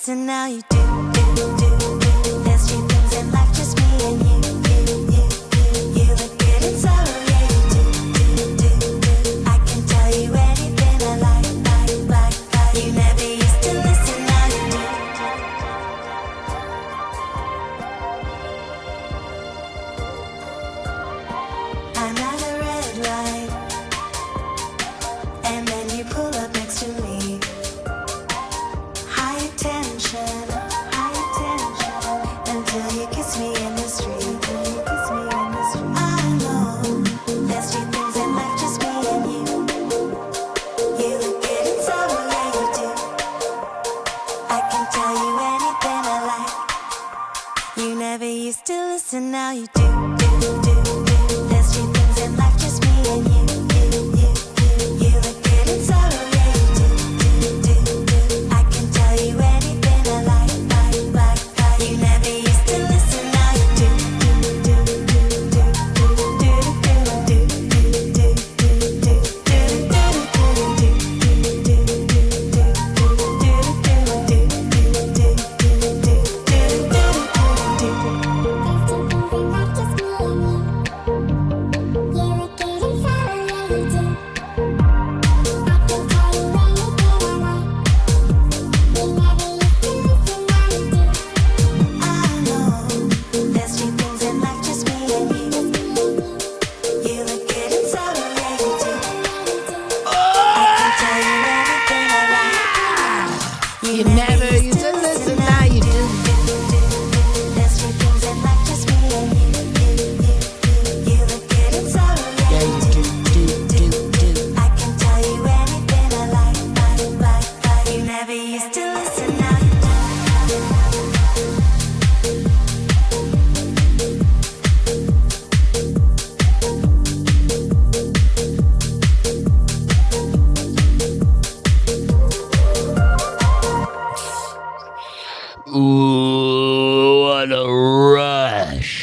listen now, you do. There's few things in life, just me and you. You look good in sorrow, yeah, you do. I can tell you anything I like. You never used to listen, now you do. I'm at a red light, and then you pull up next to me. High tension, until you kiss me in the street. I know there's few things in life, just me and you. You look good in sorrow, yeah, you do. I can tell you anything I like. You never used to listen, now you do. There's few things in life, just me and you. You look good in sorrow, yeah, you do. I can tell you anything I like. You never used to listen, now you do. You never used to listen, now you do. There's few things in life, just me and you. You look good in sorrow, yeah, you do. I can tell you anything I like. You never used to listen, now you do. Ooh, what a rush.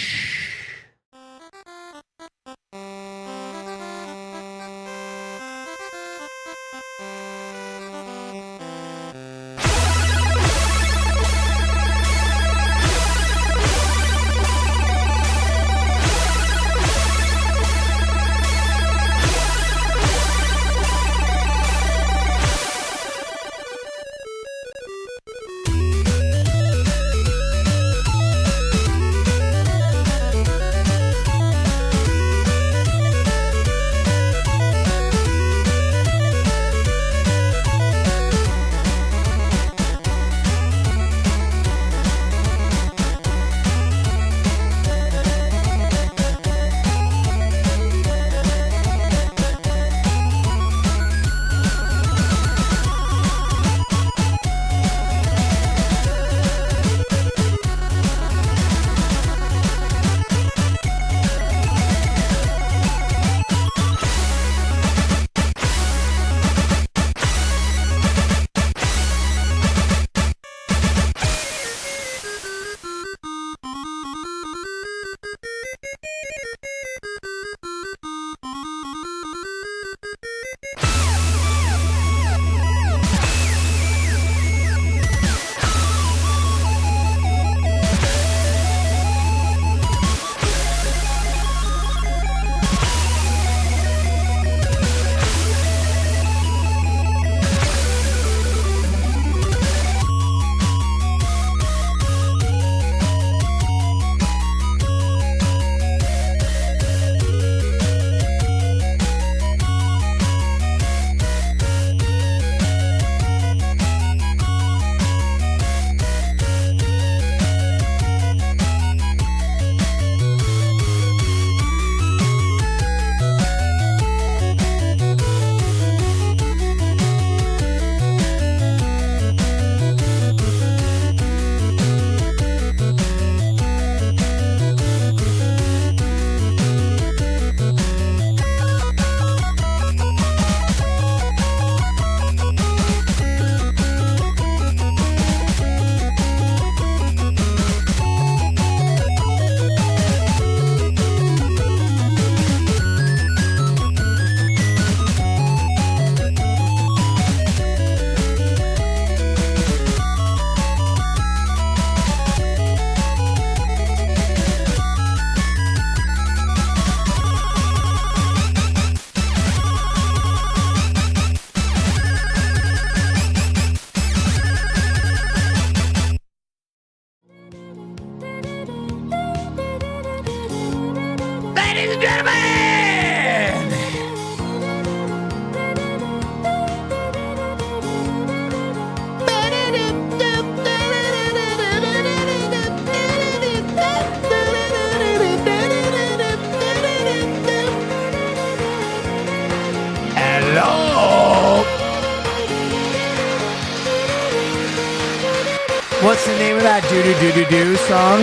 What's the name of that do song?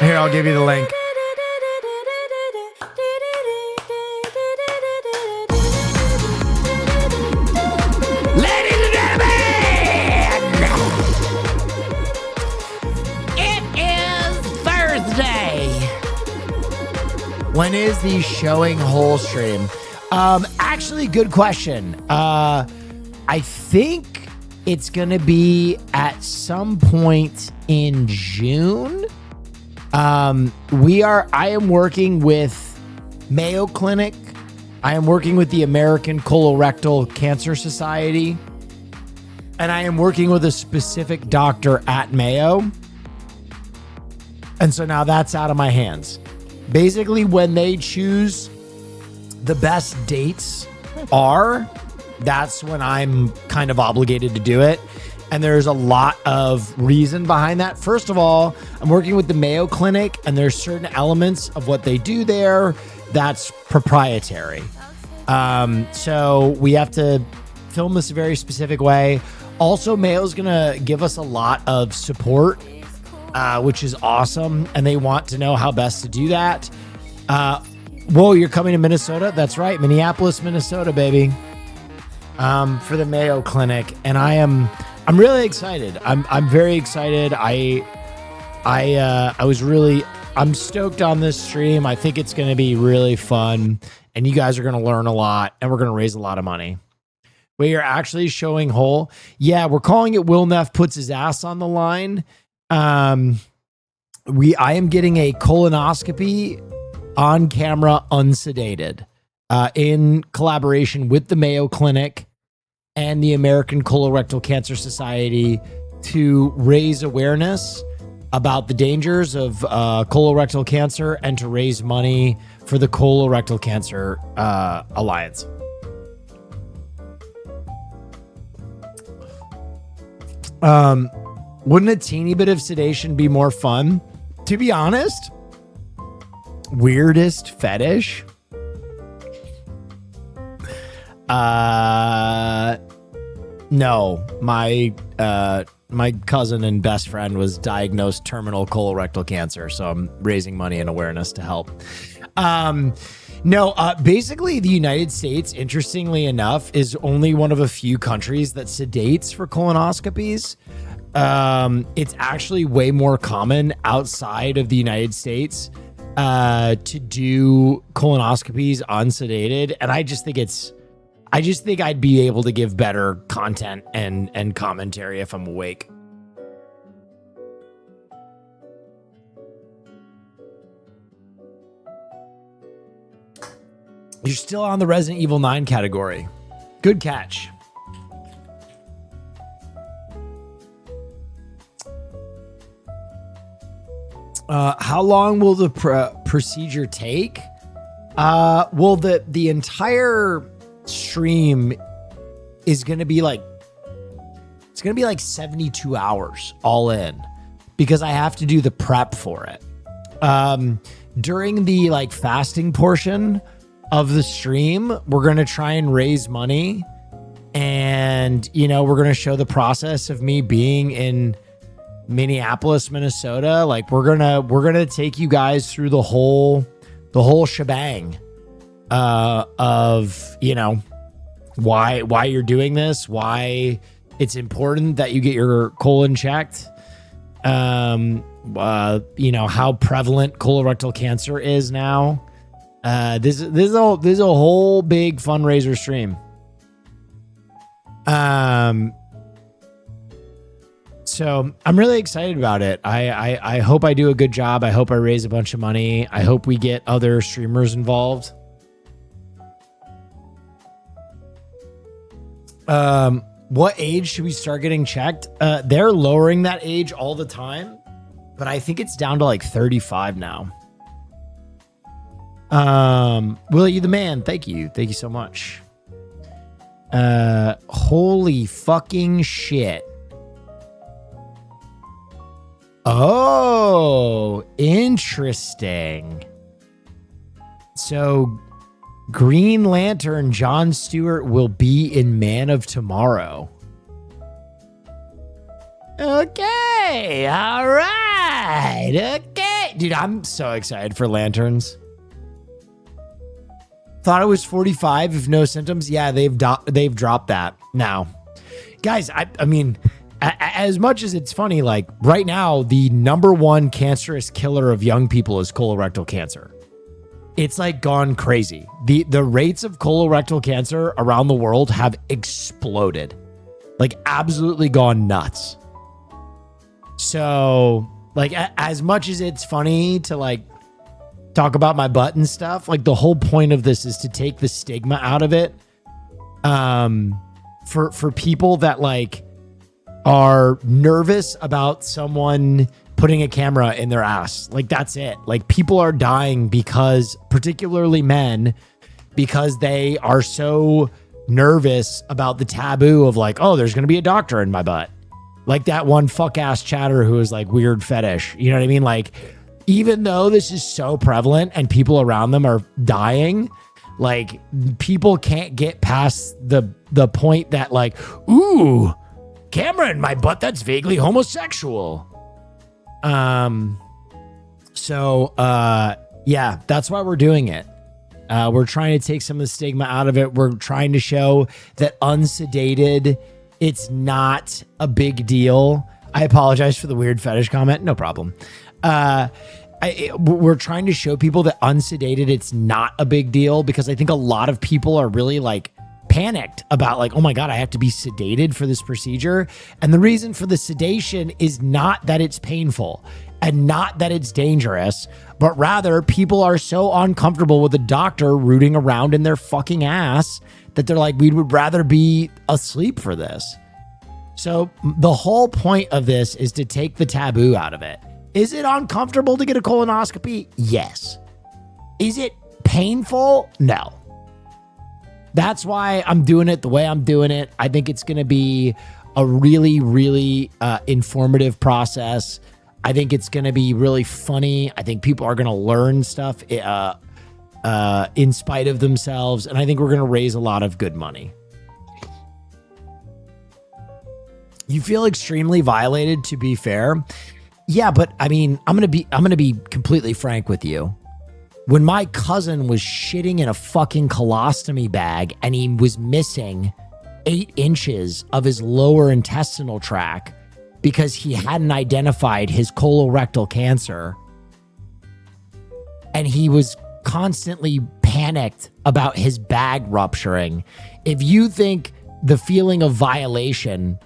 Here, I'll give you the link. Ladies and gentlemen, it is Thursday. When is the Showing Hole stream? Actually, good question. I think it's gonna be at some point in June. I am working with Mayo Clinic. I am working with the American Colorectal Cancer Society. And I am working with a specific doctor at Mayo. And so now that's out of my hands. Basically, when they choose the best dates that's when I'm kind of obligated to do it. And there's a lot of reason behind that. First of all, I'm working with the Mayo Clinic, and there's certain elements of what they do there that's proprietary. So we have to film this a very specific way. Also, Mayo's gonna give us a lot of support, which is awesome, and they want to know how best to do that. Whoa, you're coming to Minnesota? That's right, Minneapolis, Minnesota, baby. For the Mayo Clinic, and I'm really excited. I'm very excited. I'm stoked on this stream. I think it's going to be really fun, and you guys are going to learn a lot, and we're going to raise a lot of money. We are actually showing whole. Yeah, we're calling it Will Neff puts his ass on the line. I am getting a colonoscopy on camera, unsedated, in collaboration with the Mayo Clinic and the American Colorectal Cancer Society to raise awareness about the dangers of colorectal cancer and to raise money for the Colorectal Cancer Alliance. Wouldn't a teeny bit of sedation be more fun? To be honest, weirdest fetish? No, my cousin and best friend was diagnosed terminal colorectal cancer, so I'm raising money and awareness to help. Basically the United States, interestingly enough, is only one of a few countries that sedates for colonoscopies. It's actually way more common outside of the United States to do colonoscopies unsedated, and I just think I'd be able to give better content and commentary if I'm awake. You're still on the Resident Evil 9 category. Good catch. How long will the procedure take? Well, the entire stream is going to be like 72 hours all in, because I have to do the prep for it. During the fasting portion of the stream, we're going to try and raise money, and we're going to show the process of me being in Minneapolis, Minnesota. We're going to take you guys through the whole shebang of why you're doing this, why it's important that you get your colon checked, how prevalent colorectal cancer is now. This is a whole big fundraiser stream. So I'm really excited about it. I hope I do a good job. I hope I raise a bunch of money. I hope we get other streamers involved. What age should we start getting checked? They're lowering that age all the time, but I think it's down to 35 now. Will, you the man? Thank you so much. Holy fucking shit. Oh, interesting. So Green Lantern John Stewart will be in Man of Tomorrow. Okay. All right. Okay. Dude, I'm so excited for lanterns. Thought it was 45 if no symptoms. Yeah, they've dropped that now. Guys, I mean, as much as it's funny, like right now, the number one cancerous killer of young people is colorectal cancer. It's like gone crazy. The rates of colorectal cancer around the world have exploded. Like absolutely gone nuts. So like as much as it's funny to like talk about my butt and stuff, like the whole point of this is to take the stigma out of it. For people that like are nervous about someone putting a camera in their ass. Like that's it. Like people are dying because, particularly men, because they are so nervous about the taboo of like, oh, there's going to be a doctor in my butt. Like that one fuck ass chatter who is like weird fetish. You know what I mean? Like, even though this is so prevalent and people around them are dying, like people can't get past the point that like, ooh, camera in my butt, that's vaguely homosexual. Yeah, that's why we're doing it. We're trying to take some of the stigma out of it. We're trying to show that unsedated, it's not a big deal. I apologize for the weird fetish comment. No problem. We're trying to show people that unsedated, it's not a big deal, because I think a lot of people are really like panicked about like, oh my God, I have to be sedated for this procedure. And the reason for the sedation is not that it's painful and not that it's dangerous, but rather people are so uncomfortable with a doctor rooting around in their fucking ass that they're like, we would rather be asleep for this. So the whole point of this is to take the taboo out of it. Is it uncomfortable to get a colonoscopy? Yes. Is it painful? No. That's why I'm doing it the way I'm doing it. I think it's going to be a really, really informative process. I think it's going to be really funny. I think people are going to learn stuff in spite of themselves. And I think we're going to raise a lot of good money. You feel extremely violated, to be fair. Yeah, but I mean, I'm going to be completely frank with you. When my cousin was shitting in a fucking colostomy bag and he was missing 8 inches of his lower intestinal tract because he hadn't identified his colorectal cancer, and he was constantly panicked about his bag rupturing. If you think the feeling of violation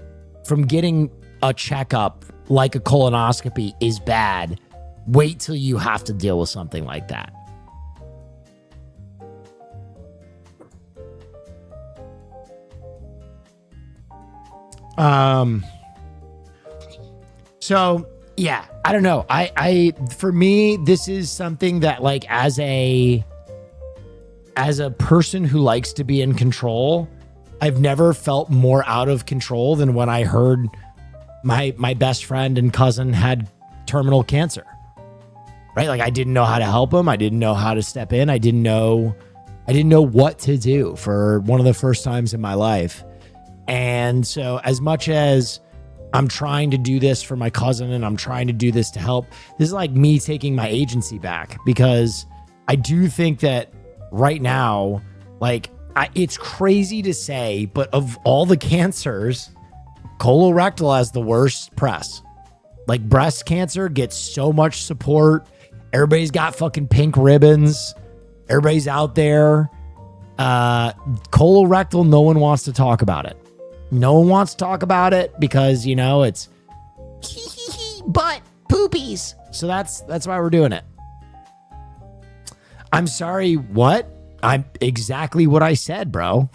from getting a checkup like a colonoscopy is bad, wait till you have to deal with something like that. So yeah, I don't know. For me, this is something that like as a person who likes to be in control, I've never felt more out of control than when I heard my best friend and cousin had terminal cancer. Right? Like I didn't know how to help him. I didn't know how to step in. I didn't know what to do for one of the first times in my life. And so as much as I'm trying to do this for my cousin and I'm trying to do this to help, this is like me taking my agency back, because I do think that right now, like it's crazy to say, but of all the cancers, colorectal has the worst press. Like breast cancer gets so much support. Everybody's got fucking pink ribbons. Everybody's out there. Colorectal, no one wants to talk about it. No one wants to talk about it because, you know, it's butt poopies. So that's why we're doing it. I'm sorry, what? I'm exactly what I said, bro.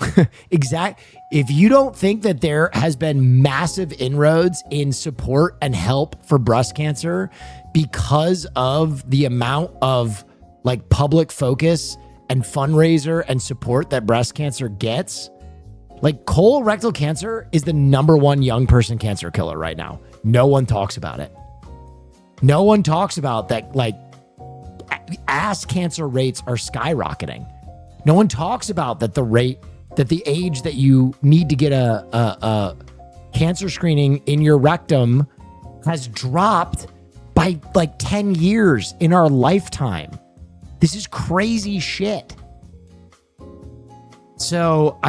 If you don't think that there has been massive inroads in support and help for breast cancer because of the amount of like public focus and fundraiser and support that breast cancer gets, like colorectal cancer is the number one young person cancer killer right now. No one talks about it. No one talks about that. Like ass cancer rates are skyrocketing. No one talks about that the age that you need to get a cancer screening in your rectum has dropped by like 10 years in our lifetime. This is crazy shit. So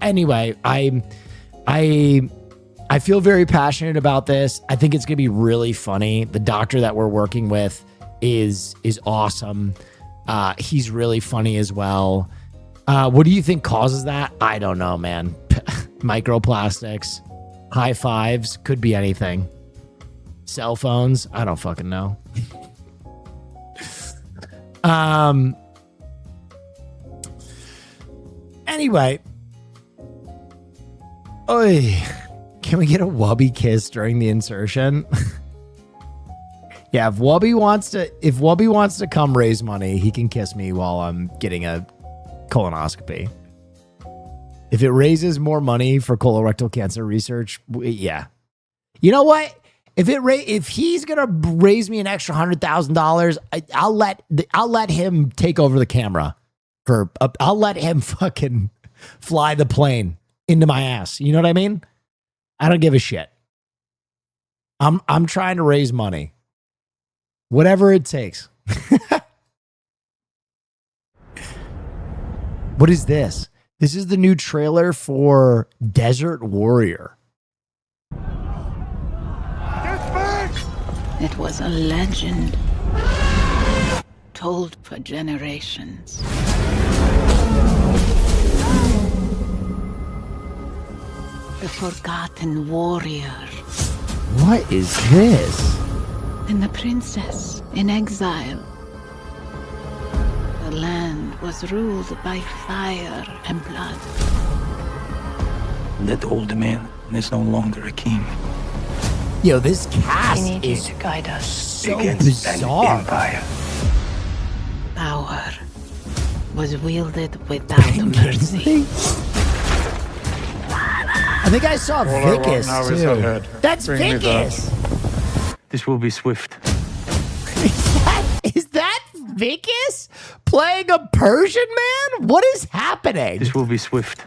anyway, I feel very passionate about this. I think it's going to be really funny. The doctor that we're working with is awesome. He's really funny as well. What do you think causes that? I don't know, man. Microplastics, high fives, could be anything. Cell phones, I don't fucking know. Anyway. Oy. Can we get a Wubby kiss during the insertion? Yeah, if Wubby wants to come raise money, he can kiss me while I'm getting a colonoscopy. If it raises more money for colorectal cancer research, yeah. You know what? If he's gonna raise me an extra $100,000, I'll let him take over the camera. I'll let him fucking fly the plane into my ass. You know what I mean? I don't give a shit. I'm trying to raise money. Whatever it takes. What is this? This is the new trailer for Desert Warrior. It was a legend told for generations. The forgotten warrior What is this? and the princess in exile. The land was ruled by fire and blood. That old man is no longer a king. Yo, this cast We need you is to guide us. so Against an bizarre. empire. Power was wielded without mercy. I think I saw Vicus now is ahead. too. That's Bring me Vicus. This will be swift. Is that Vicus playing a Persian man? What is happening? This will be swift.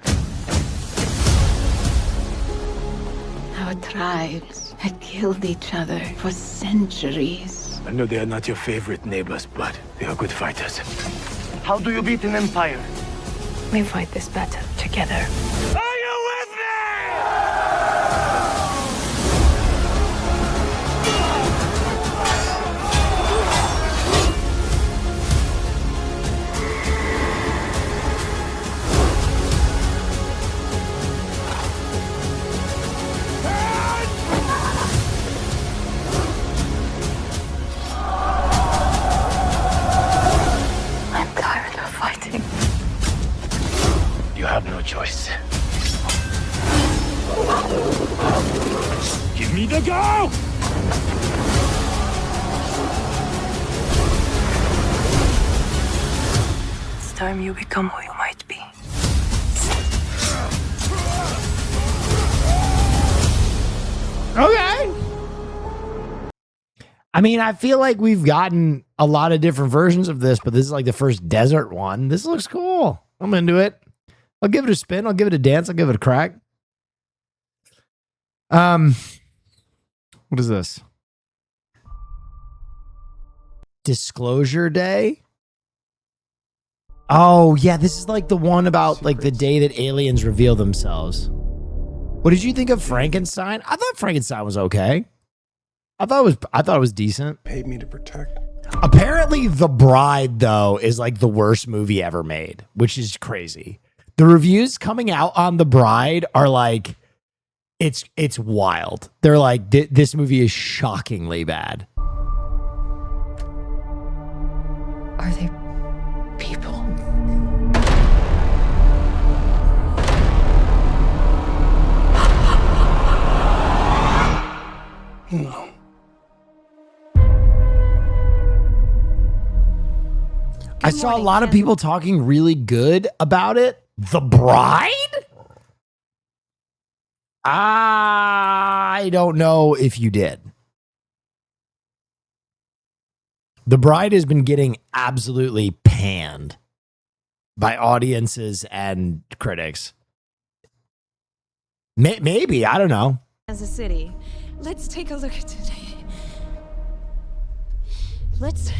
Our tribes had killed each other for centuries. I know they are not your favorite neighbors, but they are good fighters. How do you beat an empire? We fight this battle together. Are you with me? I'm tired of fighting. You have no choice. Give me the go! It's time you become who you might be. Okay. I mean, I feel like we've gotten a lot of different versions of this, but this is like the first desert one. This looks cool. I'm into it. I'll give it a spin. I'll give it a dance. I'll give it a crack. What is this? Disclosure Day? Oh, yeah, this is like the one about like the day that aliens reveal themselves. What did you think of Frankenstein? I thought Frankenstein was okay. I thought it was decent. Paid me to protect. Apparently, The Bride though is like the worst movie ever made, which is crazy. The reviews coming out on The Bride are like, it's wild. They're like, this movie is shockingly bad. Are they people? No. I saw a lot of people talking really good about it. The Bride? I don't know if you did. The Bride has been getting absolutely panned by audiences and critics. Maybe, I don't know. As a city. Let's take a look at today. Let's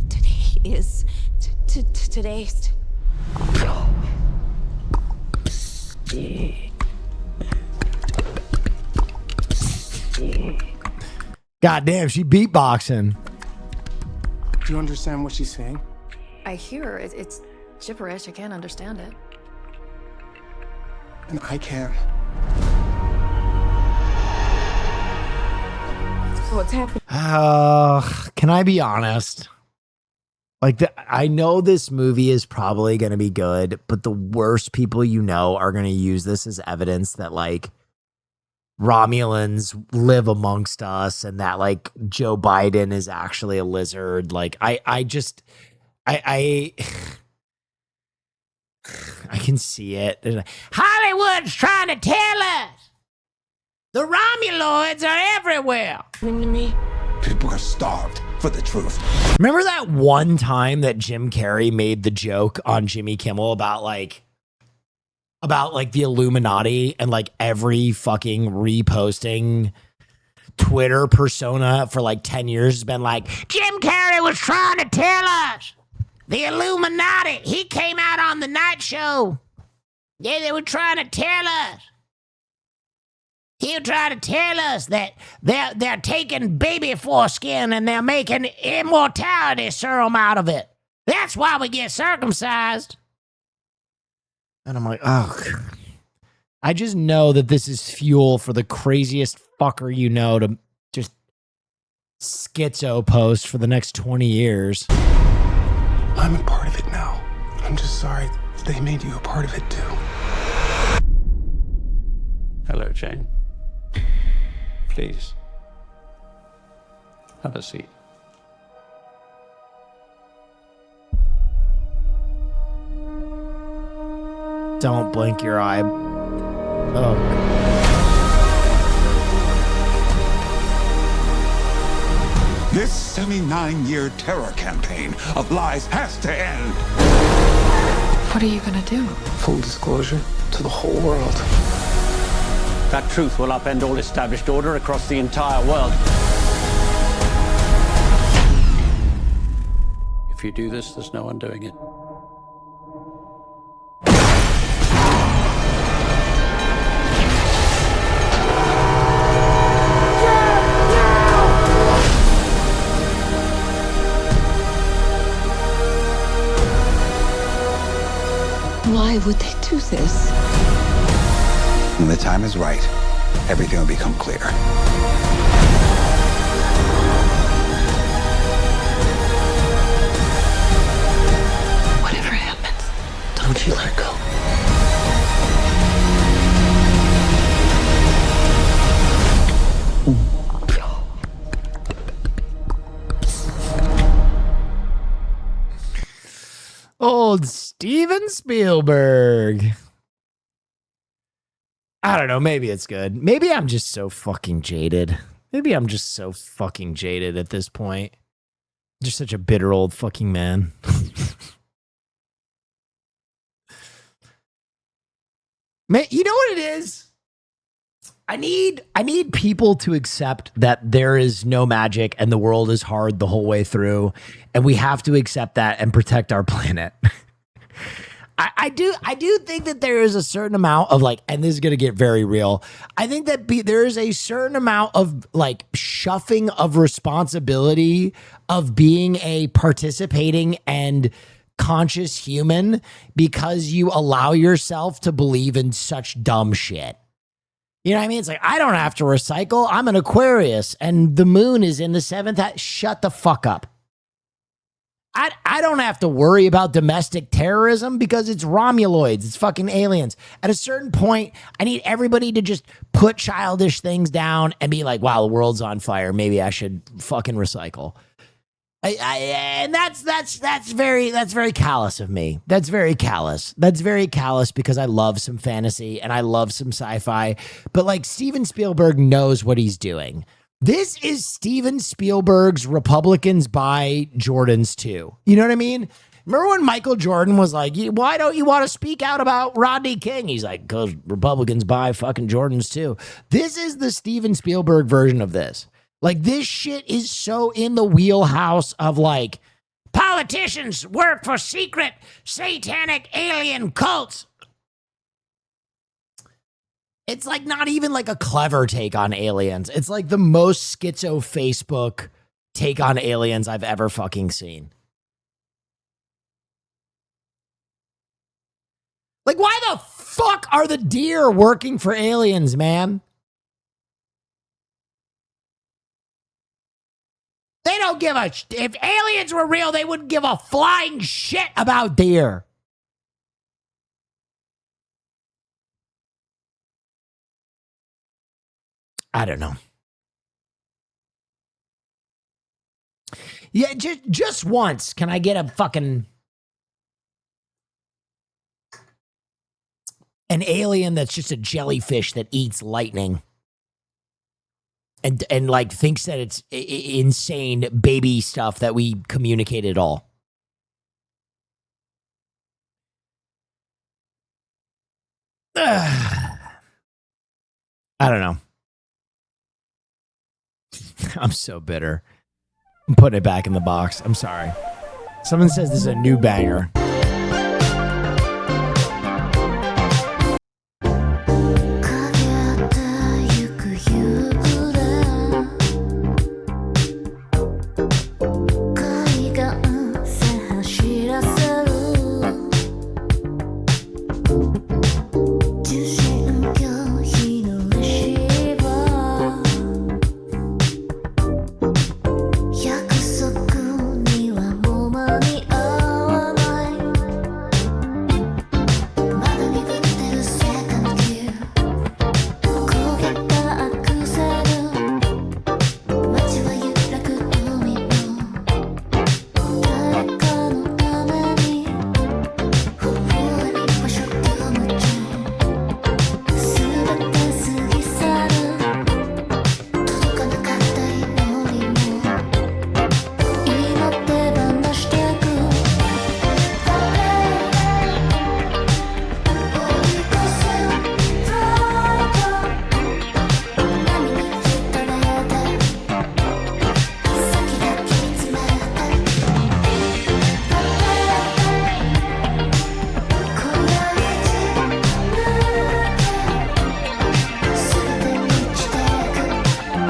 today is today's God damn, she beatboxing. Do you understand what she's saying? I hear it. It's gibberish. I can't understand it. And I can. what's happening. Can I be honest? Like, I know this movie is probably going to be good, but the worst people you know are going to use this as evidence that, like, Romulans live amongst us and that, like, Joe Biden is actually a lizard. Like, I can see it. Hollywood's trying to tell us the Romuloids are everywhere. People are starved for the truth. Remember that one time that Jim Carrey made the joke on Jimmy Kimmel about the Illuminati, and like every fucking reposting Twitter persona for like 10 years has been like, Jim Carrey was trying to tell us the Illuminati. He came out on the night show. Yeah, they were trying to tell us. He was trying to tell us that they're taking baby foreskin and they're making immortality serum out of it. That's why we get circumcised. and I'm like, oh, I just know that this is fuel for the craziest fucker you know to just schizo post for the next 20 years. I'm a part of it now. I'm just sorry they made you a part of it too. Hello, Jane. Please. Have a seat. Don't blink your eye. Oh. This 79-year terror campaign of lies has to end. What are you gonna do? Full disclosure to the whole world. That truth will upend all established order across the entire world. If you do this, there's no undoing it. Why would they do this? When the time is right, everything will become clear. Whatever happens, Don't you let go. Old Steven Spielberg. I don't know. Maybe it's good. Maybe I'm just so fucking jaded. Maybe I'm just so fucking jaded at this point. Just such a bitter old fucking man. Man, you know what it is? I need people to accept that there is no magic and the world is hard the whole way through, and we have to accept that and protect our planet. I do think that there is a certain amount of like, and this is going to get very real. I think that there is a certain amount of like shuffling of responsibility of being a participating and conscious human because you allow yourself to believe in such dumb shit. You know what I mean? It's like, I don't have to recycle. I'm an Aquarius and the moon is in the 7th. Shut the fuck up. I don't have to worry about domestic terrorism because it's Romuloids. It's fucking aliens. At a certain point, I need everybody to just put childish things down and be like, wow, the world's on fire. Maybe I should fucking recycle. And that's very callous of me. That's very callous. That's very callous because I love some fantasy and I love some sci-fi. But like Steven Spielberg knows what he's doing. This is Steven Spielberg's Republicans buy Jordans 2. You know what I mean? Remember when Michael Jordan was like, why don't you want to speak out about Rodney King? He's like, because Republicans buy fucking Jordans too. This is the Steven Spielberg version of this. Like, this shit is so in the wheelhouse of like, Politicians work for secret satanic alien cults. it's like not even like a clever take on aliens. It's like the most schizo Facebook take on aliens I've ever fucking seen. Like, why the fuck are the deer working for aliens, man? They don't give a if aliens were real, they wouldn't give a flying shit about deer. I don't know. Yeah, just once, can I get a fucking an alien that's just a jellyfish that eats lightning? And like thinks that it's insane baby stuff that we communicate at all. I don't know. I'm so bitter. I'm putting it back in the box. I'm sorry. Someone says this is a new banger.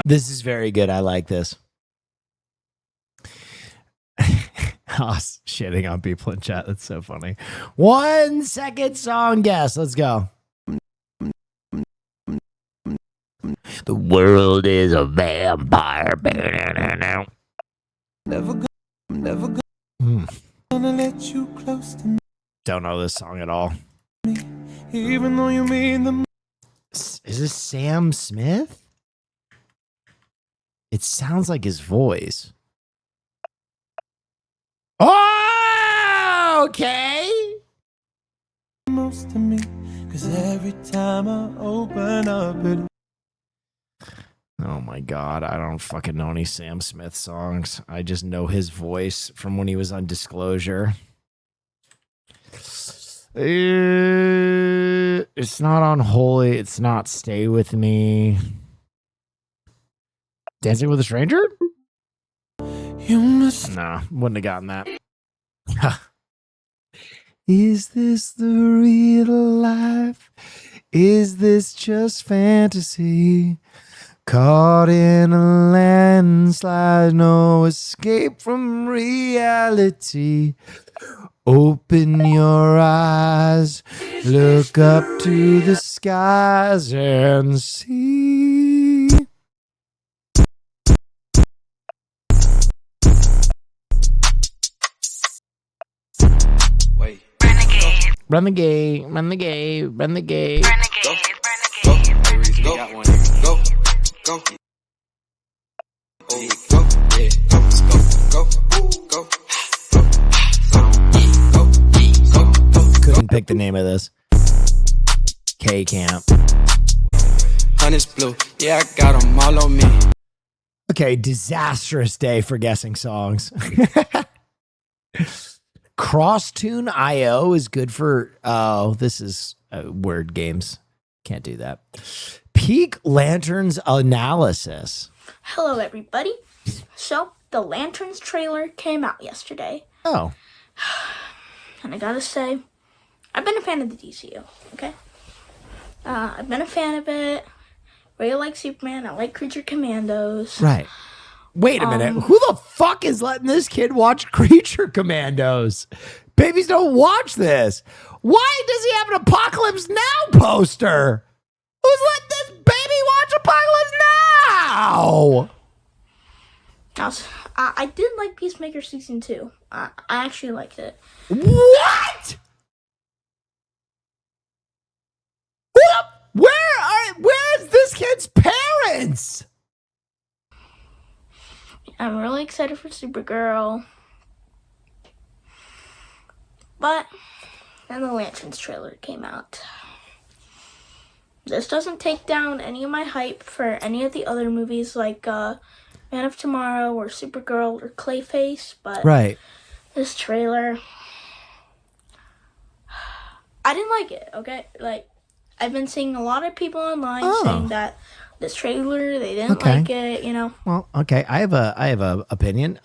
This is very good. I like this. Shitting on people in chat. That's so funny. 1 second song guess. Let's go. The world is a vampire. Never gonna let you close to me. Don't know this song at all. Even though you mean the. Is this Sam Smith? It sounds like his voice. Oh, okay. Most of me, 'cause every time I open up it. Oh my God, I don't fucking know any Sam Smith songs. I just know his voice from when he was on Disclosure. It's not Unholy. It's not Stay With Me. Dancing with a Stranger? Nah, wouldn't have gotten that. Is this the real life? Is this just fantasy? Caught in a landslide, no escape from reality. Open your eyes, look up to the skies and see. Run the gate, run the gate, run the gate. Couldn't pick the name of this. K Camp. Honey's blue, yeah, I got them all on me. Okay, disastrous day for guessing songs. Crosstune.io is good for, oh, this is word games. Can't do that. Peak Lanterns analysis. Hello, everybody. So, the Lanterns trailer came out yesterday. Oh. And I gotta say, I've been a fan of the DCU, okay? I've been a fan of it. Really like Superman. I like Creature Commandos. Right. Wait a minute. Who the fuck is letting this kid watch Creature Commandos? Babies don't watch this. Why does he have an Apocalypse Now poster? Who's letting this baby watch Apocalypse Now? I did like Peacemaker Season 2. I actually liked it. What? Where's this kid's parents? I'm really excited for Supergirl. But then the Lanterns trailer came out. This doesn't take down any of my hype for any of the other movies like Man of Tomorrow or Supergirl or Clayface, but Right. this trailer, I didn't like it, okay? Like, I've been seeing a lot of people online saying that this trailer, they didn't like it, you know? Well, okay. I have a opinion.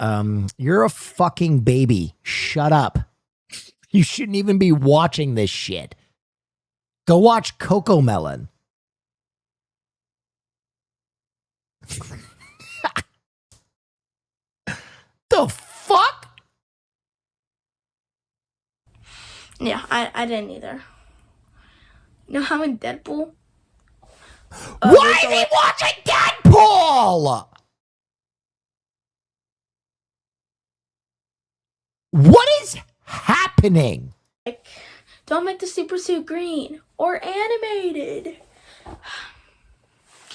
You're a fucking baby. Shut up. You shouldn't even be watching this shit. Go watch Coco Melon. The fuck? Yeah, I didn't either. You know how in Deadpool? Why is he watching Deadpool? What is happening? Like, don't make the super suit green or animated.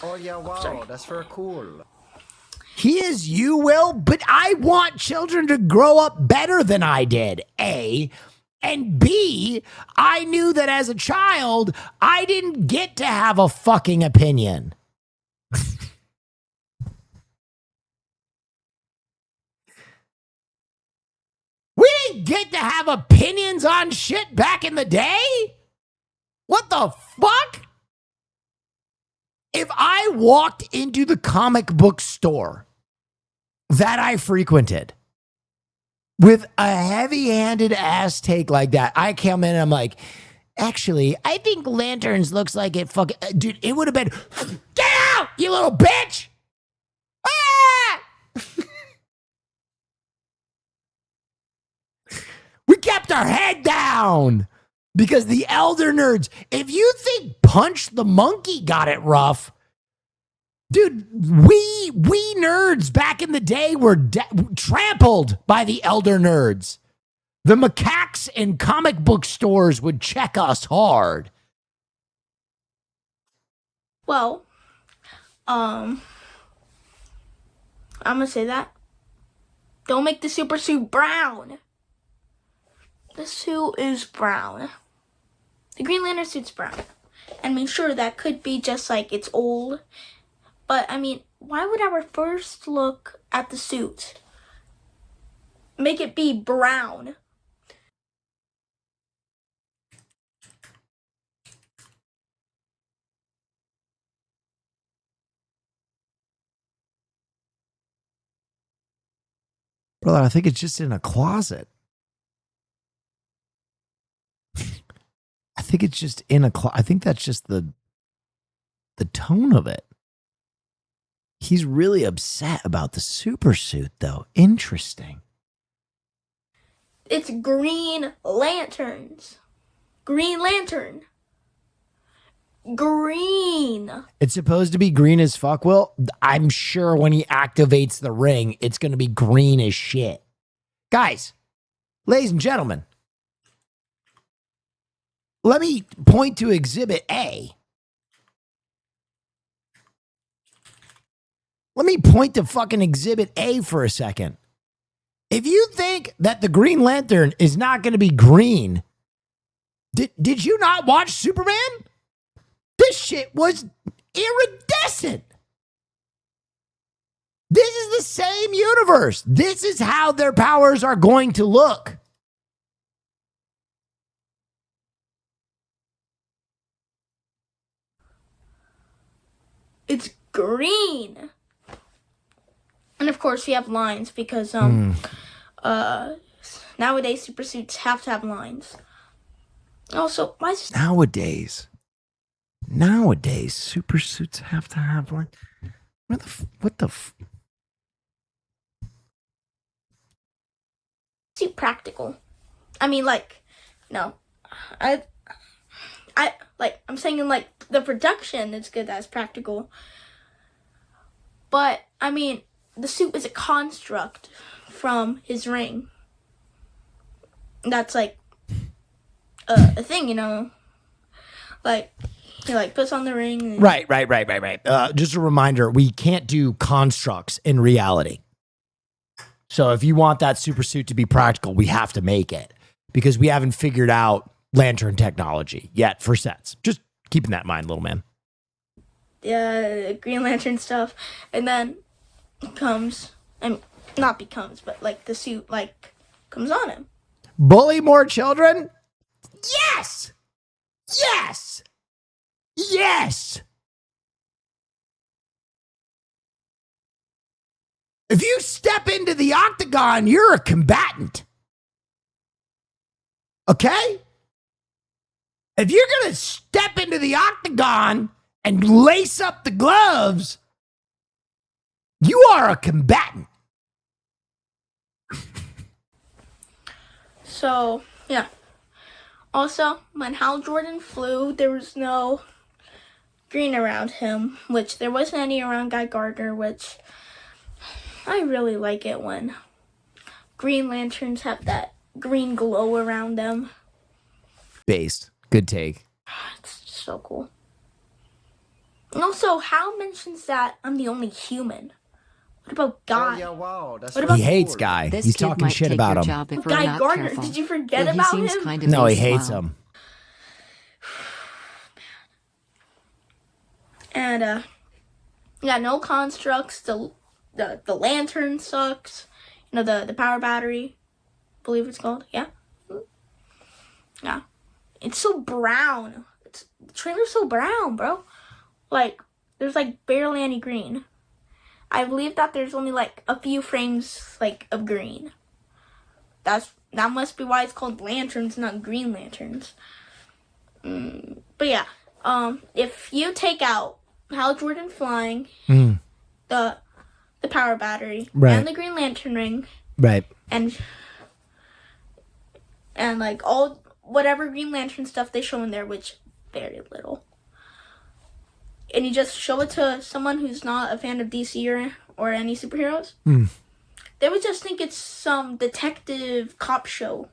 Oh yeah, wow, that's very cool. He is you, Will, but I want children to grow up better than I did, A. And B, I knew that as a child, I didn't get to have a fucking opinion. We didn't get to have opinions on shit back in the day? What the fuck? If I walked into the comic book store that I frequented with a heavy-handed ass take like that, I come in and I'm like, actually, I think Lanterns looks like it fucking... Dude, it would have been, get out, you little bitch! Ah! We kept our head down because the elder nerds, if you think Punch the Monkey got it rough, dude, we nerds back in the day were trampled by the elder nerds. The macaques in comic book stores would check us hard. Well, I'm gonna say that. Don't make the super suit brown. The suit is brown. The Green Lantern suit's brown. I mean, sure, that could be just like it's old. But, I mean, why would our first look at the suit make it be brown? Brother, I think it's just in a closet. I think it's just in a closet. I think that's just the tone of it. He's really upset about the super suit, though. Interesting. It's Green Lanterns. Green Lantern. Green. It's supposed to be green as fuck, Will. I'm sure when he activates the ring, it's going to be green as shit. Guys, ladies and gentlemen, let me point to Exhibit A. Let me point to fucking Exhibit A for a second. If you think that the Green Lantern is not going to be green, did you not watch Superman? This shit was iridescent. This is the same universe. This is how their powers are going to look. it's green. And of course, we have lines because nowadays super suits have to have lines. Also, why is Nowadays, super suits have to have like what the too practical? I mean, like, no, I like, I'm saying in like the production, it's good that it's practical. But I mean, the suit is a construct from his ring. That's like a thing, you know. Like he like puts on the ring. And Right. Just a reminder, we can't do constructs in reality. So if you want that super suit to be practical, we have to make it because we haven't figured out lantern technology yet for sets. Just keeping that in mind, little man. Green Lantern stuff, and then comes, and not becomes, but like the suit like comes on him. Bully more children? Yes! Yes! Yes! If you step into the octagon, you're a combatant. Okay? If you're going to step into the octagon and lace up the gloves, you are a combatant. So, yeah. Also, when Hal Jordan flew, there was no green around him, which there wasn't any around Guy Gardner, which I really like it when Green Lanterns have that green glow around them. Based. Good take. It's so cool. And also, Hal mentions that I'm the only human. What about Guy? Oh, yeah, wow. That's What about- He hates Guy. This He's kid talking might shit take about your him. job if we're Guy not Gardner, careful. did you forget Though about he seems him? kind of No, he ace hates wild. him. And yeah, no constructs. The lantern sucks. You know, the power battery, I believe it's called. Yeah. Yeah. It's so brown. The trailer's so brown, bro. Like, there's like barely any green. I believe that there's only like a few frames like of green. That must be why it's called lanterns, not Green Lanterns. But yeah, if you take out Hal Jordan flying, the power battery, Right. and the Green Lantern ring, Right. and like all whatever Green Lantern stuff they show in there, which very little, and you just show it to someone who's not a fan of DC or any superheroes, they would just think it's some detective cop show.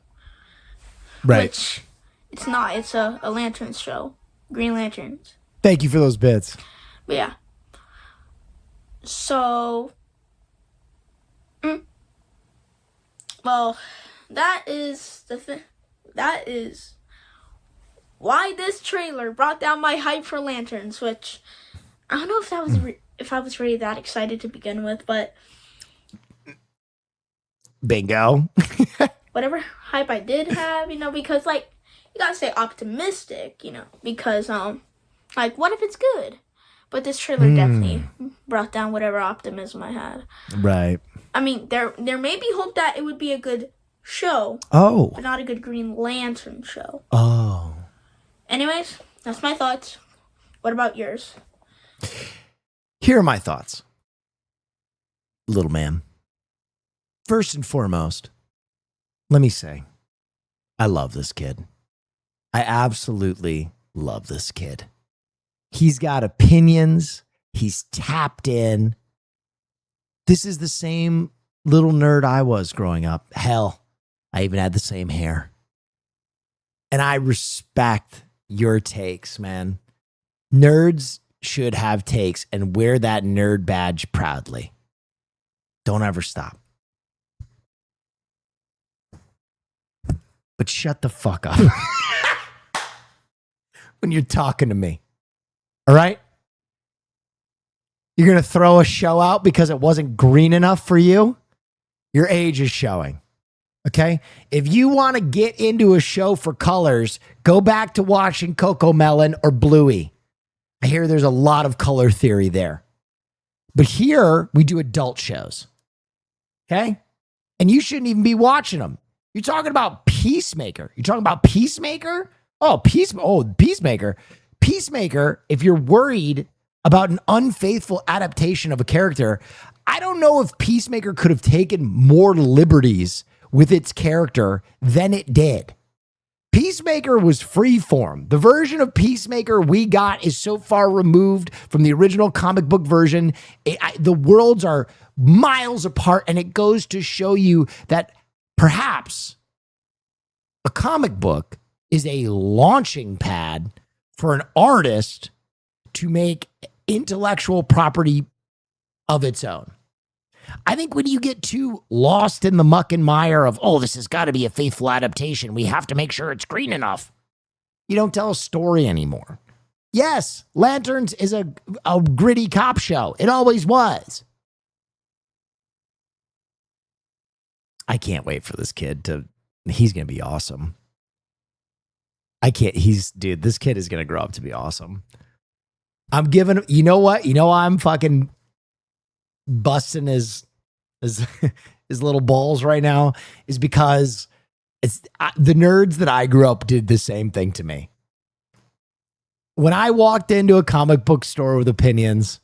Right. Which it's not. It's a Lanterns show. Green Lanterns. Thank you for those bits. But yeah. So, well, that is the thing. That is why this trailer brought down my hype for Lanterns, which I don't know if that was if I was really that excited to begin with, but Bingo. whatever hype I did have, you know, because like you gotta stay optimistic, you know, because like what if it's good? But this trailer definitely brought down whatever optimism I had. Right. I mean, there may be hope that it would be a good show, Oh. but not a good Green Lantern show. Oh. Anyways, that's my thoughts. What about yours? Here are my thoughts. Little man. First and foremost, let me say, I love this kid. I absolutely love this kid. He's got opinions. He's tapped in. This is the same little nerd I was growing up. Hell, I even had the same hair. And I respect your takes, man. Nerds should have takes and wear that nerd badge proudly. Don't ever stop. But shut the fuck up when you're talking to me. All right? You're going to throw a show out because it wasn't green enough for you? Your age is showing. Okay? If you want to get into a show for colors, go back to watching Coco Melon or Bluey. I hear there's a lot of color theory there. But here we do adult shows. Okay? And you shouldn't even be watching them. You're talking about Peacemaker. You're talking about Peacemaker? Peacemaker. Peacemaker, if you're worried about an unfaithful adaptation of a character, I don't know if Peacemaker could have taken more liberties with its character than it did. Peacemaker was freeform. The version of Peacemaker we got is so far removed from the original comic book version. The worlds are miles apart, and it goes to show you that perhaps a comic book is a launching pad for an artist to make intellectual property of its own. I think when you get too lost in the muck and mire of, oh, this has got to be a faithful adaptation, we have to make sure it's green enough, you don't tell a story anymore. Yes, Lanterns is a gritty cop show. It always was. I can't wait for this kid he's going to be awesome. Dude, this kid is going to grow up to be awesome. I'm giving, you know what? You know why I'm fucking busting his little balls right now is because the nerds that I grew up did the same thing to me. When I walked into a comic book store with opinions,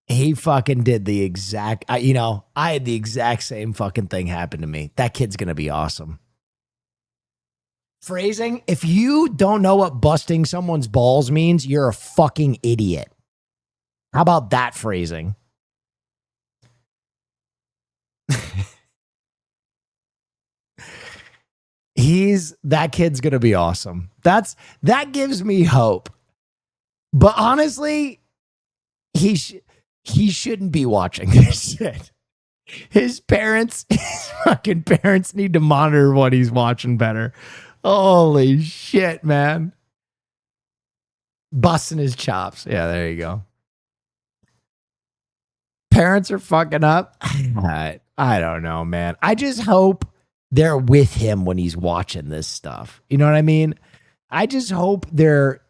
he fucking did the exact, I had the exact same fucking thing happen to me. That kid's going to be awesome. Phrasing, if you don't know what busting someone's balls means, you're a fucking idiot. How about that phrasing? That kid's going to be awesome. That gives me hope. But honestly, he shouldn't be watching this shit. His fucking parents need to monitor what he's watching better. Holy shit, man. Busting his chops. Yeah, there you go. Parents are fucking up. I don't know, man. I just hope they're with him when he's watching this stuff. You know what I mean? I just hope they're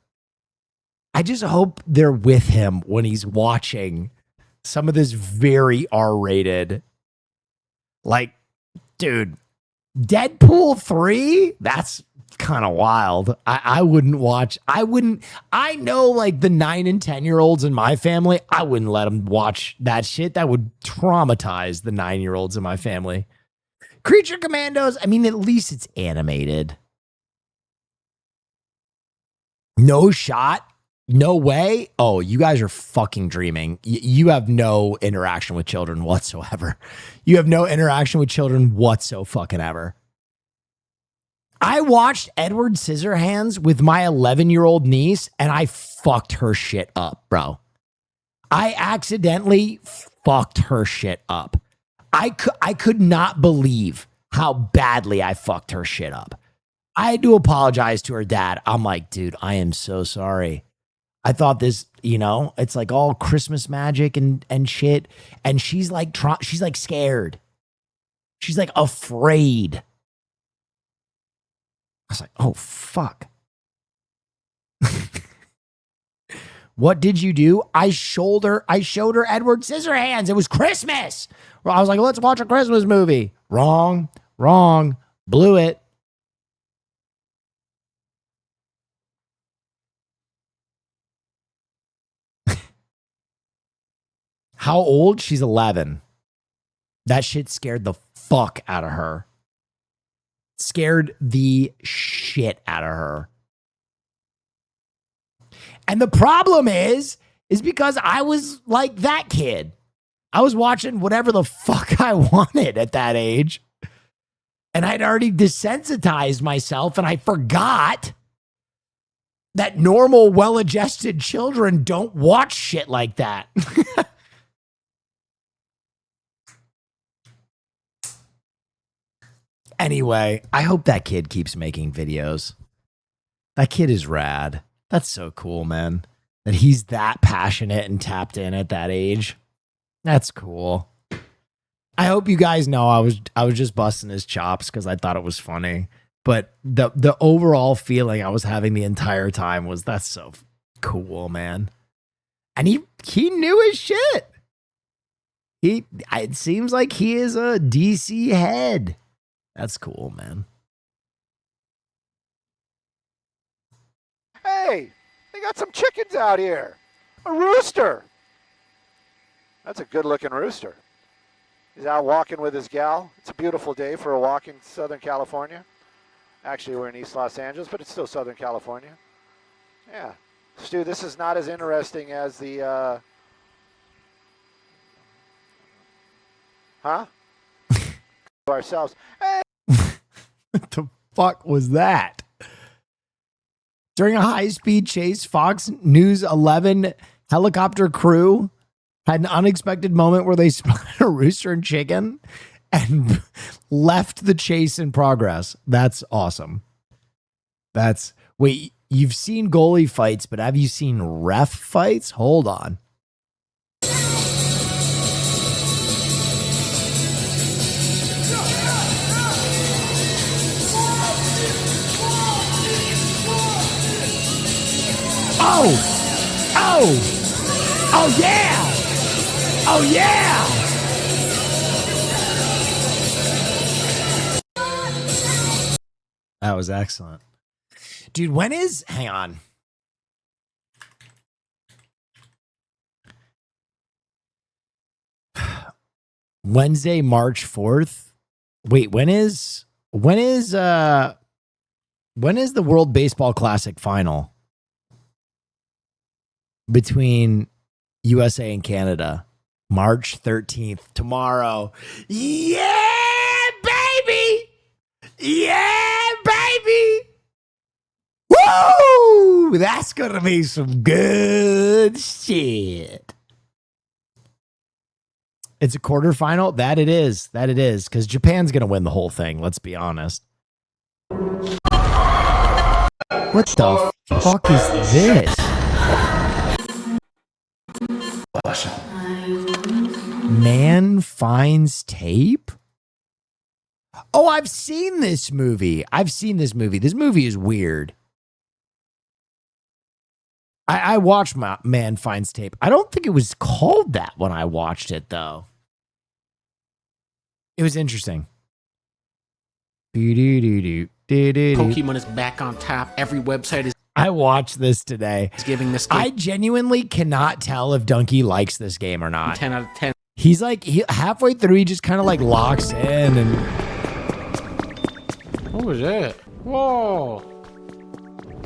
with him when he's watching some of this very R-rated. Like, dude, Deadpool 3? That's kind of wild. I wouldn't watch. I know like the 9 and 10-year-olds in my family, I wouldn't let them watch that shit. That would traumatize the 9-year-olds in my family. Creature Commandos, I mean, at least it's animated. No shot? No way? Oh, you guys are fucking dreaming. You have no interaction with children whatsoever. You have no interaction with children whatsoever. I watched Edward Scissorhands with my 11-year-old niece, and I fucked her shit up, bro. I accidentally fucked her shit up. I could not believe how badly I fucked her shit up. I had to apologize to her dad. I'm like, dude, I am so sorry. I thought this, it's like all Christmas magic and shit. And she's like scared. She's like afraid. I was like, oh, fuck. What did you do? I showed her Edward Scissorhands. It was Christmas. I was like, let's watch a Christmas movie. Wrong. Blew it. How old? She's 11. That shit scared the fuck out of her. Scared the shit out of her. And the problem is because I was like that kid. I was watching whatever the fuck I wanted at that age. And I'd already desensitized myself, and I forgot that normal, well-adjusted children don't watch shit like that. Anyway, I hope that kid keeps making videos. That kid is rad. That's so cool, man. That he's that passionate and tapped in at that age. That's cool. I hope you guys know I was just busting his chops because I thought it was funny. But the overall feeling I was having the entire time was that's cool, man. And he knew his shit. It seems like he is a DC head. That's cool, man. Hey, they got some chickens out here. A rooster. That's a good-looking rooster. He's out walking with his gal. It's a beautiful day for a walk in Southern California. Actually, we're in East Los Angeles, but it's still Southern California. Yeah. Stu, this is not as interesting as the... Huh? Ourselves. Hey. What the fuck was that? During a high-speed chase, Fox News 11 helicopter crew had an unexpected moment where they spotted a rooster and chicken and left the chase in progress. That's awesome. Wait, you've seen goalie fights, but have you seen ref fights? Hold on. Oh yeah! Oh yeah! That was excellent. Dude, hang on. Wednesday, March 4th. Wait, when is the World Baseball Classic final between USA and Canada? March 13th, tomorrow. Yeah, baby! Yeah, baby! Woo! That's gonna be some good shit. It's a quarterfinal? That it is, because Japan's gonna win the whole thing, let's be honest. What the fuck is this? Man finds tape? Oh, I've seen this movie. This movie is weird. I watched Man Finds Tape. I don't think it was called that when I watched it, though. It was interesting. Pokemon is back on top. Every website is. I watched this today. Giving this game I genuinely cannot tell if Donkey likes this game or not. 10 out of 10. He's like, halfway through, he just kind of like locks in and. What was that? Whoa.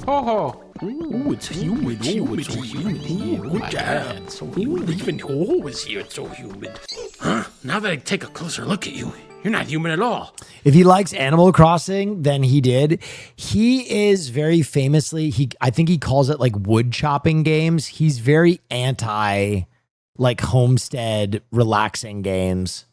Oh. Ooh, it's humid. Ooh, it's so humid. Ooh, good job. So humid. Even is here. It's so humid. Huh? Now that I take a closer look at you, you're not human at all. If he likes Animal Crossing, then he did. He is very famously, I think he calls it like wood chopping games. He's very anti like homestead relaxing games.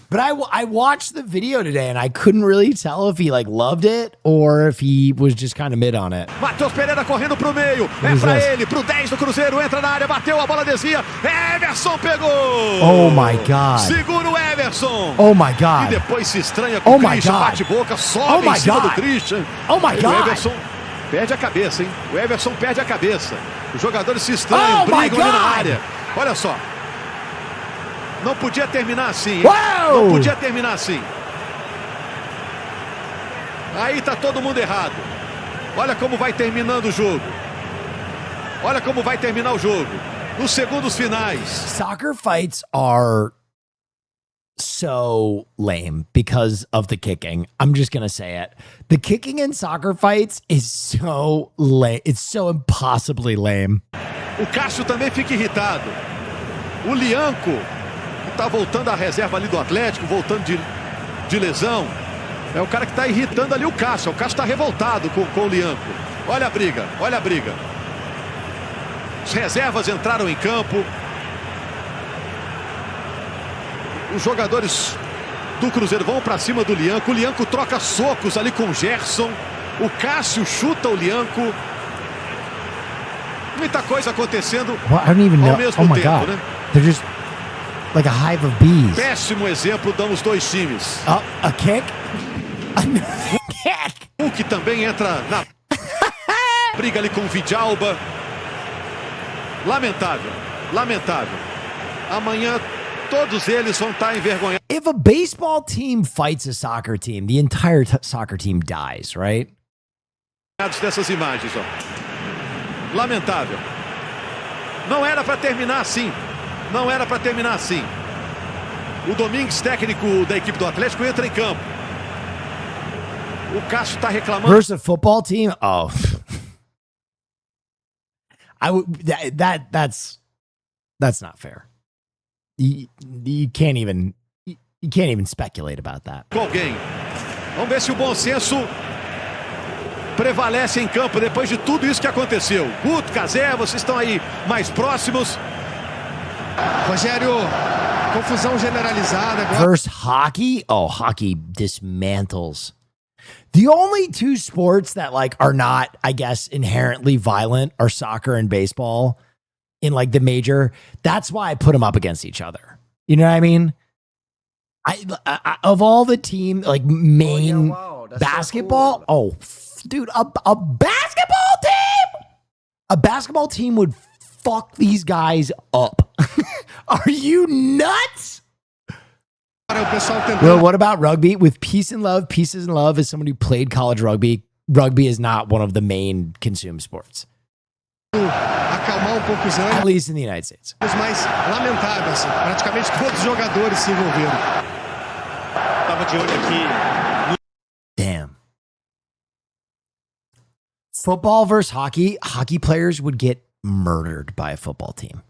But I watched the video today and I couldn't really tell if he like loved it or if he was just kind of mid on it. Matheus Pereira correndo pro meio. É pra ele, pro 10 do Cruzeiro, entra na área, bateu, a bola desvia. Everson pegou. Oh my God. Segura o Everson. Oh my God. E depois se estranha com o Christian, bate boca, sobe em cima do Christian. Oh my God. O Everson perde a cabeça, hein? O Everson perde a cabeça. Os jogadores se estranham, brigam ali na área. Olha só. Não podia terminar assim, hein? Não podia terminar assim. Aí tá todo mundo errado. Olha como vai terminando o jogo. Olha como vai terminar o jogo. Nos segundos finais. Soccer fights are so lame because of the kicking. I'm just going to say it. The kicking in soccer fights is so lame. It's so impossibly lame. O Cássio também fica irritado. O Lianco tá voltando à reserva ali do Atlético, voltando de lesão. É o cara que tá irritando ali o Cássio. O Cássio tá revoltado com o Lianco. Olha a briga, olha a briga. As reservas entraram em campo. Os jogadores do Cruzeiro vão para cima do Lianco. O Lianco troca socos ali com o Gerson. O Cássio chuta o Lianco. Muita coisa acontecendo I don't even know. ao mesmo tempo, God. né? They're just like a hive of bees. Péssimo exemplo dão os dois times. A kick? A kick. O que também entra na Briga ali com o Vidalba. Lamentável, lamentável. Amanhã todos eles vão estar envergonhados. If a baseball team fights a soccer team, the entire soccer team dies, right? Dessas imagens, ó. Lamentável. Não era para terminar assim. Não era para terminar assim. O Domingues, técnico da equipe do Atlético, entra em campo. O Cássio tá reclamando. Versus a football team? Oh. I would that's not fair. You can't even speculate about that. Com alguém. Vamos ver se o bom senso prevalece em campo depois de tudo isso que aconteceu. Guto, Cazé, vocês estão aí mais próximos. Rogério, confusão generalizada. Versus hockey? Oh, hockey dismantles. The only two sports that like are not, I guess, inherently violent are soccer and baseball in like the major. That's why I put them up against each other. You know what I mean? I of all the team, like main basketball. So cool. Dude, a basketball team would fuck these guys up. Are you nuts? Well, what about rugby? With peace and love, pieces and love, as someone who played college rugby, rugby is not one of the main consumed sports. At least in the United States. Mais lamentável, assim. Praticamente todos os jogadores se envolveram. Tava de olho aqui. Damn. Football versus hockey. Hockey players would get murdered by a football team.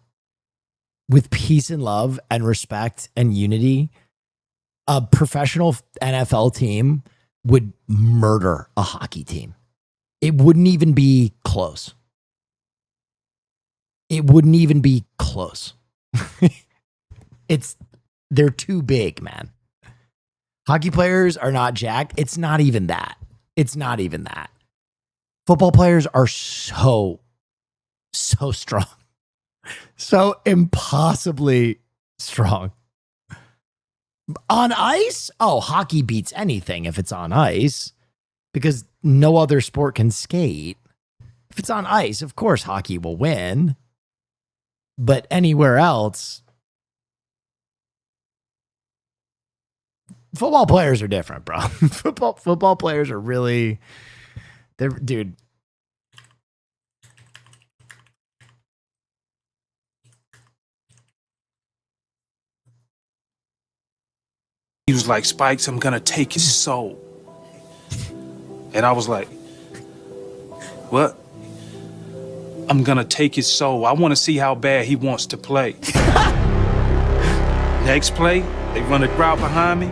With peace and love and respect and unity, a professional NFL team would murder a hockey team. It wouldn't even be close. It wouldn't even be close. They're too big, man. Hockey players are not jacked. It's not even that. It's not even that. Football players are so strong. So impossibly strong. On ice? Oh, hockey beats anything if it's on ice because no other sport can skate. If it's on ice, of course, hockey will win. But anywhere else, football players are different, bro. Football players are really, dude. He was like, Spikes, I'm gonna take his soul. And I was like, what? I'm gonna take his soul. I wanna see how bad he wants to play. Next play, they run a route behind me.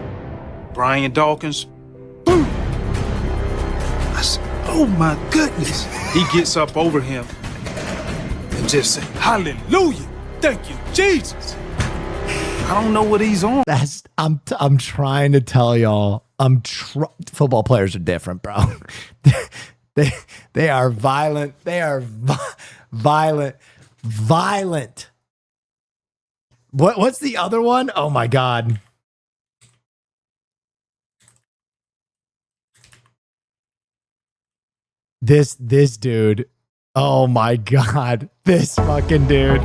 Brian Dawkins. Boom! I said, oh my goodness. He gets up over him and just said, hallelujah. Thank you, Jesus. I don't know what he's on. I'm trying to tell y'all. Football players are different, bro. They are violent. They are violent. What's the other one? Oh my God. This dude. Oh my God. This fucking dude.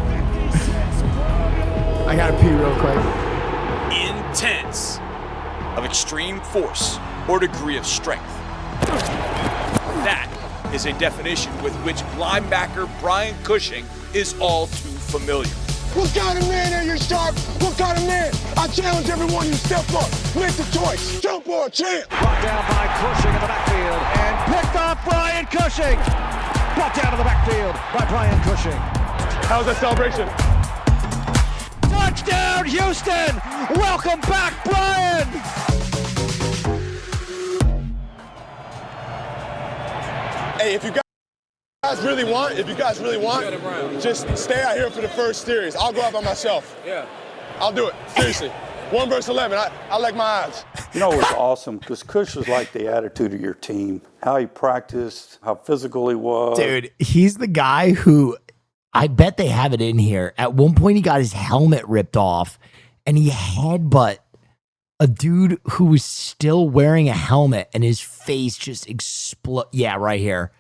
I gotta pee real quick. Intense, of extreme force or degree of strength. That is a definition with which linebacker Brian Cushing is all too familiar. What kind of man are you, Sharp? What kind of man? I challenge everyone you step up. Make the choice. Jump or a champ. Brought down by Cushing in the backfield. And picked off Brian Cushing. Brought down to the backfield by Brian Cushing. How's that celebration? Touchdown, Houston! Welcome back, Brian! Hey, if you guys really want, just stay out here for the first series. I'll go out by myself. Yeah. I'll do it. Seriously. 1 versus 11. I like my odds. You know, it was awesome because Cush was like the attitude of your team, how he practiced, how physical he was. Dude, he's the guy who, I bet they have it in here. At one point, he got his helmet ripped off and he headbutt a dude who was still wearing a helmet and his face just exploded. Yeah, right here.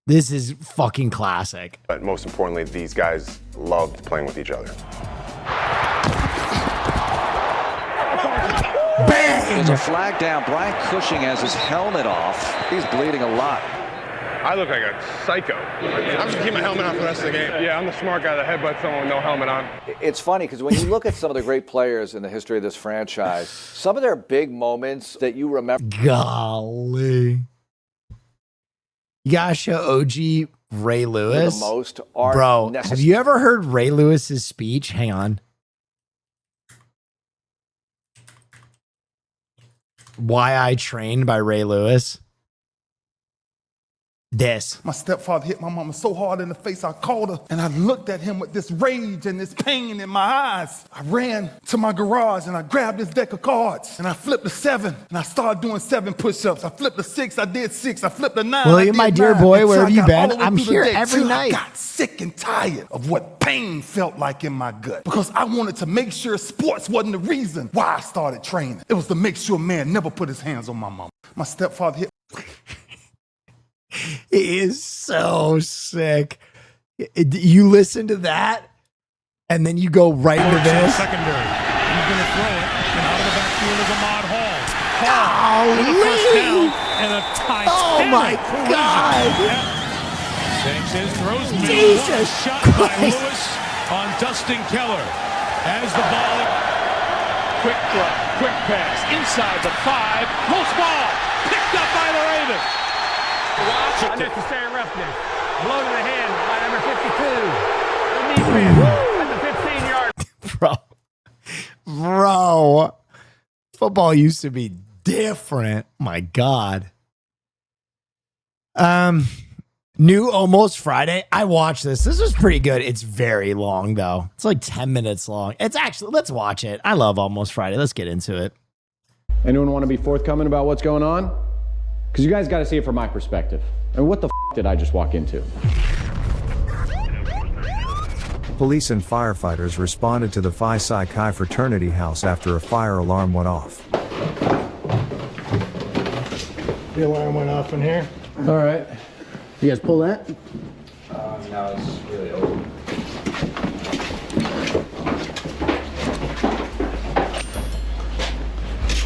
This is fucking classic. But most importantly, these guys loved playing with each other. Bang! There's a flag down. Brian Cushing has his helmet off. He's bleeding a lot. I look like a psycho. I'm just gonna keep my helmet on for the rest of the game. Yeah, I'm the smart guy that headbutts someone with no helmet on. It's funny because when you look at some of the great players in the history of this franchise, some of their big moments that you remember. Golly. You gotta show OG Ray Lewis. The most are Bro, necessary. have you ever heard Ray Lewis's speech? Hang on. Why I Trained by Ray Lewis. This. My stepfather hit my mama so hard in the face, I called her, and I looked at him with this rage and this pain in my eyes. I ran to my garage, and I grabbed this deck of cards, and I flipped a 7, and I started doing 7 push-ups. I flipped a 6, I did 6. I flipped a 9, William, my dear boy, where have you been? I'm here every every night. I got sick and tired of what pain felt like in my gut, because I wanted to make sure sports wasn't the reason why I started training. It was to make sure man never put his hands on my mama. My stepfather hit. He is so sick. You listen to that, and then you go right into this. Secondary. He's going to throw it, and out of the backfield is Ahmad Hall. Hall with a first down and a tie. Oh my God! Sanchez throws Jesus shot Christ. by Lewis on Dustin Keller. As the ball, quick throw, quick pass inside the 5, close ball, picked up by the Ravens. Unnecessary roughness. Blow to the hand by number 52. The knee at the 15-yard. Bro, football used to be different. My God. New Almost Friday. I watched this. This was pretty good. It's very long though. It's like 10 minutes long. It's actually, let's watch it. I love Almost Friday. Let's get into it. Anyone want to be forthcoming about what's going on? Because you guys got to see it from my perspective. And what the did I just walk into? Police and firefighters responded to the Phi Psi Chi fraternity house after a fire alarm went off. The alarm went off in here. All right. You guys pull that? No, it's really old.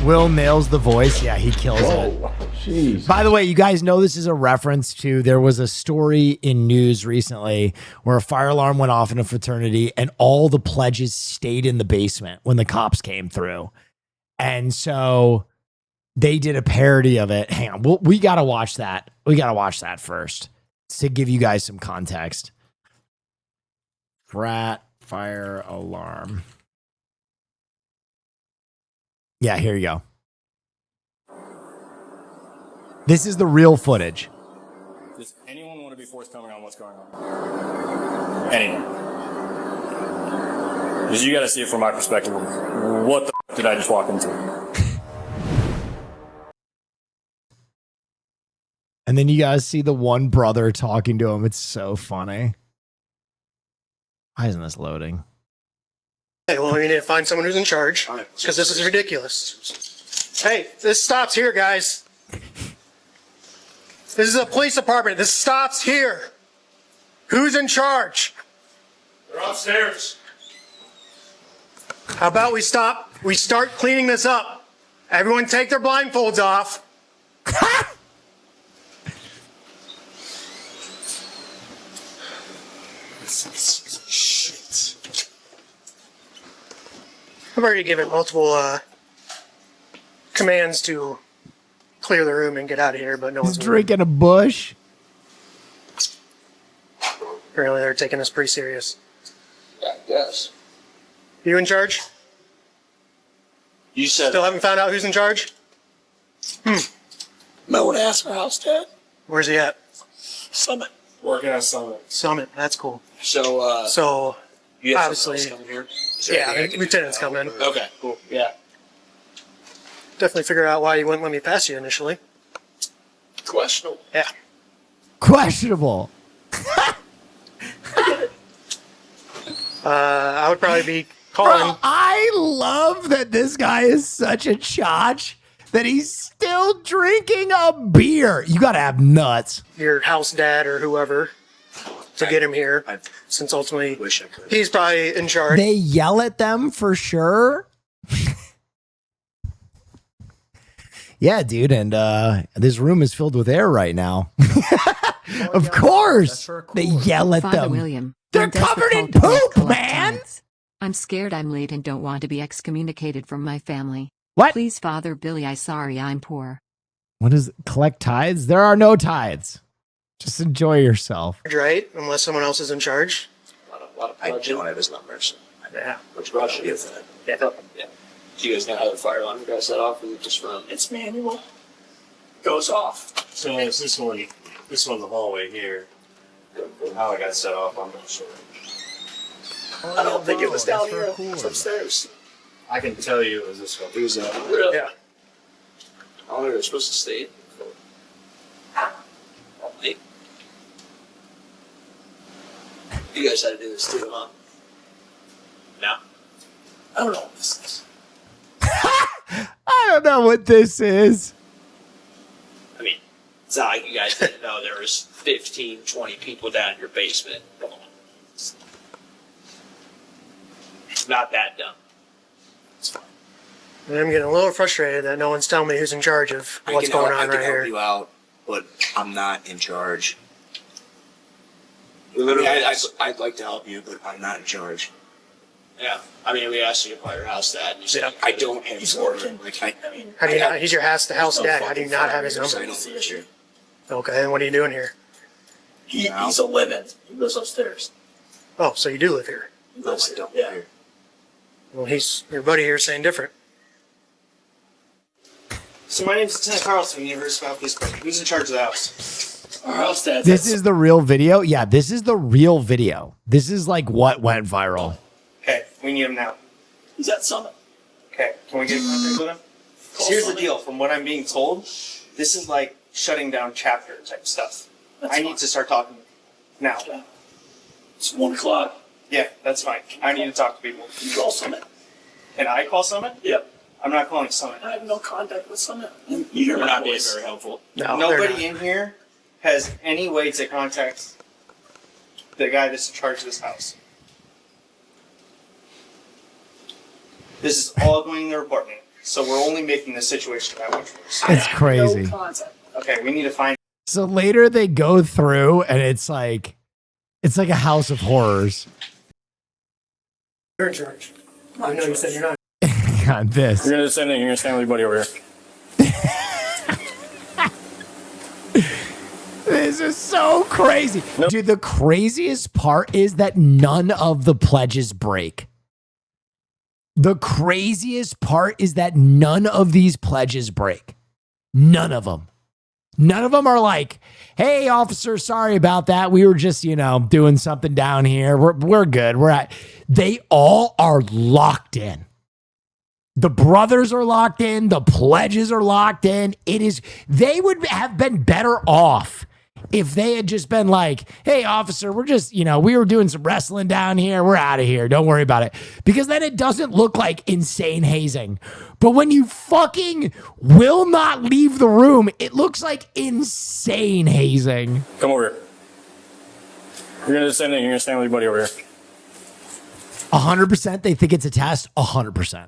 Will nails the voice. Yeah, he kills it. Jeez. By the way, you guys know this is a reference to, there was a story in news recently where a fire alarm went off in a fraternity and all the pledges stayed in the basement when the cops came through. And so they did a parody of it. Hang on. We got to watch that. We got to watch that first to give you guys some context. Frat fire alarm. Yeah, here you go. This is the real footage. Does anyone want to be forthcoming on what's going on? Anyone? Because you got to see it from my perspective. What the did I just walk into? And then you guys see the one brother talking to him. It's so funny. Why isn't this loading? Hey, well, we need to find someone who's in charge, because this is ridiculous. Hey, this stops here, guys. This is a police department. This stops here. Who's in charge? They're upstairs. How about we start cleaning this up. Everyone take their blindfolds off. Shit. I've already given multiple commands to clear the room and get out of here, but no He's one's drinking a bush. Apparently they're taking this pretty serious. Yes. You in charge? You said. Still haven't found out who's in charge? Might want to ask our house dad. Where's he at? Summit. Working at Summit. Summit, that's cool. So, you have obviously, someone else coming here? yeah, lieutenant's coming. Okay, cool. Yeah. Definitely figure out why you wouldn't let me pass you initially. Questionable. Yeah. Questionable. I would probably be calling. Bro, I love that this guy is such a chotch that he's still drinking a beer. You got to have nuts. Your house dad or whoever to get him here, since ultimately he's probably in charge. They yell at them for sure. Yeah, dude. And this room is filled with air right now. Of course. They yell at Father them. William, They're I'm desperate covered in called to poop, collect man. tithes. I'm scared I'm late and don't want to be excommunicated from my family. What? Please, Father Billy, I'm poor. What is collect tithes? There are no tithes. Just enjoy yourself. Right? Unless someone else is in charge. I don't have his numbers. Yeah. Which brush is that? Yeah. Do you guys know how the fire alarm got set off? Or is it just from? It's manual. Goes off. So it's this one, the hallway here. How it got set off, I'm not sure. I don't think it was down here. It's upstairs. I can tell you it was this one. It was really? Yeah. I don't know. They're supposed to stay. Wait. You guys had to do this too, huh? No. I don't know what this is. I don't know what this is. I mean, it's not like you guys didn't know there was 15, 20 people down in your basement. Come on. It's not that dumb. It's fine. I'm getting a little frustrated that no one's telling me who's in charge of what's going on right I can here. help you out, but I'm not in charge. Literally, I'd like to help you, but I'm not in charge. Yeah, I mean, we asked you to call your house dad, and you said, I don't have his number. Like, I mean, How do you not? He's your house dad. How do you not have his number? I don't see you. Okay, and what are you doing here? He's a living. He lives upstairs. Oh, so you do live here? No, I don't live here. Well, he's your buddy here saying different. So my name's Lieutenant Carlson, University of Pittsburgh. Who's in charge of the house? Our house dad. This is the real video. Yeah, this is the real video. This is like what went viral. Okay, we need him now. He's at Summit. Okay, can we get in contact with him? So here's the deal. From what I'm being told, this is like shutting down chapter type stuff. I need to start talking now. It's 1 o'clock. Yeah, that's fine. I need to talk to people. You call Summit. Can I call Summit? Yep. I'm not calling Summit. I have no contact with Summit. You hear my voice. Very helpful. No, nobody in here has any way to contact the guy that's in charge of this house. This is all going in their apartment, so we're only making the situation that much worse. It's crazy. No contact. Okay, we need to find. So later they go through and it's like a house of horrors. You're in charge. I know you said you're not. God, this. You're gonna do the same thing. You're gonna stand with your buddy over here. This is so crazy. Dude, the craziest part is that none of the pledges break. The craziest part is that none of these pledges break. None of them. None of them are like, hey, officer, sorry about that. We were just, doing something down here. We're good. They all are locked in. The brothers are locked in. The pledges are locked in. They would have been better off if they had just been like, hey, officer, we're just, we were doing some wrestling down here. We're out of here. Don't worry about it. Because then it doesn't look like insane hazing. But when you fucking will not leave the room, it looks like insane hazing. Come over here. You're gonna do the same thing. You're gonna stand with your buddy over here. 100% they think it's a test. 100%.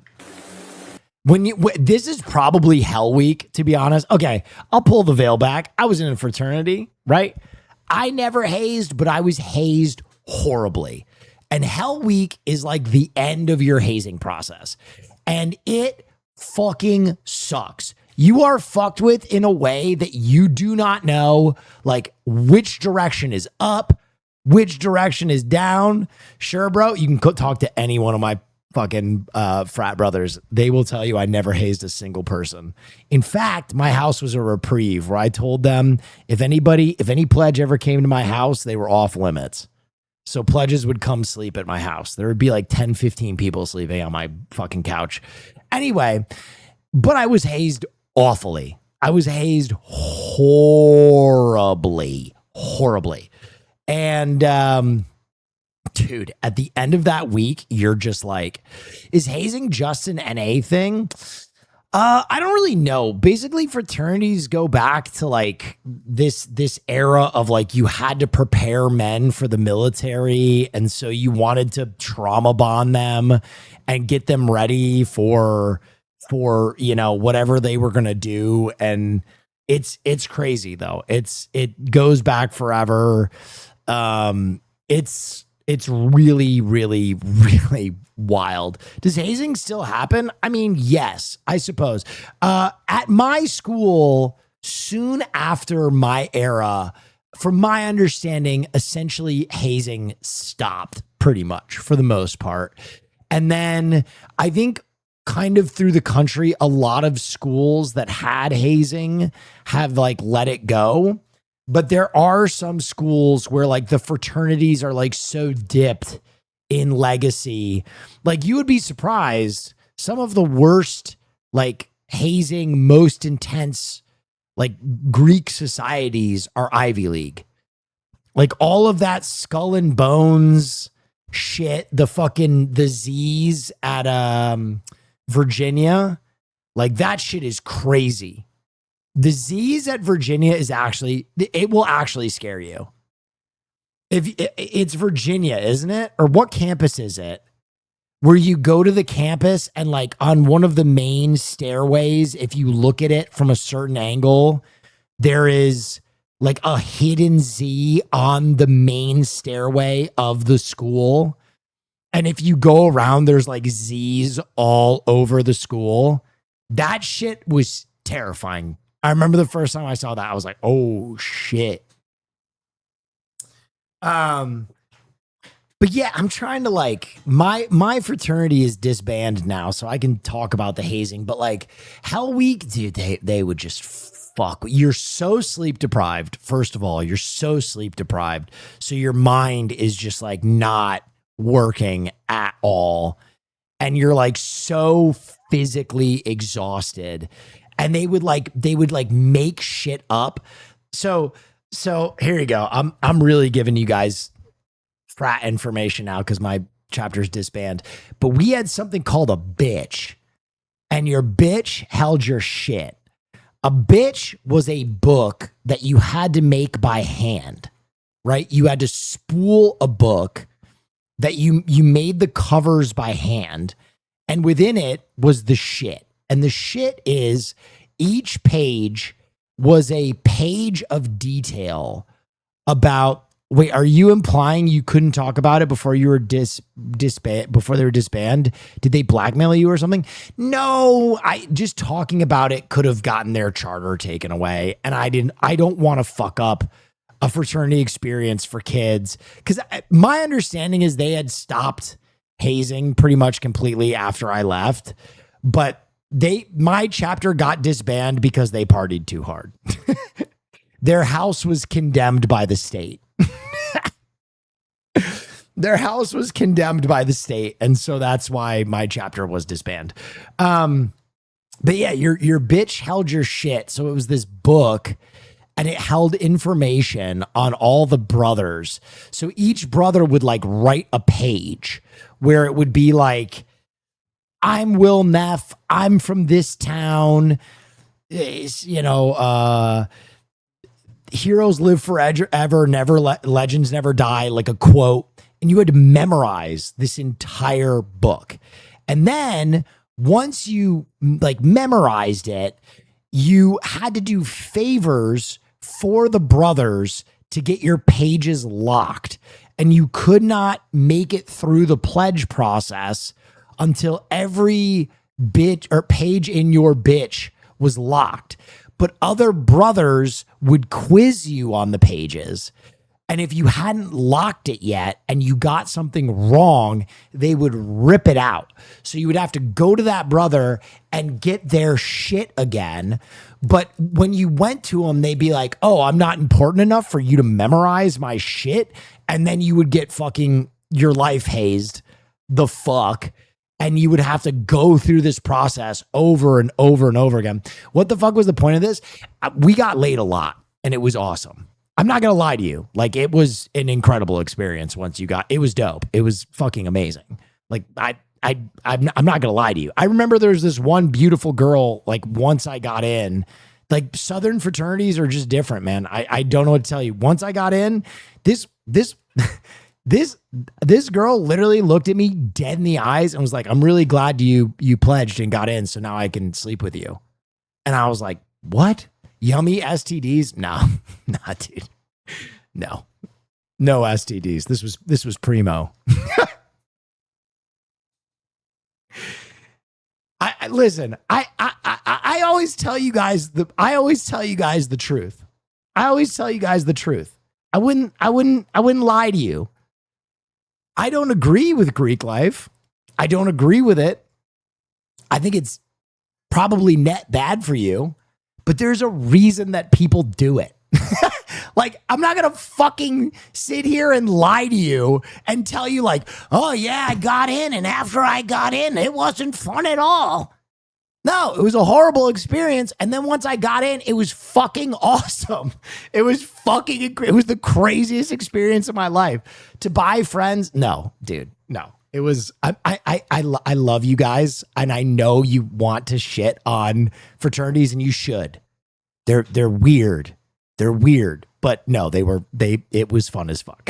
This is probably Hell Week, to be honest. Okay, I'll pull the veil back. I was in a fraternity, right? I never hazed, but I was hazed horribly. And Hell Week is like the end of your hazing process. And it fucking sucks. You are fucked with in a way that you do not know, like, which direction is up, which direction is down. Sure, bro, you can talk to any one of my fucking frat brothers. They will tell you I never hazed a single person. In fact, my house was a reprieve where I told them if any pledge ever came to my house, they were off limits. So pledges would come sleep at my house. There would be like 10, 15 people sleeping on my fucking couch. Anyway, but I was hazed awfully. I was hazed horribly. And, dude, at the end of that week, you're just like, is hazing just an NA thing? I don't really know. Basically, fraternities go back to like this era of like you had to prepare men for the military, and so you wanted to trauma bond them and get them ready for whatever they were gonna do. And it's crazy though. It goes back forever. It's really, really, really wild. Does hazing still happen? I mean, yes, I suppose. At my school, soon after my era, from my understanding, essentially hazing stopped pretty much for the most part. And then I think kind of through the country, a lot of schools that had hazing have like let it go. But there are some schools where like the fraternities are like so dipped in legacy. Like you would be surprised, some of the worst like hazing, most intense like Greek societies are Ivy League. Like all of that skull and bones shit, the Z's at Virginia, like that shit is crazy. The Z's at Virginia it will actually scare you. If it's Virginia, isn't it? Or what campus is it? Where you go to the campus and like on one of the main stairways, if you look at it from a certain angle, there is like a hidden Z on the main stairway of the school. And if you go around, there's like Z's all over the school. That shit was terrifying. I remember the first time I saw that, I was like, oh shit. But yeah, I'm trying to like, my fraternity is disbanded now, so I can talk about the hazing, but like Hell Week, dude, they would just fuck. You're so sleep deprived. First of all, you're so sleep deprived. So your mind is just like not working at all. And you're like so physically exhausted. And they would make shit up. So here you go. I'm really giving you guys frat information now because my chapter's disbanded. But we had something called a bitch, and your bitch held your shit. A bitch was a book that you had to make by hand, right? You had to spool a book that you made the covers by hand, and within it was the shit. And the shit is each page was a page of detail about, wait, are you implying you couldn't talk about it before you were before they were disbanded? Did they blackmail you or something? No, just talking about it could have gotten their charter taken away. And I don't want to fuck up a fraternity experience for kids. Because my understanding is they had stopped hazing pretty much completely after I left. But my chapter got disbanded because they partied too hard. Their house was condemned by the state. Their house was condemned by the state. And so that's why my chapter was disbanded. But yeah, your bitch held your shit. So it was this book, and it held information on all the brothers. So each brother would like write a page where it would be like, I'm Will Neff. I'm from this town. Heroes live forever, legends never die, like a quote. And you had to memorize this entire book. And then once you like memorized it, you had to do favors for the brothers to get your pages locked. And you could not make it through the pledge process until every bitch or page in your bitch was locked. But other brothers would quiz you on the pages. And if you hadn't locked it yet and you got something wrong, they would rip it out. So you would have to go to that brother and get their shit again. But when you went to them, they'd be like, oh, I'm not important enough for you to memorize my shit. And then you would get fucking your life hazed the fuck. And you would have to go through this process over and over and over again. What the fuck was the point of this? We got laid a lot and it was awesome. I'm not going to lie to you. Like, it was an incredible experience once you got, it was dope. It was fucking amazing. Like, I'm not gonna lie to you. I remember there's this one beautiful girl, like once I got in, like Southern fraternities are just different, man. I don't know what to tell you. Once I got in, this girl literally looked at me dead in the eyes and was like, I'm really glad you pledged and got in, so now I can sleep with you. And I was like, what? Yummy STDs? No, nah, dude. No STDs. This was primo. Listen, I always tell you guys the truth. I always tell you guys the truth. I wouldn't lie to you. I don't agree with Greek life. I don't agree with it. I think it's probably net bad for you, but there's a reason that people do it. Like, I'm not going to fucking sit here and lie to you and tell you like, oh yeah, I got in. And after I got in, it wasn't fun at all. No, it was a horrible experience. And then once I got in, it was fucking awesome. It was the craziest experience of my life. To buy friends. No, dude, no. It was, I love you guys. And I know you want to shit on fraternities, and you should. They're weird. They're weird, but no, it was fun as fuck.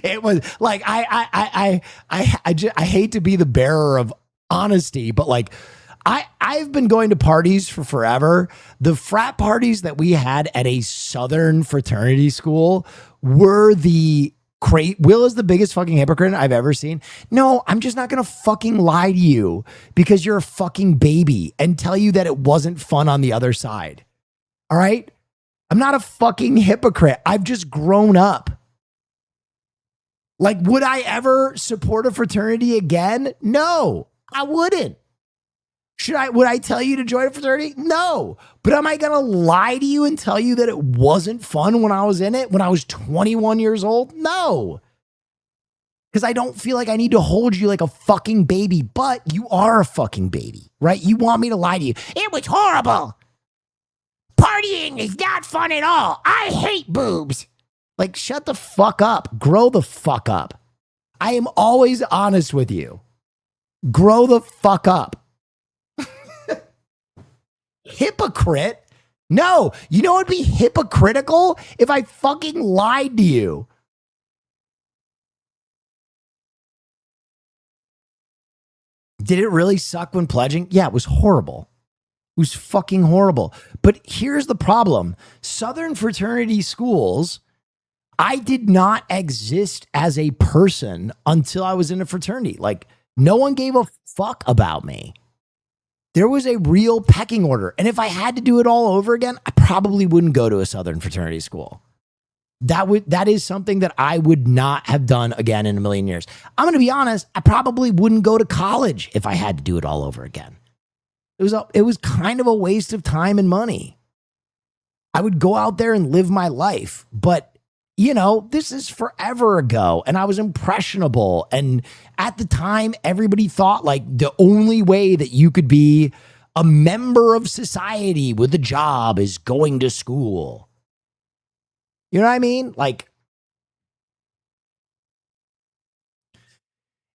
It was like, I hate to be the bearer of honesty, but like, I've been going to parties for forever. The frat parties that we had at a Southern fraternity school were Will is the biggest fucking hypocrite I've ever seen. No, I'm just not going to fucking lie to you because you're a fucking baby and tell you that it wasn't fun on the other side. All right? I'm not a fucking hypocrite. I've just grown up. Like, would I ever support a fraternity again? No, I wouldn't. Would I tell you to join a fraternity? No. But am I going to lie to you and tell you that it wasn't fun when I was in it, when I was 21 years old? No. Because I don't feel like I need to hold you like a fucking baby, but you are a fucking baby, right? You want me to lie to you. It was horrible. Partying is not fun at all. I hate boobs. Like, shut the fuck up. Grow the fuck up. I am always honest with you. Grow the fuck up. Hypocrite? No. You know what would be hypocritical? If I fucking lied to you. Did it really suck when pledging? Yeah, it was horrible. It was fucking horrible. But here's the problem. Southern fraternity schools, I did not exist as a person until I was in a fraternity. Like, no one gave a fuck about me. There was a real pecking order. And if I had to do it all over again, I probably wouldn't go to a Southern fraternity school. That is something that I would not have done again in a million years. I'm going to be honest, I probably wouldn't go to college if I had to do it all over again. It was kind of a waste of time and money. I would go out there and live my life, but you know, this is forever ago and I was impressionable. And at the time, everybody thought like the only way that you could be a member of society with a job is going to school. You know what I mean? Like,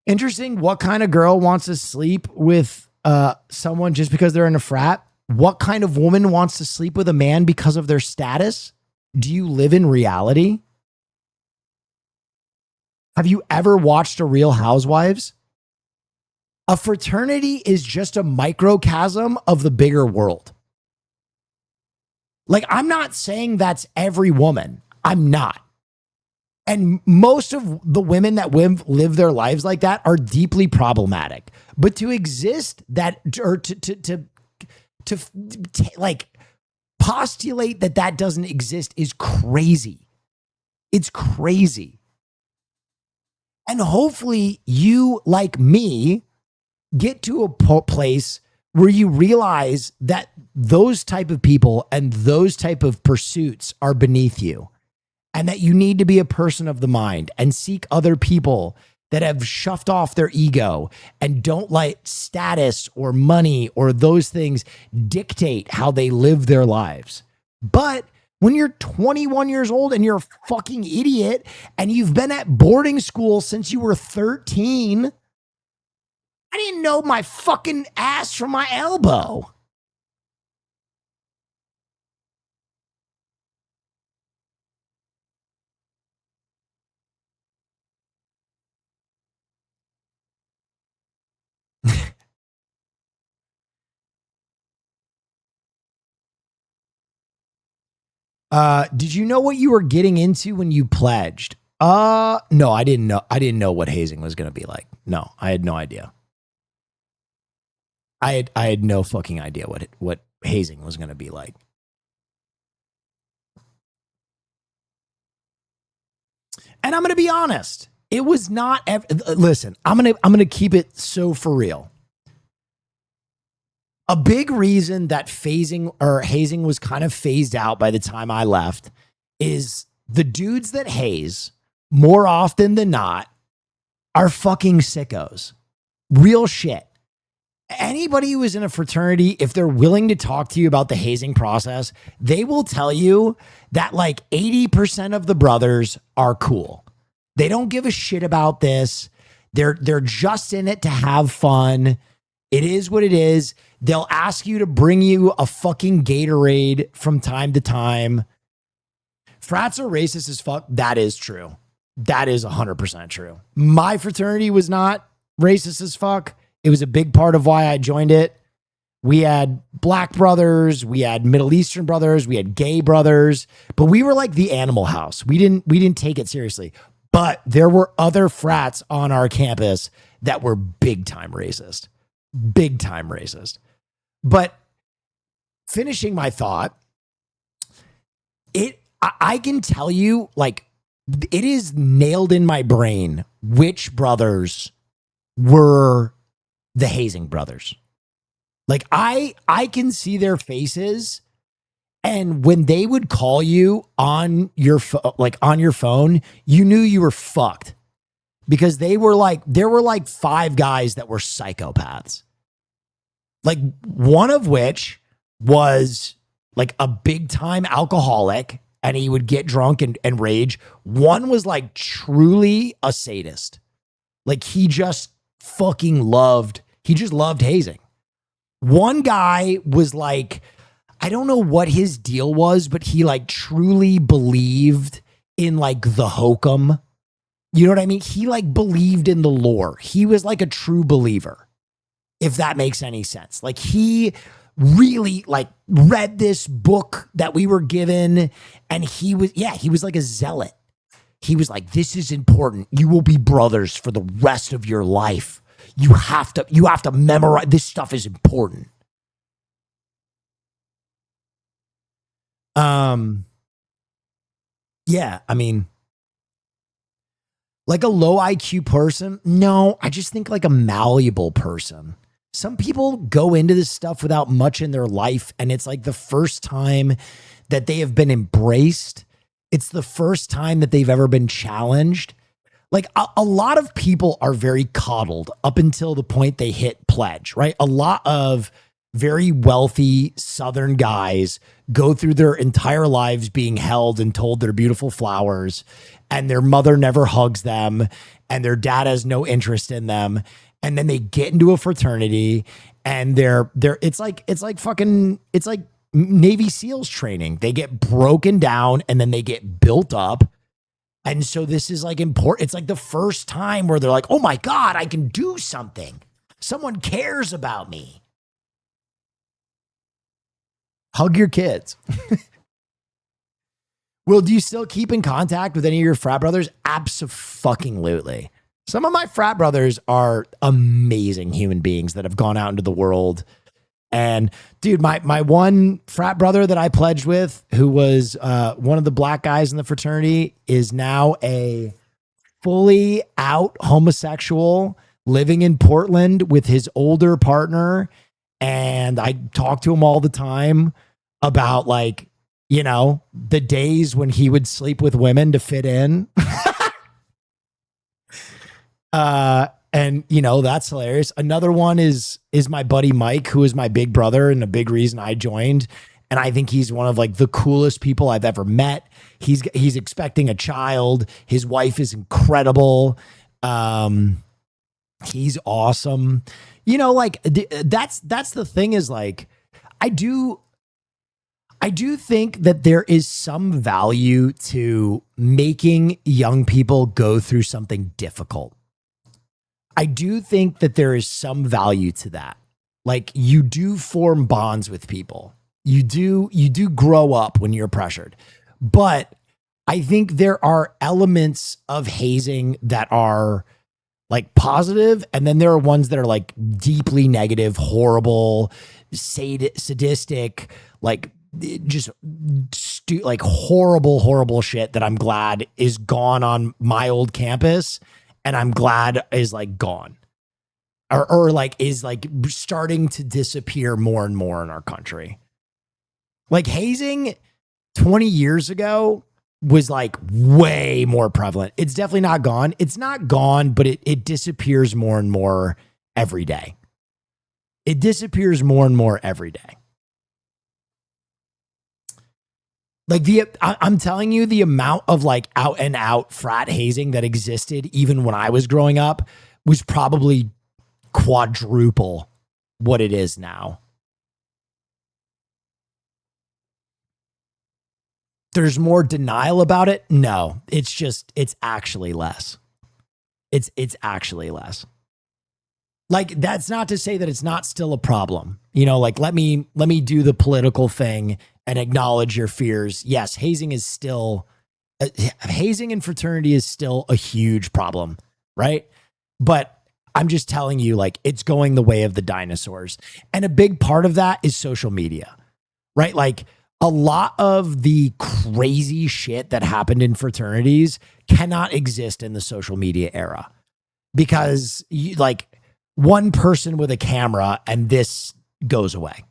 interesting. What kind of girl wants to sleep with someone just because they're in a frat? What kind of woman wants to sleep with a man because of their status? Do you live in reality? Have you ever watched a Real Housewives? A fraternity is just a microcosm of the bigger world. Like, I'm not saying that's every woman. I'm not. And most of the women that live their lives like that are deeply problematic. But to exist that, or to like postulate that doesn't exist is crazy. It's crazy. And hopefully you, like me, get to a place where you realize that those type of people and those type of pursuits are beneath you. And that you need to be a person of the mind and seek other people that have shoved off their ego and don't let status or money or those things dictate how they live their lives. But when you're 21 years old and you're a fucking idiot and you've been at boarding school since you were 13, I didn't know my fucking ass from my elbow. Did you know what you were getting into when you pledged? No, I didn't know. I didn't know what hazing was going to be like. No, I had no idea. I had no fucking idea what hazing was going to be like. And I'm going to be honest. It was not. Listen, I'm going to keep it so for real. A big reason that hazing was kind of phased out by the time I left is the dudes that haze, more often than not, are fucking sickos. Real shit. Anybody who is in a fraternity, if they're willing to talk to you about the hazing process, they will tell you that like 80% of the brothers are cool. They don't give a shit about this. They're just in it to have fun. It is what it is. They'll ask you to bring you a fucking Gatorade from time to time. Frats are racist as fuck. That is true. That is 100% true. My fraternity was not racist as fuck. It was a big part of why I joined it. We had black brothers, we had Middle Eastern brothers, we had gay brothers, but we were like the Animal House. We didn't take it seriously. But there were other frats on our campus that were big time racist. Big time racist. But finishing my thought, I can tell you, like, it is nailed in my brain which brothers were the hazing brothers. Like, I can see their faces, and when they would call you on your phone, you knew you were fucked, because there were like 5 guys that were psychopaths. Like, one of which was like a big time alcoholic, and he would get drunk and rage. One was like truly a sadist. Like, he just loved hazing. One guy was like, I don't know what his deal was, but he like truly believed in like the hokum. You know what I mean? He like believed in the lore. He was like a true believer, if that makes any sense. Like, he really like read this book that we were given, and he was like a zealot. He was like, this is important. You will be brothers for the rest of your life. You have to memorize. This stuff is important. Yeah, I mean, like a low IQ person? No, I just think like a malleable person. Some people go into this stuff without much in their life, and it's like the first time that they have been embraced. It's the first time that they've ever been challenged. Like, a lot of people are very coddled up until the point they hit pledge, right? A lot of very wealthy Southern guys go through their entire lives being held and told they're beautiful flowers, and their mother never hugs them, and their dad has no interest in them. And then they get into a fraternity, and it's like Navy SEALs training. They get broken down, and then they get built up. And so this is like important. It's like the first time where they're like, oh my God, I can do something. Someone cares about me. Hug your kids. Will, do you still keep in contact with any of your frat brothers? Abso-fucking-lutely. Some of my frat brothers are amazing human beings that have gone out into the world. And dude, my one frat brother that I pledged with, who was one of the black guys in the fraternity, is now a fully out homosexual living in Portland with his older partner. And I talk to him all the time about, like, you know, the days when he would sleep with women to fit in. And you know, that's hilarious. Another one is my buddy Mike, who is my big brother and a big reason I joined. And I think he's one of like the coolest people I've ever met. He's expecting a child. His wife is incredible. He's awesome. You know, like that's the thing is like, I do think that there is some value to making young people go through something difficult. I do think that there is some value to that. Like you do form bonds with people. You do grow up when you're pressured. But I think there are elements of hazing that are like positive, and then there are ones that are like deeply negative, horrible, sadistic, like just like horrible shit that I'm glad is gone on my old campus, and I'm glad is like gone or like is like starting to disappear more and more in our country. Like hazing 20 years ago was like way more prevalent. It's definitely not gone. It's not gone, but it disappears more and more every day. It disappears more and more every day. Like I'm telling you, the amount of like out and out frat hazing that existed even when I was growing up was probably quadruple what it is now. There's more denial about it. No, it's actually less. It's actually less. Like, that's not to say that it's not still a problem. You know, like, let me do the political thing and acknowledge your fears. Yes, hazing and fraternity is still a huge problem, right? But I'm just telling you, like, it's going the way of the dinosaurs. And a big part of that is social media, right? Like, a lot of the crazy shit that happened in fraternities cannot exist in the social media era because like one person with a camera and this goes away.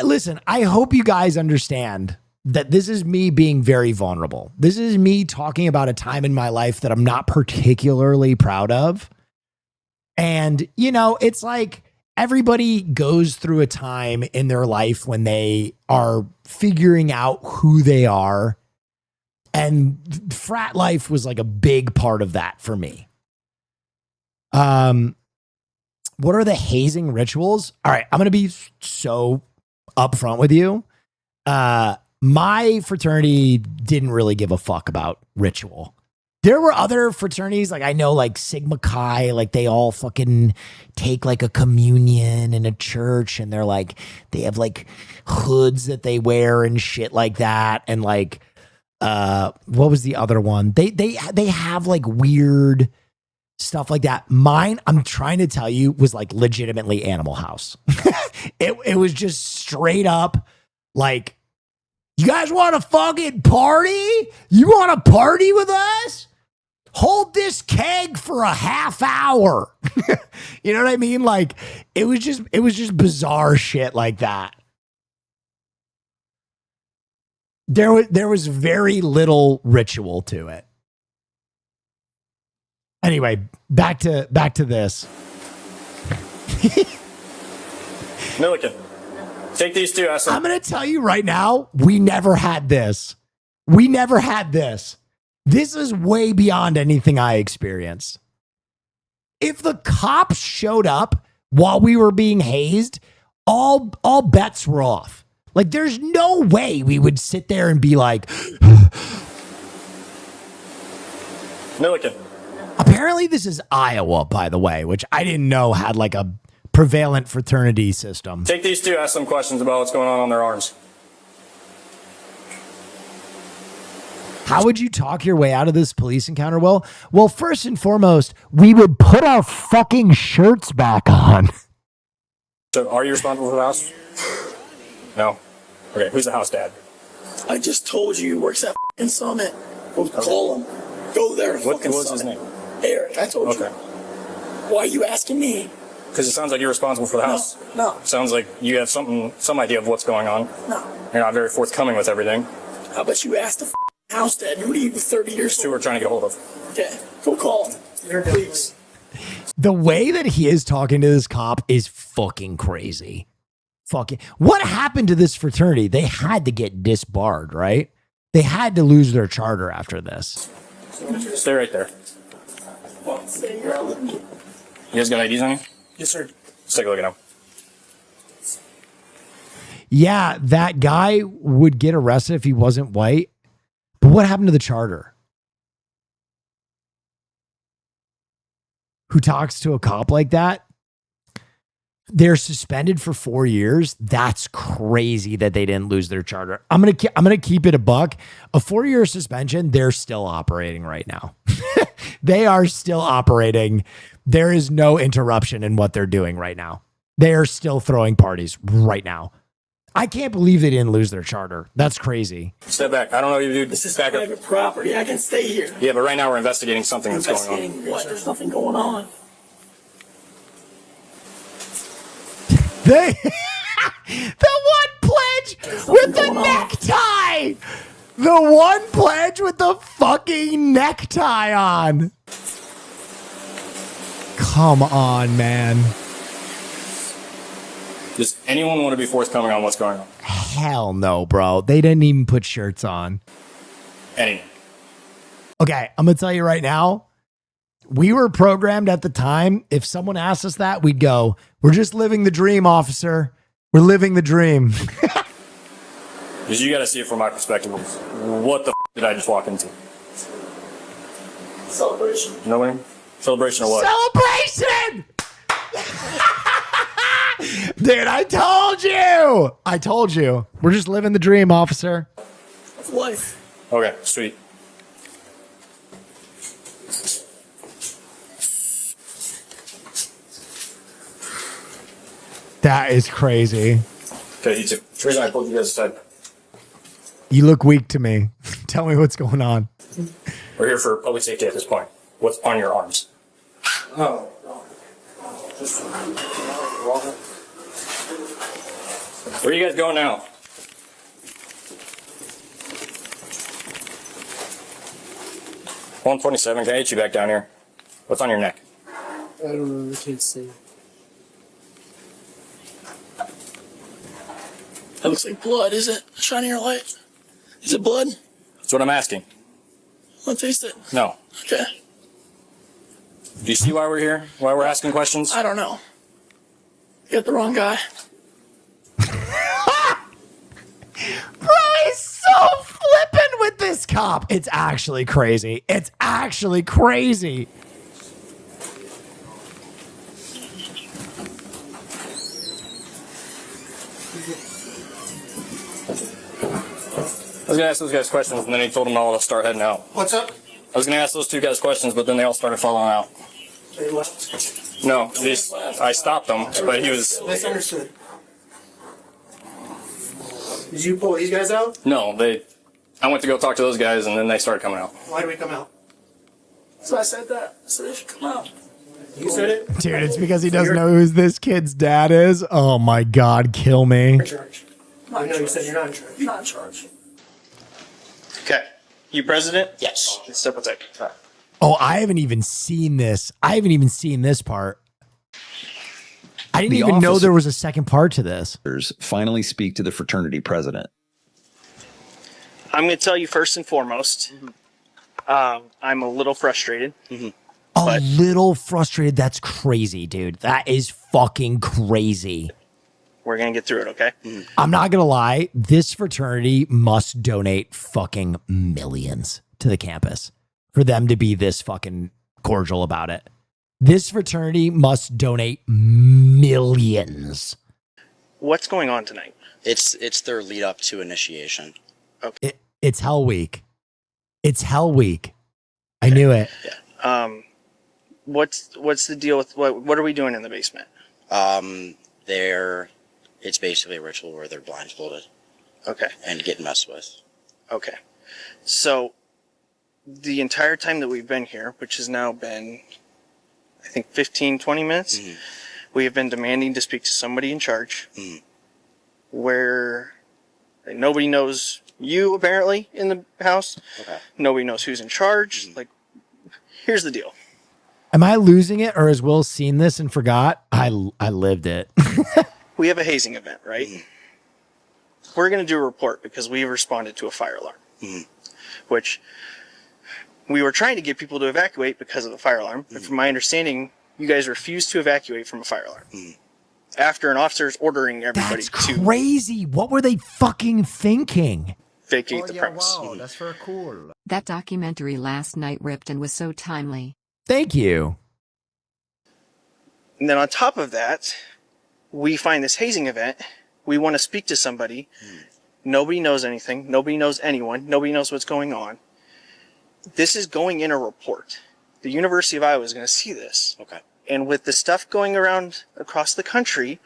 Listen, I hope you guys understand that this is me being very vulnerable. This is me talking about a time in my life that I'm not particularly proud of. And, you know, it's like everybody goes through a time in their life when they are figuring out who they are. And frat life was like a big part of that for me. What are the hazing rituals? All right, I'm going to be so upfront with you. My fraternity didn't really give a fuck about ritual. There were other fraternities, like I know, like Sigma Chi, like they all fucking take like a communion in a church, and they're like, they have like hoods that they wear and shit like that. And like, what was the other one? They have like weird stuff like that. Mine, I'm trying to tell you, was like legitimately Animal House. It was just straight up like, you guys want to fucking party? You want to party with us? Hold this keg for a half hour. You know what I mean? Like it was just bizarre shit like that. There was very little ritual to it. Anyway, back to this. Milliken, take these two. I'm going to tell you right now, we never had this. We never had this. This is way beyond anything I experienced. If the cops showed up while we were being hazed, all bets were off. Like, there's no way we would sit there and be like, Milliken. Apparently this is Iowa, by the way, which I didn't know had like a prevalent fraternity system. Take these two, ask them questions about what's going on their arms. How would you talk your way out of this police encounter? Well, first and foremost, we would put our fucking shirts back on. So, are you responsible for the house? No. Okay, who's the house dad? I just told you he works at f***ing Summit. Go call him. Go there. What's his name? Eric, I told you. Why are you asking me? Because it sounds like you're responsible for the house. No. Sounds like you have some idea of what's going on. No. You're not very forthcoming with everything. How about you ask the house dad? Who are you, 30 years old? Who we're trying to get a hold of. Okay, go call him. Please. The way that he is talking to this cop is fucking crazy. fucking. What happened to this fraternity? They had to get disbarred, right? They had to lose their charter after this. Stay right there. You guys got IDs on you? Yes, sir. Let's take a look at them. Yeah, that guy would get arrested if he wasn't white. But what happened to the charter? Who talks to a cop like that? They're suspended for 4 years. That's crazy that they didn't lose their charter. I'm gonna keep it a buck. A 4-year suspension. They're still operating right now. They are still operating. There is no interruption in what they're doing right now. They are still throwing parties right now. I can't believe they didn't lose their charter. That's crazy. Step back. I don't know what you do. This is private property. I can stay here. Yeah, but right now we're investigating something that's going on. Investigating what? There's nothing going on. The one pledge with the necktie. The one pledge with the fucking necktie on. Come on, man. Does anyone want to be forthcoming on what's going on? Hell no, bro. They didn't even put shirts on. Anyone? Okay, I'm going to tell you right now. We were programmed at the time. If someone asked us that, we'd go, we're just living the dream, officer. We're living the dream. Because you got to see it from my perspective. What the did I just walk into? Celebration. Nobody? Celebration of what? Celebration! Dude, I told you. I told you. We're just living the dream, officer. Of life. Okay, sweet. That is crazy. Okay, you two. The reason I pulled you guys aside. You look weak to me. Tell me what's going on. We're here for public safety at this point. What's on your arms? Oh. Where are you guys going now? $127. Can I get you back down here? What's on your neck? I don't know. I can't see. That looks like blood, is it? Shining your light. Is it blood? That's what I'm asking. Want to taste it? No. Okay. Do you see why we're here? Why we're asking questions? I don't know. You got the wrong guy. Bro, he's so flippin' with this cop. It's actually crazy. It's actually crazy. I was going to ask those guys questions, and then he told them all to start heading out. What's up? I was going to ask those two guys questions, but then they all started falling out. They left. No, I stopped them, but he was... Misunderstood. Did you pull these guys out? No, I went to go talk to those guys, and then they started coming out. Why did we come out? So I said that. I said they should come out. You said it? Dude, it's because he doesn't know who this kid's dad is. Oh my God, kill me. You're in charge. I know you said you're not in charge. You're not in charge. Okay. You president? Yes. Step aside. Oh, I haven't even seen this. I haven't even seen this part. I didn't even know there was a second part to this. Finally speak to the fraternity president. I'm going to tell you first and foremost, I'm a little frustrated. A little frustrated. That's crazy, dude. That is fucking crazy. We're going to get through it, okay? I'm not going to lie. This fraternity must donate fucking millions to the campus for them to be this fucking cordial about it. This fraternity must donate millions. What's going on tonight? It's their lead up to initiation. Okay. It's Hell Week. It's Hell Week. I knew it. What's the deal with what are we doing in the basement? It's basically a ritual where they're blindfolded. Okay. And get messed with. Okay. So the entire time that we've been here, which has now been, I think, 15, 20 minutes, we have been demanding to speak to somebody in charge where nobody knows you, apparently, in the house. Okay. Nobody knows who's in charge. Like, here's the deal. Am I losing it, or has Will seen this and forgot? I lived it. we have a hazing event, right? We're going to do a report because we responded to a fire alarm, which we were trying to get people to evacuate because of the fire alarm. But from my understanding, you guys refused to evacuate from a fire alarm after an officer's ordering everybody That's to crazy. What were they fucking thinking? vacate the premise. Wow, that's very cool. That documentary last night ripped and was so timely. Thank you. And then on top of that, we find this hazing event. We want to speak to somebody. Nobody knows anything. Nobody knows anyone. Nobody knows what's going on. This is going in a report. The University of Iowa is going to see this. Okay. And with the stuff going around across the country,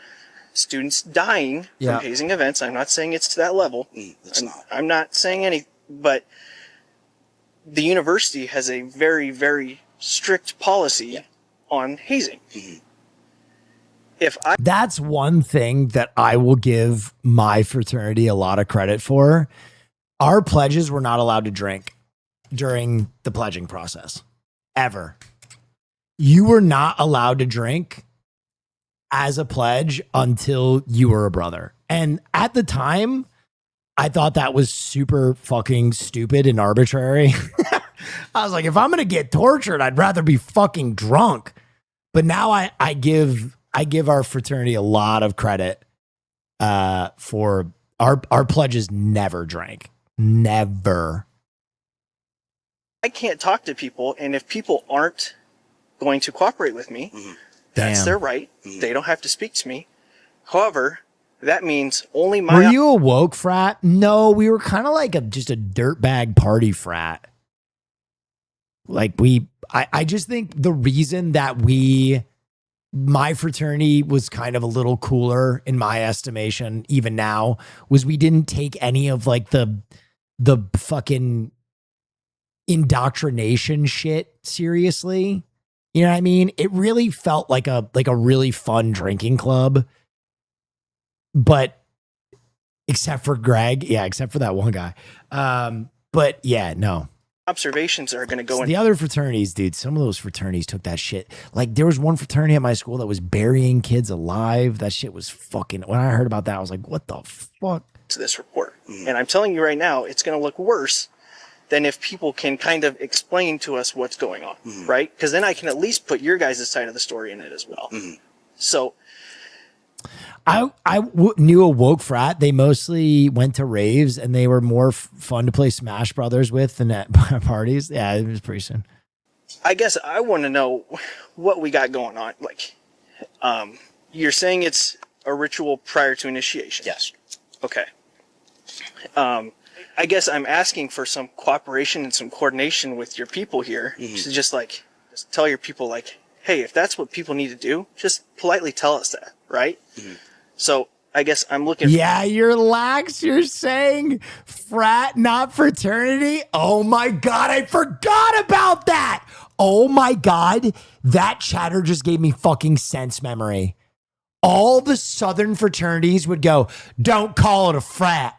students dying Yeah. from hazing events, I'm not saying it's to that level. I'm not saying any, but the university has a very, very strict policy on hazing. That's one thing that I will give my fraternity a lot of credit for. Our pledges were not allowed to drink during the pledging process. Ever. You were not allowed to drink as a pledge until you were a brother. And at the time, I thought that was super fucking stupid and arbitrary. I was like, if I'm going to get tortured, I'd rather be fucking drunk. But now I give our fraternity a lot of credit for our pledges never drank. Never. I can't talk to people, and if people aren't going to cooperate with me, that's Damn. their right. They don't have to speak to me. However, that means only Were my you a woke frat? No, we were kind of like just a dirtbag party frat. Like I just think the reason that my fraternity was kind of a little cooler in my estimation, even now, was we didn't take any of like the fucking indoctrination shit seriously. You know what I mean? It really felt like a really fun drinking club. But except for Greg, except for that one guy. But yeah, no. observations are going to go in. The other fraternities, dude, some of those fraternities took that shit. Like there was one fraternity at my school that was burying kids alive. That shit was fucking, when I heard about that, I was like, what the fuck? To this report. And I'm telling you right now, it's going to look worse than if people can kind of explain to us what's going on, right? Because then I can at least put your guys' side of the story in it as well. So I knew a woke frat. They mostly went to raves and they were more fun to play Smash Brothers with than at parties. Yeah, it was pretty soon. I guess I want to know what we got going on. Like, you're saying it's a ritual prior to initiation. Yes. Okay. I guess I'm asking for some cooperation and some coordination with your people here. To just tell your people, like, hey, if that's what people need to do, just politely tell us that, right? So I guess I'm looking. Yeah, you're lax. You're saying frat, not fraternity. Oh my God, I forgot about that. Oh my God, that chatter just gave me fucking sense memory. All the Southern fraternities would go, don't call it a frat.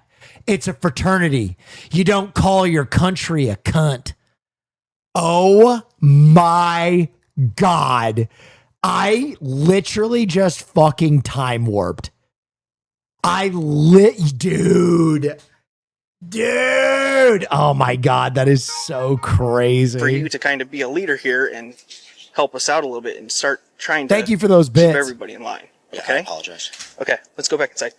It's a fraternity. You don't call your country a cunt. Oh my God. I literally just fucking time warped. Dude. Oh my God. That is so crazy. For you to kind of be a leader here and help us out a little bit and start trying to Thank you for those keep bits. everybody in line. Yeah, Okay. I apologize. Okay. Let's go back inside.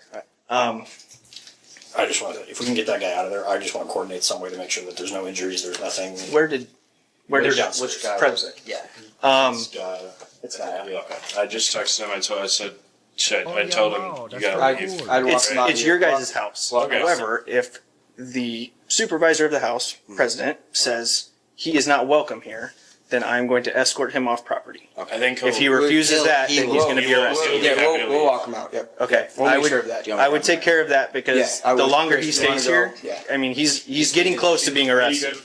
I just want to, if we can get that guy out of there, I just want to coordinate some way to make sure that there's no injuries, there's nothing. Where did They're which downstairs. president? Yeah. It's okay. I just texted him. I told him you gotta leave. It's your guys' house. Okay. However, if the supervisor of the house, president, says he is not welcome here, then I'm going to escort him off property. Okay. I think If he refuses that, then he's going to be arrested. We'll walk him out. Yep. Okay, We'll I make would, sure of that. I would take care of that because Yeah, I the would. longer he Chris, you wanna stays go? here, Yeah. I mean, he's getting close to being arrested.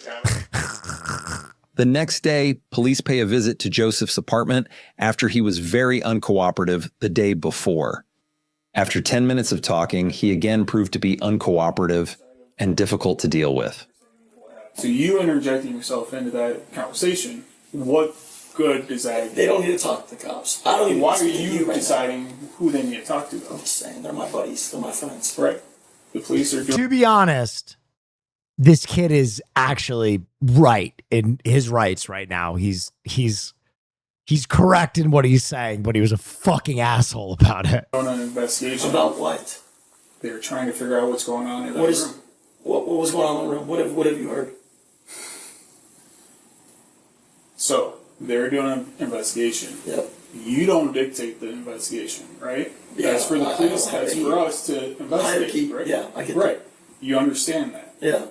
The next day, police pay a visit to Joseph's apartment after he was very uncooperative the day before. After 10 minutes of talking, he again proved to be uncooperative and difficult to deal with. So you interjecting yourself into that conversation, what good is that They don't need to talk to the cops. I don't even why are speak to you right deciding who they need to talk to, though? I'm just saying, they're my buddies. They're my friends. Right. The police are doing. To be honest, this kid is actually right in his rights right now. He's correct in what he's saying, but he was a fucking asshole about it. On an investigation. About what? They're trying to figure out what's going on in that What is? room. What was going on in the room? What have you heard? So they're doing an investigation. Yep. You don't dictate the investigation, right? Yeah, That's for the I police. don't have That's any for us to investigate, hierarchy. right? Yeah, I get right. You understand that. Yeah.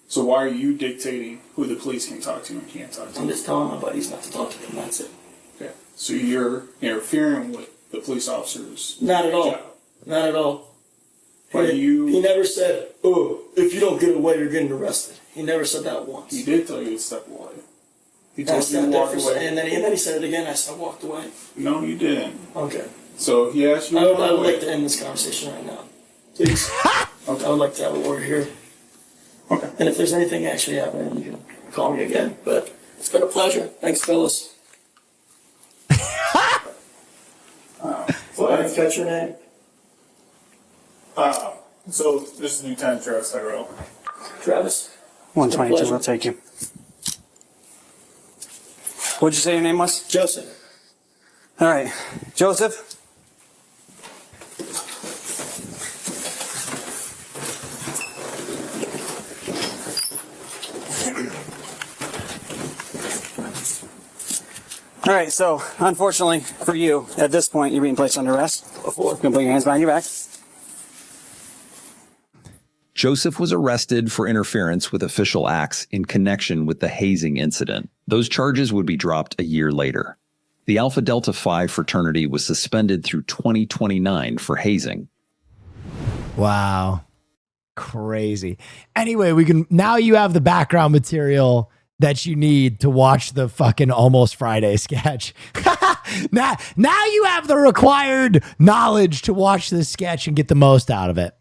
So why are you dictating who the police can talk to and can't talk to? I'm just telling my buddies not to talk to them. That's it. Okay. So you're interfering with the police officers. Not at all. job. Not at all. Are you? He never said, "Oh, if you don't get away, you're getting arrested." He never said that once. He did tell you to step away. He I told you sat to there walk for a away. second, and then he said it again. I walked away. No, you didn't. Okay. So he asked you I to would walk away. like to end this conversation right now, please. Okay. I would like to have a word here. Okay. And if there's anything actually happening, you can call me again. But it's been a pleasure. Thanks, fellas. I didn't catch your name. So this is Lieutenant Travis Tyrell. Travis. 122, I'll take you. What'd you say your name was? Joseph. All right. Joseph? All right, so unfortunately for you, at this point, you're being placed under arrest. You can put your hands behind your back. Joseph was arrested for interference with official acts in connection with the hazing incident. Those charges would be dropped a year later. The Alpha Delta Phi fraternity was suspended through 2029 for hazing. Wow. Crazy. Anyway, now you have the background material that you need to watch the fucking Almost Friday sketch. now you have the required knowledge to watch this sketch and get the most out of it.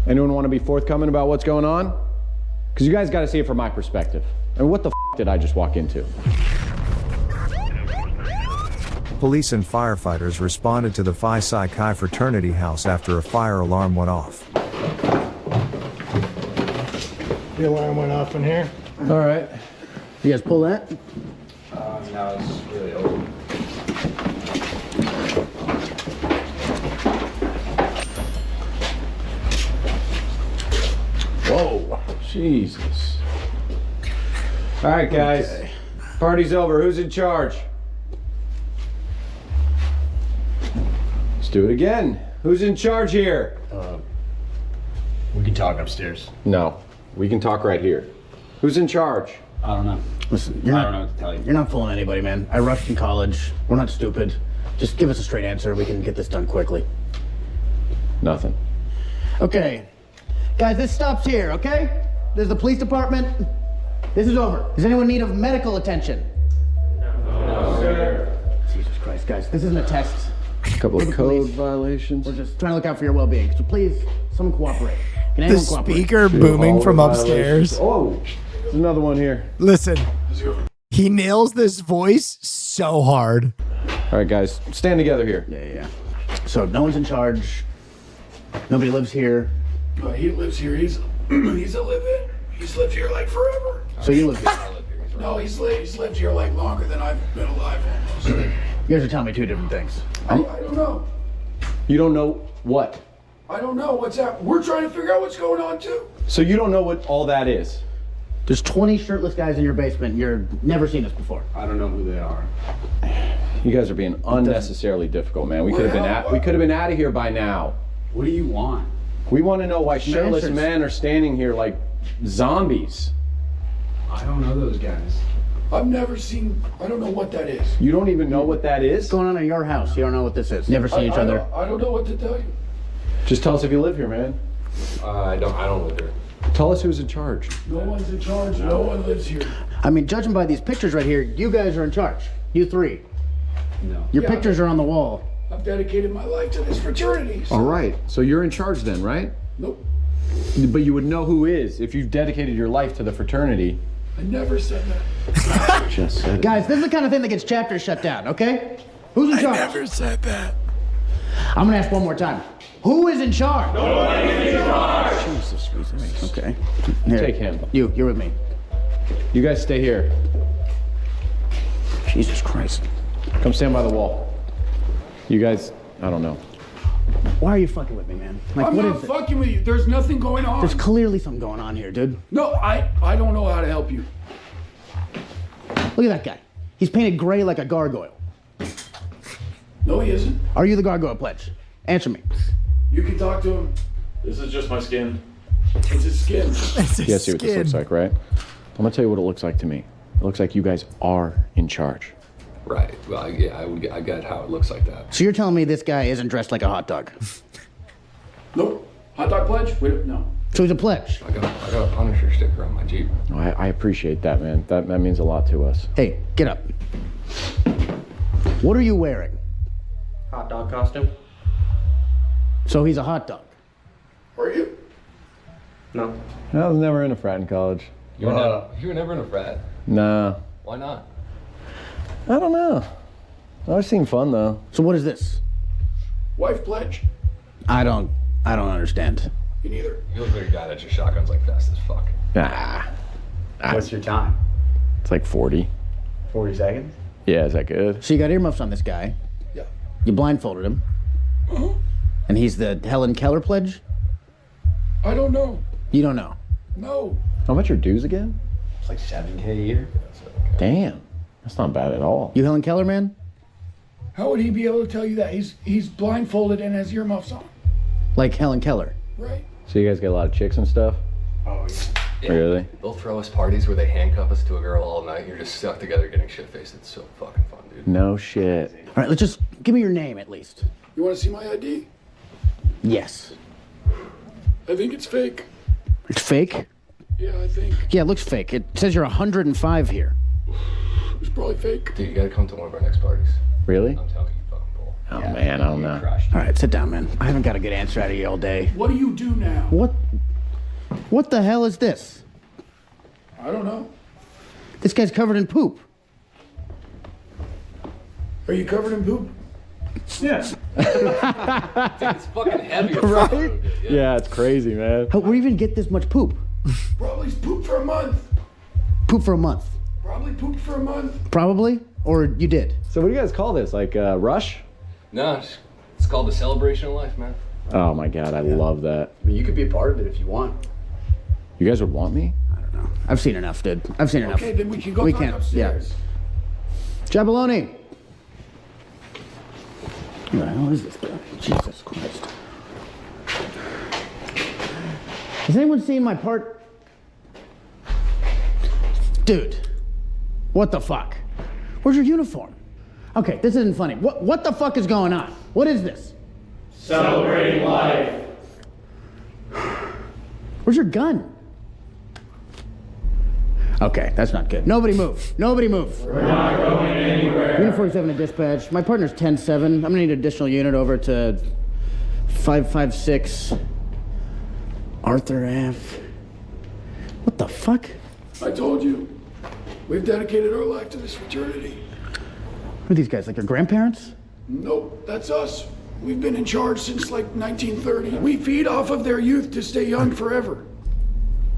Anyone want to be forthcoming about what's going on? Because you guys got to see it from my perspective. And what the did I just walk into? Police and firefighters responded to the Phi Psi Chi fraternity house after a fire alarm went off. The alarm went off in here. All right. You guys pull that? No, it's really old. Whoa, Jesus. All right, guys. Okay. Party's over. Who's in charge? Let's do it again. Who's in charge here? We can talk upstairs. No, we can talk right here. Who's in charge? I don't know. Listen, I don't know what to tell you. You're not fooling anybody, man. I rushed in college. We're not stupid. Just give us a straight answer. We can get this done quickly. Nothing. Okay. Guys, this stops here, okay? There's the police department. This is over. Does anyone need medical attention? No, sir. Jesus Christ, guys. This isn't a test. A couple of code violations. We're just trying to look out for your well-being. So please, someone cooperate. Can The anyone cooperate? speaker booming from upstairs. Oh, there's another one here. Listen, he nails this voice so hard. All right, guys, stand together here. Yeah. So no one's in charge. Nobody lives here. He lives here. He's a live-in. He's lived here like forever. So you live here? No, he's lived here like longer than I've been alive almost. You guys are telling me two different things. I don't know. You don't know what? I don't know what's happening. We're trying to figure out what's going on too. So you don't know what all that is? There's 20 shirtless guys in your basement. You're never seen this before. I don't know who they are. You guys are being unnecessarily difficult, man. We could have been out of here by now. What do you want? We want to know why shirtless answers. men are standing here like zombies. I don't know those guys. I've never seen. I don't know what that is. You don't even know what that is? What's going on in your house? You don't know what this is. Never seen each other. I don't know what to tell you. Just tell us if you live here, man. I don't live here. Tell us who's in charge. No one's in charge. No one lives here. I mean, judging by these pictures right here, you guys are in charge. You three. No. Your pictures are on the wall. I've dedicated my life to this fraternity. So. All right, so you're in charge then, right? Nope. But you would know who is if you've dedicated your life to the fraternity. I never said that. Just said it. Guys, this is the kind of thing that gets chapters shut down, okay? Who's in charge? I never said that. I'm gonna ask one more time. Who is in charge? Nobody's in charge. Jesus. Okay. Take him. You're with me. You guys stay here. Jesus Christ. Come stand by the wall. You guys, I don't know. Why are you fucking with me, man? Like, I'm what not is it? fucking with you. There's nothing going on. There's clearly something going on here, dude. No, I don't know how to help you. Look at that guy. He's painted gray like a gargoyle. No, he isn't. Are you the gargoyle pledge? Answer me. You can talk to him. This is just my skin. It's his skin. You guys see what this looks like, right? I'm gonna tell you what it looks like to me. It looks like you guys are in charge. Right. Well, yeah, I get how it looks like that. So you're telling me this guy isn't dressed like a hot dog? Nope. Hot dog pledge? Wait, no. So he's a pledge. I got a Punisher sticker on my Jeep. Oh, I appreciate that, man. That means a lot to us. Hey, get up. What are you wearing? Hot dog costume? So he's a hot dog. Are you? No. I was never in a frat in college. You were never in a frat. Nah. Why not? I don't know. Always seemed fun though. So what is this? Wife pledge? I don't understand. Me neither. You look like a guy that just shotguns like fast as fuck. Nah. What's your time? It's like 40. 40 seconds? Yeah, is that good? So you got earmuffs on this guy. Yeah. You blindfolded him. Uh-huh. And he's the Helen Keller pledge? I don't know. You don't know. No. How much are dues again? It's like $7K a year. Damn. That's not bad at all. You Helen Keller, man? How would he be able to tell you that? He's blindfolded and has earmuffs on. Like Helen Keller. Right. So you guys get a lot of chicks and stuff? Oh, yeah. Really? They'll throw us parties where they handcuff us to a girl all night. You're just stuck together getting shit-faced. It's so fucking fun, dude. No shit. All right, let's just give me your name at least. You want to see my ID? Yes. I think it's fake. It's fake? Yeah, I think. Yeah, it looks fake. It says you're 105 here. It's probably fake. Dude, you gotta come to one of our next parties. Really? I'm telling you, fucking pull. Oh man, I don't know. All right, sit down, man. I haven't got a good answer out of you all day. What do you do now? What the hell is this? I don't know. This guy's covered in poop. Are you covered in poop? Yeah. It's fucking heavy. Right? Yeah, it's crazy, man. Where do you even get this much poop? Probably pooped for a month. Poop for a month. Probably pooped for a month. Probably? Or you did? So what do you guys call this? Like Rush? No, it's called the celebration of life, man. Oh my god, I love that. I mean, you could be a part of it if you want. You guys would want me? I don't know. I've seen enough, dude. I've seen enough. Okay, then we can go We talk can't. upstairs. Jabbaloni. Who the hell is this guy? Jesus Christ. Has anyone seen my part? Dude, what the fuck? Where's your uniform? Okay, this isn't funny. What the fuck is going on? What is this? Celebrating life. Where's your gun? Okay, that's not good. Nobody move. Nobody move. We're not going anywhere. Unit 47 to dispatch. My partner's 10-7. I'm gonna need an additional unit over to 556 Arthur Ave. What the fuck? I told you. We've dedicated our life to this fraternity. Who are these guys, like your grandparents? Nope, that's us. We've been in charge since like 1930. We feed off of their youth to stay young forever.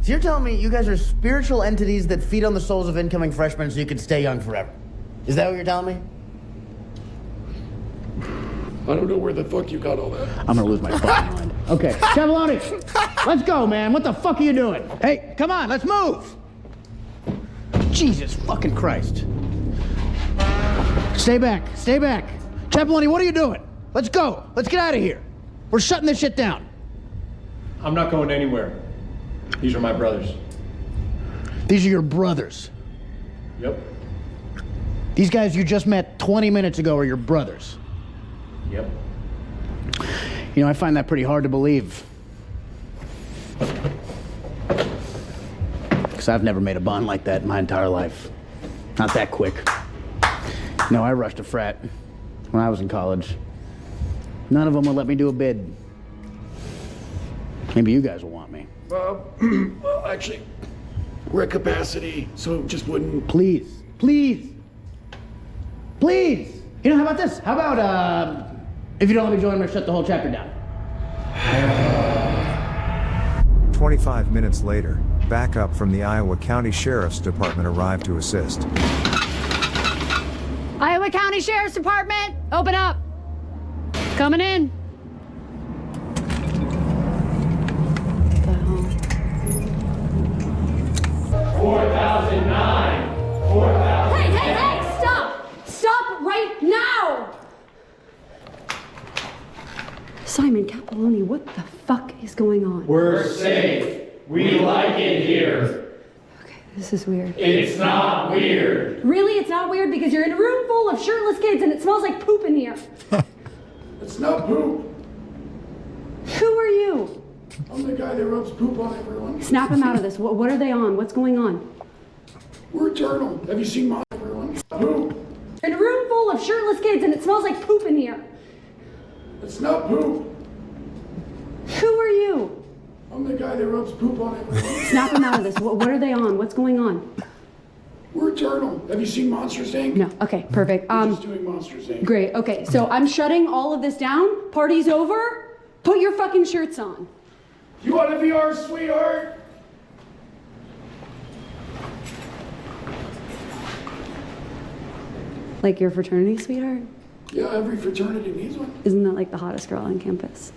So you're telling me you guys are spiritual entities that feed on the souls of incoming freshmen so you can stay young forever? Is that what you're telling me? I don't know where the fuck you got all that. I'm gonna lose my fucking mind. Okay, Cavalloni, let's go, man. What the fuck are you doing? Hey, come on, let's move. Jesus fucking Christ. Stay back, stay back. Cavalloni, what are you doing? Let's go. Let's get out of here. We're shutting this shit down. I'm not going anywhere. These are my brothers. These are your brothers. Yep. These guys you just met 20 minutes ago are your brothers. Yep. You know, I find that pretty hard to believe. Because I've never made a bond like that in my entire life. Not that quick. No, I rushed a frat when I was in college. None of them would let me do a bid. Maybe you guys will want me. Well, actually, We're at capacity, so it just wouldn't. Please. Please. Please. You know, how about this? How about, if you don't let me join, I'm gonna shut the whole chapter down. 25 minutes later, backup from the Iowa County Sheriff's Department arrived to assist. Iowa County Sheriff's Department, open up. Coming in. 4,009. 4,000. Hey, stop! Stop right now! Simon Capelloni, what the fuck is going on? We're safe. We like it here. This is weird. It's not weird. Really? It's not weird because you're in a room full of shirtless kids and it smells like poop in here. It's not poop. Who are you? I'm the guy that rubs poop on everyone. Snap them out of this. What are they on? What's going on? We're eternal. Have you seen my everyone? Poop. In a room full of shirtless kids and it smells like poop in here. It's not poop. Who are you? I'm the guy that rubs poop on everyone. Snap them out of this. What are they on? What's going on? We're eternal. Have you seen Monsters Inc? No. Okay, perfect. We're just doing Monsters Inc. Great. Okay, so I'm shutting all of this down. Party's over. Put your fucking shirts on. You want to be our sweetheart? Like your fraternity sweetheart? Yeah, every fraternity needs one. Isn't that like the hottest girl on campus?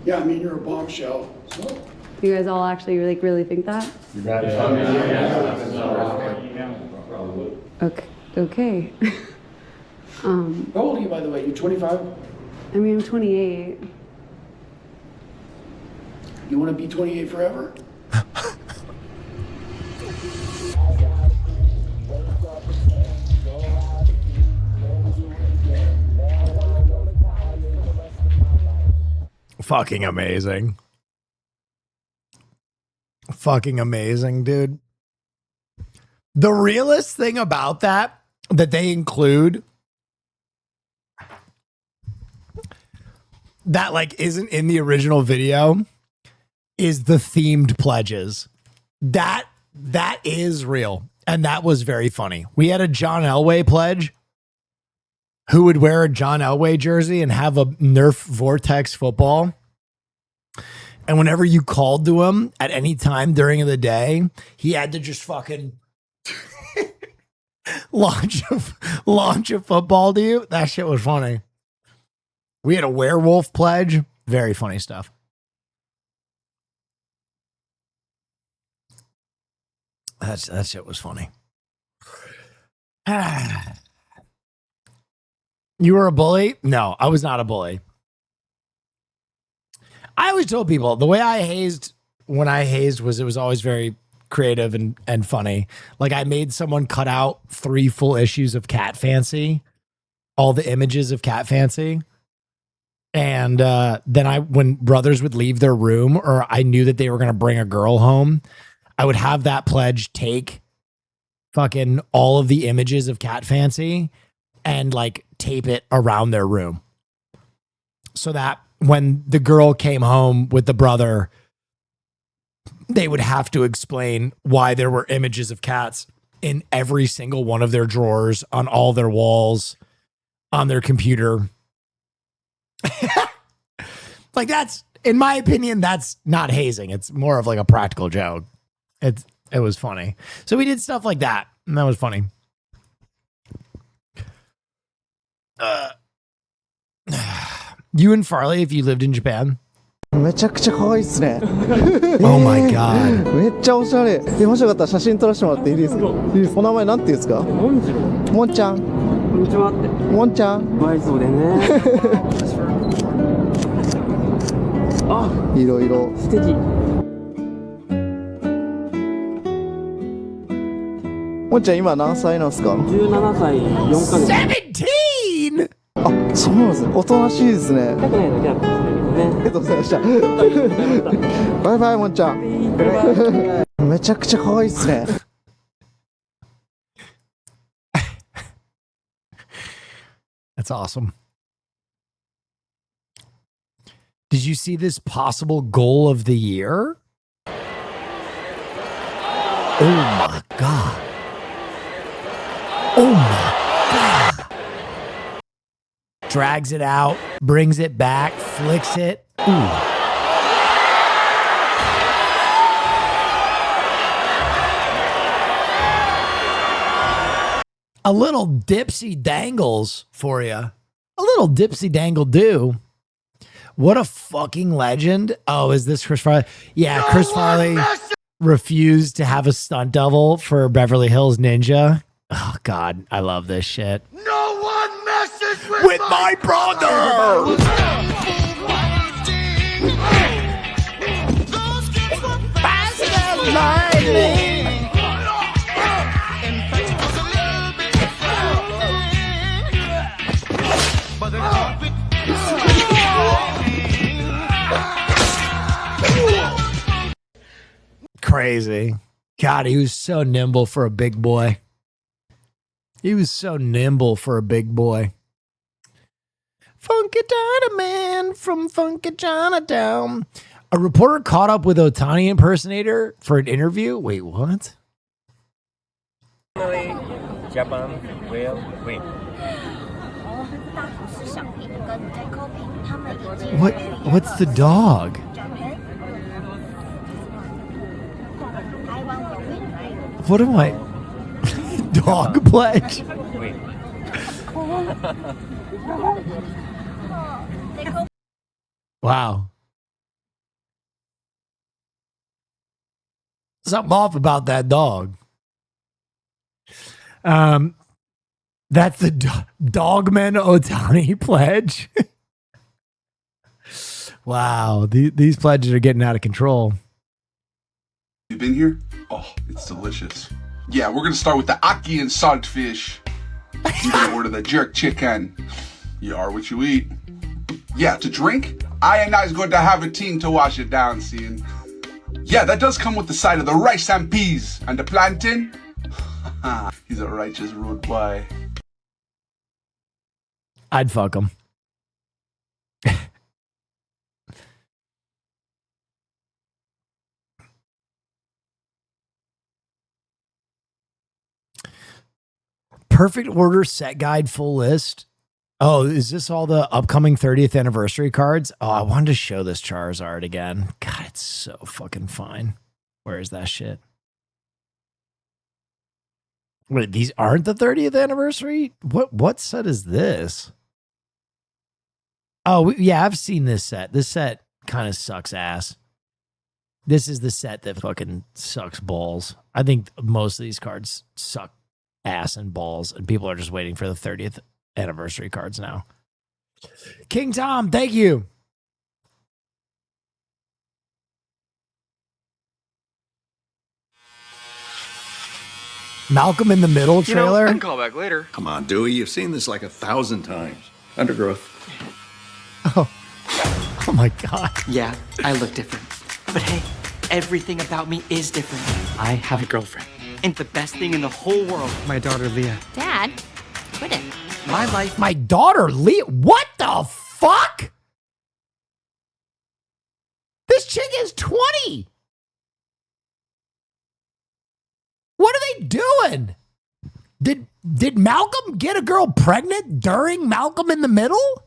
Yeah, I mean, you're a bombshell. So. You guys all actually really think that? Okay. How old are you, by the way? You 25? I mean, I'm 28. You want to be 28 forever? Fucking amazing. Fucking amazing, dude. The realest thing about that they include that like isn't in the original video is the themed pledges. That is real. And that was very funny. We had a John Elway pledge who would wear a John Elway jersey and have a Nerf Vortex football. And whenever you called to him at any time during the day, he had to just fucking launch a football to you. That shit was funny. We had a werewolf pledge. Very funny stuff. That shit was funny. You were a bully? No, I was not a bully. I always told people the way I hazed when I hazed was it was always very creative and funny. Like I made someone cut out 3 full issues of Cat Fancy, all the images of Cat Fancy. And then when brothers would leave their room or I knew that they were going to bring a girl home, I would have that pledge take fucking all of the images of Cat Fancy and like tape it around their room so that when the girl came home with the brother, they would have to explain why there were images of cats in every single one of their drawers, on all their walls, on their computer. Like that's, in my opinion, that's not hazing. It's more of like a practical joke. It was funny. So we did stuff like that, and that was funny. You and Farley, if you lived in Japan. めちゃくちゃ可愛いですね。Oh my god. めっちゃおしゃれ。もしよかったら写真撮らせてもらっていいですか？いいです。お名前なんて言うんですか？もんじろ。もんちゃん。こんにちはって。もんちゃん。愛想でね。あ、いろいろ。素敵。もんちゃん今何歳なんですか？17歳4ヶ月。17! あ、そうなんですね。おとなしいですね。痛くないだけだったんですね。ありがとうございました。バイバイ、もんちゃん。めちゃくちゃ可愛いですね。That's awesome. Did you see this possible goal of the year? Oh my God. Oh my God. Drags it out, brings it back, flicks it. Ooh. A little dipsy dangles for you. A little dipsy dangle do. What a fucking legend. Oh, is this Chris Farley? Yeah, no, Chris Farley refused to have a stunt double for Beverly Hills Ninja. Oh, God. I love this shit. No one messes with my brother! Faster lightning! Crazy. God, he was so nimble for a big boy. He was so nimble for a big boy. Funky China Man from Funky Chinatown. A reporter caught up with Otani impersonator for an interview. Wait, what? Japan will win. What's the dog? What am I? Dog pledge? Wow. Something off about that dog. That's the Dogman Otani pledge. Wow, these pledges are getting out of control. You been here? Oh, it's delicious. Yeah, we're gonna start with the Aki and saltfish. You're gonna order the jerk chicken. You are what you eat. Yeah, to drink, I and I's going to have a team to wash it down, seeing. Yeah, that does come with the side of the rice and peas and the plantain. He's a righteous rude boy. I'd fuck him. Perfect order, set guide, full list. Oh, is this all the upcoming 30th anniversary cards? Oh, I wanted to show this Charizard again. God, it's so fucking fine. Where is that shit? Wait, these aren't the 30th anniversary? What set is this? Oh, yeah, I've seen this set. This set kind of sucks ass. This is the set that fucking sucks balls. I think most of these cards suck ass and balls, and people are just waiting for the 30th anniversary cards now. King Tom, thank you. Malcolm in the Middle trailer. I can call back later. Come on, Dewey. You've seen this like 1,000 times. Undergrowth. Oh my God. Yeah, I look different. But hey, everything about me is different. I have a girlfriend. And the best thing in the whole world, my daughter Leah. Dad, quit it. My life. My daughter Leah. What the fuck? This chick is 20. What are they doing? Did Malcolm get a girl pregnant during Malcolm in the Middle?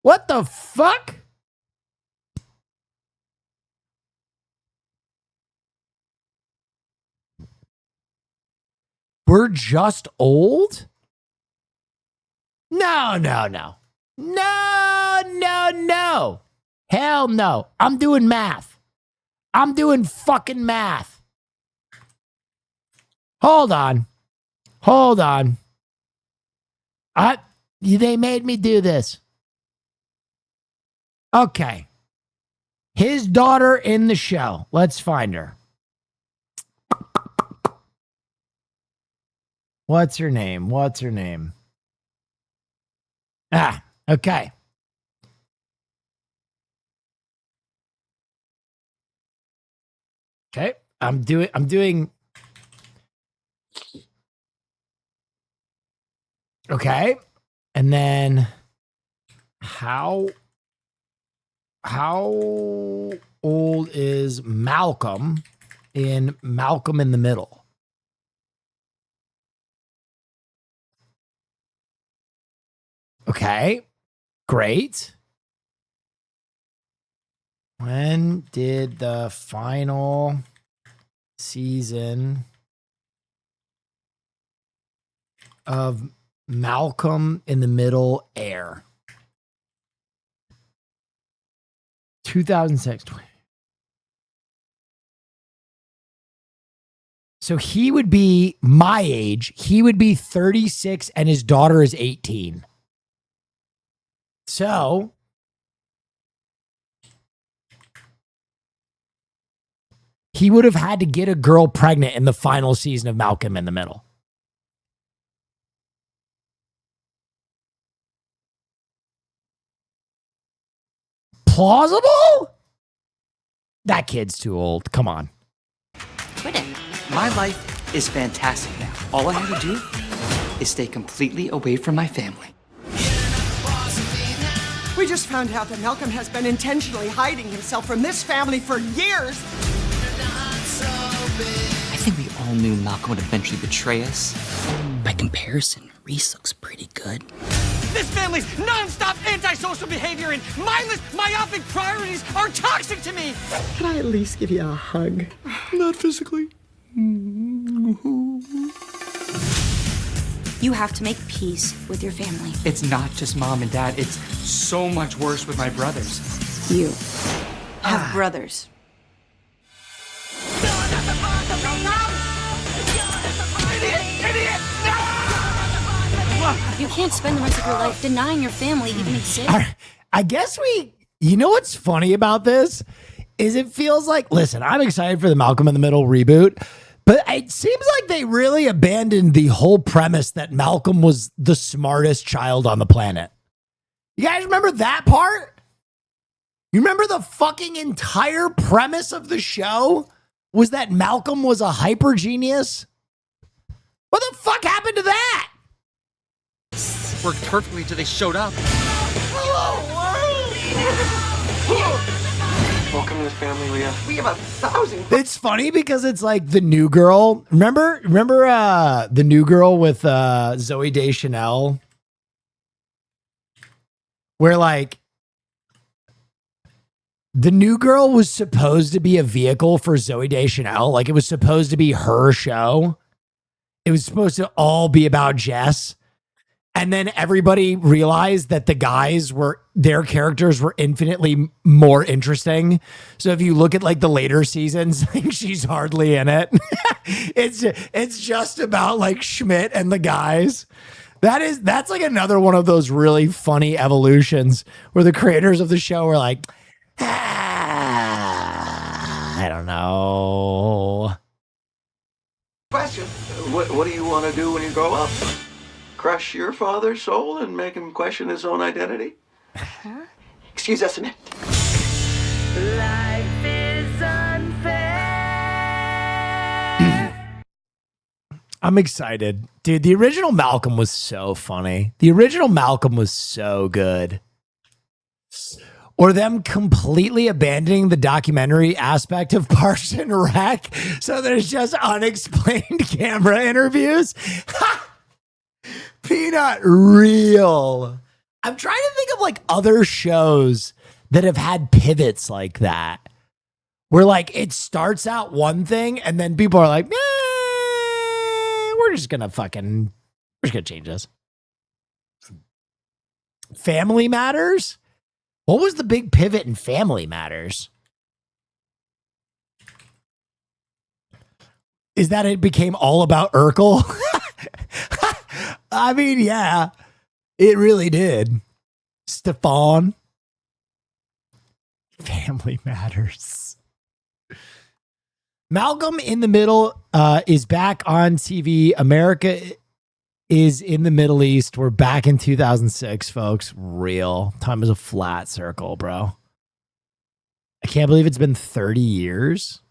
What the fuck? We're just old? No. No. Hell no. I'm doing math. I'm doing fucking math. Hold on. They made me do this. Okay. His daughter in the show. Let's find her. What's her name? Ah, okay. Okay, I'm doing. Okay, and then how How old is Malcolm in Malcolm in the Middle? Okay, great. When did the final season of Malcolm in the Middle air? 2006. So he would be my age. He would be 36 and his daughter is 18. So he would have had to get a girl pregnant in the final season of Malcolm in the Middle. Plausible? That kid's too old. Come on. Quit it. My life is fantastic now. All I have to do is stay completely away from my family. We just found out that Malcolm has been intentionally hiding himself from this family for years. I think we all knew Malcolm would eventually betray us. By comparison, Reese looks pretty good. This family's non-stop antisocial behavior and mindless, myopic priorities are toxic to me. Can I at least give you a hug? Not physically. You have to make peace with your family. It's not just mom and dad. It's so much worse with my brothers. You have brothers. You can't spend the rest of your life denying your family even exists. I guess you know what's funny about this is it feels like, listen, I'm excited for the Malcolm in the Middle reboot, but it seems like they really abandoned the whole premise that Malcolm was the smartest child on the planet. You guys remember that part? You remember the fucking entire premise of the show was that Malcolm was a hyper genius? What the fuck happened to that? Worked perfectly until they showed up. Welcome to the family, Leah. We have 1,000. It's funny because it's like the New Girl. Remember the New Girl with Zooey Deschanel? Where like the New Girl was supposed to be a vehicle for Zooey Deschanel. Like it was supposed to be her show. It was supposed to all be about Jess. And then everybody realized that the guys their characters were infinitely more interesting. So if you look at like the later seasons, she's hardly in it. It's just about like Schmidt and the guys. That's like another one of those really funny evolutions where the creators of the show were like, I don't know. Question. What do you want to do when you grow up? Crush your father's soul and make him question his own identity? Huh? Excuse us a minute. Life is unfair. I'm excited. Dude, the original Malcolm was so funny. The original Malcolm was so good. Or them completely abandoning the documentary aspect of Parks and Rec. So there's just unexplained camera interviews. Peanut, real. I'm trying to think of like other shows that have had pivots like that. Where like it starts out one thing and then people are like, we're just gonna change this. Family Matters? What was the big pivot in Family Matters? Is that it became all about Urkel? I mean, yeah, it really did. Stefan. Family Matters. Malcolm in the Middle is back on TV. America is in the Middle East. We're back in 2006, folks. Real. Time is a flat circle, bro. I can't believe it's been 30 years.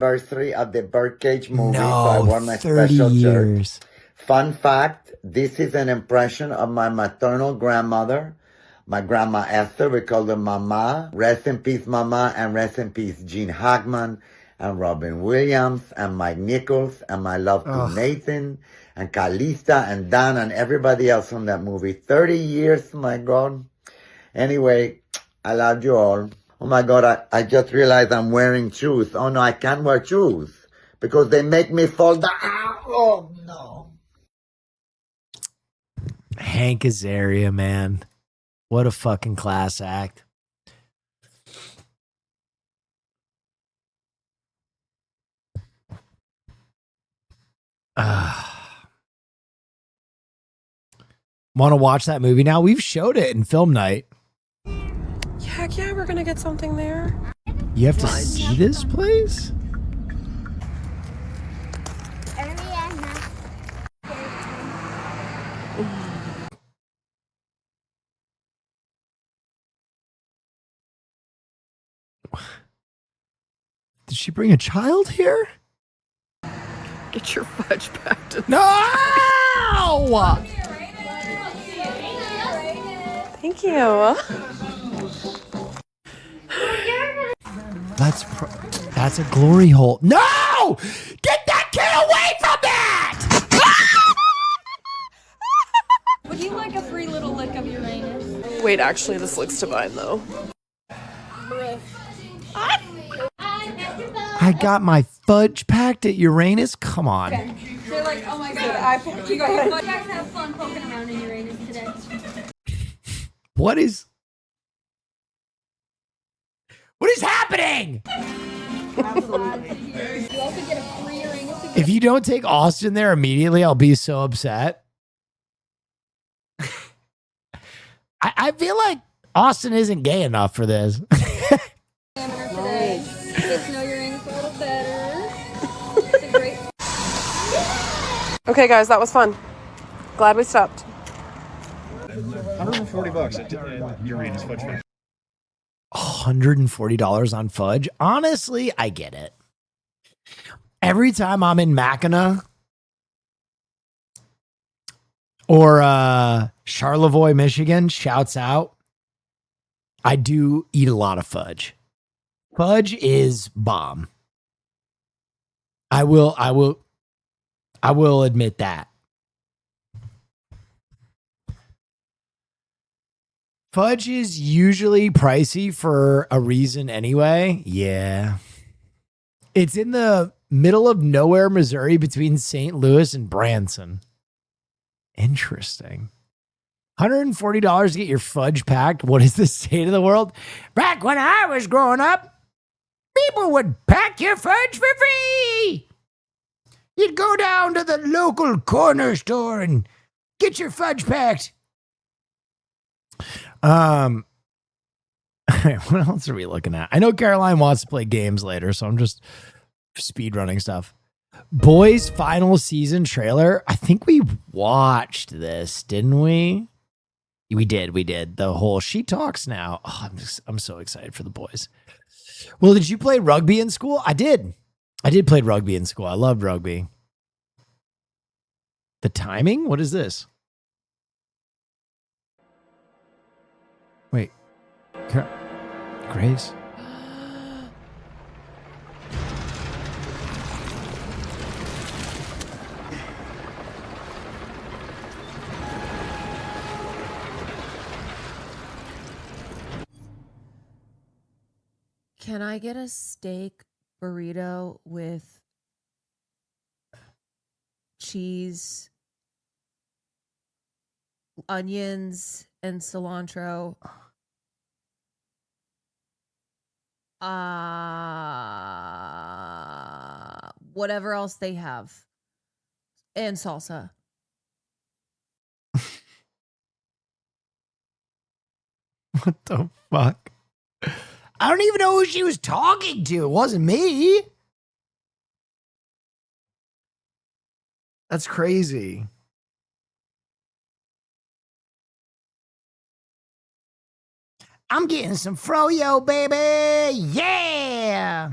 Anniversary of the Birdcage movie, No, so I wore my 30 special years. shirt. Fun fact, this is an impression of my maternal grandmother. My grandma Esther, we called her Mama. Rest in peace, Mama, and rest in peace, Gene Hackman, and Robin Williams, and Mike Nichols, and my love to Nathan, and Calista, and Dan, and everybody else from that movie. 30 years, my God. Anyway, I love you all. Oh my God, I just realized I'm wearing shoes. Oh no, I can't wear shoes because they make me fall down. Oh no. Hank Azaria, man. What a fucking class act. Want to watch that movie now? We've showed it in film night. Heck yeah, we're gonna get something there. You have to see this place? Did she bring a child here? Get your fudge back to No! Thank you. That's a glory hole. No! Get that kid away from that! Would you like a free little lick of Uranus? Wait, actually, this looks divine though. I got my fudge packed at Uranus. Come on. Okay. They're like, oh my god, I packed you guys. You guys have fun poking around in Uranus today. What is happening? Absolutely. You also get a free Uranus. If you don't take Austin there immediately, I'll be so upset. I feel like Austin isn't gay enough for this. Today. Get to know Uranus a little better. It's a great. Okay, guys, that was fun. Glad we stopped. $140 at Uranus Fudge Factory. $140 on fudge. Honestly, I get it. Every time I'm in Mackinac or Charlevoix, Michigan, shouts out, I do eat a lot of fudge. Fudge is bomb. I will admit that. Fudge is usually pricey for a reason anyway. Yeah. It's in the middle of nowhere, Missouri, between St. Louis and Branson. Interesting. $140 to get your fudge packed. What is the state of the world? Back when I was growing up, people would pack your fudge for free. You'd go down to the local corner store and get your fudge packed. What else are we looking at? I know Caroline wants to play games later, so I'm just speed running stuff. Boys final season trailer. I think we watched this, didn't we? We did. The whole She Talks Now. Oh, I'm so excited for the boys. Well, did you play rugby in school? I did play rugby in school. I loved rugby. The timing? What is this? Wait. Grace? Can I get a steak burrito with cheese, onions, and cilantro? Whatever else they have. And salsa. What the fuck? I don't even know who she was talking to. It wasn't me. That's crazy. I'm getting some froyo, baby. Yeah.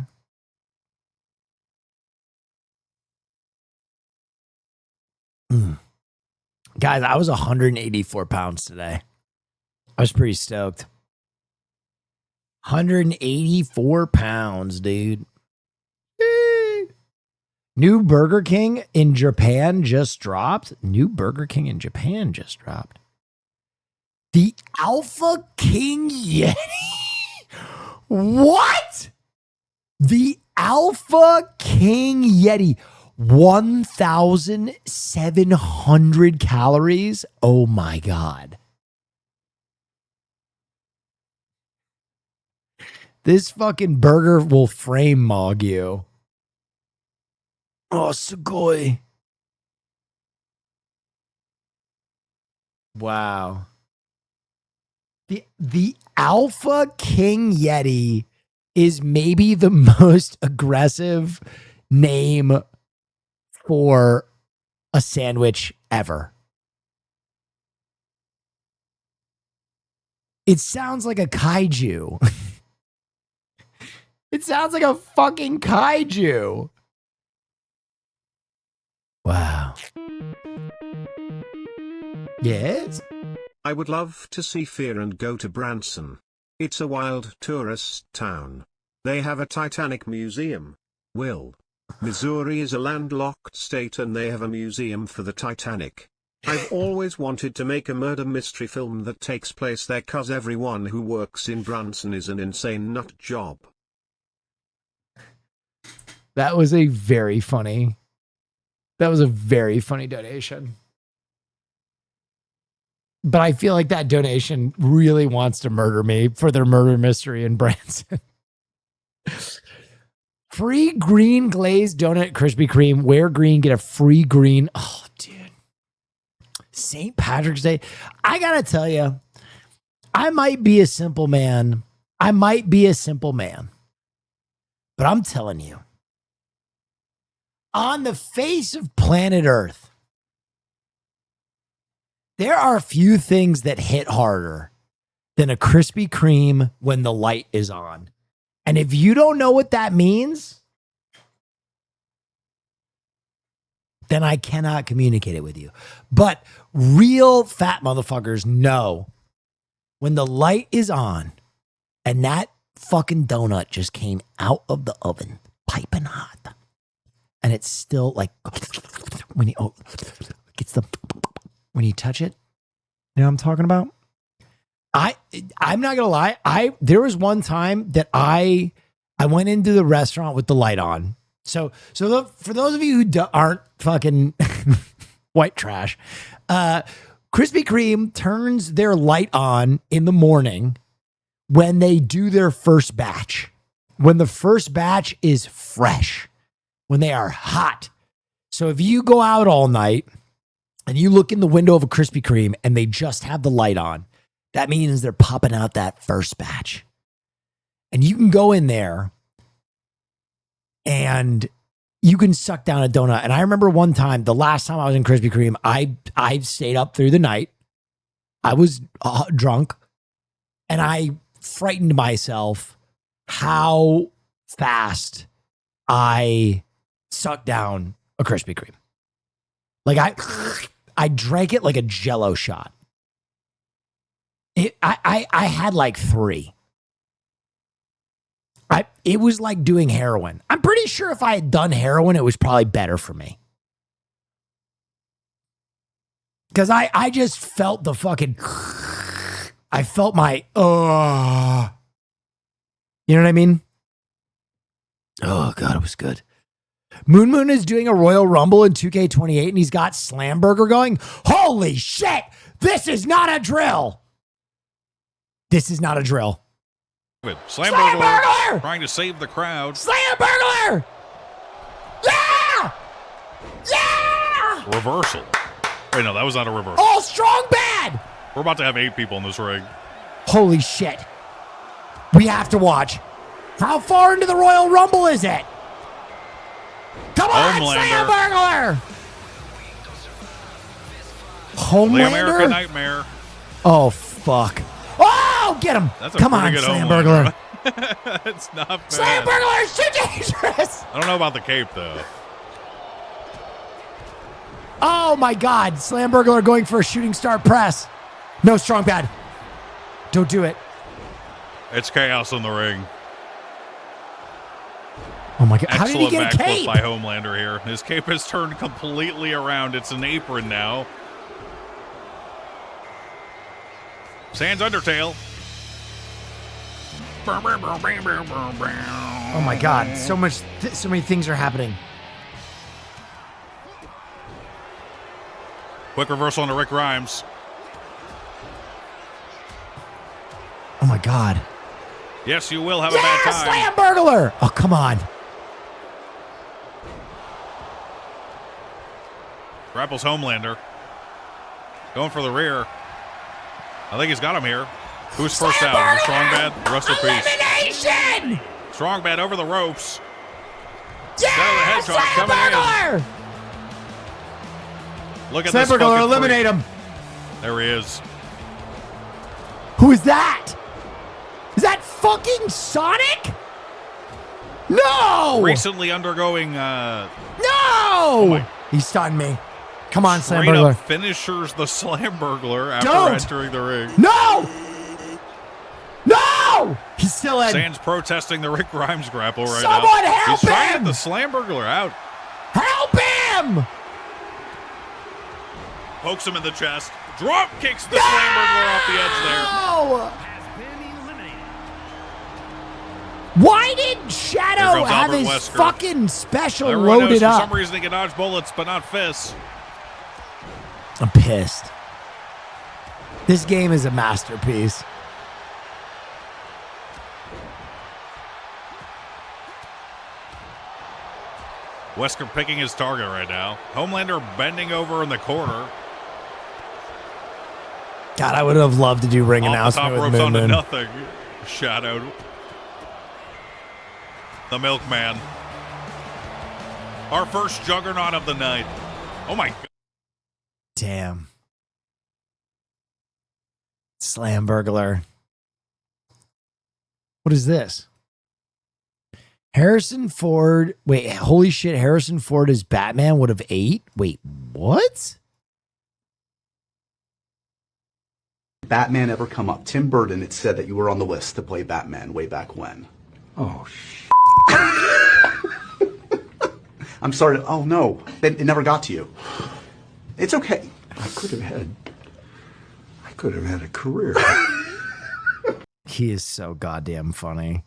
Guys, I was 184 pounds today. I was pretty stoked. 184 pounds, dude. New Burger King in Japan just dropped. New Burger King in Japan just dropped. The Alpha King Yeti? What? The Alpha King Yeti. 1,700 calories? Oh my God. This fucking burger will frame mog you. Oh, sugoi. Wow. The Alpha King Yeti is maybe the most aggressive name for a sandwich ever. It sounds like a kaiju. It sounds like a fucking kaiju. Wow. Yes? I would love to see Fear and go to Branson. It's a wild tourist town. They have a Titanic museum. Will. Missouri is a landlocked state and they have a museum for the Titanic. I've always wanted to make a murder mystery film that takes place there cause everyone who works in Branson is an insane nut job. That was a very funny donation. But I feel like that donation really wants to murder me for their murder mystery in Branson. Free green glazed donut Krispy Kreme. Wear green, get a free green. Oh, dude. St. Patrick's Day. I gotta tell you, I might be a simple man. But I'm telling you, on the face of planet Earth, there are few things that hit harder than a Krispy Kreme when the light is on. And if you don't know what that means, then I cannot communicate it with you. But real fat motherfuckers know when the light is on and that fucking donut just came out of the oven, piping hot. And it's still like when you touch it, you know what I'm talking about? I'm not gonna lie. There was one time that I went into the restaurant with the light on. For those of you who aren't fucking white trash, Krispy Kreme turns their light on in the morning when they do their first batch. When the first batch is fresh. When they are hot. So if you go out all night and you look in the window of a Krispy Kreme and they just have the light on, that means they're popping out that first batch. And you can go in there and you can suck down a donut. And I remember one time, the last time I was in Krispy Kreme, I stayed up through the night. I was drunk and I frightened myself how fast I sucked down a Krispy Kreme. Like I drank it like a Jello shot. I had like 3. It was like doing heroin. I'm pretty sure if I had done heroin, it was probably better for me. Because I just felt the fucking, I felt my, you know what I mean? Oh God, it was good. Moon is doing a Royal Rumble in 2K28 and he's got Slamburger going. Holy shit! This is not a drill. This is not a drill. Slamburglar trying to save the crowd. Slamburglar! Yeah! Yeah! Reversal. Wait, no, that was not a reversal. Oh, strong bad! We're about to have 8 people in this ring. Holy shit. We have to watch. How far into the Royal Rumble is it? Come on, Slamburglar! Homelander? The American Nightmare. Oh, fuck. Oh, get him. That's a Come pretty on, good Slamburglar. It's not bad. Slamburglar is too dangerous. I don't know about the cape, though. Oh, my God. Slamburglar going for a shooting star press. No strong pad. Don't do it. It's chaos in the ring. Oh my God. How did he Excellent get a backflip cape? by Homelander here. His cape has turned completely around. It's an apron now. Sans Undertale. Oh my God. So many things are happening. Quick reversal into Rick Grimes. Oh my God. Yes, you will have a bad time. Slam burglar. Oh, come on. Grapples Homelander. Going for the rear. I think he's got him here. Who's first down? Strong Bad? Russell Peace. Elimination! Strong Bad over the ropes. Yeah! Shadow the Hedgehog Slam coming burglar! in. Look at Slam this burglar, fucking eliminate freak. him. There he is. Who is that? Is that fucking Sonic? No! Recently undergoing No! He stunned me. Come on, Slam straight burglar. up finishers the Slam Burglar after Don't! entering the ring. No! No! He's still in. Sans protesting the Rick Grimes grapple right Someone now. help He's trying to him! get the Slam Burglar out. Help him! Pokes him in the chest. Drop kicks the Slam Burglar off the edge there. No! Why did Here Shadow comes have Albert his Wesker. fucking special Everyone knows loaded for up? some reason he can dodge bullets, but not fists. I'm pissed. This game is a masterpiece. Wesker picking his target right now. Homelander bending over in the corner. God, I would have loved to do ring Off the announcement top with ropes Moon onto Moon. nothing. Shadowed. The Milkman. Our first juggernaut of the night. Oh my God. Damn. Slam burglar. What is this? Harrison Ford. Wait, holy shit. Harrison Ford as Batman would have 8? Wait, what? Batman ever come up? Tim Burton, it said that you were on the list to play Batman way back when. Oh, I'm sorry. Oh, no. It never got to you. It's okay. I could have had a career. He is so goddamn funny.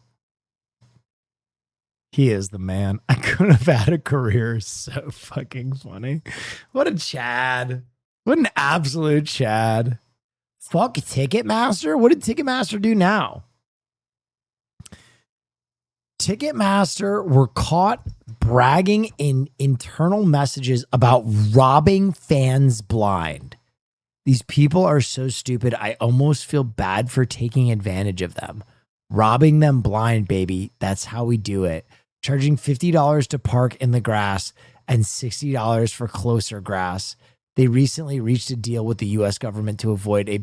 He is the man. I could have had a career. So fucking funny. What a Chad. What an absolute Chad. Fuck Ticketmaster. What did Ticketmaster do now? Ticketmaster were caught bragging in internal messages about robbing fans blind. These people are so stupid. I almost feel bad for taking advantage of them. Robbing them blind, baby. That's how we do it. Charging $50 to park in the grass and $60 for closer grass. They recently reached a deal with the U.S. government to avoid a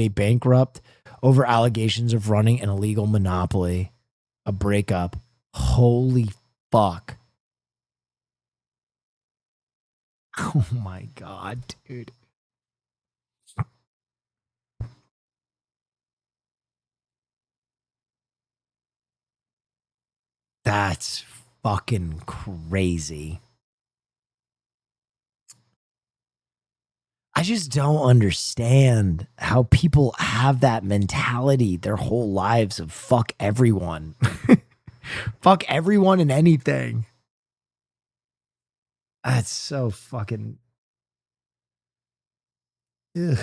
bankrupt over allegations of running an illegal monopoly. A breakup. Holy fuck. Oh my God, dude. That's fucking crazy. I just don't understand how people have that mentality their whole lives of fuck everyone. Fuck everyone and anything. That's so fucking... Ugh.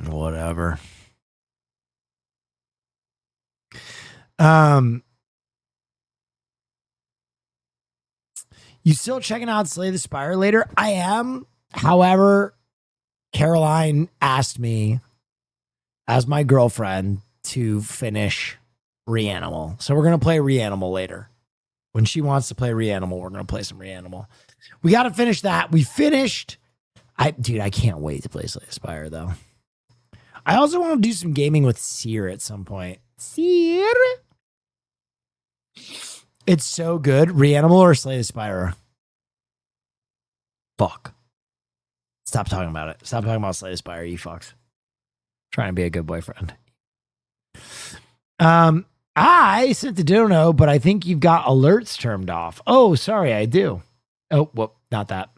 Whatever. You still checking out Slay the Spire later? I am. However, Caroline asked me as my girlfriend to finish Reanimal. So we're going to play Reanimal later. When she wants to play Reanimal, we're going to play some Reanimal. We got to finish that. We finished. Dude, I can't wait to play Slay the Spire though. I also want to do some gaming with Seer at some point. Seer? It's so good. Reanimal or Slay the Spire? Fuck. Stop talking about it. Stop talking about Slay the Spire, you fucks. Trying to be a good boyfriend. I sent the dono, but I think you've got alerts turned off. Oh, sorry, I do. Oh, whoop, not that.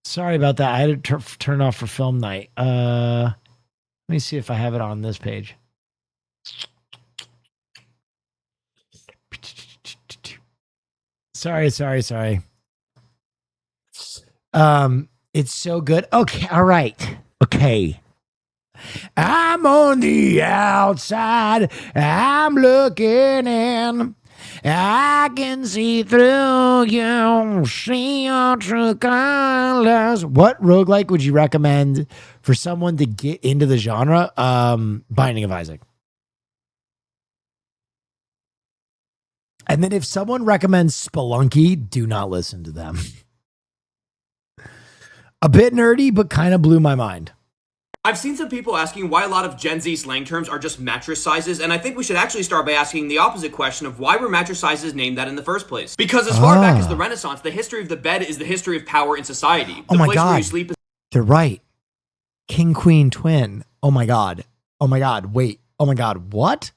Sorry about that. I had to turn off for film night. Let me see if I have it on this page. Sorry. It's so good. Okay, all right. Okay. I'm on the outside. I'm looking in. I can see through you. See your true colors. What roguelike would you recommend for someone to get into the genre? Binding of Isaac. And then if someone recommends Spelunky, do not listen to them. A bit nerdy, but kind of blew my mind. I've seen some people asking why a lot of Gen Z slang terms are just mattress sizes, and I think we should actually start by asking the opposite question of why were mattress sizes named that in the first place? Because as far back as the Renaissance, the history of the bed is the history of power in society. Oh the my place God. where you sleep is They're right. King, queen, twin. Oh my God. Oh my God. Wait. Oh my God. What?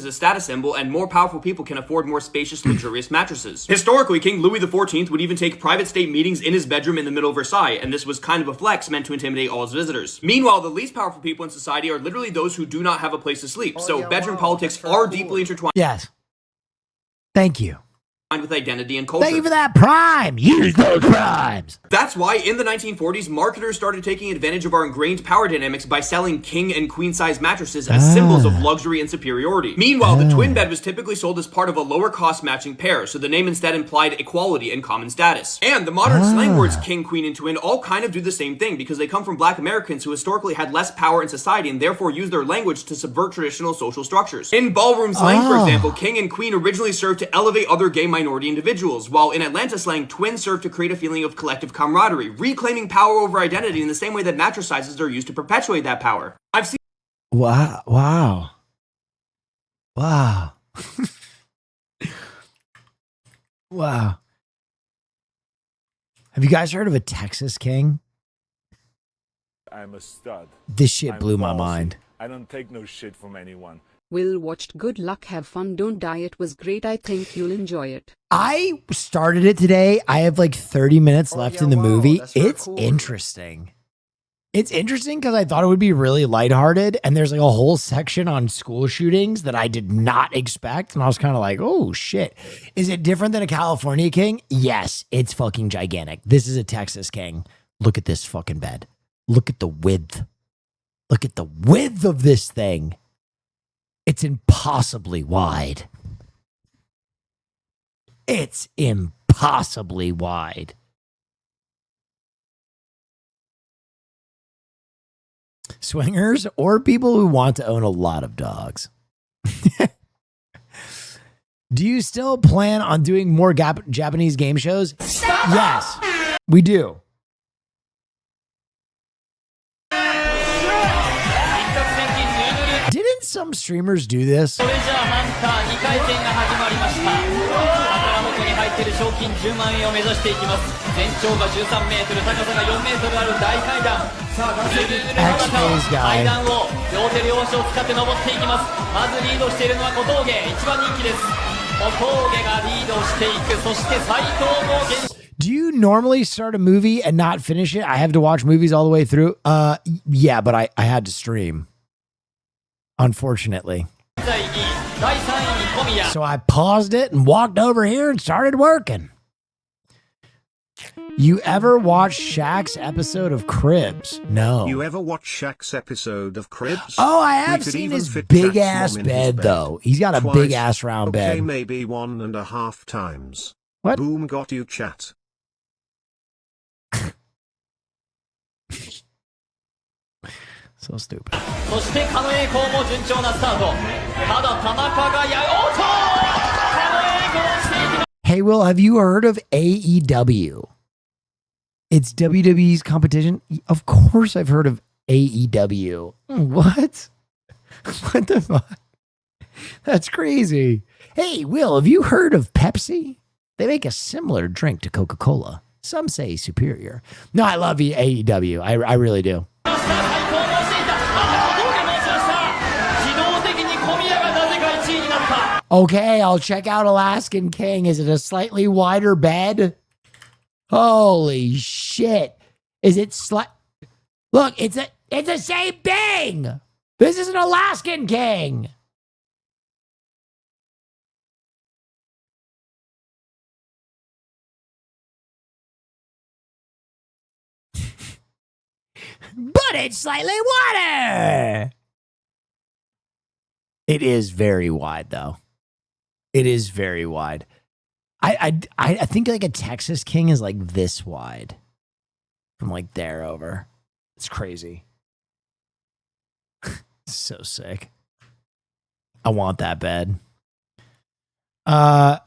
a status symbol, and more powerful people can afford more spacious, luxurious mattresses. Historically, King Louis XIV would even take private state meetings in his bedroom in the middle of Versailles, and this was kind of a flex meant to intimidate all his visitors. Meanwhile, the least powerful people in society are literally those who do not have a place to sleep, so bedroom politics are deeply intertwined. Yes. Thank you. With identity and culture. Thank you for that prime. Use those primes. That's why in the 1940s, marketers started taking advantage of our ingrained power dynamics by selling king and queen size mattresses as symbols of luxury and superiority. Meanwhile, the twin bed was typically sold as part of a lower cost matching pair, so the name instead implied equality and common status. And the modern slang words king, queen, and twin all kind of do the same thing because they come from black Americans who historically had less power in society and therefore used their language to subvert traditional social structures. In ballroom slang, for example, king and queen originally served to elevate other gay minority individuals, while in Atlanta slang, twin served to create a feeling of collective camaraderie, reclaiming power over identity in the same way that mattress sizes are used to perpetuate that power. I've seen. Wow. Wow. Wow. Wow. Have you guys heard of a Texas king? I'm a stud. This shit I'm blew my ballsy. mind. I don't take no shit from anyone. Will watched Good Luck Have Fun Don't Die. It was great. I think you'll enjoy it. I started it today. I have like 30 minutes left in the movie. It's interesting. It's interesting because I thought it would be really lighthearted, and there's like a whole section on school shootings that I did not expect, and I was kind of like, oh shit. Is it different than a California king? Yes, it's fucking gigantic. This is a Texas king. Look at this fucking bed. Look at the width. Look at the width of this thing. It's impossibly wide. It's impossibly wide. Swingers or people who want to own a lot of dogs. Do you still plan on doing more Japanese game shows? Yes, we do. Didn't some streamers do this? X-Phase guy. Do you normally start a movie and not finish it? I have to watch movies all the way through. Yeah, but I had to stream. Unfortunately. So I paused it and walked over here and started working. You ever watch Shaq's episode of Cribs? No. You ever watch Shaq's episode of Cribs? Oh, I have seen his big ass bed though. He's got a big ass round bed. Okay, maybe 1.5 times. What? Boom got you, chat. So stupid. Hey, Will, have you heard of AEW? It's WWE's competition. Of course I've heard of AEW. What? What the fuck? That's crazy. Hey, Will, have you heard of Pepsi? They make a similar drink to Coca-Cola. Some say superior. No, I love AEW. I really do. Okay, I'll check out Alaskan King. Is it a slightly wider bed? Holy shit. Is it Look, it's the same thing. This is an Alaskan King. But it's slightly wider. It is very wide, though. It is very wide. I think like a Texas King is like this wide. From like there over. It's crazy. So sick. I want that bed. Now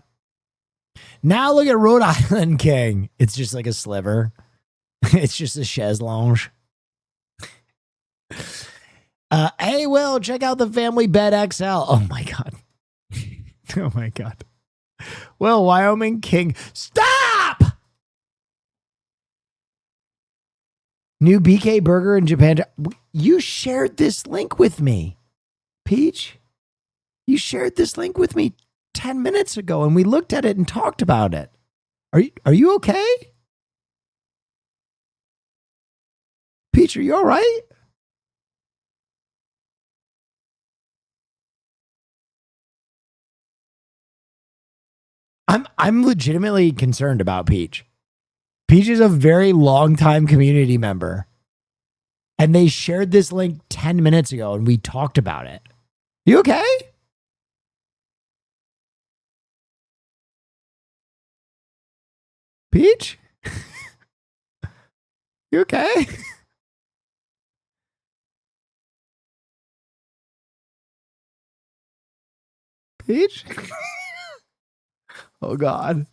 look at Rhode Island King. It's just like a sliver. It's just a chaise lounge. Hey, Will, check out the Family Bed XL. Oh my God. Oh my God. Well, Wyoming King. Stop! New BK Burger in Japan. You shared this link with me, Peach. You shared this link with me 10 minutes ago, and we looked at it and talked about it. Are you okay? Peach, are you all right? I'm legitimately concerned about Peach. Peach is a very long-time community member. And they shared this link 10 minutes ago and we talked about it. You okay? Peach? You okay? Peach? Oh God.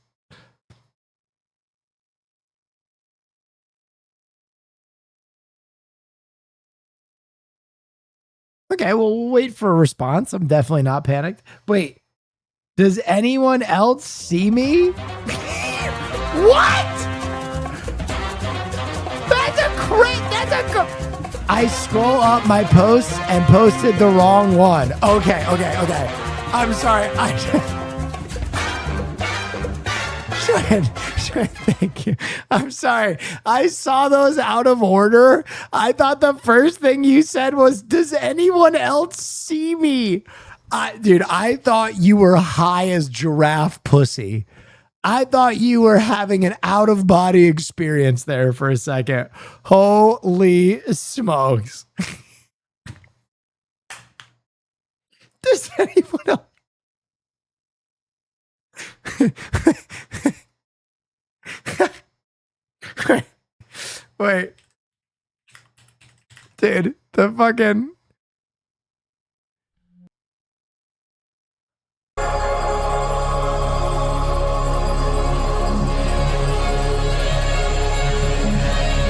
Okay, well, we'll wait for a response. I'm definitely not panicked. Wait, does anyone else see me? What? I scroll up my posts and posted the wrong one. Okay. I'm sorry. Thank you. I'm sorry. I saw those out of order. I thought the first thing you said was, does anyone else see me? Dude, I thought you were high as giraffe pussy. I thought you were having an out-of-body experience there for a second. Holy smokes. Does anyone else? Wait. Dude, the fucking...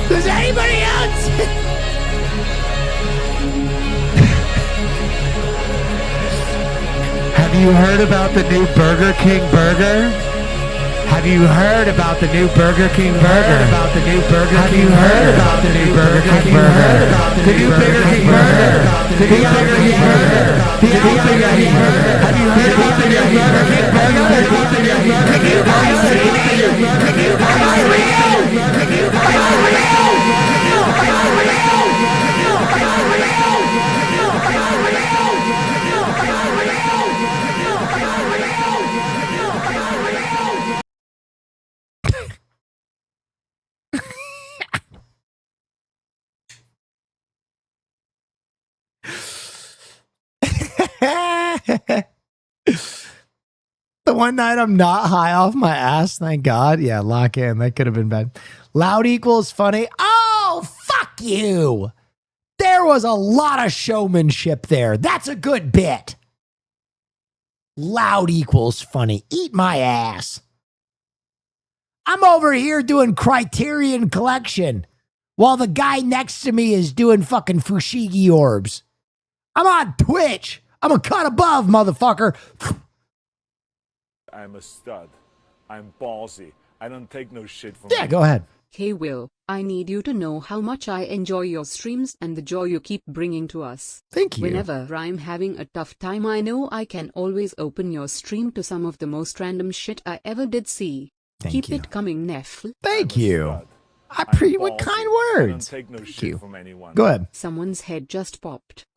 Does anybody else? Have you heard about the new Burger King burger? Have you heard about the new Burger King burger? Have you heard about the new Burger King burger? The new Burger King burger. The new Burger King burger. The new Burger King burger. Have you heard about the new Burger King burger? Can you guys see me? Can you guys see me? Can you guys see me? The one night I'm not high off my ass, thank God. Yeah, lock in. That could have been bad. Loud equals funny. Oh, fuck you. There was a lot of showmanship there. That's a good bit. Loud equals funny. Eat my ass. I'm over here doing Criterion Collection while the guy next to me is doing fucking Fushigi orbs. I'm on Twitch. I'm a cut above, motherfucker. I'm a stud. I'm ballsy. I don't take no shit from Yeah, go ahead. Hey Will, I need you to know how much I enjoy your streams and the joy you keep bringing to us. Thank you. Whenever I'm having a tough time, I know I can always open your stream to some of the most random shit I ever did see. Keep it coming, Neffel. Thank you. What kind words? Take no Thank shit you. from anyone. Go ahead. Someone's head just popped.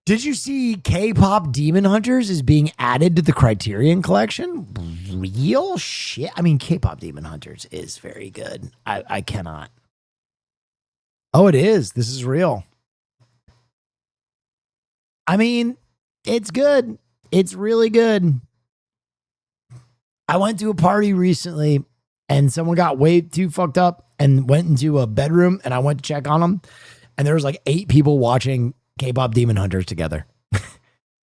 Did you see K-pop Demon Hunters is being added to the Criterion Collection? Real shit. I mean, K-pop Demon Hunters is very good. I cannot. Oh, it is. This is real. I mean, it's good. It's really good. I went to a party recently and someone got way too fucked up and went into a bedroom, and I went to check on them, and there was like 8 people watching K-pop Demon Hunters together.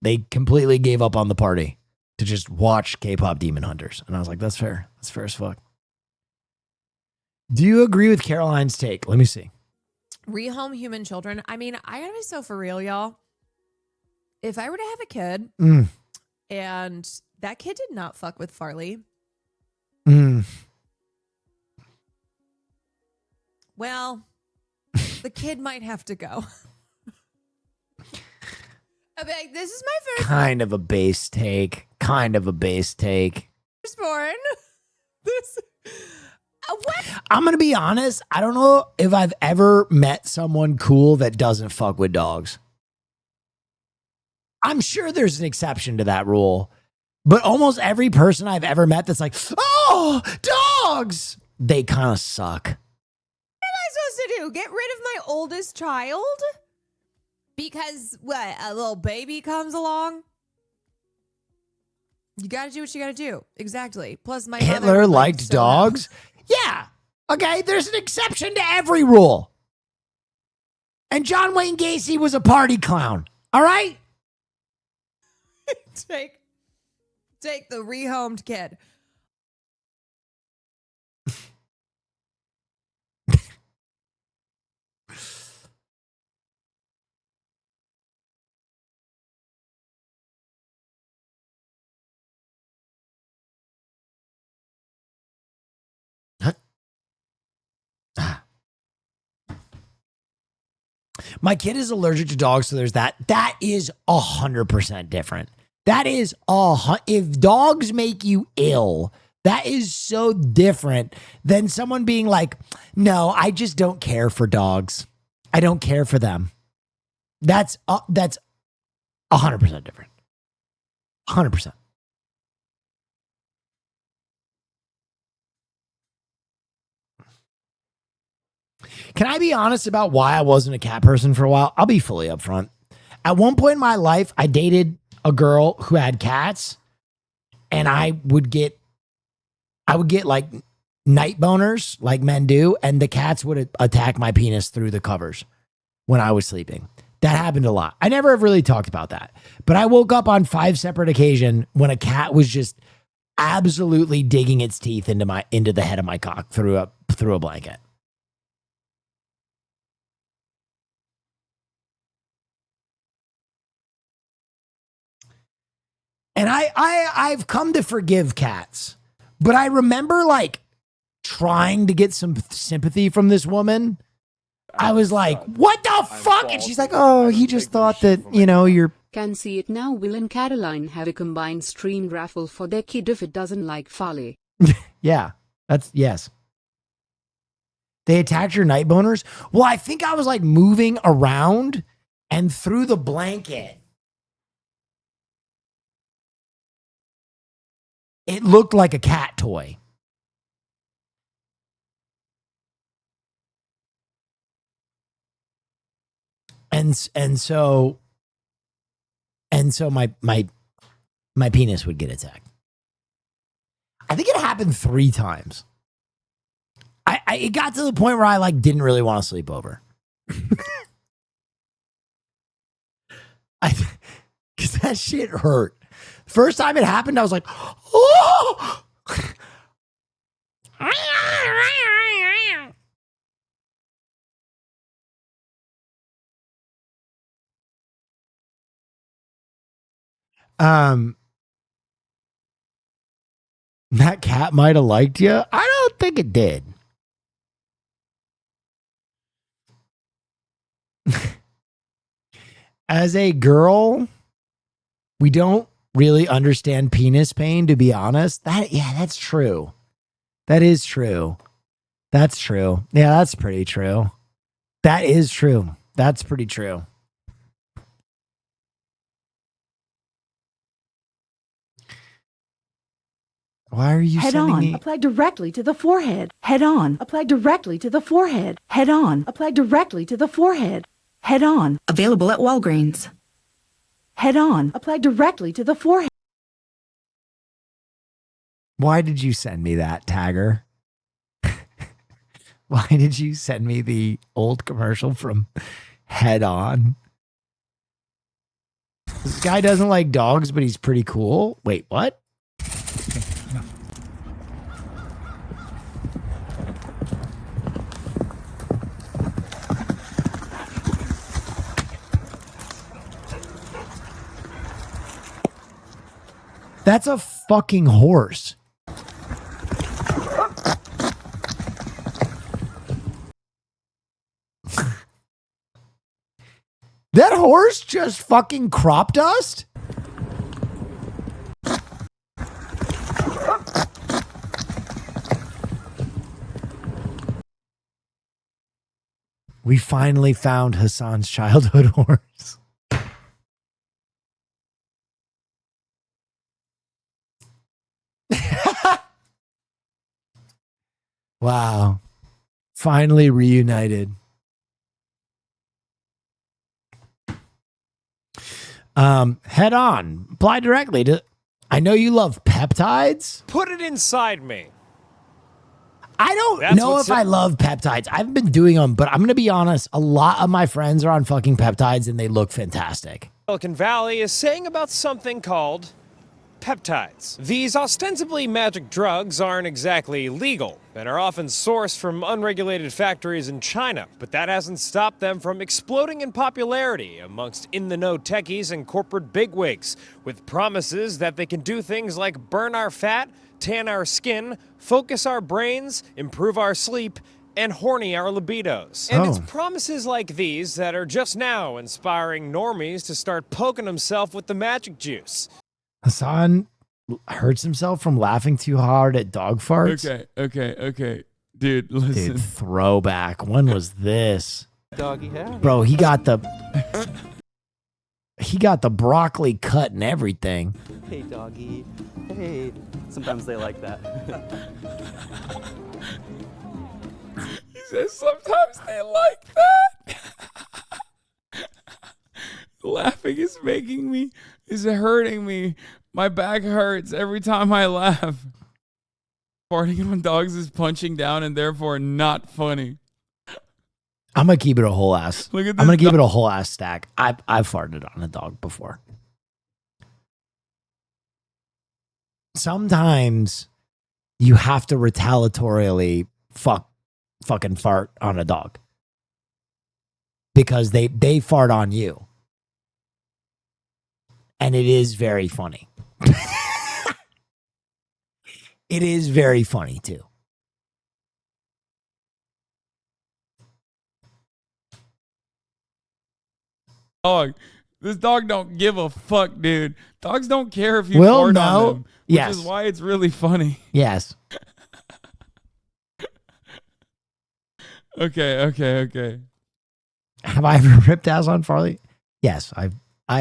They completely gave up on the party to just watch K-pop Demon Hunters. And I was like, that's fair. That's fair as fuck. Do you agree with Caroline's take? Let me see. Rehome human children. I mean, I gotta be so for real, y'all. If I were to have a kid and that kid did not fuck with Farley, well, the kid might have to go. I'm like, this is my first Kind of a base take. firstborn. This what? I'm going to be honest. I don't know if I've ever met someone cool that doesn't fuck with dogs. I'm sure there's an exception to that rule, but almost every person I've ever met that's like, oh, dogs, they kind of suck. What am I supposed to do? Get rid of my oldest child? Because what? A little baby comes along? You got to do what you got to do. Exactly. Plus, my mother Hitler would liked so dogs. Yeah. Okay. There's an exception to every rule. And John Wayne Gacy was a party clown. All right. Take the rehomed kid. My kid is allergic to dogs, so there's that. That is 100% different. That is if dogs make you ill, that is so different than someone being like, "No, I just don't care for dogs. I don't care for them." That's 100% different. 100%. Can I be honest about why I wasn't a cat person for a while? I'll be fully upfront. At one point in my life, I dated a girl who had cats, and I would get like night boners like men do, and the cats would attack my penis through the covers when I was sleeping. That happened a lot. I never have really talked about that, but I woke up on 5 separate occasions when a cat was just absolutely digging its teeth into the head of my cock through a blanket. And I've come to forgive cats, but I remember like trying to get some sympathy from this woman. I was like, what the fuck? And she's like, oh, he just thought that, you're... Can see it now. Will and Caroline have a combined stream raffle for their kid if it doesn't like Farley. Yeah, yes. They attacked your night boners? Well, I think I was like moving around and through the blanket, it looked like a cat toy. And so my penis would get attacked. I think it happened 3 times. It got to the point where I like didn't really want to sleep over. Because that shit hurt. First time it happened, I was like, oh! That cat might have liked you. I don't think it did. As a girl, we don't really understand penis pain, to be honest. That's true. That is true. That's true. Yeah, that's pretty true. That is true. That's pretty true. Why are you Head sending on. me? Apply directly to the forehead. Head on. Apply directly to the forehead. Head on. Apply directly to the forehead. Head on. Available at Walgreens. Head on. Apply directly to the forehead. Why did you send me that, Tagger? Why did you send me the old commercial from Head On? This guy doesn't like dogs, but he's pretty cool. Wait, what? That's a fucking horse. That horse just fucking crop dust? We finally found Hassan's childhood horse. Wow. Finally reunited. Head on. Apply directly to. I know you love peptides. Put it inside me. I don't That's know what's if I in- love peptides. I've been doing them, but I'm going to be honest. A lot of my friends are on fucking peptides and they look fantastic. Silicon Valley is saying about something called peptides. These ostensibly magic drugs aren't exactly legal and are often sourced from unregulated factories in China, but that hasn't stopped them from exploding in popularity amongst in-the-know techies and corporate bigwigs, with promises that they can do things like burn our fat, tan our skin, focus our brains, improve our sleep, and horny our libidos. And it's promises like these that are just now inspiring normies to start poking themselves with the magic juice. Hassan hurts himself from laughing too hard at dog farts. Okay. Dude, listen. Dude, throwback. When was this? Doggy hat. Bro, he got the broccoli cut and everything. Hey, doggy. Hey. Sometimes they like that. He says sometimes they like that. Laughing is hurting me. My back hurts every time I laugh. Farting on dogs is punching down and therefore not funny. I'm gonna keep it a whole ass. Look at I'm this gonna keep dog. it a whole ass stack. I've farted on a dog before. Sometimes you have to retaliatorily fucking fart on a dog because they fart on you, and it is very funny. It is very funny too. Dog. This dog don't give a fuck, dude. Dogs don't care if you Will fart no. on them, which Yes. is why it's really funny. Yes. Okay. Have I ever ripped ass on Farley? Yes, I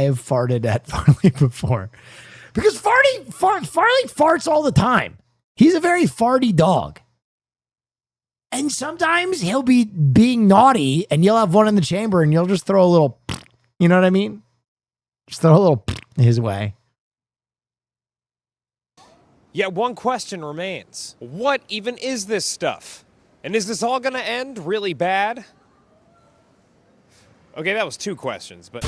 have farted at Farley before. Because Farley farts all the time. He's a very farty dog. And sometimes he'll be being naughty and you'll have one in the chamber and you'll just throw a little, you know what I mean? Just throw a little his way. Yet one question remains. What even is this stuff? And is this all gonna end really bad? Okay, that was two questions, but...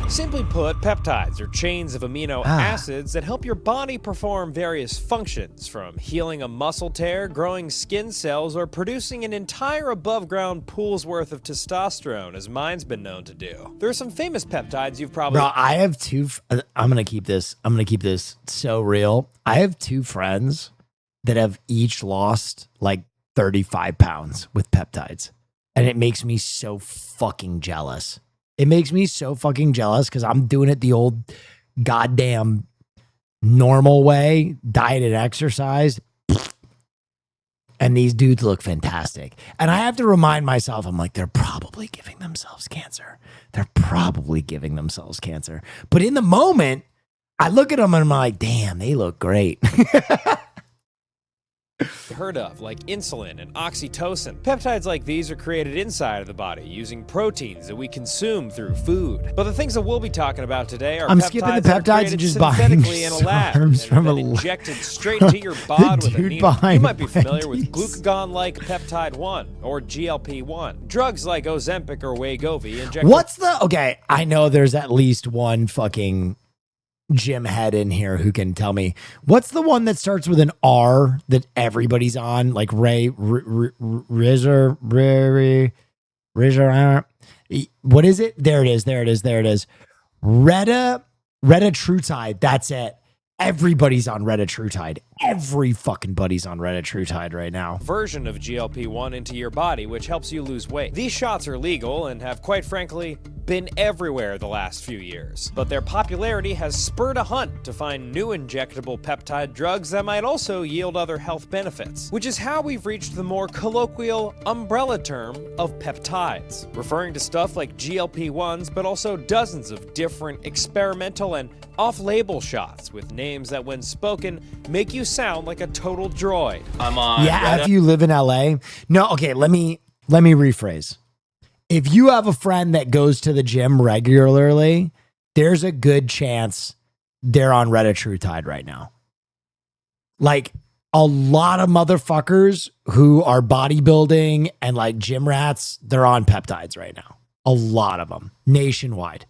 Simply put, peptides are chains of amino acids that help your body perform various functions, from healing a muscle tear, growing skin cells, or producing an entire above-ground pool's worth of testosterone, as mine's been known to do. There are some famous peptides you've probably... Bro, I have two... I'm going to keep this so real. I have two friends that have each lost like 35 pounds with peptides. And it makes me so fucking jealous. It makes me so fucking jealous because I'm doing it the old goddamn normal way, diet and exercise. And these dudes look fantastic. And I have to remind myself, I'm like, they're probably giving themselves cancer. They're probably giving themselves cancer. But in the moment, I look at them and I'm like, damn, they look great. heard of, like insulin and oxytocin. Peptides like these are created inside of the body using proteins that we consume through food. But the things that we'll be talking about today are I'm skipping the peptides and just buying synthetically in a lab and from then injected straight into your bod with a needle. You might be familiar with glucagon-like peptide 1 or GLP-1. Drugs like Ozempic or Wegovy inject. What's the... Okay, I know there's at least one fucking gym head in here who can tell me what's the one that starts with an R that everybody's on, like Rizzer, what is it? There it is. Retatrutide. That's it. Everybody's on Retatrutide. Every fucking buddy's on Retatrutide right now. Version of GLP-1 into your body, which helps you lose weight. These shots are legal and have, quite frankly, been everywhere the last few years. But their popularity has spurred a hunt to find new injectable peptide drugs that might also yield other health benefits, which is how we've reached the more colloquial umbrella term of peptides, referring to stuff like GLP-1s, but also dozens of different experimental and off-label shots with names that, when spoken, make you sound like a total droid. I'm on. Yeah, if you live in LA. No, okay, let me rephrase. If you have a friend that goes to the gym regularly, there's a good chance they're on Retatrutide right now. Like a lot of motherfuckers who are bodybuilding and like gym rats, they're on peptides right now. A lot of them nationwide.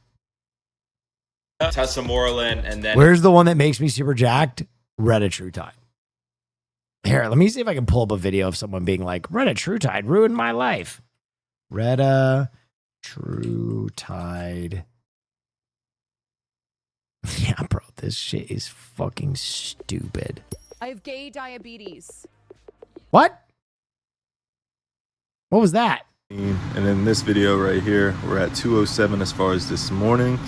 Tesamorelin, and then Where's the one that makes me super jacked? Retatrutide. Here, let me see if I can pull up a video of someone being like, Retatrutide ruined my life. Retatrutide. Yeah, bro, this shit is fucking stupid. I have gay diabetes. What? What was that? And in this video right here, we're at 2:07 as far as this morning,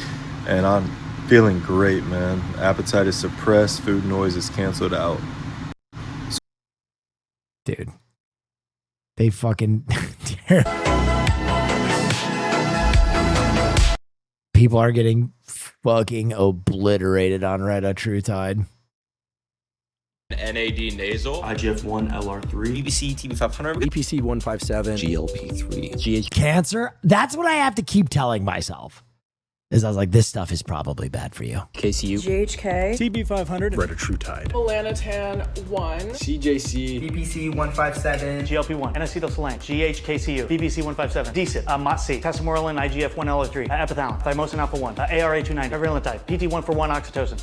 and I'm feeling great, man. Appetite is suppressed, food noise is canceled out. Dude, they fucking... People are getting fucking obliterated on Retatrutide. NAD nasal, IGF-1 LR3, BBC TB500, EPC 157, GLP-3, Cancer? That's what I have to keep telling myself. Is I was like, this stuff is probably bad for you. KCU, GHK, TB500, Retatrutide, Melanotan 1, CJC, BBC 157, GLP-1, N-acetylsaline, GHKCU, BBC 157, DSIP, MOTC, Tesamorelin, IGF-1 LR3, epithalin, thymosin alpha-1, ARA-29, virilantide, PT141 oxytocin.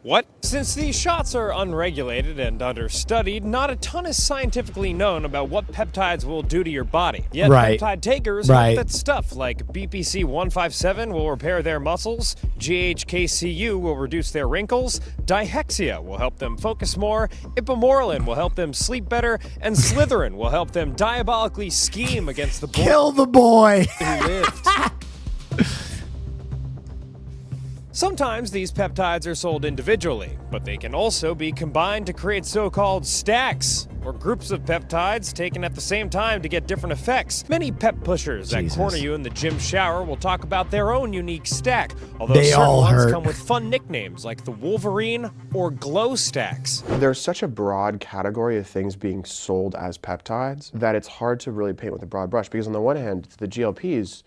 What? Since these shots are unregulated and understudied, not a ton is scientifically known about what peptides will do to your body. Yet peptide takers hope that stuff like BPC 157 will repair their muscles, GHKCU will reduce their wrinkles, dihexia will help them focus more, ipamorelin will help them sleep better, and Slytherin will help them diabolically scheme against the boy. Kill the boy who lived. Sometimes these peptides are sold individually, but they can also be combined to create so-called stacks, or groups of peptides taken at the same time to get different effects. Many pep pushers that corner you in the gym shower will talk about their own unique stack, although certain ones come with fun nicknames like the Wolverine or Glow Stacks. There's such a broad category of things being sold as peptides that it's hard to really paint with a broad brush, because on the one hand, the GLPs,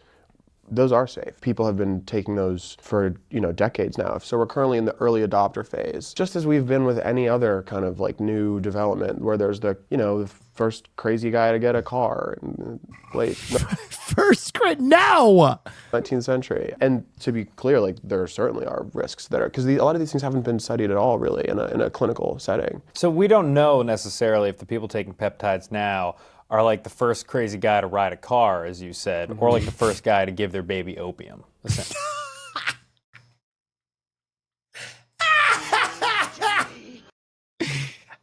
those are safe. People have been taking those for, decades now. So we're currently in the early adopter phase, just as we've been with any other kind of like new development where there's the first crazy guy to get a car in the late no 19th century. And to be clear, like there certainly are risks that are, because a lot of these things haven't been studied at all really in a clinical setting. So we don't know necessarily if the people taking peptides now are like the first crazy guy to ride a car, as you said, or like the first guy to give their baby opium. Essentially.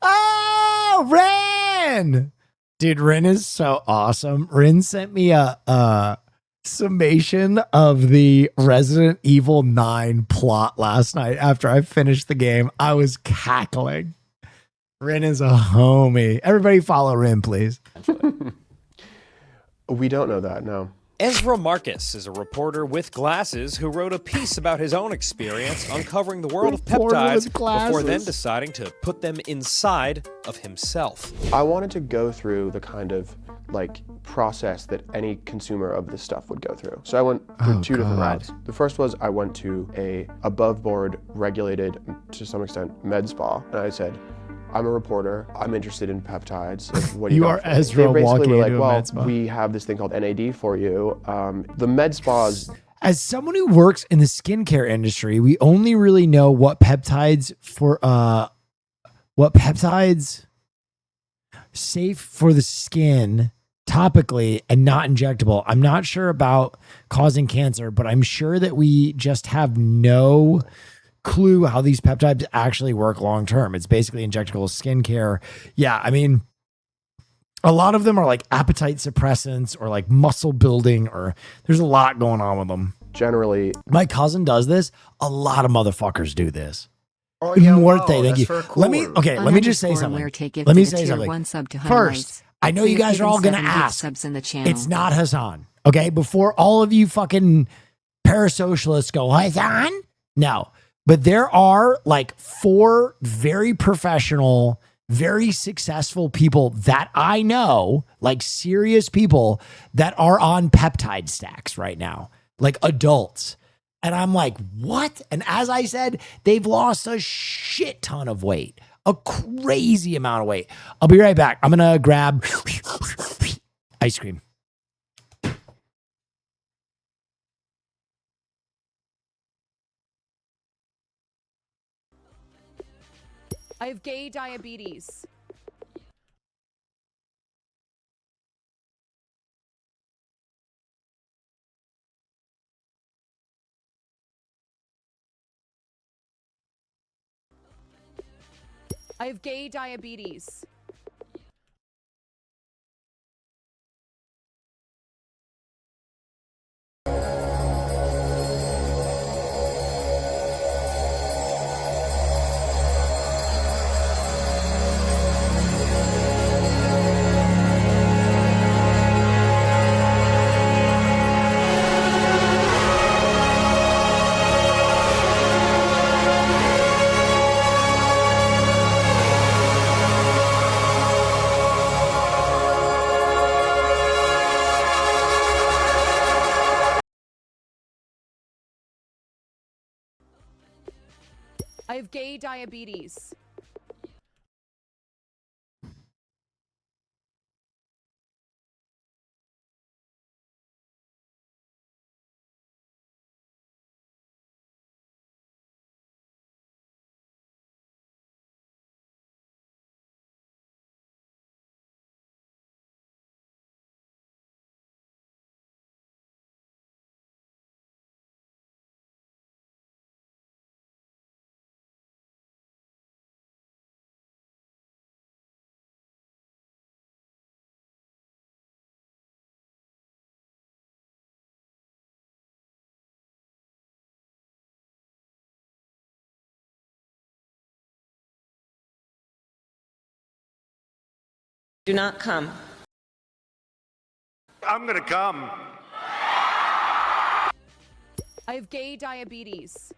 Oh, Ren! Dude, Ren is so awesome. Ren sent me a summation of the Resident Evil 9 plot last night after I finished the game. I was cackling. Ren is a homie. Everybody follow Ren, please. We don't know that, no. Ezra Marcus is a reporter with glasses who wrote a piece about his own experience uncovering the world of Reporter peptides with before then glasses. deciding to put them inside of himself. I wanted to go through the kind of like process that any consumer of this stuff would go through. So I went through two different routes. The first was I went to a above board regulated, to some extent, med spa, and I said, I'm a reporter. I'm interested in peptides. Like, what do You got are for me?" Ezra They basically walking were like, into a well, med spa. we have this thing called NAD for you. The med spas. As someone who works in the skincare industry, we only really know what peptides safe for the skin topically and not injectable. I'm not sure about causing cancer, but I'm sure that we just have no clue how these peptides actually work long term. It's basically injectable skincare. Yeah, I mean, a lot of them are like appetite suppressants or like muscle building, or there's a lot going on with them. Generally, my cousin does this. A lot of motherfuckers do this. Oh, yeah, Muerte, wow, thank that's you. for Let me just say something. Let me say something. First, I know you guys are all gonna ask. It's not Hassan. Okay, before all of you fucking parasocialists go, Hassan? No. But there are like 4 very professional, very successful people that I know, like serious people that are on peptide stacks right now, like adults. And I'm like, what? And as I said, they've lost a shit ton of weight, a crazy amount of weight. I'll be right back. I'm going to grab ice cream. I have gay diabetes. I have gay diabetes. I have gay diabetes. Do not come. I'm gonna come. I have gay diabetes.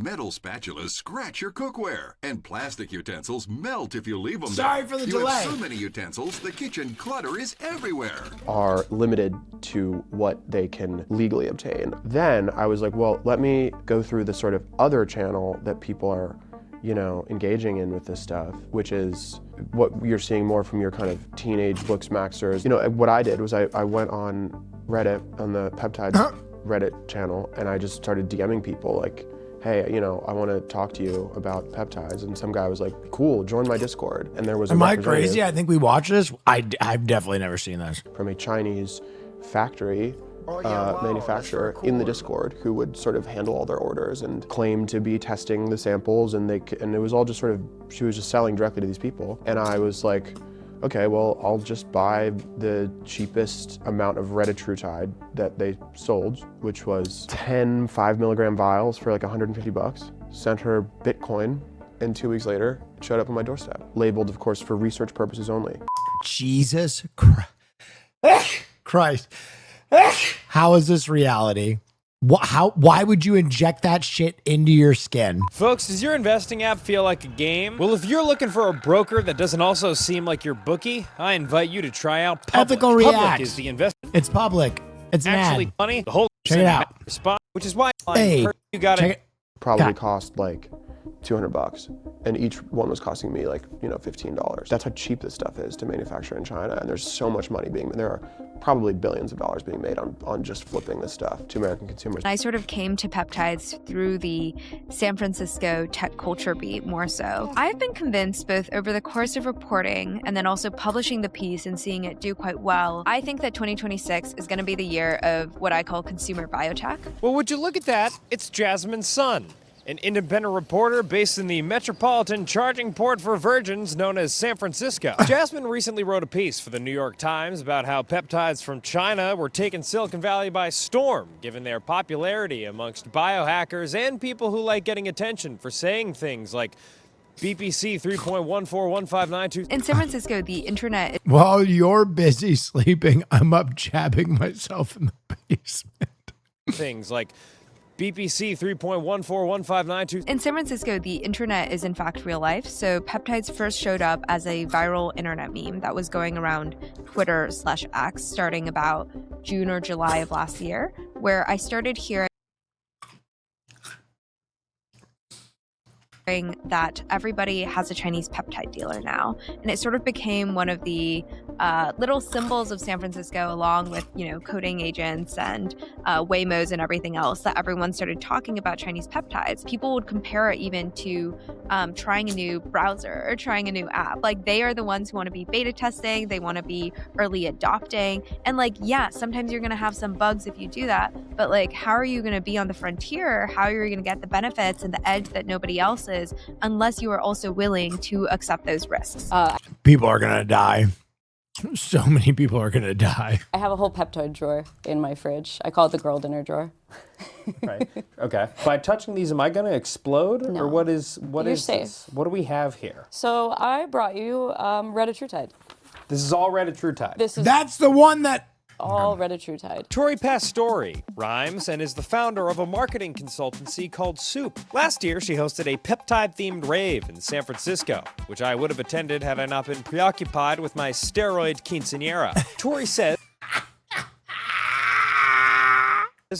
Metal spatulas scratch your cookware, and plastic utensils melt if you leave them Sorry there. for the you delay. have so many utensils, the kitchen clutter is everywhere. Are limited to what they can legally obtain. Then I was like, well, let me go through the sort of other channel that people are, you know, engaging in with this stuff, which is what you're seeing more from your kind of teenage books maxers. You know, what I did was I went on Reddit, on the Peptides Reddit channel, and I just started DMing people like, hey, you know, I want to talk to you about peptides. And some guy was like, cool, join my Discord. And there was a Am I representative crazy? I think we watch this. I've definitely never seen this. from a Chinese factory manufacturer in the Discord who would sort of handle all their orders and claim to be testing the samples, and it was all just sort of, she was just selling directly to these people. And I was like, okay, well, I'll just buy the cheapest amount of retatrutide that they sold, which was 10 5-milligram vials for like $150. Sent her Bitcoin, and 2 weeks later, it showed up on my doorstep. Labeled, of course, for research purposes only. Jesus Christ. How is this reality? Why would you inject that shit into your skin? Folks, does your investing app feel like a game? Well, if you're looking for a broker that doesn't also seem like your bookie, I invite you to try out Public. Ethical Public React. is the investment. It's public. It's an Actually ad. funny. The whole Check it out. response, which is why Hey, you got check it. Probably God. cost like $200, and each one was costing me like, you know, $15. That's how cheap this stuff is to manufacture in China, and there's so much money there are probably billions of dollars being made on just flipping this stuff to American consumers. I sort of came to peptides through the San Francisco tech culture beat more so. I've been convinced both over the course of reporting and then also publishing the piece and seeing it do quite well. I think that 2026 is going to be the year of what I call consumer biotech. Well, would you look at that? It's Jasmine Sun, an independent reporter based in the metropolitan charging port for virgins known as San Francisco. Jasmine recently wrote a piece for the New York Times about how peptides from China were taking Silicon Valley by storm, given their popularity amongst biohackers and people who like getting attention for saying things like BPC 3.141592. In San Francisco, the internet While you're busy sleeping, I'm up jabbing myself in the basement. Things like BPC 3.141592. In San Francisco, the internet is in fact real life. So peptides first showed up as a viral internet meme that was going around Twitter/X starting about June or July of last year, where I started hearing that everybody has a Chinese peptide dealer now. And it sort of became one of the little symbols of San Francisco, along with, you know, coding agents and Waymos and everything else, that everyone started talking about Chinese peptides. People would compare it even to trying a new browser or trying a new app. Like, they are the ones who want to be beta testing, they want to be early adopting. And like, yeah, sometimes you're going to have some bugs if you do that, but like, how are you going to be on the frontier? How are you going to get the benefits and the edge that nobody else is, unless you are also willing to accept those risks? People are going to die. So many people are going to die. I have a whole peptide drawer in my fridge. I call it the girl dinner drawer. Right. Okay. By touching these, am I going to explode, No. or what is You're safe. this? What do we have here? So I brought you retatrutide. This is all retatrutide. This is That's the one that all retatrutide. Tori Pastore rhymes and is the founder of a marketing consultancy called Soup. Last year, she hosted a peptide-themed rave in San Francisco, which I would have attended had I not been preoccupied with my steroid quinceañera. Tori says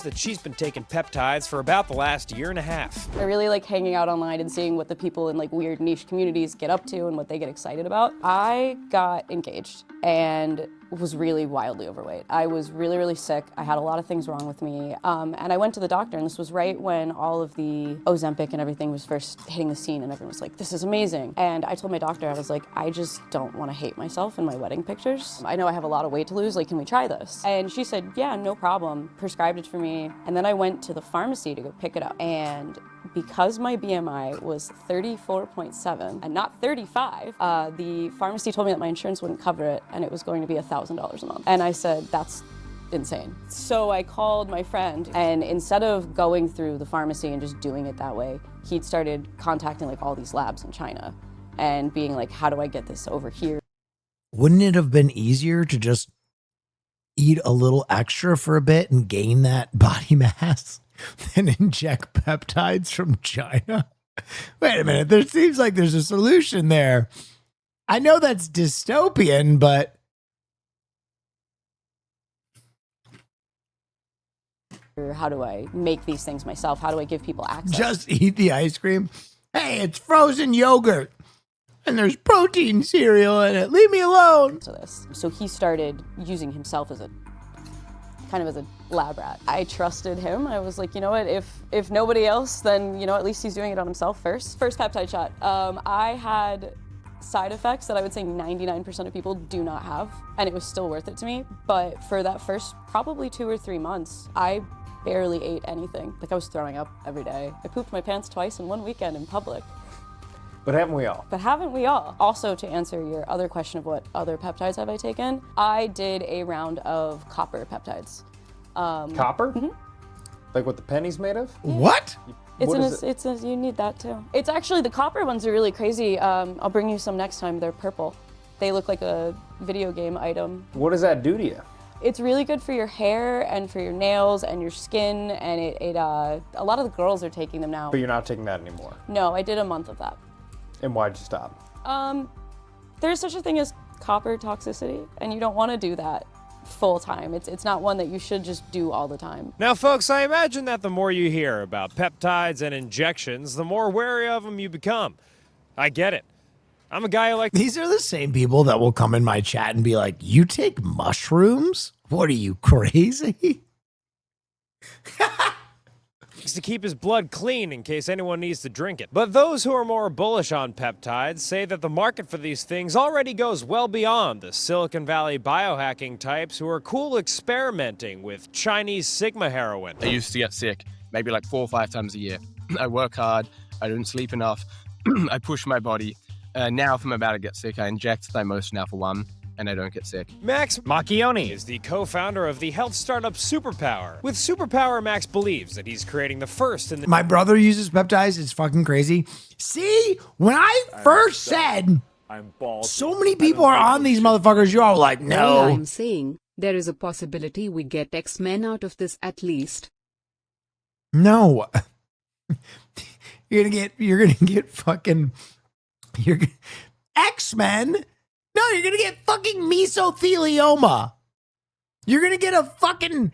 that she's been taking peptides for about the last year and a half. I really like hanging out online and seeing what the people in like weird niche communities get up to and what they get excited about. I got engaged and was really wildly overweight. I was really, really sick. I had a lot of things wrong with me. And I went to the doctor, and this was right when all of the Ozempic and everything was first hitting the scene, and everyone was like, this is amazing. And I told my doctor, I was like, I just don't want to hate myself in my wedding pictures. I know I have a lot of weight to lose, like, can we try this? And she said, yeah, no problem. Prescribed it for me. And then I went to the pharmacy to go pick it up. And because my BMI was 34.7 and not 35, the pharmacy told me that my insurance wouldn't cover it and it was going to be $1,000 a month. And I said, that's insane. So I called my friend, and instead of going through the pharmacy and just doing it that way, he'd started contacting like all these labs in China and being like, how do I get this over here? Wouldn't it have been easier to just eat a little extra for a bit and gain that body mass? than inject peptides from China? Wait a minute. There seems like there's a solution there. I know that's dystopian, but How do I make these things myself? How do I give people access? just eat the ice cream. Hey, it's frozen yogurt. And there's protein cereal in it. Leave me alone. So he started using himself as a lab rat. I trusted him. I was like, you know what, if nobody else, then, you know, at least he's doing it on himself first. First peptide shot. I had side effects that I would say 99% of people do not have, and it was still worth it to me. But for that first probably 2 or 3 months, I barely ate anything. Like, I was throwing up every day. I pooped my pants twice in one weekend in public. But haven't we all? But haven't we all? Also, to answer your other question of what other peptides have I taken, I did a round of copper peptides. Copper? Mm-hmm. Like what the penny's made of? What? You need that too. It's actually, the copper ones are really crazy. I'll bring you some next time. They're purple. They look like a video game item. What does that do to you? It's really good for your hair and for your nails and your skin, and a lot of the girls are taking them now. But you're not taking that anymore? No, I did a month of that. And why'd you stop? There's such a thing as copper toxicity, and you don't want to do that full time. It's not one that you should just do all the time. Now, folks, I imagine that the more you hear about peptides and injections, the more wary of them you become. I get it. I'm a guy who likes... These are the same people that will come in my chat and be like, you take mushrooms? What are you, crazy? to keep his blood clean in case anyone needs to drink it. But those who are more bullish on peptides say that the market for these things already goes well beyond the Silicon Valley biohacking types who are cool experimenting with Chinese Sigma heroin. I used to get sick maybe like 4 or 5 times a year. I work hard, I don't sleep enough, I push my body. Now if I'm about to get sick, I inject Thymosin Alpha 1 and I don't get sick. Max Macchioni is the co-founder of the health startup Superpower. With Superpower, Max believes that he's creating the first in the... My brother uses peptides. It's fucking crazy. See, when I first said so many people are on these motherfuckers, you're all like, no. All I'm saying, there is a possibility we get X-Men out of this at least. No. You're gonna get fucking X-Men. No, you're gonna get fucking mesothelioma. You're gonna get a fucking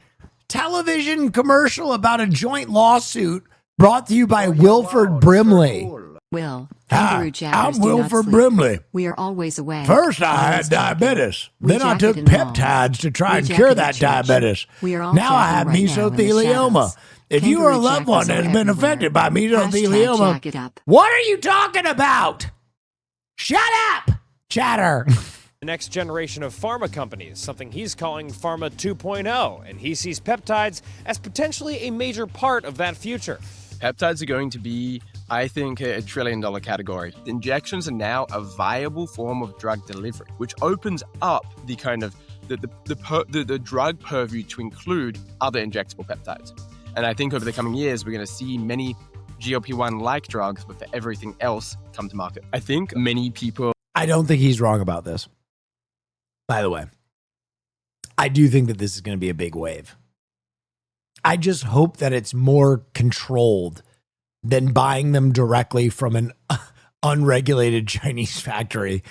television commercial about a joint lawsuit brought to you by Wilford Brimley. Will, Hi, Andrew Jaggers I'm do not Wilford sleep. Brimley. We are always away. First, I had Always talking. diabetes. We Then I jacket took in the mall. peptides to try We and jacket cure in that church. diabetes. We are all Now I jacking have right now in the mesothelioma. shadows. If you are a Kangaroo loved one jackets that's are been everywhere. affected by Hashtag mesothelioma, jack it up. what are you talking about? Shut up, chatter. The next generation of pharma companies, something he's calling Pharma 2.0, and he sees peptides as potentially a major part of that future. Peptides are going to be, I think, a $1 trillion category. Injections are now a viable form of drug delivery, which opens up the kind of the drug purview to include other injectable peptides. And I think over the coming years, we're going to see many GLP-1-like drugs, but for everything else, come to market. I think many people... I don't think he's wrong about this. By the way, I do think that this is going to be a big wave. I just hope that it's more controlled than buying them directly from an unregulated Chinese factory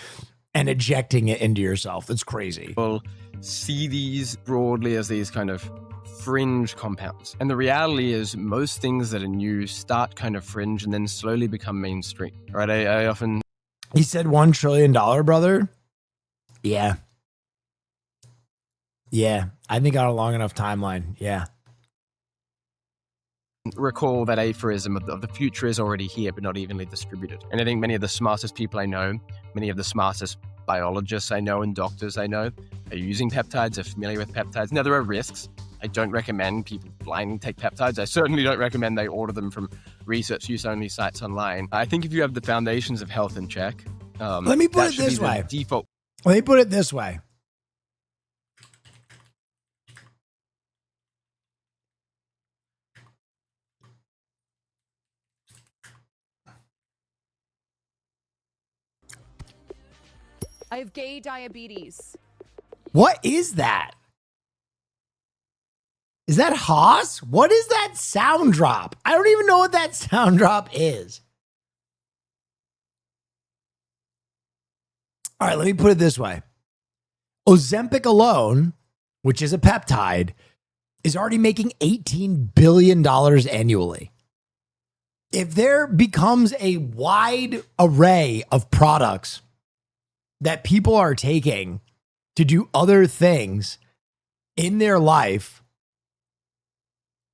and ejecting it into yourself. It's crazy. People see these broadly as these kind of fringe compounds. And the reality is most things that are new start kind of fringe and then slowly become mainstream. Right? I often... He said $1 trillion, brother? Yeah. Yeah, I think on a long enough timeline, yeah. Recall that aphorism of the future is already here, but not evenly distributed. And I think many of the smartest people I know, many of the smartest biologists I know and doctors I know are using peptides, are familiar with peptides. Now, there are risks. I don't recommend people blindly take peptides. I certainly don't recommend they order them from research use only sites online. I think if you have the foundations of health in check, let me put it this way. Default. Let me put it this way. I have gay diabetes. What is that? Is that Haas? What is that sound drop? I don't even know what that sound drop is. All right, let me put it this way. Ozempic alone, which is a peptide, is already making $18 billion annually. If there becomes a wide array of products that people are taking to do other things in their life,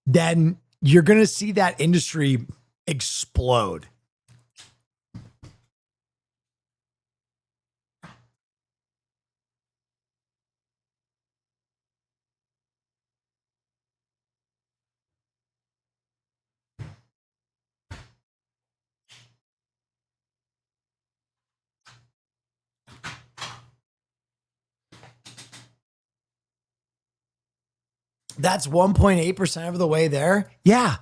then you're going to see that industry explode. That's 1.8% of the way there. Yeah.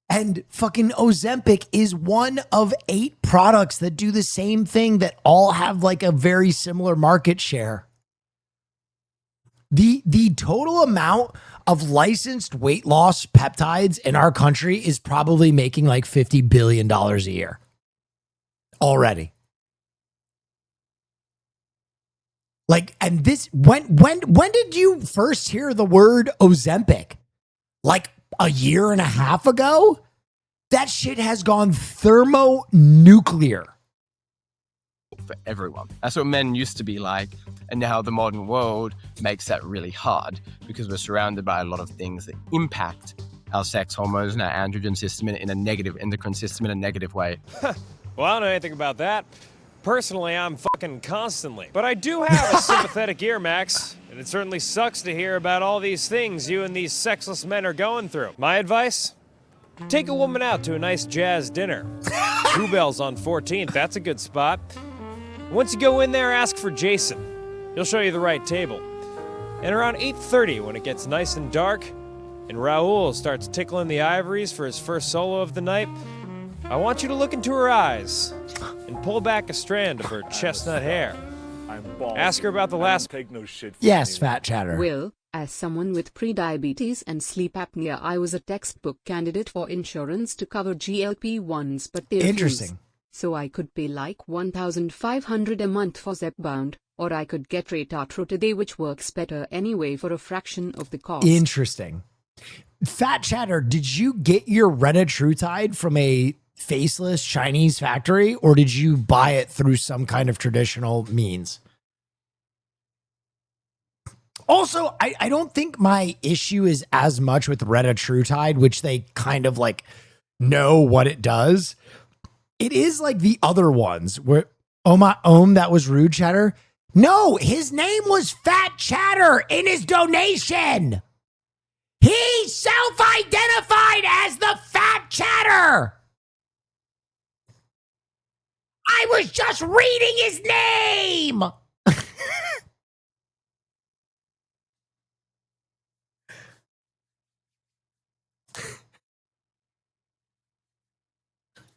And fucking Ozempic is one of 8 products that do the same thing that all have like a very similar market share. The total amount of licensed weight loss peptides in our country is probably making like $50 billion a year already. Like, and this, when did you first hear the word Ozempic? Like a year and a half ago? That shit has gone thermonuclear. For everyone. That's what men used to be like. And now the modern world makes that really hard because we're surrounded by a lot of things that impact our sex hormones and our androgen system in a negative, endocrine system in a negative way. Well, I don't know anything about that. Personally, I'm fucking constantly. But I do have a sympathetic ear, Max. And it certainly sucks to hear about all these things you and these sexless men are going through. My advice? Take a woman out to a nice jazz dinner. Two Bells on 14th, that's a good spot. Once you go in there, ask for Jason. He'll show you the right table. And around 8:30, when it gets nice and dark, and Raul starts tickling the ivories for his first solo of the night, I want you to look into her eyes and pull back a strand of her chestnut hair. Ask her about the last... Take no shit from Yes, Fat Chatter. Will, as someone with prediabetes and sleep apnea, I was a textbook candidate for insurance to cover GLP-1s, but they refused. Interesting. So I could pay like $1,500 a month for Zepbound, or I could get Retatro today, which works better anyway for a fraction of the cost. Interesting. Fat Chatter, did you get your retatrutide from a faceless Chinese factory, or did you buy it through some kind of traditional means? Also, I don't think my issue is as much with retatrutide, which they kind of like know what it does. It is like the other ones where, that was Rude Chatter. No, his name was Fat Chatter in his donation. He self-identified as the Fat Chatter. I was just reading his name.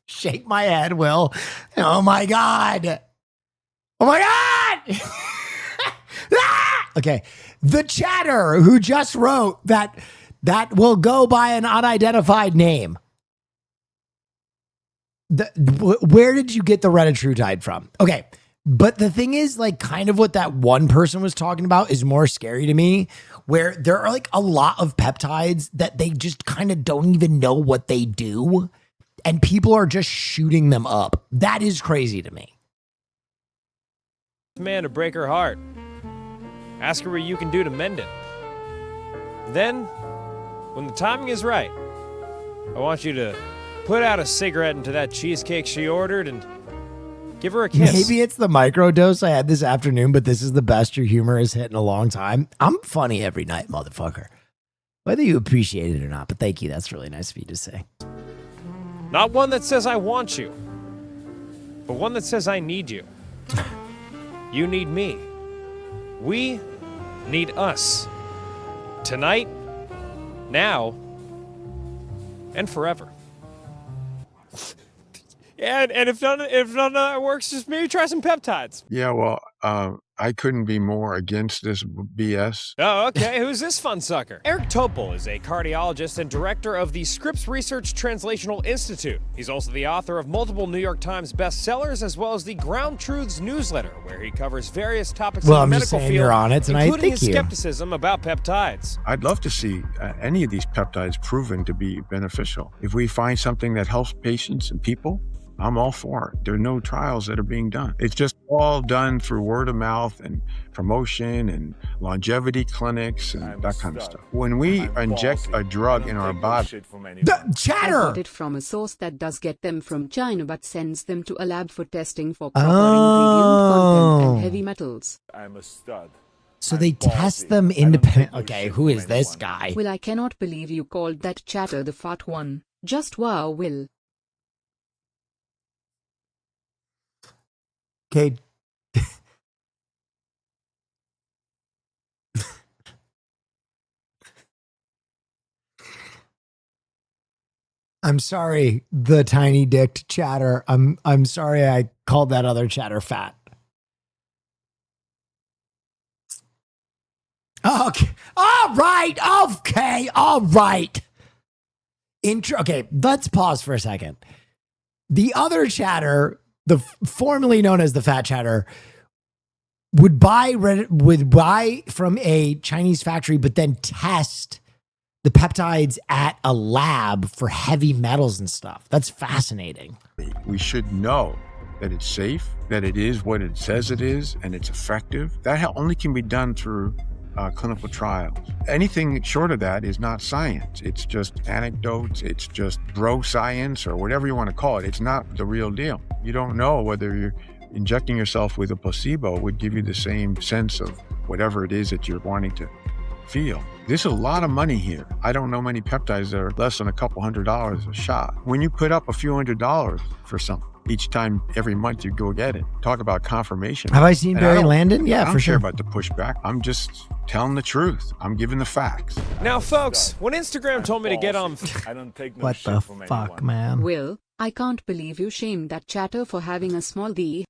Shake my head, Will. Oh my God. Oh my God. Ah! Okay. The Chatter who just wrote that will go by an unidentified name. Where did you get the retatrutide from? Okay. But the thing is, like, kind of what that one person was talking about is more scary to me, where there are like a lot of peptides that they just kind of don't even know what they do. And people are just shooting them up. That is crazy to me. man to break her heart. Ask her what you can do to mend it. Then, when the timing is right, I want you to put out a cigarette into that cheesecake she ordered and give her a kiss. Maybe it's the microdose I had this afternoon, but this is the best your humor has hit in a long time. I'm funny every night, motherfucker. Whether you appreciate it or not, but thank you. That's really nice of you to say. Not one that says I want you, but one that says I need you. You need me. We need us. Tonight, now, and forever. Yeah, and if none of that works, just maybe try some peptides. Yeah, well, I couldn't be more against this BS. Oh, okay. Who's this fun sucker? Eric Topol is a cardiologist and director of the Scripps Research Translational Institute. He's also the author of multiple New York Times bestsellers, as well as the Ground Truths newsletter, where he covers various topics Well, in I'm the just medical saying field, you're on it tonight. including Thank his you. skepticism about peptides. I'd love to see any of these peptides proven to be beneficial. If we find something that helps patients and people, I'm all for it. There are no trials that are being done. It's just all done through word of mouth and promotion and longevity clinics and that kind of stuff. When we inject a drug in our body, I got it from a source that does get them from China but sends them to a lab for testing for proper ingredient content and heavy metals. I'm a stud. So they test them independent. Okay, who is this guy? Will, I cannot believe you called that chatter the fat one. Just wow, Will. Okay. I'm sorry, the tiny dicked chatter. I'm sorry I called that other chatter fat. Okay. All right. Okay. All right. Okay, let's pause for a second. The other chatter, the formerly known as the fat chatter, would buy from a Chinese factory, but then test the peptides at a lab for heavy metals and stuff. That's fascinating. we should know that it's safe, that it is what it says it is, and it's effective. That only can be done through clinical trials. Anything short of that is not science. It's just anecdotes. It's just bro science or whatever you want to call it. It's not the real deal. You don't know whether you're injecting yourself with a placebo would give you the same sense of whatever it is that you're wanting to feel. There's a lot of money here. I don't know many peptides that are less than a couple $100 a shot. When you put up a few $100s for something, each time every month you go get it. Talk about confirmation. Have I seen Barry Landon? Yeah, I don't for care sure. about the pushback. I'm just telling the truth. I'm giving the facts. Now, folks, when Instagram told me to get on... I don't take no What shit the from fuck, anyone. man? Will, I can't believe you shamed that chatter for having a small d.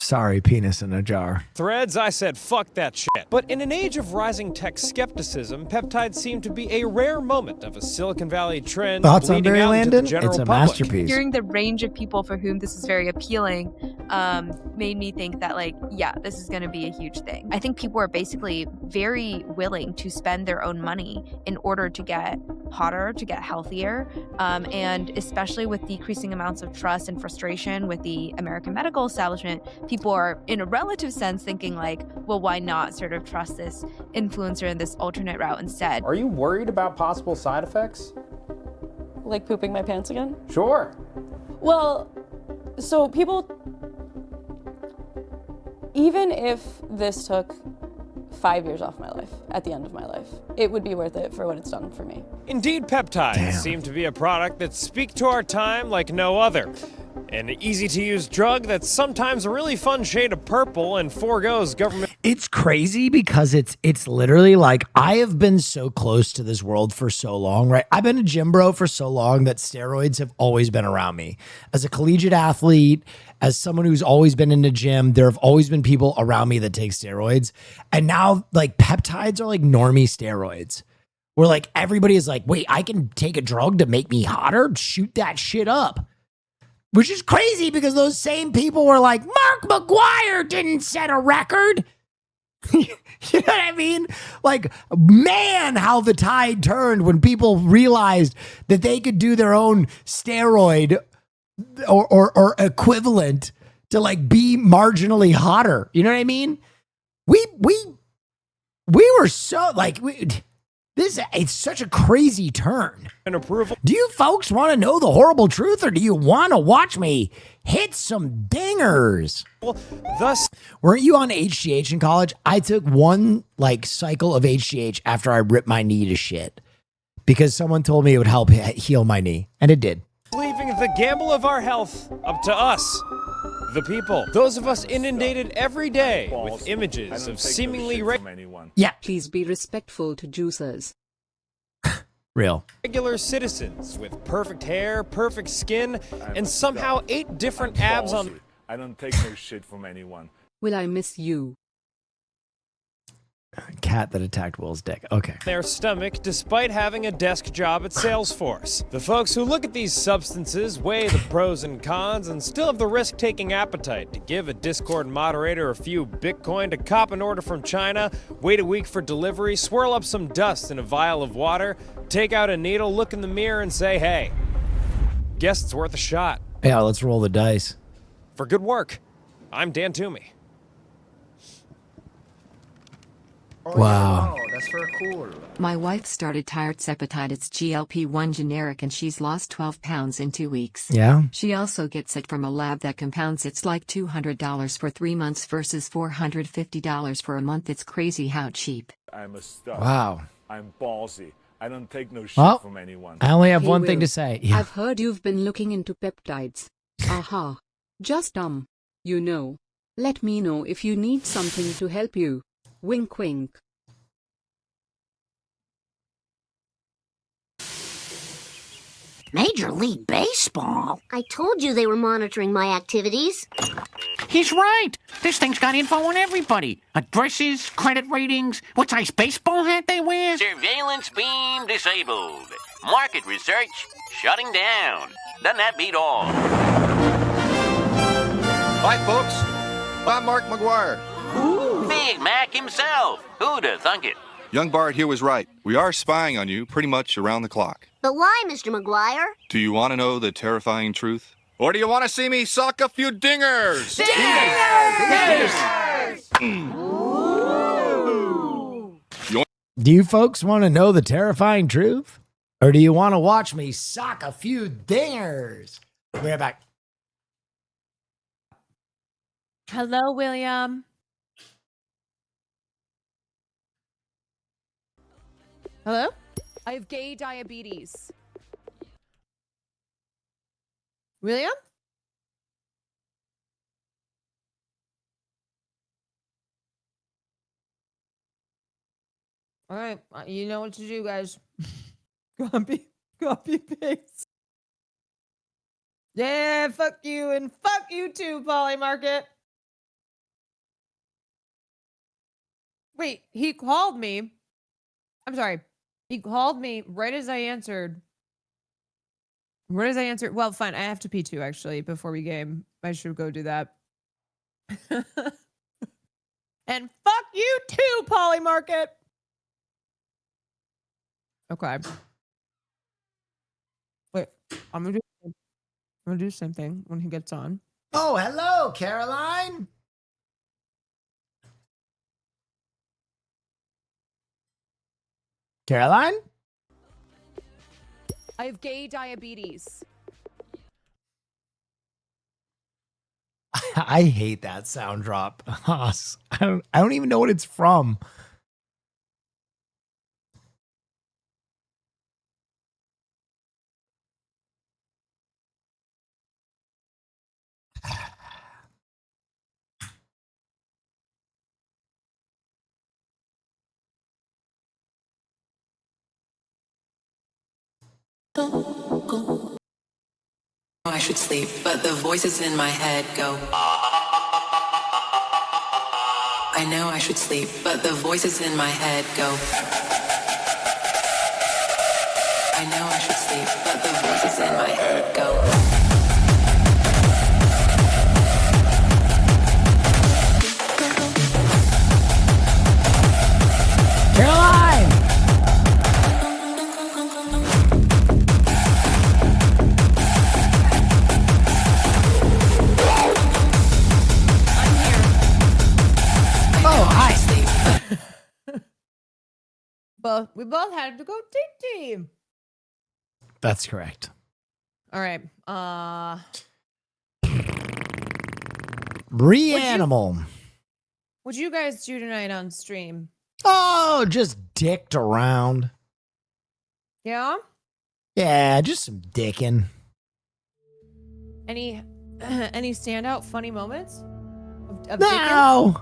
Sorry, penis in a jar. Threads, I said fuck that shit. But in an age of rising tech skepticism, peptides seem to be a rare moment of a Silicon Valley trend Thoughts on bleeding Barry out into the Landon? general It's a public. masterpiece. Hearing the range of people for whom this is very appealing made me think that, like, yeah, this is going to be a huge thing. I think people are basically very willing to spend their own money in order to get hotter, to get healthier, and especially with decreasing amounts of trust and frustration with the American medical establishment, people are, in a relative sense, thinking like, well, why not sort of trust this influencer in this alternate route instead? Are you worried about possible side effects? Like pooping my pants again? Sure. Well, so people, even if this took 5 years off my life, at the end of my life, it would be worth it for what it's done for me. Indeed, peptides seem to be a product that speak to our time like no other. An easy-to-use drug that's sometimes a really fun shade of purple and foregoes government... It's crazy because it's literally like, I have been so close to this world for so long, right? I've been a gym bro for so long that steroids have always been around me. As a collegiate athlete, as someone who's always been in the gym, there have always been people around me that take steroids. And now, like, peptides are like normie steroids. Where like everybody is like, wait, I can take a drug to make me hotter? Shoot that shit up. Which is crazy because those same people were like, Mark McGuire didn't set a record. You know what I mean? Like, man, how the tide turned when people realized that they could do their own steroid or equivalent to like be marginally hotter. You know what I mean? We were so like, it's such a crazy turn. And approval. Do you folks want to know the horrible truth, or do you want to watch me hit some dingers? Thus, weren't you on HGH in college? I took one like cycle of HGH after I ripped my knee to shit because someone told me it would help heal my knee, and it did. Leaving the gamble of our health up to us, the people. Those of us inundated every day with images of seemingly Please be respectful to juicers. Real. regular citizens with perfect hair, perfect skin, and somehow 8 different abs on... I don't take no shit from anyone. Will I miss you? Cat that attacked Will's dick. Okay. Their stomach despite having a desk job at Salesforce. The folks who look at these substances weigh the pros and cons and still have the risk-taking appetite to give a Discord moderator a few Bitcoin to cop an order from China, wait a week for delivery, swirl up some dust in a vial of water, take out a needle, look in the mirror and say, hey, guess it's worth a shot. Yeah, let's roll the dice. For good work. I'm Dan Toomey. Wow. That's for cool. My wife started tirzepatide. It's GLP-1 generic and she's lost 12 pounds in 2 weeks. Yeah? She also gets it from a lab that compounds. It's like $200 for 3 months versus $450 for a month. It's crazy how cheap. I'm a stud. Wow. I'm ballsy. I don't take no shit Well, from anyone. I only have Hey, one thing Will, to say. Yeah. I've heard you've been looking into peptides. Aha. Just you know. Let me know if you need something to help you. Wink wink. Major League Baseball? I told you they were monitoring my activities. He's right. This thing's got info on everybody. Addresses, credit ratings, what size baseball hat they wear. Surveillance beam disabled. Market research shutting down. Doesn't that beat all? Hi, folks. I'm Mark McGuire. Big Mac himself. Who'd have thunk it? Young Bart here was right. We are spying on you pretty much around the clock. But why, Mr. McGuire? Do you want to know the terrifying truth? Or do you want to see me sock a few dingers? Do you folks want to know the terrifying truth? Or do you want to watch me sock a few dingers? We'll be right back. Hello, William. Hello? I have gay diabetes. William? All right, you know what to do, guys. Grumpy pigs. Yeah, fuck you and fuck you too, Polly Market. Wait, he called me. I'm sorry. He called me right as I answered. Right as I answered. Well, fine. I have to pee too, actually, before we game. I should go do that. And fuck you too, Polly Market. Okay. Wait, I'm gonna do the same thing when he gets on. Oh, hello, Caroline. Caroline? I have gay diabetes. I hate that sound drop. I don't even know what it's from. I should sleep, but the voices in my head go. I know I should sleep, but the voices in my head go. I know I should sleep, but the voices in my head go. Caroline! But we both had to go team. That's correct. All right. Reanimal. What'd you guys do tonight on stream? Oh, just dicked around. Yeah? Yeah, just some dicking. Any standout funny moments? Of No.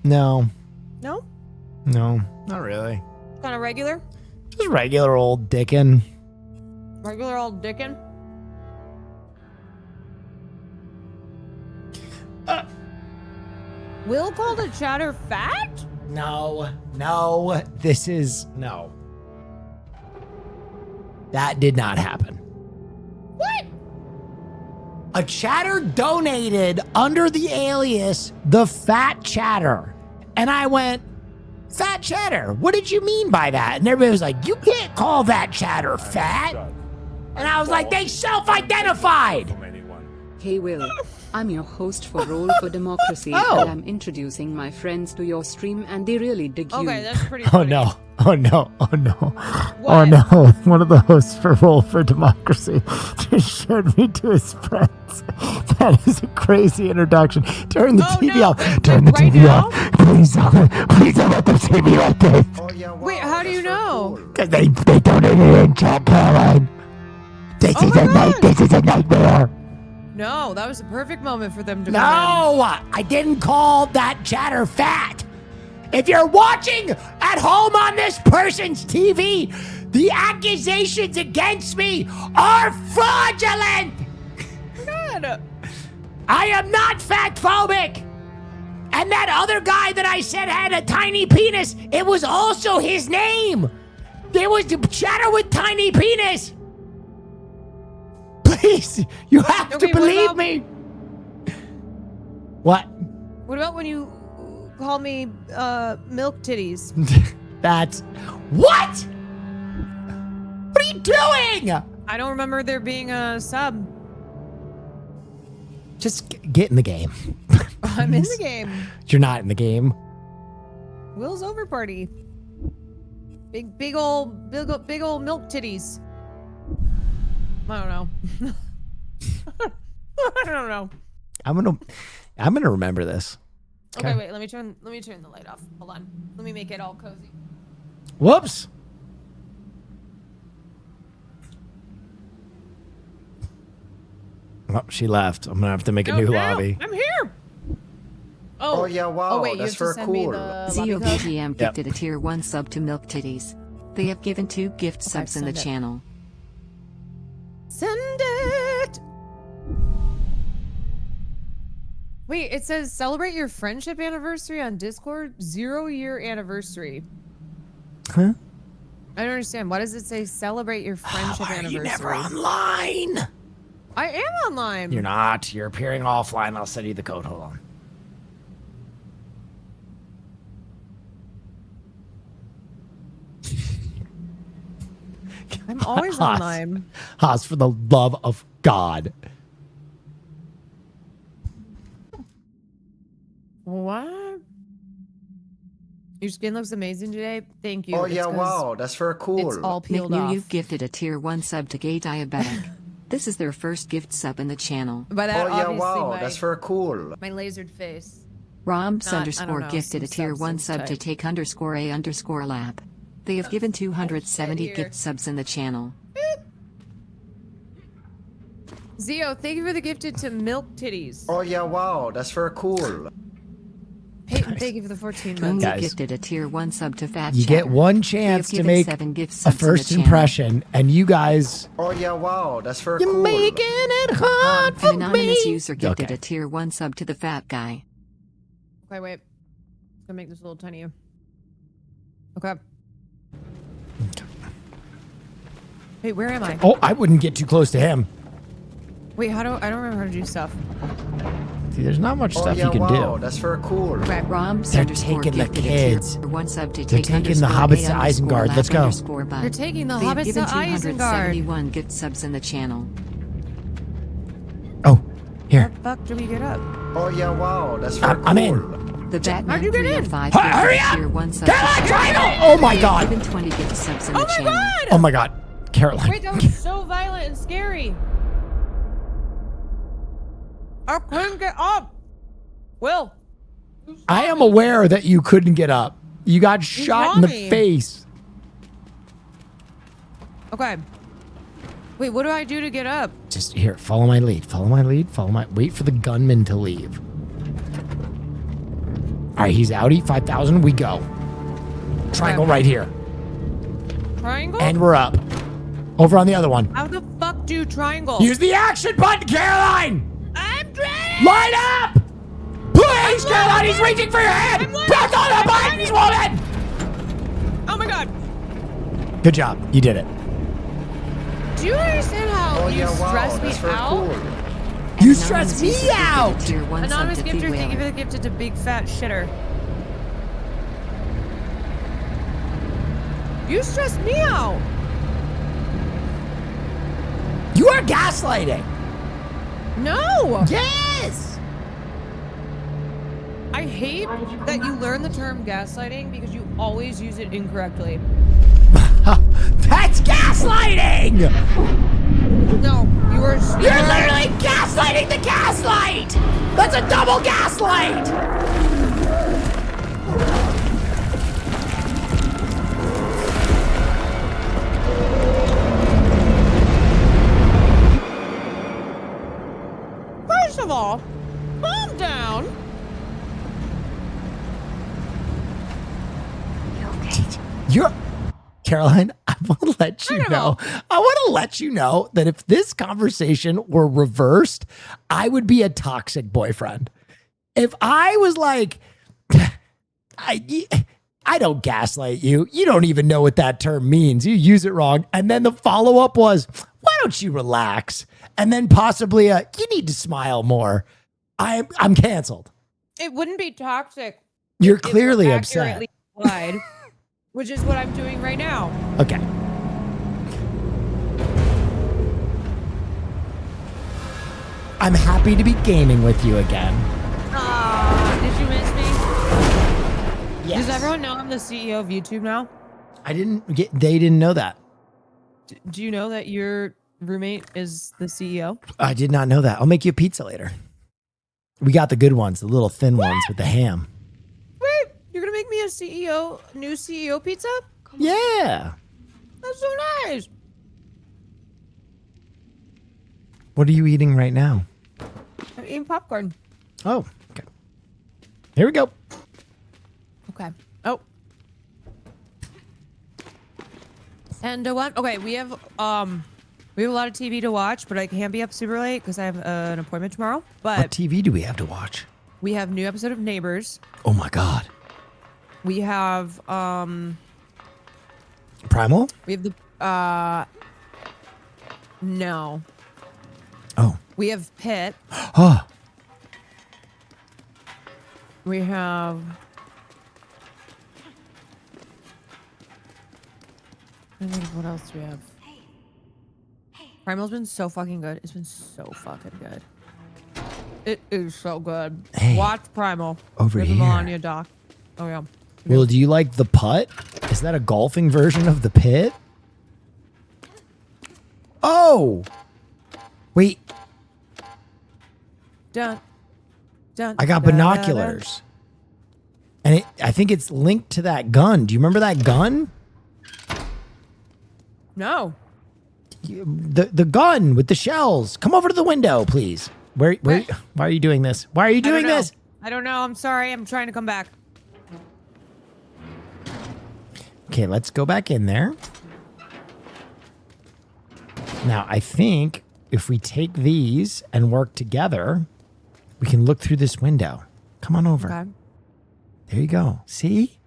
No. No? No, not really. Kind of regular? Just regular old dicking. Regular old dickin'? Will called a chatter fat? No. This is no. That did not happen. What? A chatter donated under the alias The Fat Chatter. And I went, Fat Chatter, what did you mean by that? And everybody was like, you can't call that chatter fat. And I was like, they self-identified. Hey Will, I'm your host for Roll for Democracy, Oh. and I'm introducing my friends to your stream, and they really dig you. Okay, that's pretty Oh funny. no. Oh no. Oh no. What? Oh no. One of the hosts for Roll for Democracy just showed me to his friends. That is a crazy introduction. Turn the TV off. Turn the TV off. Please don't let them see me like this. Wait, how do you know? Because they donated in chat, Caroline. This is a nightmare. No, that was a perfect moment for them to No, I didn't call that chatter fat. If you're watching at home on this person's TV, the accusations against me are fraudulent. God. I am not fat phobic. And that other guy that I said had a tiny penis, it was also his name. There was the chatter with tiny penis. Please, you have Okay, to what believe about- me. What? What about when you called me milk titties? That's what? What are you doing? I don't remember there being a sub. Just get in the game. I'm in the game. You're not in the game. Will's over party. Big old milk titties. I don't know. I don't know. I'm gonna remember this. Okay, wait. Let me turn the light off. Hold on. Let me make it all cozy. Whoops. Oh, she left. I'm gonna have to make a new lobby. I'm here. Oh yeah, wow, Oh wait, that's you have to very send me cool. the Zio lobby code? BGM gifted a tier 1 sub to Milk Titties. They have given 2 gift subs in the send it. channel. Send it. Wait, it says celebrate your friendship anniversary on Discord. 0-year anniversary. Huh? I don't understand. Why does it say celebrate your friendship anniversary? You're never online. I am online. You're not. You're appearing offline. I'll send you the code. Hold on. I'm always Haas. online. Haas, for the love of God. What? Your skin looks amazing today. Thank you. Oh It's yeah, 'cause wow, that's very cool. It's all peeled McNew, off. you've gifted a tier 1 sub to Gay Diabetic. This is their first gift sub in the channel. By that, Oh yeah, obviously, wow, my, that's very cool. my lasered face. Roms Not- I underscore don't know, gifted a some tier 1 substance sub to type. take underscore a underscore lab. They have given 270 here. gift subs in the channel. Zio, thank you for the gifted to Milk Titties. Oh yeah, wow, that's very cool. Peyton, thank you for the 14 Boom, months. you Guys. gifted a tier 1 sub to Fat You Chatter. get one They chance have to given make 7 gift a subs in the first channel. impression, and you guys, Oh yeah, wow, that's very you're cool. making it hard An for anonymous me. user gifted Okay. a tier 1 sub to the Fat Guy. Okay, wait. Gonna make this a little tinier. Okay. Wait, where am I? Oh, I wouldn't get too close to him. Wait, I don't remember how to do stuff. See, there's not much Oh stuff yeah, you can wow, do. that's very cool. Okay. Roms They're underscore taking the gifted kids. a tier 1 sub to They're take taking the underscore hobbits a to underscore Isengard. lab Let's go. underscore bud. They're taking the They have hobbits given to Isengard. 271 gift subs in the channel. Oh, here. How the fuck do we get up? Oh yeah, wow, that's very cool. I'm in. The Batman How'd you get in? 305 Hurry gifted a up! tier 1 sub Caroline, to triangle! Oh my They have God. given 20 gift subs in Oh the my channel. god! Oh my God, Caroline. Wait, that was so violent and scary. I couldn't get up. Will. I am aware that you couldn't get up. You got shot in the saw me. face. Okay. Wait, what do I do to get up? Just here, follow my lead. Follow my lead. Wait for the gunman to leave. All right, he's outie. 5,000. We go. Triangle right here. Triangle? And we're up. Over on the other one. How the fuck do triangle? Use the action button, Caroline! I'm ready! Line up! Please! Please, Caroline, he's reaching for your hand! Press on the buttons, woman! Oh my god. Good job. You did it. Do you understand how you stress me out? You stress me out! Anonymous gifter, thank you for the gift to big fat shitter. You stress me out. You are gaslighting. No. Yes. I hate that you learn the term gaslighting because you always use it incorrectly. That's gaslighting! No, you're literally gaslighting the gaslight! That's a double gaslight! First of all, calm down. You're Caroline, I want to let you know. I want to let you know that if this conversation were reversed, I would be a toxic boyfriend. If I was like, I don't gaslight you. You don't even know what that term means. You use it wrong. And then the follow-up was, why don't you relax? And then possibly you need to smile more. I'm canceled. It wouldn't be toxic. You're if it clearly were upset. accurately applied, which is what I'm doing right now. Okay. I'm happy to be gaming with you again. Did you miss me? Yes. Does everyone know I'm the CEO of YouTube now? They didn't know that. Do you know that your roommate is the CEO? I did not know that. I'll make you a pizza later. We got the good ones, the little thin ones with the ham. Wait, you're gonna make me a new CEO pizza? Yeah. That's so nice. What are you eating right now? I'm eating popcorn. Oh, okay. Here we go. Okay. Oh. And what? Okay, we have a lot of TV to watch, but I can't be up super late because I have an appointment tomorrow. But What TV do we have to watch? we have a new episode of Neighbors. Oh my God. We have Primal? we have the no. Oh. We have Pitt. Oh. We have I think what else do we have? Primal's been so fucking good. It's been so fucking good. It is so good. Hey, Watch Primal. over There's a here. Melania doc. Oh yeah. Well, do you like the putt? Is that a golfing version of the pit? Oh. Wait, Dun, dun, I got da, da, da. binoculars. And I think it's linked to that gun. Do you remember that gun? No. The gun with the shells. Come over to the window, please. Why are you doing this? Why are you doing this? I don't know. I'm sorry. I'm trying to come back. Okay, let's go back in there. Now, I think if we take these and work together, we can look through this window. Come on over. Okay. There you go. See?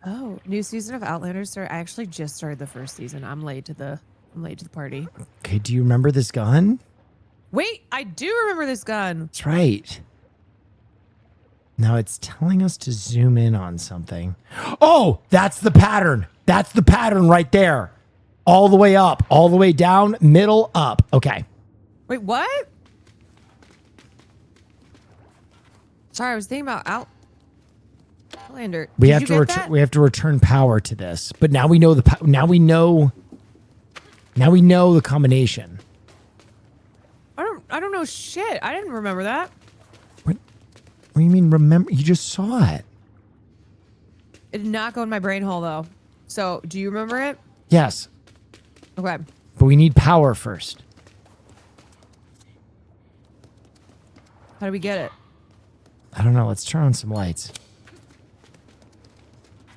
Oh, new season of Outlanders. I actually just started the first season. I'm late to the party. Okay, do you remember this gun? Wait, I do remember this gun. That's right. Now it's telling us to zoom in on something. Oh, that's the pattern. That's the pattern right there. All the way up, all the way down, middle, up. Okay. Wait, what? Sorry, I was thinking about Outlander. We Did have you to get return. that? We have to return power to this. But now we know the. Now we know the combination. I don't know shit. I didn't remember that. What do you mean? Remember? You just saw it. It did not go in my brain hole though. So, do you remember it? Yes, Okay. but we need power first. How do we get it? I don't know. Let's turn on some lights.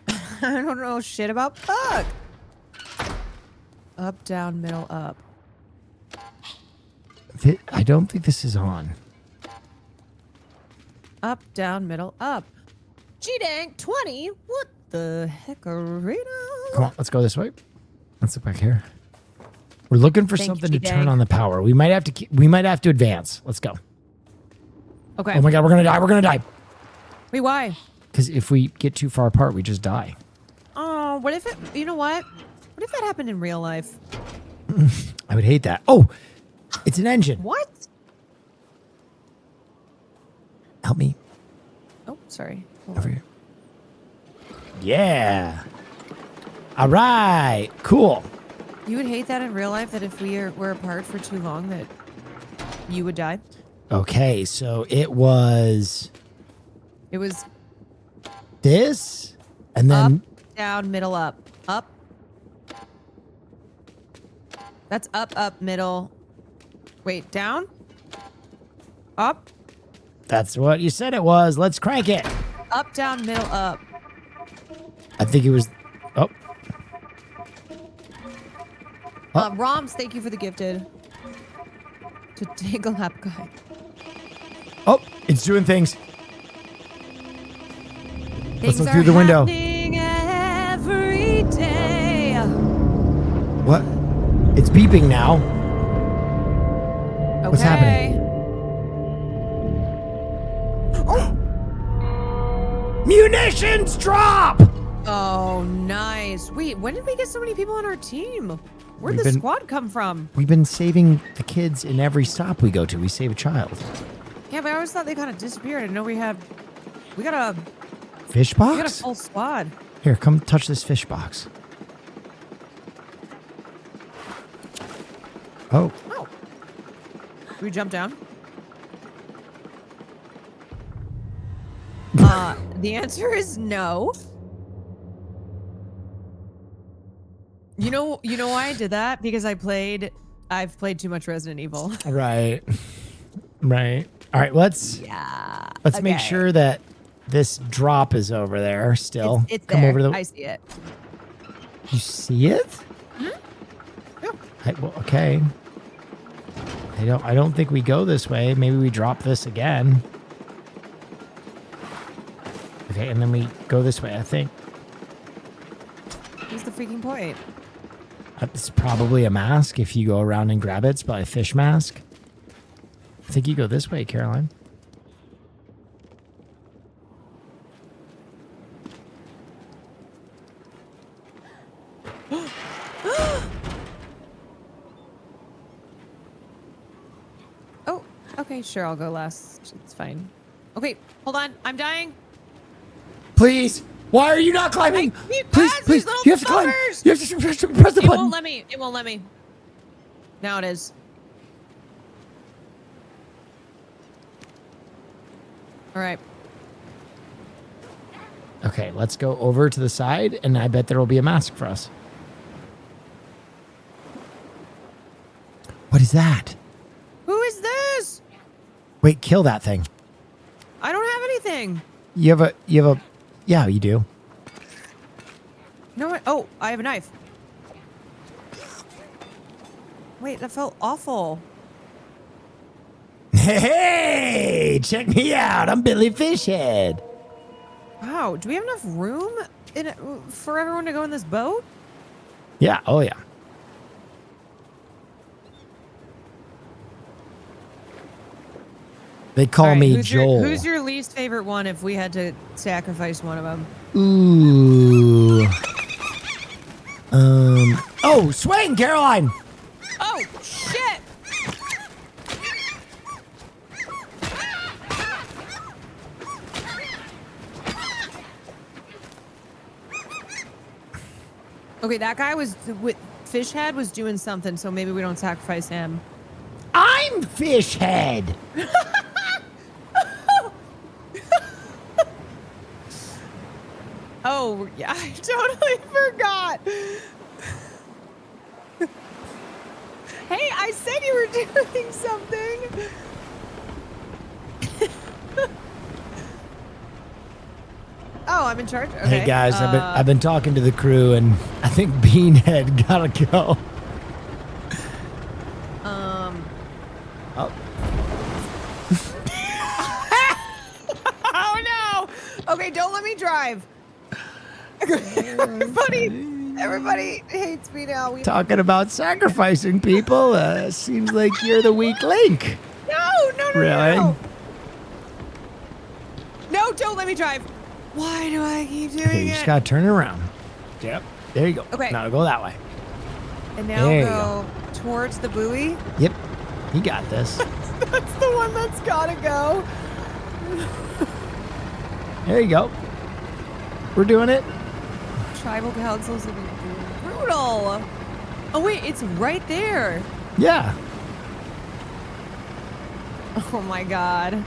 I don't know shit about fuck. Up, down, middle, up. I don't think this is on. Up, down, middle, up. G-Dank 20. What the heck, Arena? Come on, let's go this way. Let's look back here. We're looking for Thank you, something to G-Dank. turn on the power. We might have to advance. Let's go. Okay. Oh my god, we're gonna die. We're gonna die. Wait, why? Because if we get too far apart, we just die. Oh, what if it, you know what? What if that happened in real life? I would hate that. Oh, it's an engine. What? Help me. Oh, sorry. Hold Over on. here. Yeah. All right. Cool. You would hate that in real life, that if were apart for too long that you would die? Okay, so it was It was this, and then up, down, middle, up. Up. That's up, up, middle. Wait, down? Up? that's what you said it was. Let's crank it. Up, down, middle, up. I think it was. Oh, Roms, thank you for the gifted. To take a lap guy. oh, it's doing things. Let's Things look are through the window. happening every day. What? It's beeping now. What's happening? Munitions drop! Oh, nice. Wait, when did we get so many people on our team? Where'd We've the been- squad come from? We've been saving the kids in every stop we go to. We save a child. Yeah, but I always thought they kind of disappeared. I didn't know we got a Fish we got a box? full squad. Here, come touch this fish box. Oh, Oh. Did we jump down? The answer is no. You know why I did that? Because I've played too much Resident Evil. right. Right. All right, let's make okay. sure that this drop is over there still. It's come there. over the I see it. You see it? Well, okay. I don't think we go this way. Maybe we drop this again. Okay, and then we go this way, I think. What's the freaking point? It's probably a mask if you go around and grab it. It's probably a fish mask. I think you go this way, Caroline. Oh, okay, sure, I'll go last. It's fine. Okay, hold on. I'm dying. Please. Why are you not climbing? Please, please. You have to climb. You have to press the It button. won't let me. It won't let me. Now it is. All right. Okay, let's go over to the side, and I bet there will be a mask for us. What is that? Who is this? Wait, kill that thing. I don't have anything. You have a, yeah, you do. No, oh, I have a knife. Wait, that felt awful. Hey, check me out. I'm Billy Fishhead. Wow, do we have enough room for everyone to go in this boat? Yeah, oh yeah. They call All right, me who's Joel. who's your least favorite one if we had to sacrifice one of them? Ooh. Oh, swing, Caroline. Oh, shit. Okay, that guy was with Fishhead was doing something, so maybe we don't sacrifice him. I'm Fishhead. Oh, yeah, I totally forgot. Hey, I said you were doing something. Oh, I'm in charge. Okay. Hey guys, I've been talking to the crew, and I think Beanhead gotta go. Oh. Don't let me drive. Everybody hates me now. Talking about sacrificing people, seems like you're the weak link. No. Really? No, don't let me drive. Why do I keep doing Okay, you it? just gotta turn it around. Yep. There you go. Okay. Now go that way. And now There you go towards the buoy. Yep. You got this. That's the one that's gotta go. There you go. We're doing it. Tribal councils will be brutal. Oh wait, it's right there. Yeah. Oh my god.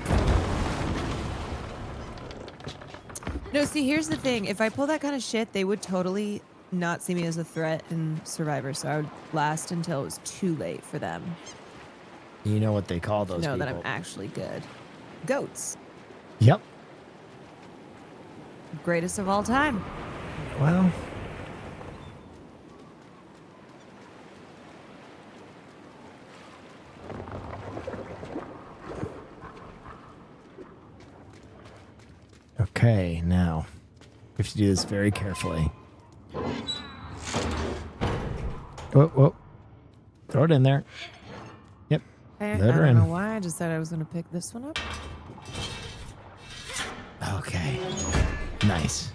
No, see, here's the thing. If I pull that kind of shit, they would totally not see me as a threat in Survivor, so I would last until it was too late for them You know what they call those to know people. that I'm actually good. Goats. Yep. Greatest of all time. Well. Okay, now we have to do this very carefully. Whoa. Throw it in there. Yep. I Let her don't in. know why. I just said I was going to pick this one up. Okay. Nice.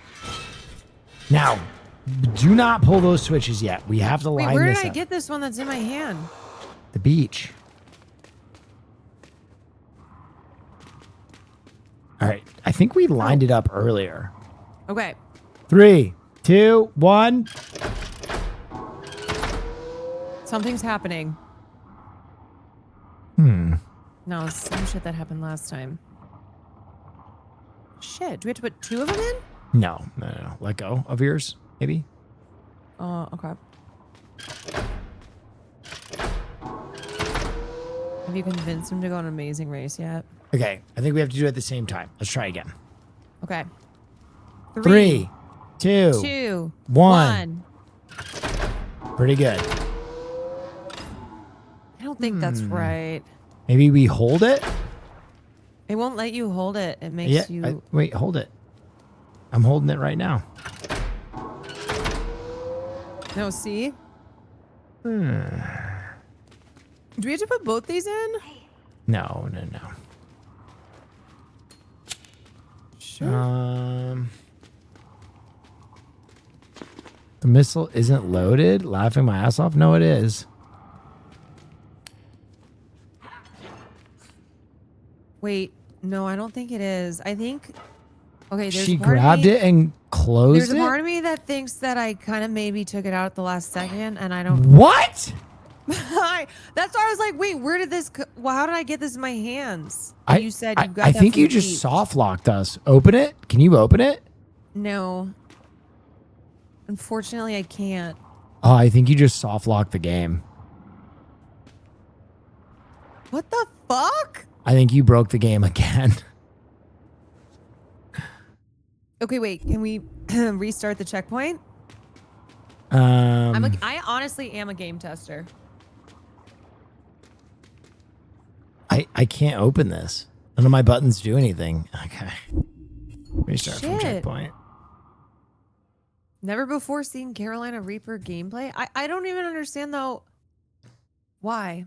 Now, do not pull those switches yet. We have to Wait, line where this did I up. get this one that's in my hand? The beach. All right. I think we lined it up earlier. Okay. 3, 2, 1. Something's happening. No, it's some shit that happened last time. Shit, do we have to put 2 of them in? No. Let go of yours, maybe. Oh, okay. Have you convinced him to go on Amazing Race yet? Okay. I think we have to do it at the same time. Let's try again. Okay. 3, 2, 2, 1. Pretty good. I don't think that's right. Maybe we hold it? It won't let you hold it. It makes you... Wait, hold it. I'm holding it right now. No, see? Do we have to put both these in? No. Sure. The missile isn't loaded? Laughing my ass off? No, it is. Wait, no, I don't think it is. I think... Okay, there's She a part of grabbed me- it and closed There's a it? part of me that thinks that I kind of maybe took it out at the last second, and I don't... What? That's why I was like, wait, where did this... Well, how did I get this in my hands? You said you got I that think from you the just beach. soft locked us. Open it? Can you open it? No. Unfortunately, I can't. Oh, I think you just soft locked the game. What the fuck? I think you broke the game again. Okay, wait. Can we restart the checkpoint? Um, I honestly am a game tester. I can't open this. None of my buttons do anything. Okay. Restart from Shit. checkpoint. Never before seen Carolina Reaper gameplay. I don't even understand though. Why?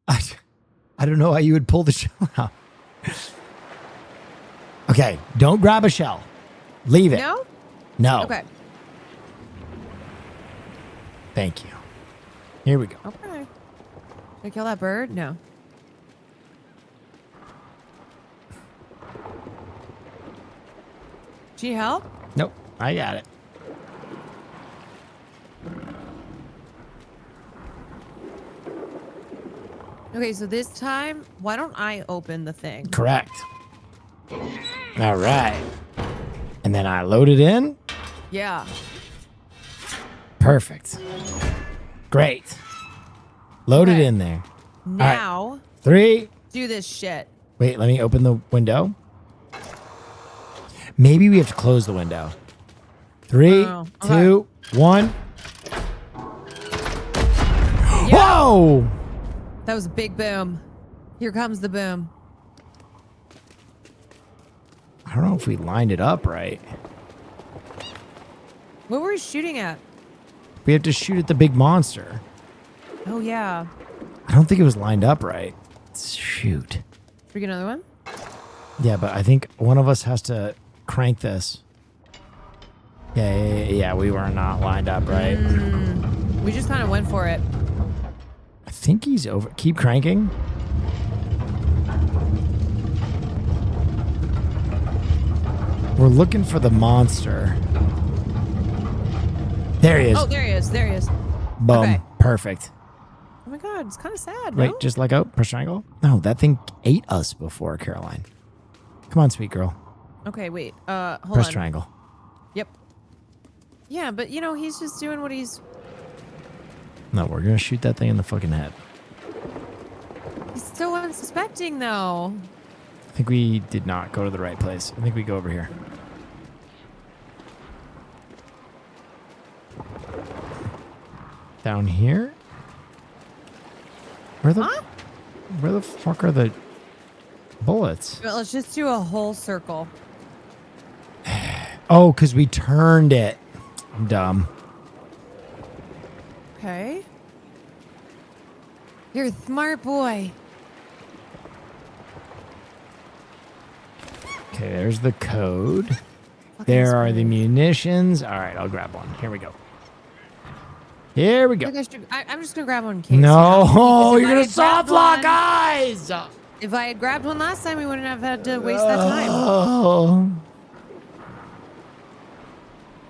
I don't know how you would pull the shell out. Okay, don't grab a shell. Leave it. No? No. Okay. Thank you. Here we go. Okay. Did I kill that bird? No. Do you help? Nope, I got it. Okay, so this time, why don't I open the thing? Correct. All right. And then I load it in. Yeah. Perfect. Great. Load it in there. All right. Now, 3. do this shit. Wait, let me open the window. Maybe we have to close the window. 3, Oh, 2, 1. Whoa! That was a big boom. Here comes the boom. All don't know if we lined it up right. What were we shooting at? We have to shoot at the big monster. Oh, yeah. I don't think it was lined up right. Shoot. Should we get another one? Yeah, but I think one of us has to crank this. Yeah, we were not lined up right. We just kind of went for it. I think he's over. Keep cranking. We're looking for the monster. There he is. Oh, there he is. There he is. Boom. Okay. Perfect. Oh my God, it's kind of sad. Wait, no? just let go. Press triangle. No, that thing ate us before, Caroline. Come on, sweet girl. Okay, wait. Hold Press on. triangle. Yep. Yeah, but you know, he's just doing what he's. No, we're gonna shoot that thing in the fucking head. He's so unsuspecting, though. I think we did not go to the right place. I think we go over here. Down here? Where the fuck are the bullets? Well, let's just do a whole circle. Oh, because we turned it. I'm dumb. Okay. You're a smart boy. Okay, there's the code. There are the munitions. All right, I'll grab one. Here we go. Here we go. I'm just gonna grab one in case. No, you're If I gonna had soft grabbed lock one- eyes. If I had grabbed one last time, we wouldn't have had to waste that time. Oh.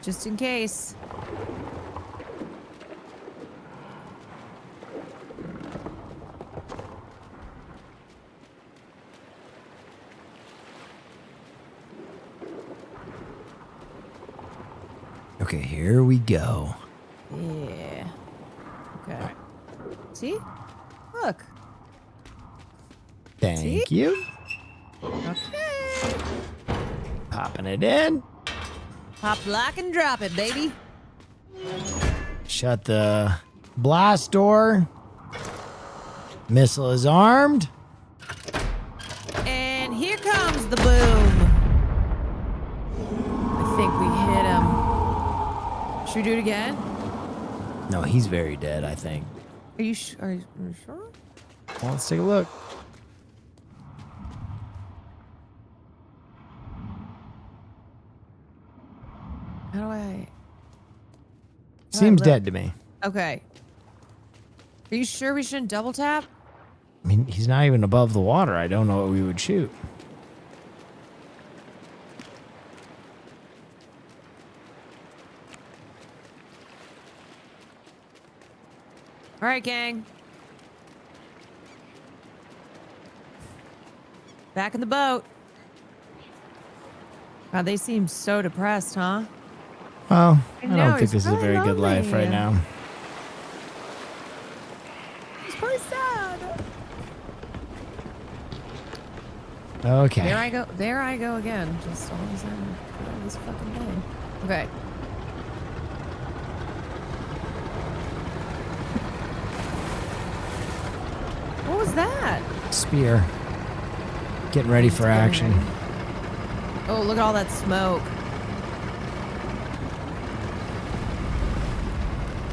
Just in case. Okay, here we go. Yeah. Okay. See? Look. Thank you. Okay. Popping it in. Pop, lock, and drop it, baby. Shut the blast door. Missile is armed. And here comes the boom. I think we hit him. Should we do it again? No, he's very dead, I think. Are you sure? Well, let's take a look. How do I? Seems dead to me. Okay. Are you sure we shouldn't double tap? I mean, he's not even above the water. I don't know what we would shoot. All right, gang. Back in the boat. God, they seem so depressed, huh? Well, I know, don't think he's this is a probably very good life right lonely. now. It's probably sad. Okay. There I go. There I go again. Just always on this fucking day. Okay. What was that? Spear. Getting ready for action. Oh, look at all that smoke.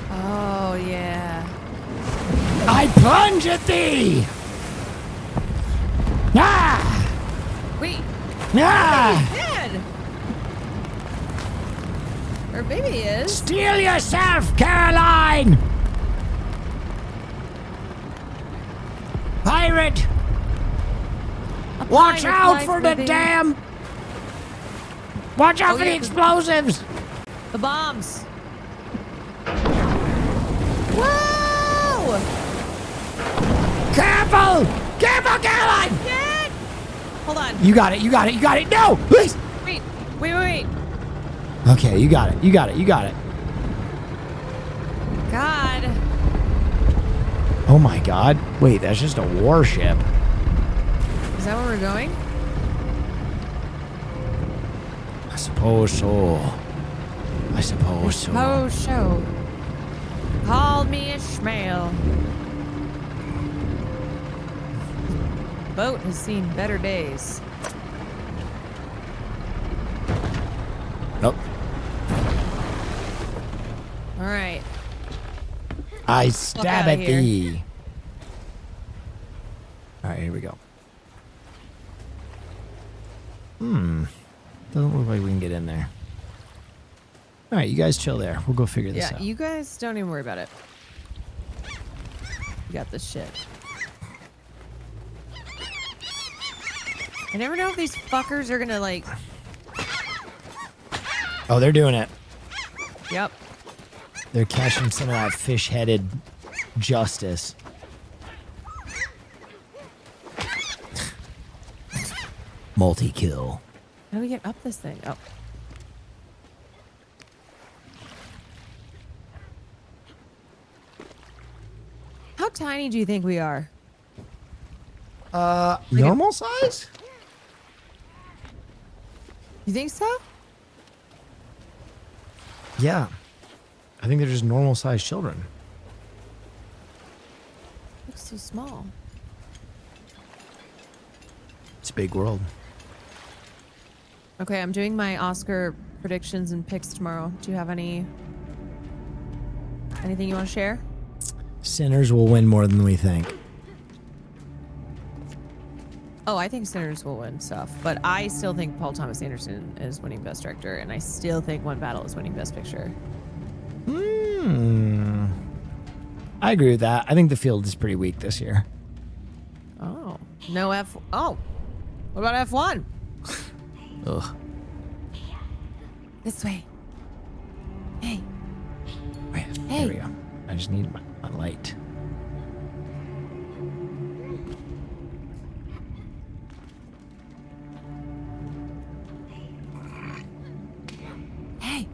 Oh, yeah. I plunge at thee! Ah! Wait. Ah! He's dead. Or maybe he is. Steel yourself, Caroline! Pirate! Watch pirate out life for the living. damn... Watch out Oh, for yeah, the explosives! The bombs. Whoa! Careful! Careful, Caroline! Shit! Hold on. You got it, you got it, you got it! No! Please! Wait. Okay, you got it, you got it, you got it. God. Oh my god. Wait, that's just a warship. Is that where we're going? I suppose so. I suppose so. Oh, show. Call me Ishmael. Boat has seen better days. Nope. All right. I stab outta at here. thee. All right, here we go. Doesn't look like we can get in there. All right, you guys chill there. We'll go figure this Yeah, out. you guys don't even worry about it. You got this shit. I never know if these fuckers are gonna like. Oh, they're doing it. Yep. They're catching some of that fish-headed justice. Multi-kill. How do we get up this thing? Oh. How tiny do you think we are? Normal size? You think so? Yeah. I think they're just normal-sized children. Looks too small. It's a big world. Okay, I'm doing my Oscar predictions and picks tomorrow. Do you have anything you want to share? Sinners will win more than we think. Oh, I think Sinners will win stuff, but I still think Paul Thomas Anderson is winning Best Director, and I still think One Battle is winning Best Picture. I agree with that. I think the field is pretty weak this year. Oh, no F. Oh, what about F1? Ugh. This way. Hey. Wait, Hey. there we go. I just need my light. Hey.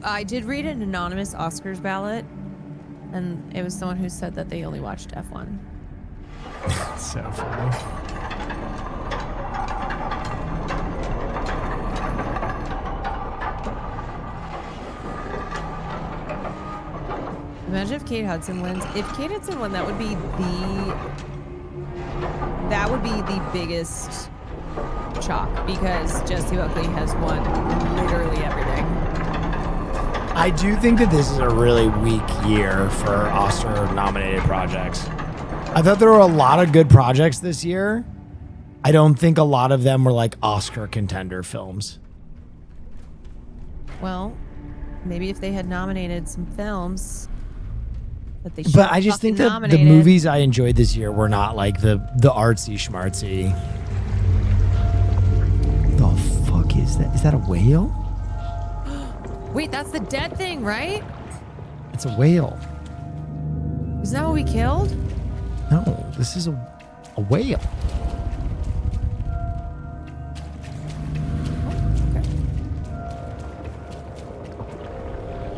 I did read an anonymous Oscars ballot, and it was someone who said that they only watched F1. So funny. Imagine if Kate Hudson wins. If Kate Hudson won, that would be the biggest shock, because Jessie Buckley has won literally everything. I do think that this is a really weak year for Oscar-nominated projects. I thought there were a lot of good projects this year. I don't think a lot of them were like Oscar contender films. Well, maybe if they had nominated some films that they should But I just think that the nominated. movies I enjoyed this year were not like the artsy schmartsy. The fuck is that? Is that a whale? Wait, that's the dead thing, right? It's a whale. Is that what we killed? No, this is a whale.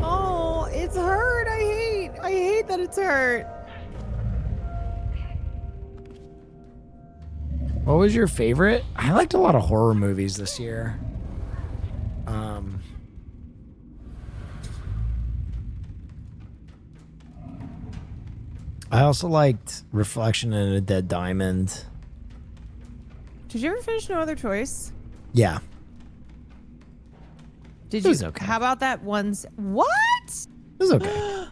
Oh, it's hurt. I hate that it's hurt. What was your favorite? I liked a lot of horror movies this year. I also liked Reflection and a Dead Diamond. Did you ever finish No Other Choice? Yeah. Did It you? was okay. How about that one? What? It was okay.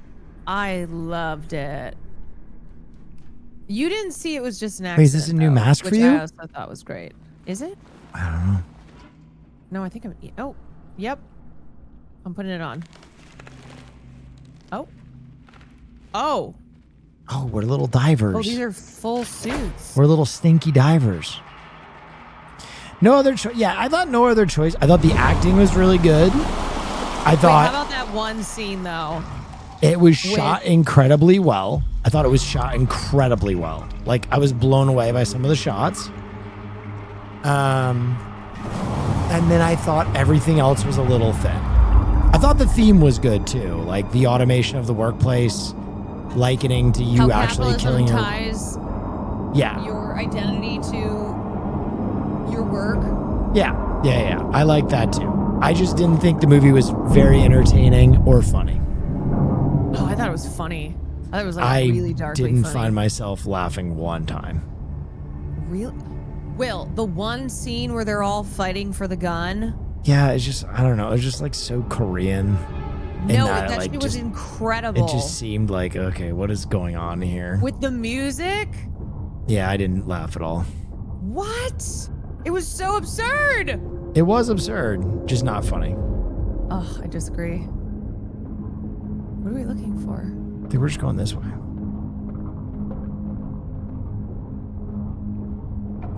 I loved it. You didn't see it was just an accident. Wait, is this a new though, mask for which you? I also thought was great. Is it? I don't know. No, I think I'm. Oh, yep. I'm putting it on. Oh. Oh. Oh, we're little divers. Oh, these are full suits. We're little stinky divers. No Other Choice. Yeah, I thought No Other Choice. I thought the acting was really good. I Wait, thought how about that one scene though? it was shot incredibly well. I thought it was shot incredibly well. Like, I was blown away by some of the shots. And then I thought everything else was a little thin. I thought the theme was good too, like the automation of the workplace, likening to you How actually capitalism killing your. ties Yeah. your identity to your work. Yeah. I like that too. I just didn't think the movie was very entertaining or funny. Oh, I thought it was funny. I thought it was like I really darkly didn't funny. find myself laughing one time. Really? Will, the one scene where they're all fighting for the gun. Yeah, it's just, I don't know. It's just like so Korean. No, And that like, shit was just- incredible. It just seemed like, okay, what is going on here? With the music? Yeah, I didn't laugh at all. What? It was so absurd. It was absurd, just not funny. Oh, I disagree. What are we looking for? I think we're just going this way.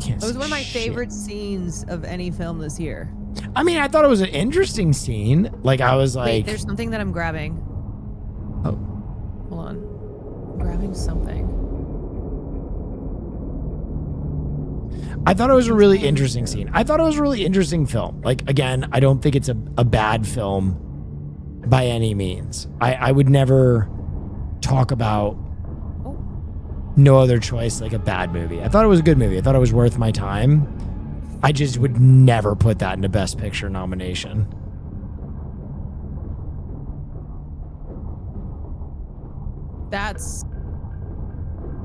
It was one of my favorite scenes of any film this year. I mean, I thought it was an interesting scene. Like, I was Wait, like, there's something that I'm grabbing. Oh. Hold on. I'm grabbing something. I thought it was a really interesting scene. I thought it was a really interesting film. Like, again, I don't think it's a bad film by any means. I would never talk about No Other Choice like a bad movie. I thought it was a good movie. I thought it was worth my time. I just would never put that in a Best Picture nomination.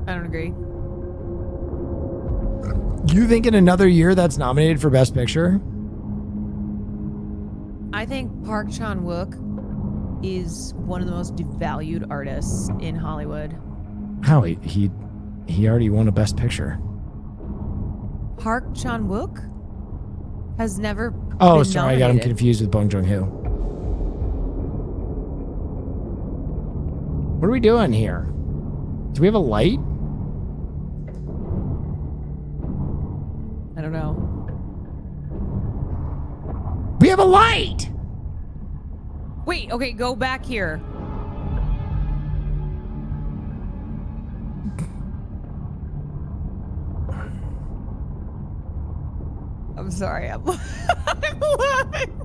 I don't agree. You think in another year that's nominated for Best Picture? I think Park Chan-wook is one of the most devalued artists in Hollywood. How he already won a Best Picture. Park Chan-wook has never Oh, been sorry, I got him nominated. confused with Bong Joon-ho. What are we doing here? Do we have a light? I don't know. We have a light! Wait, okay, go back here. I'm sorry. I'm laughing.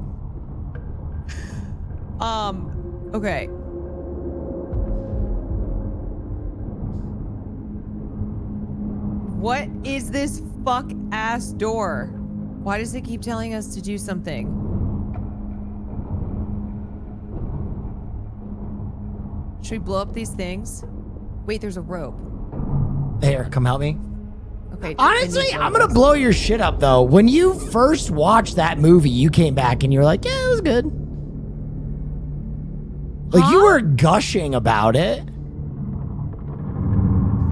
Okay. What is this fuck ass door? Why does it keep telling us to do something? Should we blow up these things? Wait, there's a rope. Here, come help me. Okay. Honestly, I'm gonna blow your shit up though. When you first watched that movie, you came back and you were like, yeah, it was good. Like, you were gushing about it.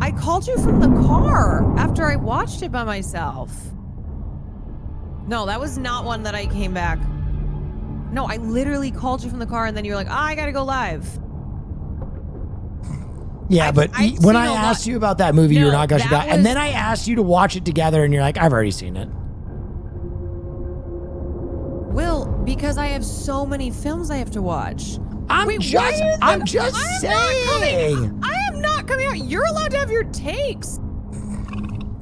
I called you from the car after I watched it by myself. No, that was not one that I came back. No, I literally called you from the car and then you were like, I gotta go live. Yeah, but I've when seen I a lot- asked you about that movie, you were No, not gushing that about it. And was- then I asked you to watch it together and you're like, I've already seen it. Will, because I have so many films I have to watch. I'm just saying. I am not coming out. You're allowed to have your takes.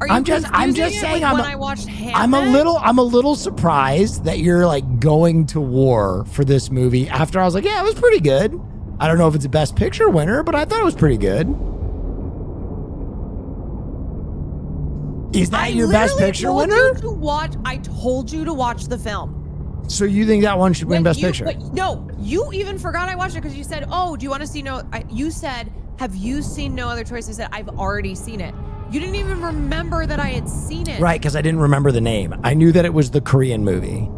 Are you I'm just confusing it saying with I'm when I watched I'm Hamnet? a little surprised that you're like going to war for this movie after I was like, yeah, it was pretty good. I don't know if it's a Best Picture winner, but I thought it was pretty good. Is that your Best Picture winner? I told you to watch the film. So you think that one should win Best Picture? No, you even forgot I watched it because you said, "Oh, do you want to see you said, "Have you seen No Other Choice?" I said, "I've already seen it." You didn't even remember that I had seen it. Right, because I didn't remember the name. I knew that it was the Korean movie.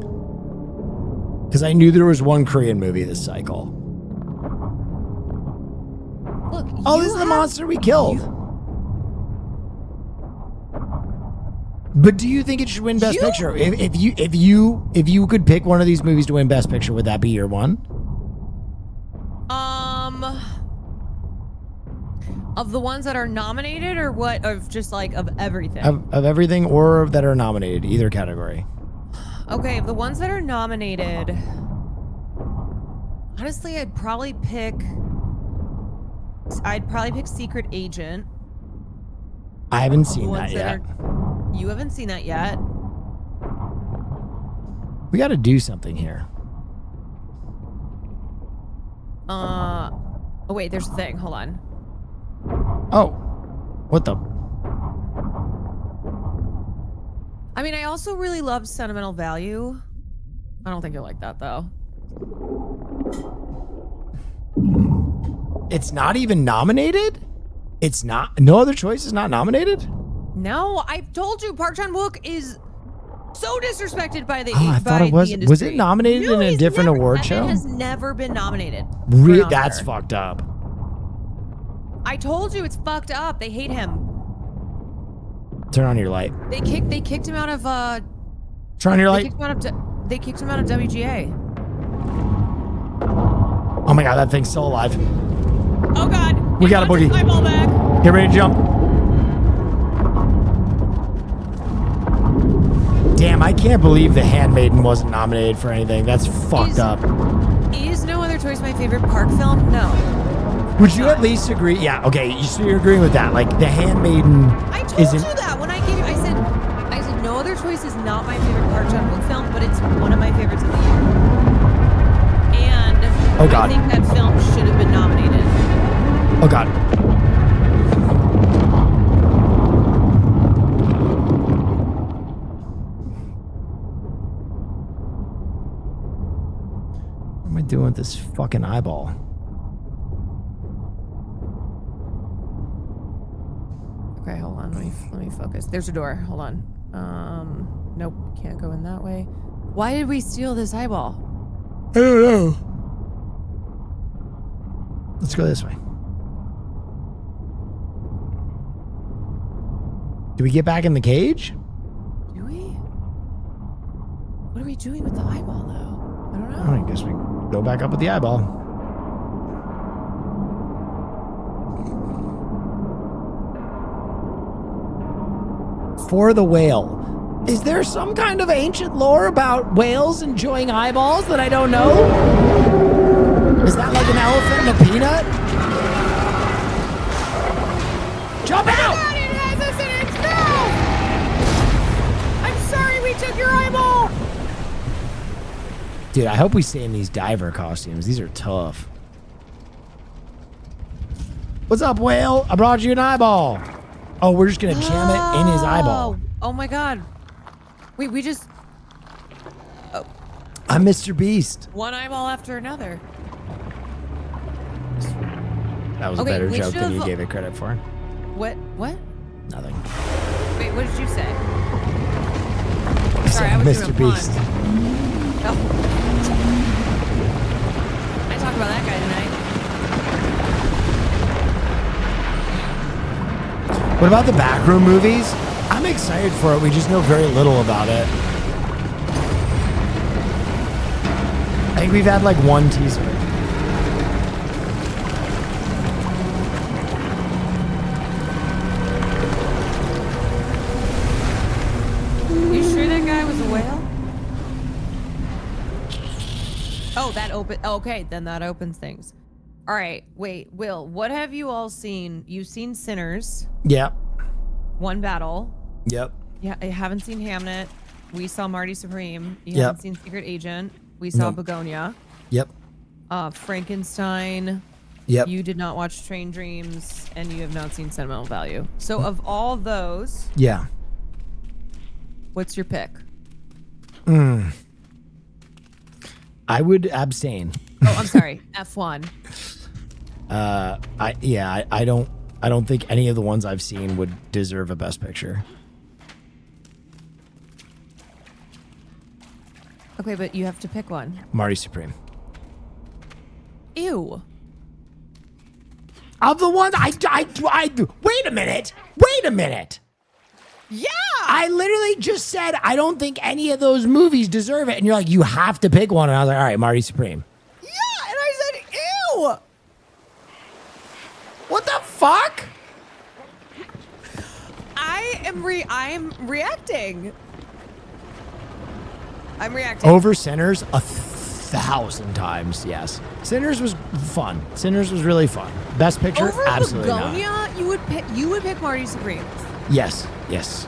Because I knew there was one Korean movie this cycle. Look, oh, this is the monster we killed. But do you think it should win Best Picture? If you could pick one of these movies to win Best Picture, would that be your one? Of the ones that are nominated, or what? Of just like of everything. Of everything or that are nominated, either category. Okay, of the ones that are nominated, honestly, I'd probably pick Secret Agent. I haven't The seen that ones yet. You haven't seen that yet. We got to do something here. Oh wait, there's a thing. Hold on. Oh, what the? I mean, I also really love Sentimental Value. I don't think you'll like that though. It's not even nominated? It's not. No Other Choice is not nominated? No, I told you Park Chan-wook is so disrespected by the I thought it was. Was it nominated in a different award show? It has never been nominated. That's fucked up. I told you it's fucked up. They hate him. Turn on your light. They kicked him out of Turn on your light. They kicked him out of WGA. Oh my god, that thing's still alive. Oh god. We got a boogie. Eyeball back. Get ready to jump. Damn, I can't believe The Handmaiden wasn't nominated for anything. That's fucked up. Is No Other Choice my favorite Park film? No. Would you at least agree? Yeah, okay, so you're agreeing with that. Like, The Handmaiden I told isn't... you that when I gave you. I said No Other Choice is not my favorite Park Chan-wook film, but it's one of my favorites of the year. And Oh, God. I think that film should have been nominated. Oh god. What am I doing with this fucking eyeball? Okay, hold on. Let me focus. There's a door. Hold on. Nope, can't go in that way. Why did we steal this eyeball? I don't know. Let's go this way. Do we get back in the cage? Do we? What are we doing with the eyeball, though? I don't know. I guess we go back up with the eyeball. For the whale. Is there some kind of ancient lore about whales enjoying eyeballs that I don't know? Is that like an elephant and a peanut? Jump out! Oh, it has us in its mouth! I'm sorry we took your eyeball! Dude, I hope we stay in these diver costumes. These are tough. What's up, whale? I brought you an eyeball. Oh, we're just gonna jam it in his eyeball. Oh my god. Wait, we just... Oh. I'm Mr. Beast. One eyeball after another. That was Okay, a better we joke than you should've- gave it credit for. What? Nothing. Wait, what did you say? I Sorry, said I was Mr. doing a Beast. pun. Oh. I talked about that guy tonight. What about the backroom movies? I'm excited for it. We just know very little about it. I think we've had like one teaser. You sure that guy was a whale? Oh, that open. Okay, then that opens things. All right, wait, Will, what have you all seen? You've seen Sinners. Yep. One Battle. Yep. Yeah, I haven't seen Hamnet. We saw Marty Supreme. You Yep. haven't seen Secret Agent. We saw Nope. Begonia. Yep. Frankenstein. Yep. You did not watch Train Dreams, and you have not seen Sentimental Value. So of all those, Yeah. what's your pick? I would abstain. Oh, I'm sorry. F1. I don't think any of the ones I've seen would deserve a Best Picture. Okay, but you have to pick one. Marty Supreme. Ew. Of the ones wait a minute. Wait a minute. Yeah. I literally just said I don't think any of those movies deserve it, and you're like, you have to pick one, and I was like, all right, Marty Supreme. Yeah, and I said ew. What the fuck? I am reacting. I'm reacting. Over Sinners 1,000 times, yes. Sinners was fun. Sinners was really fun. Best Picture, Over absolutely Begonia, not. you would pick Marty Supreme. Yes, yes.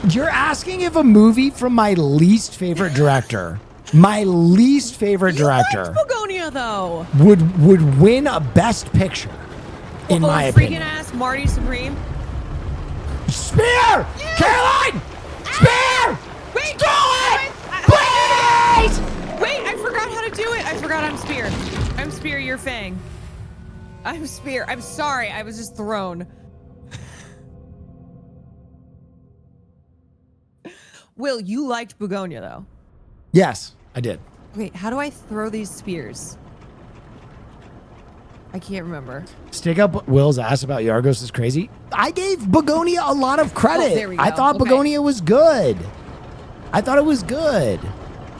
You're asking if a movie from my least favorite director, Begonia, though. would win a Best Picture, in my freaking opinion. ass Marty Supreme. Spear! Caroline! Spear! Wait, Do it! Please! I forgot I'm Spear. I'm Spear, you're Fang. I'm Spear. I'm sorry. I was just thrown. Will, you liked Begonia, though. Yes, I did. Wait, how do I throw these spears? I can't remember. Stick up Will's ass about Yargos is crazy. I gave Begonia a lot of credit. Oh, there we I go. thought Okay. Begonia was good. I thought it was good.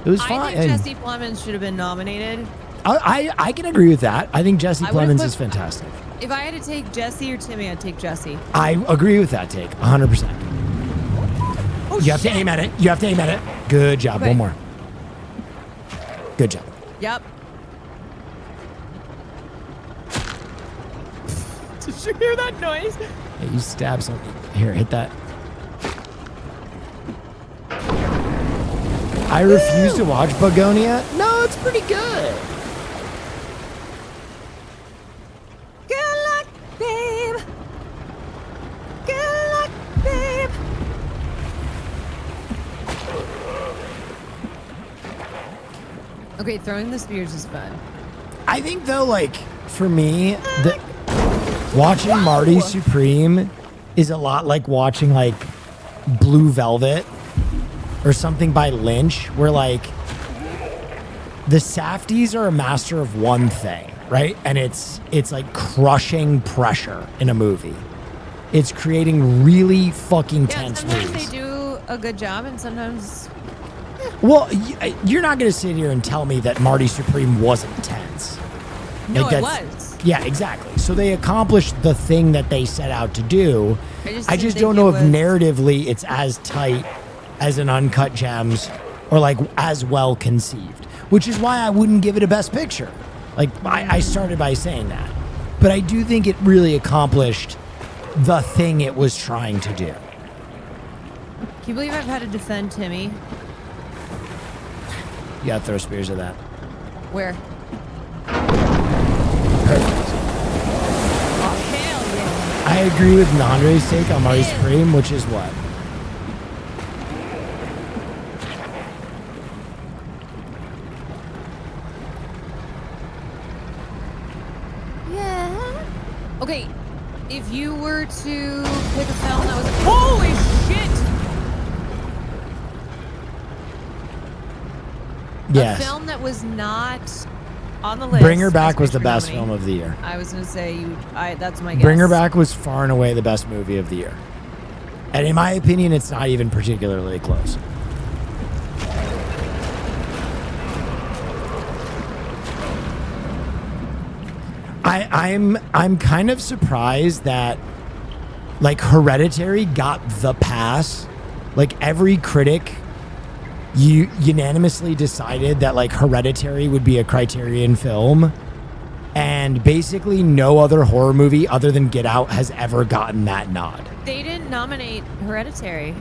It was fine. I think Jesse Plemons should have been nominated. I can agree with that. I think Jesse I would've Plemons put- is fantastic. If I had to take Jesse or Timmy, I'd take Jesse. I agree with that take, 100%. You have to aim at it. You have to aim at it. Good job. Okay. One more. Good job. Yep. Did you hear that noise? Hey, you stab something. Here, hit that. I refuse to watch Begonia. No, it's pretty good. Good luck, babe. Good luck, babe. Okay, throwing the spears is fun. I think though, like for me, watching Marty Supreme is a lot like watching like Blue Velvet or something by Lynch, where like the Safdies are a master of one thing, right? And it's like crushing pressure in a movie. It's creating really fucking tense sometimes movies. they do a good job, and sometimes Well, you're not going to sit here and tell me that Marty Supreme wasn't tense. no, Like, it that's- was. Yeah, exactly. So they accomplished the thing that they set out to do. I just didn't don't think know it if was- narratively it's as tight as an Uncut Gems or like as well conceived, which is why I wouldn't give it a Best Picture. Like I started by saying that, but I do think it really accomplished the thing it was trying to do. Can you believe I've had to defend Timmy? You gotta throw spears at that. Where? I agree with Nandre's take on Marty Supreme, which is what? Yeah. Okay, if you were to pick a film that was holy shit, Yes. a film that was not on the list. Bring Her Back as was the Picture best nominee. film of the year. I was gonna say that's my guess. Bring Her Back was far and away the best movie of the year. And in my opinion, it's not even particularly close. I'm kind of surprised that like Hereditary got the pass. Like every critic unanimously decided that like Hereditary would be a Criterion film. And basically no other horror movie other than Get Out has ever gotten that nod. They didn't nominate Hereditary.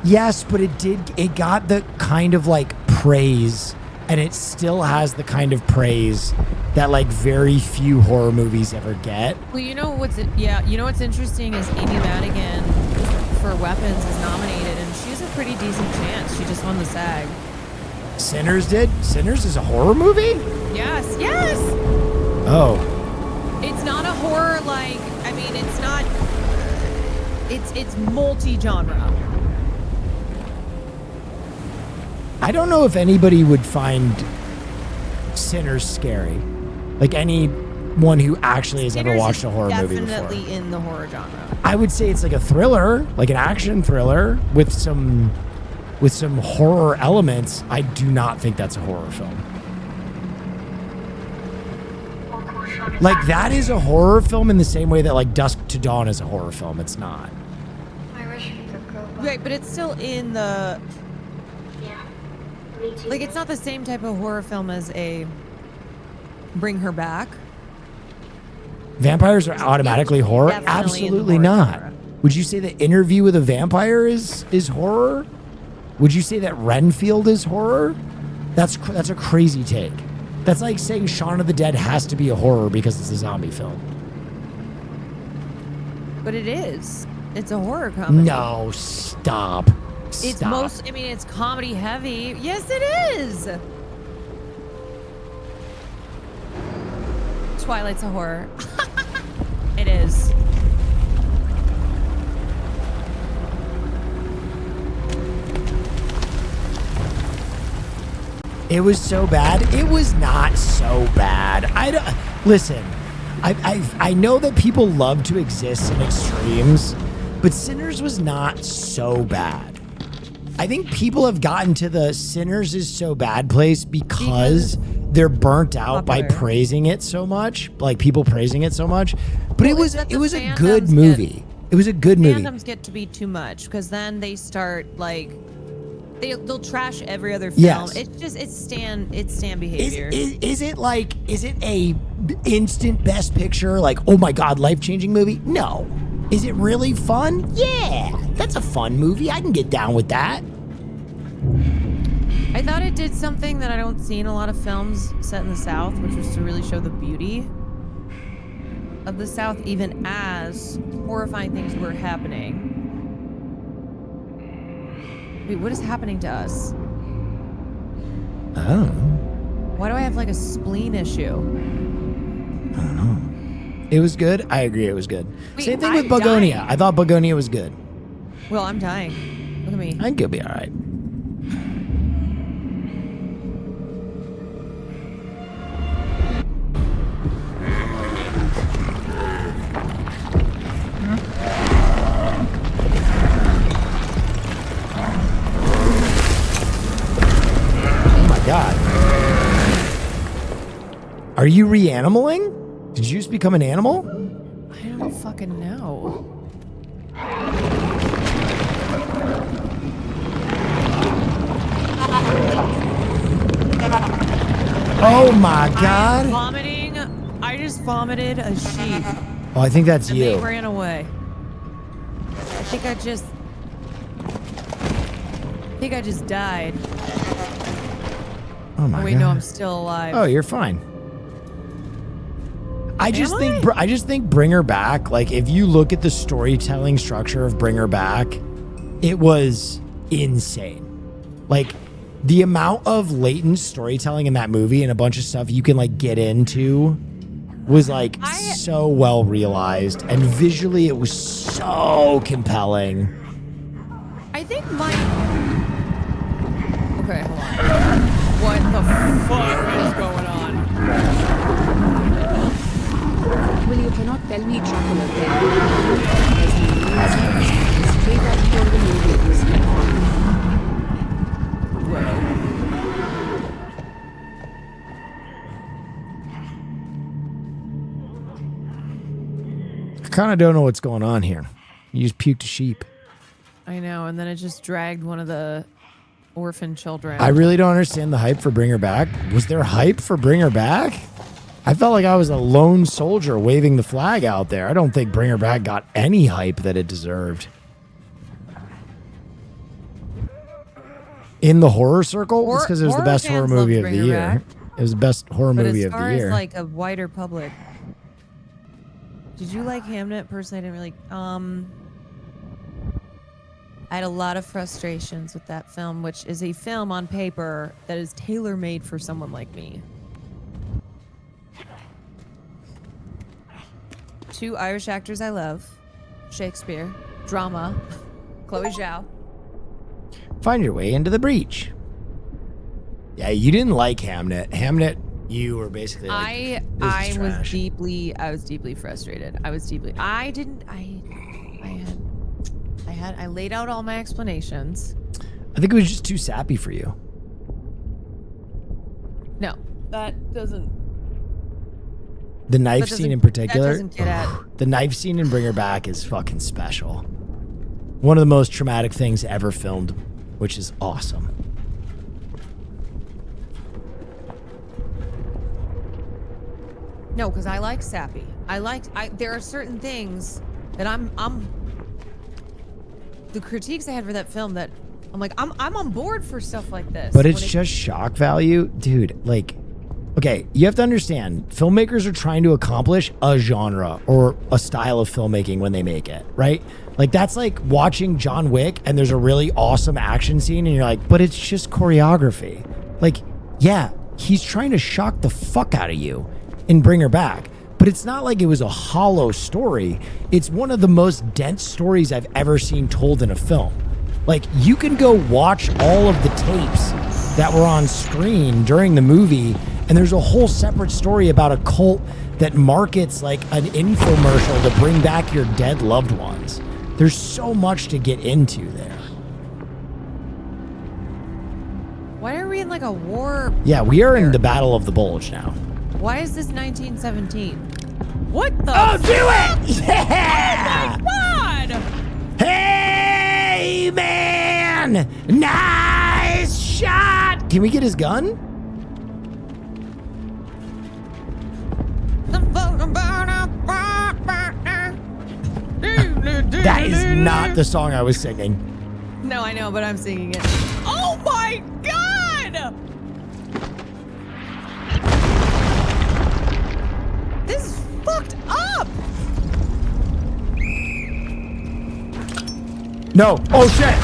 Yes, but it got the kind of like praise, and it still has the kind of praise that like very few horror movies ever get. Well, you know what's interesting is Amy Madigan for Weapons is nominated, and she has a pretty decent chance. She just won the SAG. Sinners did? Sinners is a horror movie? Yes, yes. Oh. It's not a horror like. I mean, it's not. It's multi-genre. I don't know if anybody would find Sinners scary. Like anyone who actually has ever Sinners watched is a horror movie before. Definitely in the horror genre. I would say it's like a thriller, like an action thriller with some horror elements. I do not think that's a horror film. Like that is a horror film in the same way that like Dusk to Dawn is a horror film. It's not. Right, but it's still in the. Like it's not the same type of horror film as a Bring Her Back. Vampires are automatically horror? Definitely in the Absolutely horror not. genre. Would you say that Interview with a Vampire is horror? Would you say that Renfield is horror? That's a crazy take. That's like saying Shaun of the Dead has to be a horror because it's a zombie film. But it is. It's a horror comedy. No, stop. It's Stop. it's comedy heavy. Yes, it is. Twilight's a horror. It is. It was so bad. It was not so bad. Listen. I know that people love to exist in extremes, but Sinners was not so bad. I think people have gotten to the Sinners is so bad place because they're burnt out by praising it so much, like people praising it so much. But it was a good movie. It was a good movie. Fandoms get to be too much because then they start like they'll trash every other film. Yes. It's stan behavior. Is it a instant best picture, like, oh my god, life-changing movie? No. Is it really fun? Yeah, that's a fun movie. I can get down with that. I thought it did something that I don't see in a lot of films set in the South, which was to really show the beauty of the South, even as horrifying things were happening. Wait, what is happening to us? Oh. Why do I have like a spleen issue? I don't know. It was good. I agree. It was good. Wait, Same thing with I'm Begonia. dying. I thought Begonia was good. Well, I'm dying. Look at me. I think it'll be all right. God. Are you reanimaling? Did you just become an animal? I don't fucking know. Oh my God. I'm vomiting. I just vomited a sheep. Oh, I think that's and you. They ran away. I think I just died. Oh my wait, God. no, I'm still alive. Oh, you're fine. I just think Bring Her Back, like if you look at the storytelling structure of Bring Her Back, it was insane. Like the amount of latent storytelling in that movie and a bunch of stuff you can like get into was like so well realized, and visually it was so compelling. I think my... Okay, hold on. What the fuck is going on? Well, you cannot tell me chocolate then. Straight up for the movies. I kind of don't know what's going on here. You just puked a sheep. I know, and then it just dragged one of the orphan children. I really don't understand the hype for Bring Her Back. Was there hype for Bring Her Back? I felt like I was a lone soldier waving the flag out there. I don't think Bring Her Back got any hype that it deserved. In the horror circle? It's because it was the best horror movie of the year. It was the best horror movie of the year. But as far as like a wider public, did you like Hamnet? Personally, I didn't really. I had a lot of frustrations with that film, which is a film on paper that is tailor-made for someone like me. Two Irish actors I love, Shakespeare, drama, Chloe Zhao. Find your way into the breach. Yeah, you didn't like Hamnet. Hamnet, you were basically like, I was deeply frustrated. I laid out all my explanations. I think it was just too sappy for you. No, that doesn't. The knife scene in particular. That doesn't get at. The knife scene in Bring Her Back is fucking special. One of the most traumatic things ever filmed, which is awesome. No, because I like sappy. There are certain things that I'm the critiques I had for that film that I'm like, I'm on board for stuff like this. But it's just shock value. Dude, like, okay, you have to understand, filmmakers are trying to accomplish a genre or a style of filmmaking when they make it, right? Like, that's like watching John Wick and there's a really awesome action scene and you're like, but it's just choreography. Like, yeah, he's trying to shock the fuck out of you in Bring Her Back. but it's not like it was a hollow story. It's one of the most dense stories I've ever seen told in a film. Like, you can go watch all of the tapes that were on screen during the movie, and there's a whole separate story about a cult that markets like an infomercial to bring back your dead loved ones. There's so much to get into there. Why are we in like a war? Yeah, we are in the Battle of the Bulge now. Why is this 1917? What the? Oh, do fuck? it! Yeah! Oh my god! Hey, man! Nice shot! Can we get his gun? That is not the song I was singing. No, I know, but I'm singing it. Oh my god! This is fucked up! No. Oh, shit.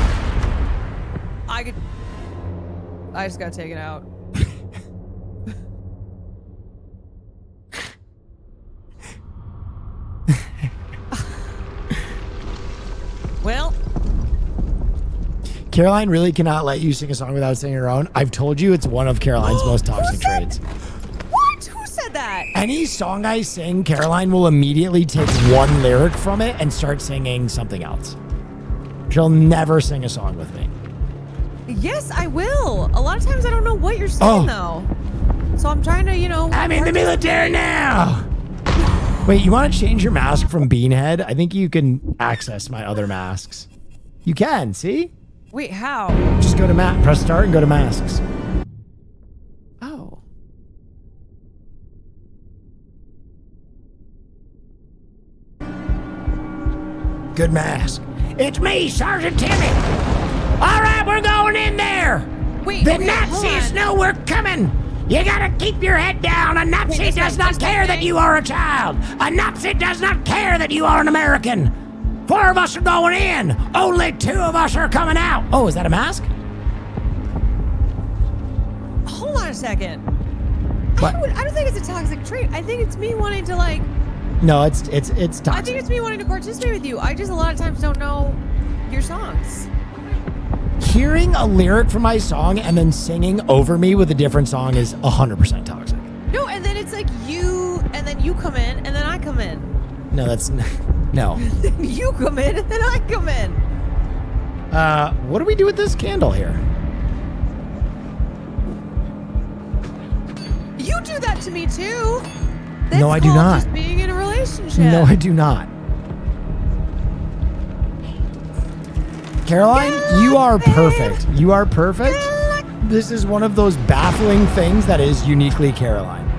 I just got taken out. Well, Caroline really cannot let you sing a song without singing her own. I've told you it's one of Caroline's most toxic traits. what? Who said that? Any song I sing, Caroline will immediately take one lyric from it and start singing something else. She'll never sing a song with me. Yes, I will. A lot of times I don't know what you're saying though. So I'm trying to, I'm in the military now. Wait, you want to change your mask from Beanhead? I think you can access my other masks. You can, see? Wait, how? Just go to press start and go to masks. Oh. Good mask. It's me, Sergeant Timmy. All right, we're going in there. Wait, the okay, Nazis know we're coming. You gotta keep your head down. A Nazi does not care that you are a child. A Nazi does not care that you are an American. 4 of us are going in. Only 2 of us are coming out. Oh, is that a mask? Hold on a second. What? I don't think it's a toxic trait. I think it's me wanting to like. No, it's toxic. I think it's me wanting to participate with you. I just a lot of times don't know your songs. Hearing a lyric from my song and then singing over me with a different song is 100% toxic. No, and then it's like you, and then you come in, and then I come in. No, that's no. You come in, and then I come in. What do we do with this candle here? You do that to me too. No, I do called not. Just being in a relationship. No, I do not. Caroline, you are perfect. You are perfect. This is one of those baffling things that is uniquely Caroline.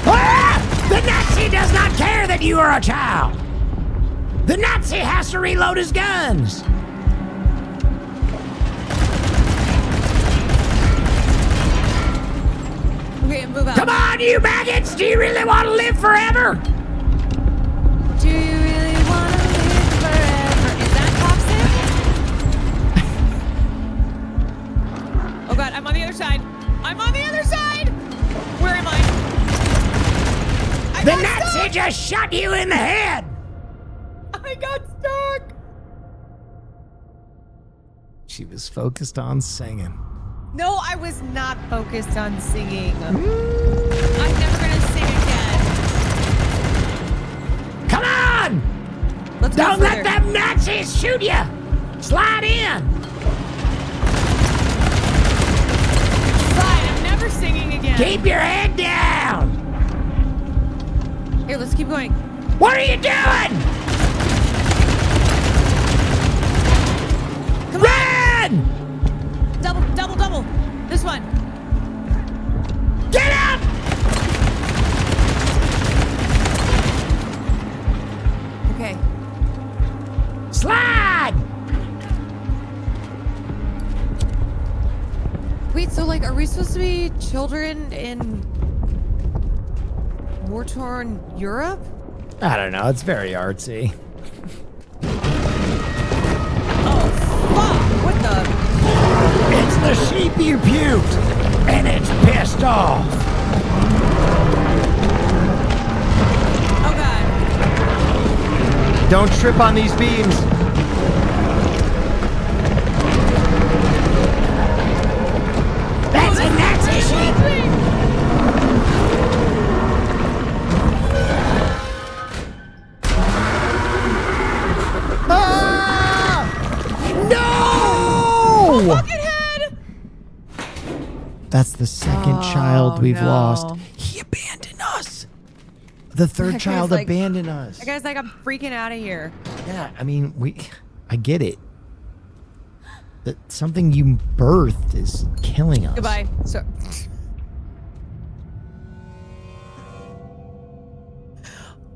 Ah! The Nazi does not care that you are a child. The Nazi has to reload his guns. Okay, move out. Come on, you maggots! Do you really want to live forever? Do you really want to live forever? Is that toxic? Oh god, I'm on the other side. I'm on the other side! Where am I? The Nazi just shot you in the head! I got stuck! She was focused on singing. No, I was not focused on singing. I'm never gonna sing again. Come on! Let's go Don't let further. them Nazis shoot you! Slide in! Fine, I'm never singing again. Keep your head down! Here, let's keep going. What are you doing? Come Run! on! Double. This one. Get up! Okay. Slide! Wait, so like, are we supposed to be children in war-torn Europe? I don't know. It's very artsy. Oh, fuck! What the? It's the sheep you puked, and it's pissed off. Don't trip on these beams. That's a Nazi sheep. No! Fucking head. That's the second child we've no. lost. He abandoned us. The third That guy's child like- abandoned us. That guy's like, I'm freaking out of here. Yeah, I mean, I get it. That something you birthed is killing us. Goodbye. So.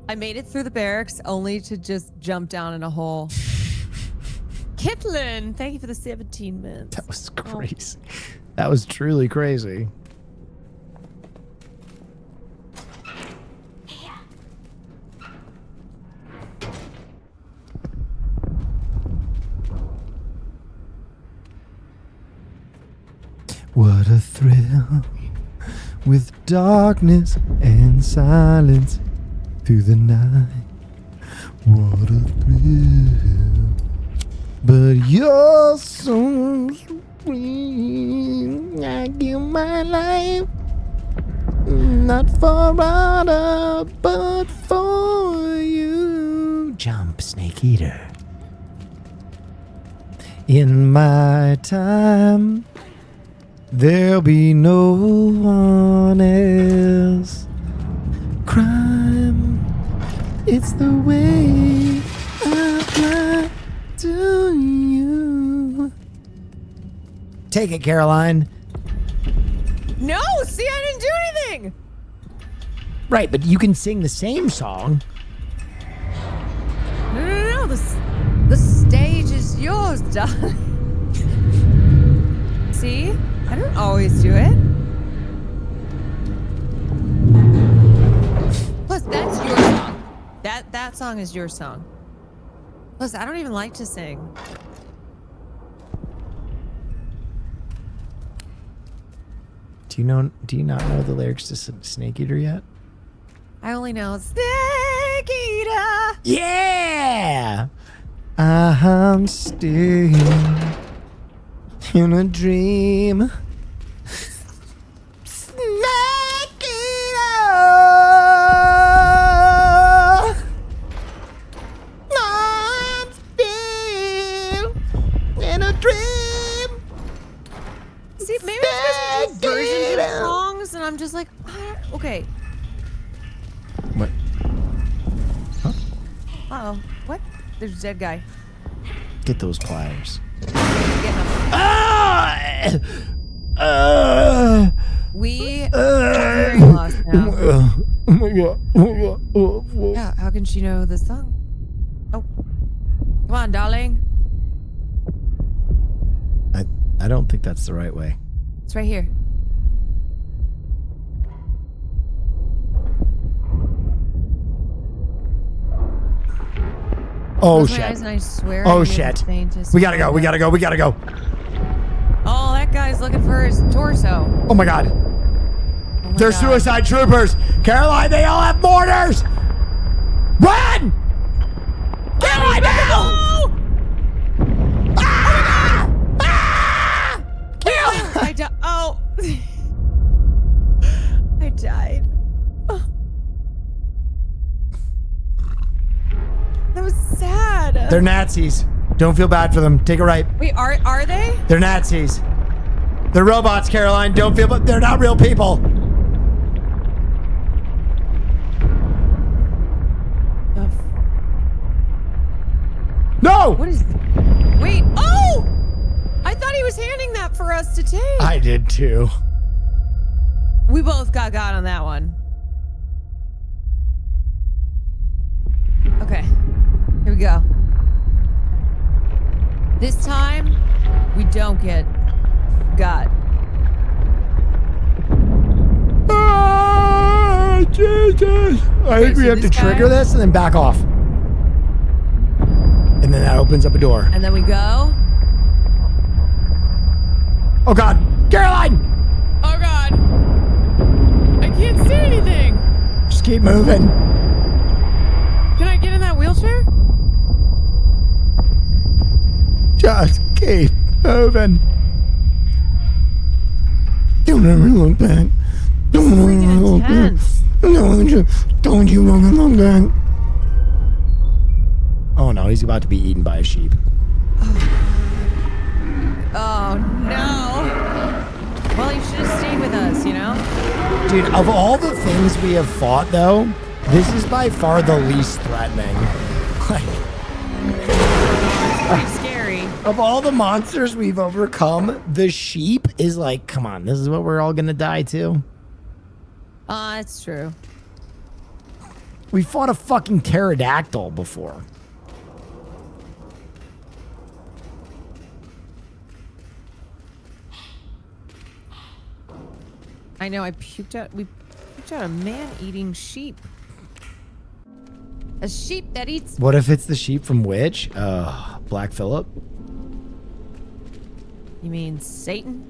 I made it through the barracks only to just jump down in a hole. Kitlin, thank you for the 17 minutes. That was crazy. That was truly crazy. What a thrill with darkness and silence through the night. What a thrill. But you're so sweet. I give my life not for other, but for you. Jump, Snake Eater. In my time, there'll be no one else. Crime, it's the way I fly to you. Take it, Caroline. No, see, I didn't do anything. Right, but you can sing the same song. No. The stage is yours, darling. See? I don't always do it. Plus, that's your song. That song is your song. Plus, I don't even like to sing. Do you not know the lyrics to Snake Eater yet? I only know Snake Eater. Yeah! I'm still in a dream. Snake Eater! I'm still in a dream. See, maybe it's because you do versions of songs, and I'm just like, okay. What? Huh? Uh-oh. What? There's a dead guy. Get those pliers. We are very lost now. Oh my god. Oh my god. Oh. Yeah, how can she know this song? Oh. Come on, darling. I don't think that's the right way. It's right here. Oh Close my shit. eyes and I swear Oh I hear shit. the faintest We gotta go. We gotta go. We gotta go. Oh, that guy's looking for his torso. Oh my god. Oh my They're God. suicide troopers. Caroline, they all have mortars. Run! Caroline, now! I died. Oh. I died. That was sad. They're Nazis. Don't feel bad for them. Take a right. Wait, are they? They're Nazis. They're robots, Caroline. Don't feel bad. They're not real people. No! What is? Wait. Oh! I thought he was handing that for us to take. I did too. We both got on that one. Okay. Here we go. This time, we don't get got. Ah, Jesus. I think we have to trigger this and then back off. And then that opens up a door. And then we go. Oh god. Caroline! Oh god. I can't see anything. Just keep moving. Can I get in that wheelchair? Just keep moving. Don't ever look back. Don't ever look back. Don't you ever look back. Oh no, he's about to be eaten by a sheep. Oh no. Well, you should have stayed with us, you know? Dude, of all the things we have fought, though, this is by far the least threatening. Like, It's pretty scary. of all the monsters we've overcome, the sheep is like, come on, this is what we're all gonna die to. It's true. We fought a fucking pterodactyl before. I know, we puked out a man-eating sheep. A sheep that eats... What if it's the sheep from Witch? Black Phillip? You mean Satan?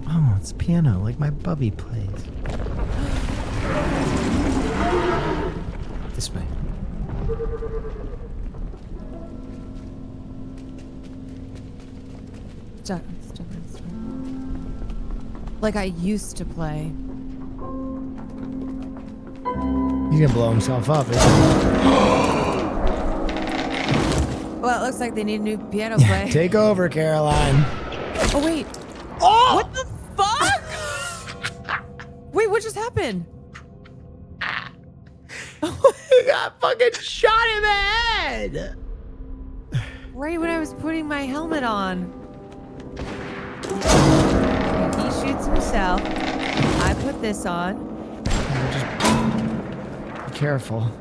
Oh, it's piano, like my bubby plays. This way. Stop. Like I used to play. He's gonna blow himself up. Well, it looks like they need a new piano player. Take over, Caroline. Oh, wait. Oh! What the fuck? Wait, what just happened? You got fucking shot in the head. Right when I was putting my helmet on. He shoots himself. I put this on. Be careful.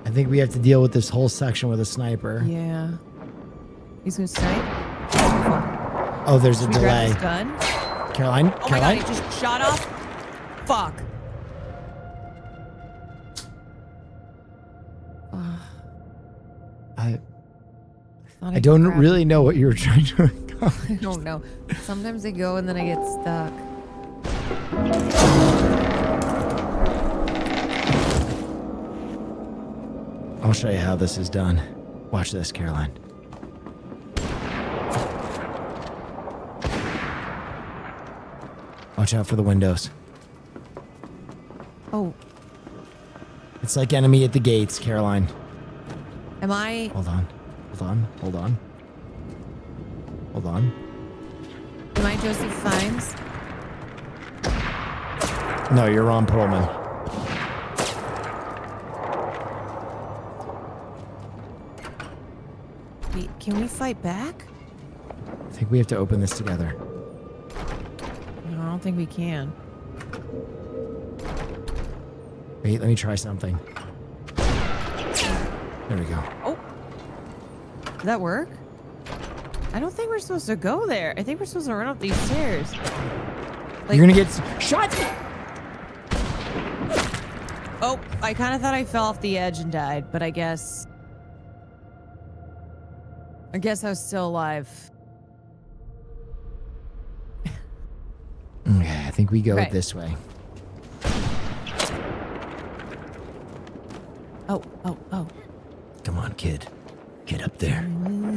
I think we have to deal with this whole section with a sniper. Yeah. He's gonna snipe. Oh, there's a Should we grab delay. his gun? Caroline? Oh Caroline? my god, he just shot off. Fuck. I don't really know what you were trying to accomplish. I don't know. Sometimes I go and then I get stuck. I'll show you how this is done. Watch this, Caroline. Watch out for the windows. Oh, It's like enemy at the gates, Caroline. am I? Hold on. Hold on. Hold on. Hold on. Am I Joseph Fiennes? No, you're Ron Perlman. Wait, can we fight back? I think we have to open this together. No, I don't think we can. Wait, let me try something. There we go. Oh. Did that work? I don't think we're supposed to go there. I think we're supposed to run up these stairs. Like, You're gonna get shot. Oh, I kind of thought I fell off the edge and died, but I guess I was still alive. Okay, I think we go Okay. this way. Oh. Come on, kid. Get up there.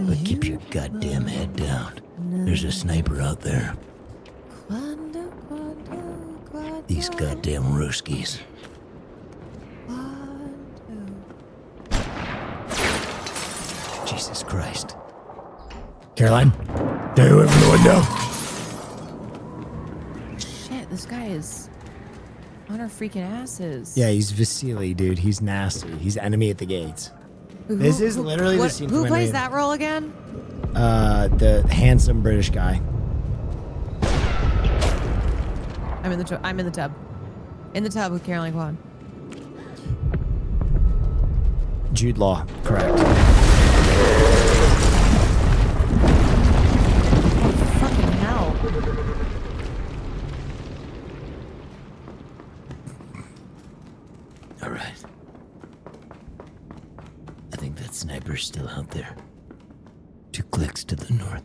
But keep your goddamn head down. There's a sniper out there. These goddamn Ruskies. Jesus Christ. Caroline, stay away from the window. Shit, this guy is on our freaking asses. Yeah, he's Vasily, dude. He's nasty. He's enemy at the gates. This is literally the scene Who from plays Enemy- that role again? The handsome British guy. I'm in the tub. In the tub with Caroline Kwan. Jude Law, correct. Fucking hell. All right. I think that sniper's still out there. 2 clicks to the north.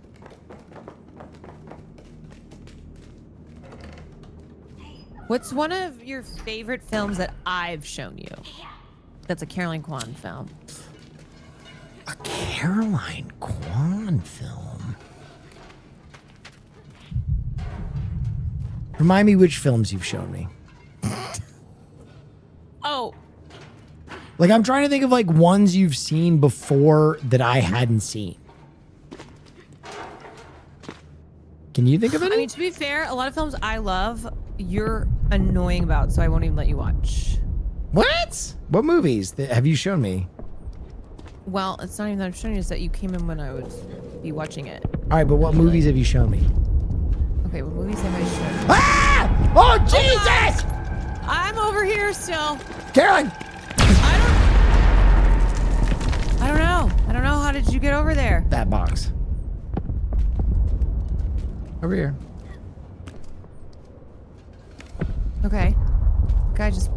What's one of your favorite films that I've shown you? That's a Caroline Kwan film. A Caroline Kwan film. Remind me which films you've shown me. Oh, Like, I'm trying to think of like ones you've seen before that I hadn't seen. Can you think of any? I mean, to be fair, a lot of films I love, you're annoying about, so I won't even let you watch. What? What movies have you shown me? Well, it's not even that I'm showing you, it's that you came in when I would be watching it. All right, but what movies have you shown me? Okay, what movies have I shown you? Ah! Oh, Jesus! I'm over here still. Caroline! I don't know. I don't know. How did you get over there? That box. Over here. Okay. Guy just...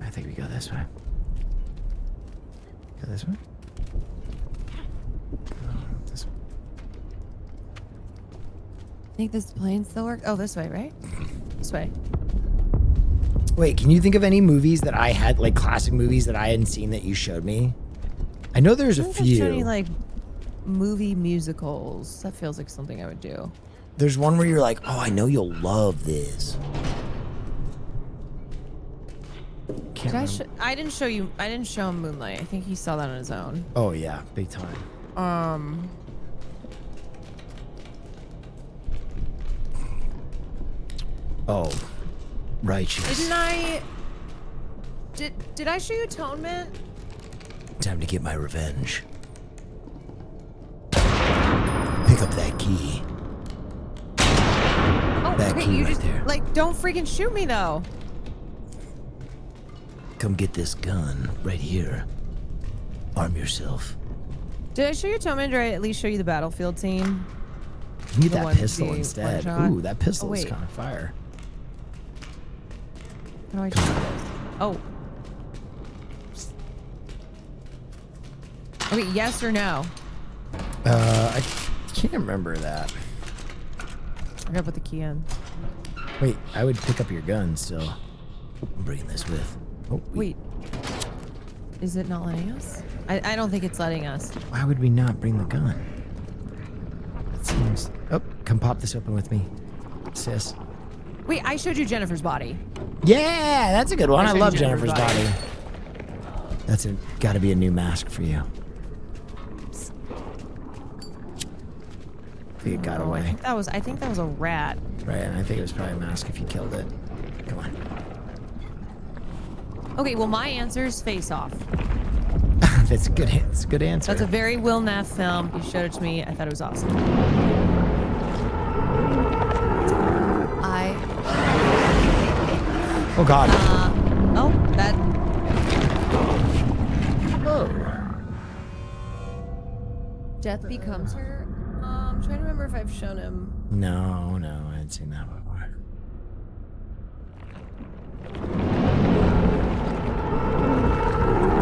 I think we go this way. Go this way? This way. I think this plane still works. Oh, this way, right? This way. Wait, can you think of any movies that I had, like classic movies that I hadn't seen that you showed me? I know there's a I think I've shown you, few. like movie musicals. That feels like something I would do. There's one where you're like, oh, I know you'll love this. I didn't show you. I didn't show him Moonlight. I think he saw that on his own. Oh, yeah, big time. Oh, righteous. Didn't I? Did I show you Atonement? Time to get my revenge. Pick up that key. Oh, That okay. key You right just there. like don't freaking shoot me though. Come get this gun right here. Arm yourself. Did I show you Atonement, or I at least show you the battlefield scene? You need The that one- pistol the instead. one shot? Ooh, that pistol Oh, is wait. kind of fire. How do I do this? Oh. Okay, yes or no? I can't remember that. I gotta put the key in. Wait, I would pick up your gun still. I'm bringing this with. Oh, Wait. Is it not letting us? I don't think it's letting us. why would we not bring the gun? It seems. Oh, come pop this open with me, sis. Wait, I showed you Jennifer's body. Yeah, that's a good one. I showed you love Jennifer's body. That's got to be a new mask for you. I think it got Oh, I away. think that was a rat. Right, and I think it was probably a mask if you killed it. Come on. Okay, well my answer is Face Off. That's a good. It's a good answer. That's a very Will Neff film. You showed it to me. I thought it was awesome. Oh God. Oh, that. Oh. Death Becomes Her. I'm trying to remember if I've shown him. No, I hadn't seen that before.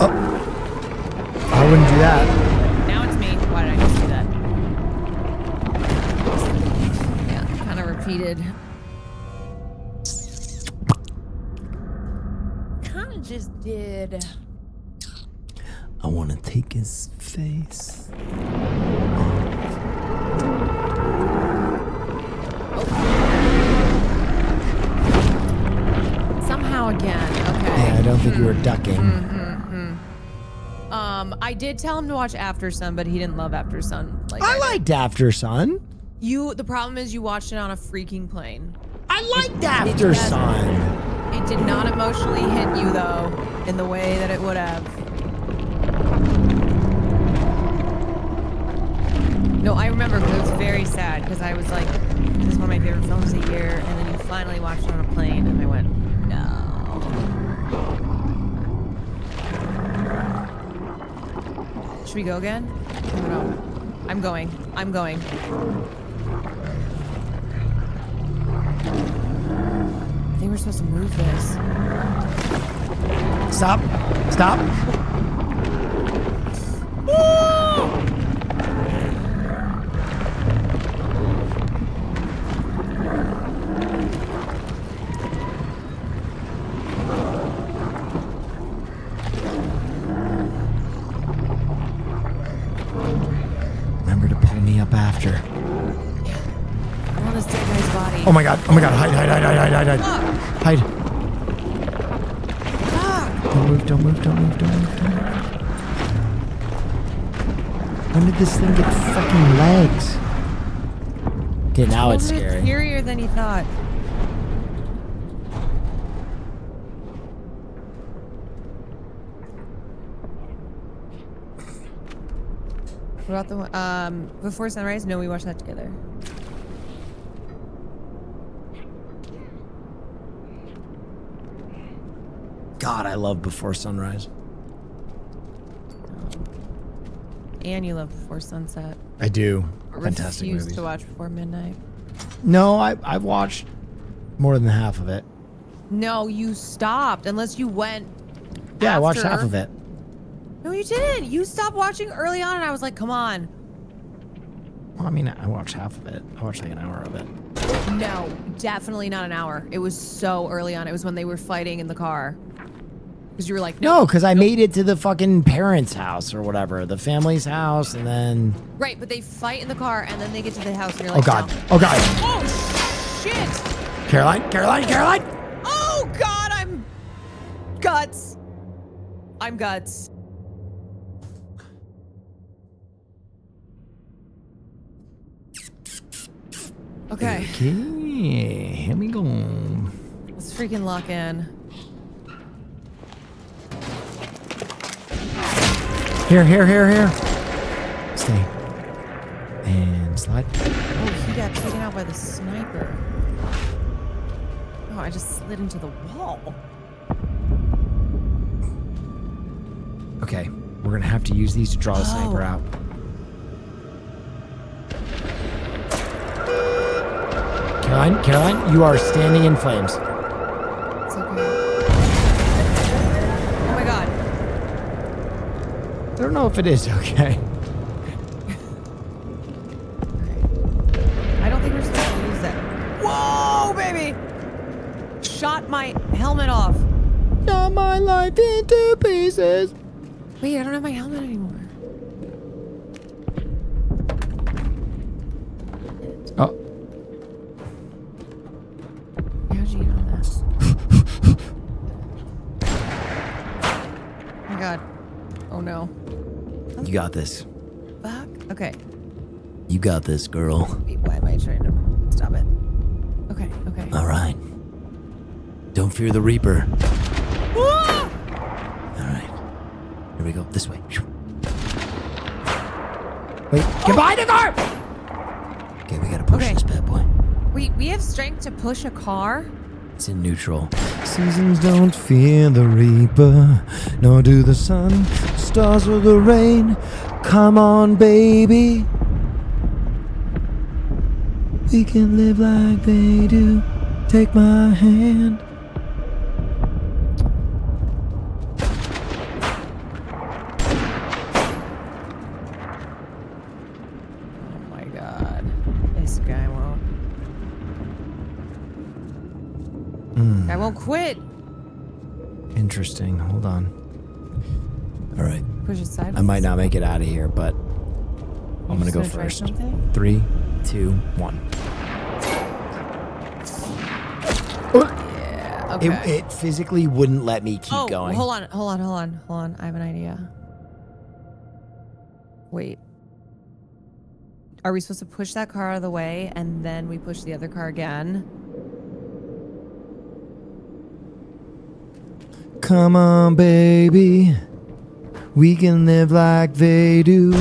Oh. I wouldn't do that. Now it's me. Why did I just do that? Yeah, kind of repeated. Kind of just did. I want to take his face. Somehow again. Okay. Yeah, I don't think you were ducking. I did tell him to watch After Sun, but he didn't love After Sun. Like I liked After Sun. The problem is you watched it on a freaking plane. I liked After Sun. It did not emotionally hit you though, in the way that it would have. No, I remember because it was very sad because I was like, this is one of my favorite films of the year, and then you finally watched it on a plane, and I went, no. Should we go again? I don't know. I'm going. I think we're supposed to move this. Stop. Stop. Oh my god. Oh my god. Hide. Hide. Don't move. Don't move. When did this thing get fucking legs? Okay, now it's scary. Scarier than he thought. What about the one, Before Sunrise? No, we watched that together. God, I love Before Sunrise. And you love Before Sunset. I do. Or Fantastic refuse movies. to watch Before Midnight. No, I've watched more than half of it. No, you stopped unless you went. Yeah, I watched after. half of it. No, you didn't. You stopped watching early on, and I was like, "Come on." Well, I mean, I watched half of it. I watched like an hour of it. No, definitely not an hour. It was so early on. It was when they were fighting in the car. Because you were like, No, because I made it to the fucking parents' house or whatever, the family's house, and then. Right, but they fight in the car, and then they get to the house, and you're Oh like, god! "No." Oh god! Oh shit! Caroline! Oh god! I'm guts. I'm guts. Okay. Okay, here we go. Let's freaking lock in. Here. Stay. And slide. Oh, he got taken out by the sniper. Oh, I just slid into the wall. Okay, we're gonna have to use these to draw the sniper out. Caroline, you are standing in flames. It's okay. Oh my god. I don't know if it is okay. I don't think we're supposed to use that. Whoa, baby! Shot my helmet off. Shot my life into pieces. Wait, I don't have my helmet anymore. Oh. How'd you get on that? Oh my god. Oh no. You got this. Fuck. Okay. You got this, girl. Wait, why am I trying to stop it? Okay. All right. Don't fear the Reaper. Ah! All right. Here we go. This way. Wait, get behind the car! Okay, we gotta push this bad boy. Wait, we have strength to push a car? It's in neutral. Seasons don't fear the Reaper, nor do the sun, stars or the rain. Come on, baby. We can live like they do. Take my hand. Oh my god. This guy won't. I won't quit. Interesting. Hold on. All right. Push it sideways. I might not make it out of here, but I'm gonna just go gonna try first. something? 3, 2, 1. Yeah, okay. It physically wouldn't let me keep going. Hold on. I have an idea. Wait. Are we supposed to push that car out of the way and then we push the other car again? Come on, baby. We can live like they do.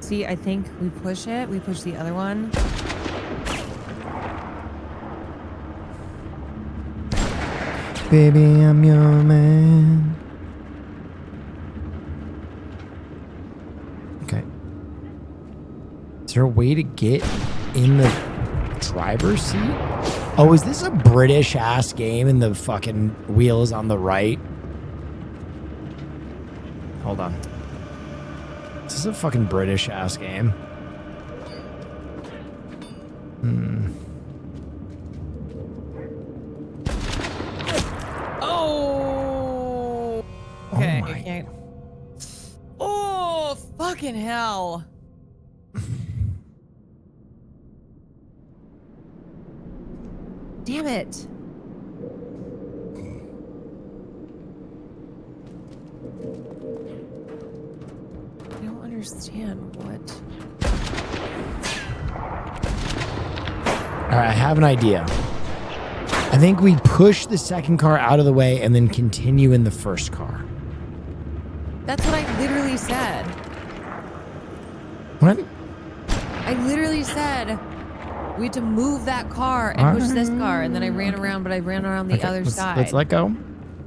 See, I think we push it. We push the other one. Baby, I'm your man. Okay. Is there a way to get in the driver's seat? Oh, is this a British ass game and the fucking wheel is on the right? Hold on. This is a fucking British ass game. Oh! can't. Oh, fucking hell. Damn it. I don't understand what. All right, I have an idea. I think we push the second car out of the way and then continue in the first car. That's what I literally said. What? I literally said we had to move that car and push this car, and then I ran around, but I ran around the other side. Let's let go.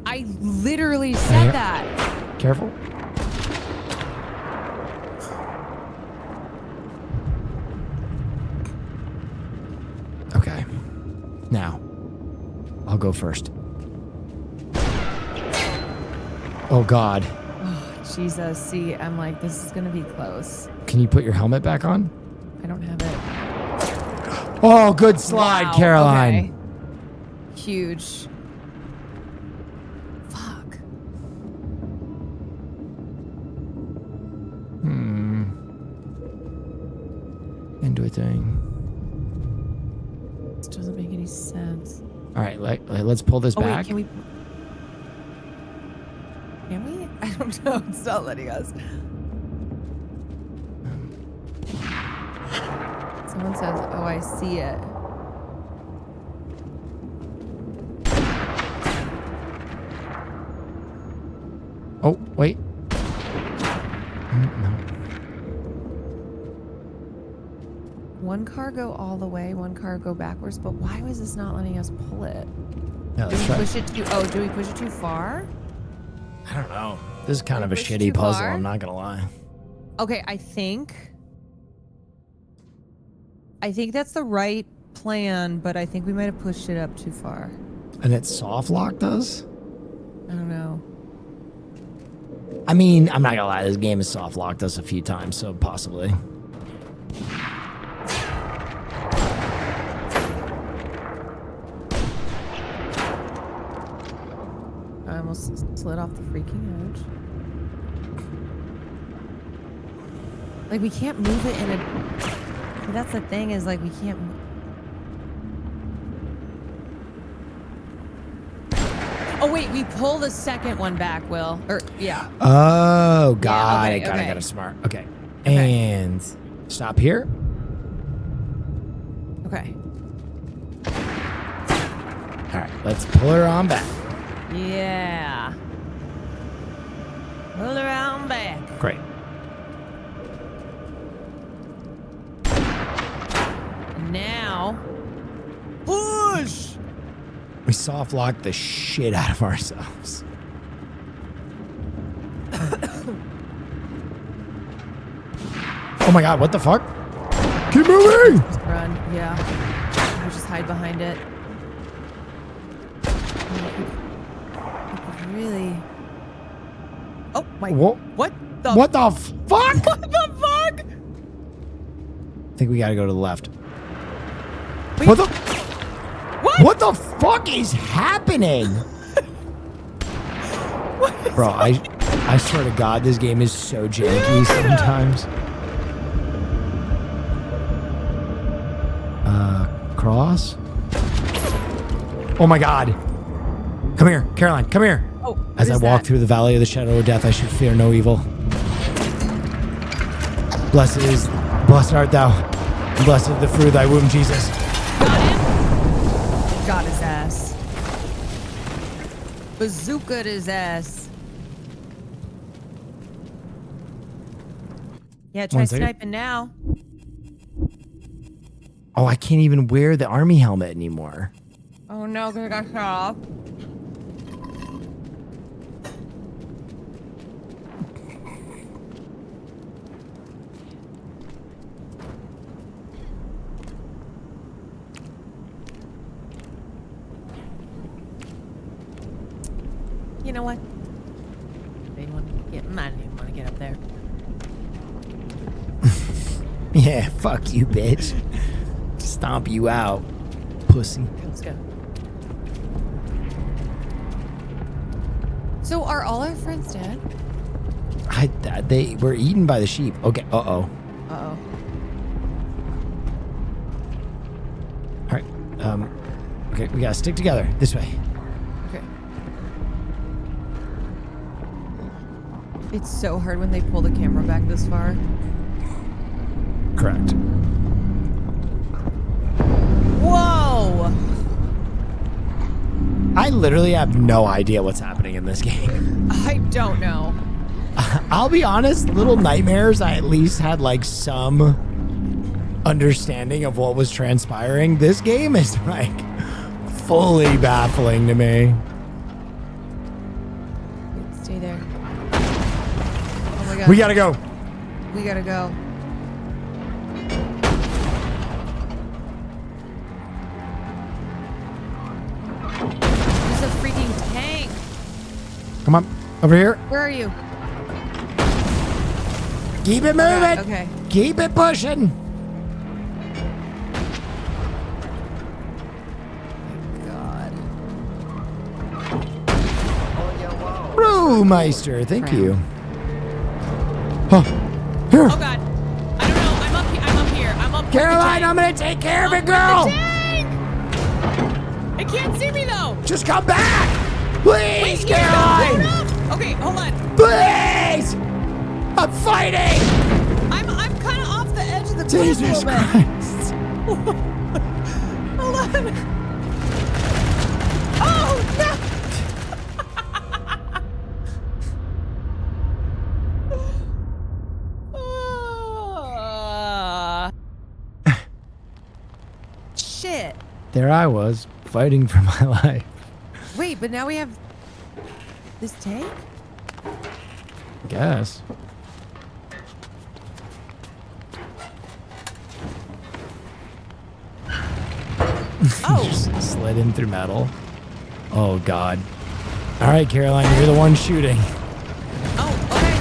I literally said that. Careful. Okay. Now, I'll go first. Oh, God. Oh, Jesus. See, I'm like, this is going to be close. Can you put your helmet back on? I don't have it. Oh, good slide, Wow, Caroline. okay. Huge. Fuck. Into a thing. This doesn't make any sense. All right, let's pull this back. Wait, can we? Can we? I don't know. It's not letting us. Someone says, "Oh, I see it." Oh, wait. No. One car go all the way, one car go backwards. But why was this not letting us pull it? Yeah, Do let's we try. push it too? Oh, do we push it too far? I don't know. This is kind of a Push it shitty too puzzle, far? I'm not gonna lie. Okay, I think that's the right plan, but I think we might have pushed it up too far. And it's soft locked us? I don't know. I mean, I'm not gonna lie, this game has soft locked us a few times, so possibly. I almost slid off the freaking edge. Like, we can't move it in a... That's the thing, is like we can't... Oh, wait, we pull the second one back, Will. Or, yeah. Oh, got okay, it, got it, okay. got it, smart. Okay. And stop here. Okay. All right, let's pull her on back. Yeah. Pull around back. Great. Now, push! We soft locked the shit out of ourselves. Oh my god, what the fuck? Keep moving! Just run, yeah. We just hide behind it. Really? Oh my... What? What the... What the fuck? What the fuck? I think we gotta go to the left. What the? What the fuck is happening? Bro, I swear to God, this game is so janky sometimes. Cross? Oh my God. Come here, Caroline, come here. Oh, As I walk through the valley of the shadow of death, I should fear no evil. Blessed art thou, and blessed the fruit of thy womb, Jesus. Got his ass. Bazookaed his ass. Yeah, try 1 second. sniping now. Oh, I can't even wear the army helmet anymore. Oh no, because I got shot off. You know what? They want to get mine. They want to get up there. Yeah, fuck you, bitch. Stomp you out, pussy. Let's go. So are all our friends dead? They were eaten by the sheep. Okay. Uh-oh. Uh-oh. All right. Okay, we gotta stick together. This way. Okay. It's so hard when they pull the camera back this far. Correct. Whoa! I literally have no idea what's happening in this game. I don't know. I'll be honest, Little Nightmares, I at least had like some understanding of what was transpiring. This game is like fully baffling to me. Stay there. Oh my god. We gotta go. We gotta go. There's a freaking tank. Come on, over here. Where are you? Keep it moving. Okay. Keep it pushing. Brewmeister, thank you. Huh. Here. Oh god. I don't know. I'm up here. I'm up here. I'm up Caroline, I'm gonna take care of it, girl. It can't see me though. Just come back. Please, Wait, Caroline. Okay, hold on. Please. I'm fighting. I'm kind of off the edge of the cliff Jesus a little bit. Christ. Hold on. Oh no. Shit. There I was, fighting for my life. Wait, but now we have this tank? Guess. Oh. Just slid in through metal. Oh God. All right, Caroline, you're the one shooting. Oh, okay.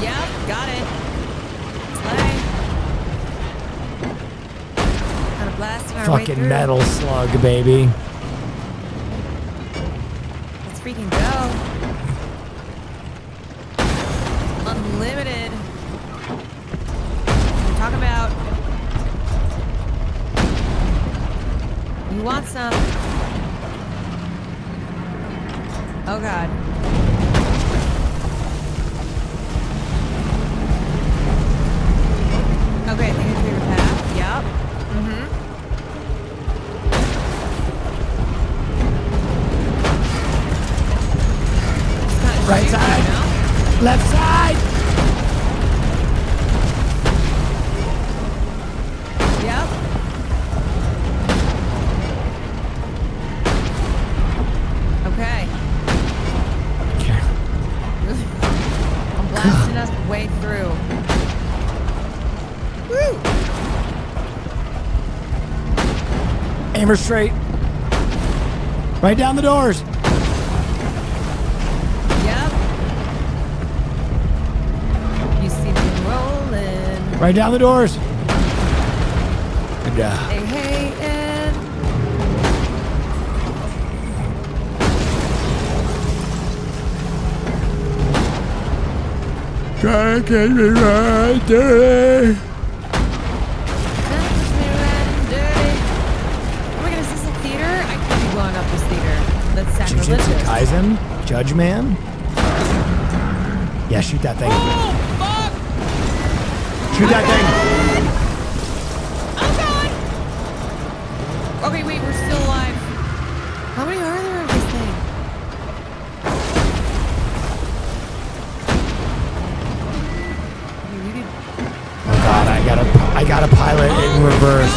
Yep, got it. Slay. Kind of blasting our way Fucking through. metal slug, baby. Let's freaking go. Unlimited. I'm talking about. You want some? Oh God. Okay, I think I cleared a path. Yep. Right side. Left side. Yep. Okay. I'm blasting us way through. Woo! Aim her straight. Right down the doors. Yep. You see me rolling. Right down the doors. Good job. Hey, hey, and Try to catch me right there. Am I gonna see some theater? I could be blowing up this theater. That's Jujutsu sacrilegious. Kaisen? Judge Man? Yeah, shoot that thing. Oh, fuck! Shoot that thing. Oh, God! Okay, wait, we're still alive. How many are there of this thing? Okay, we did. Oh God, I gotta pilot it in reverse.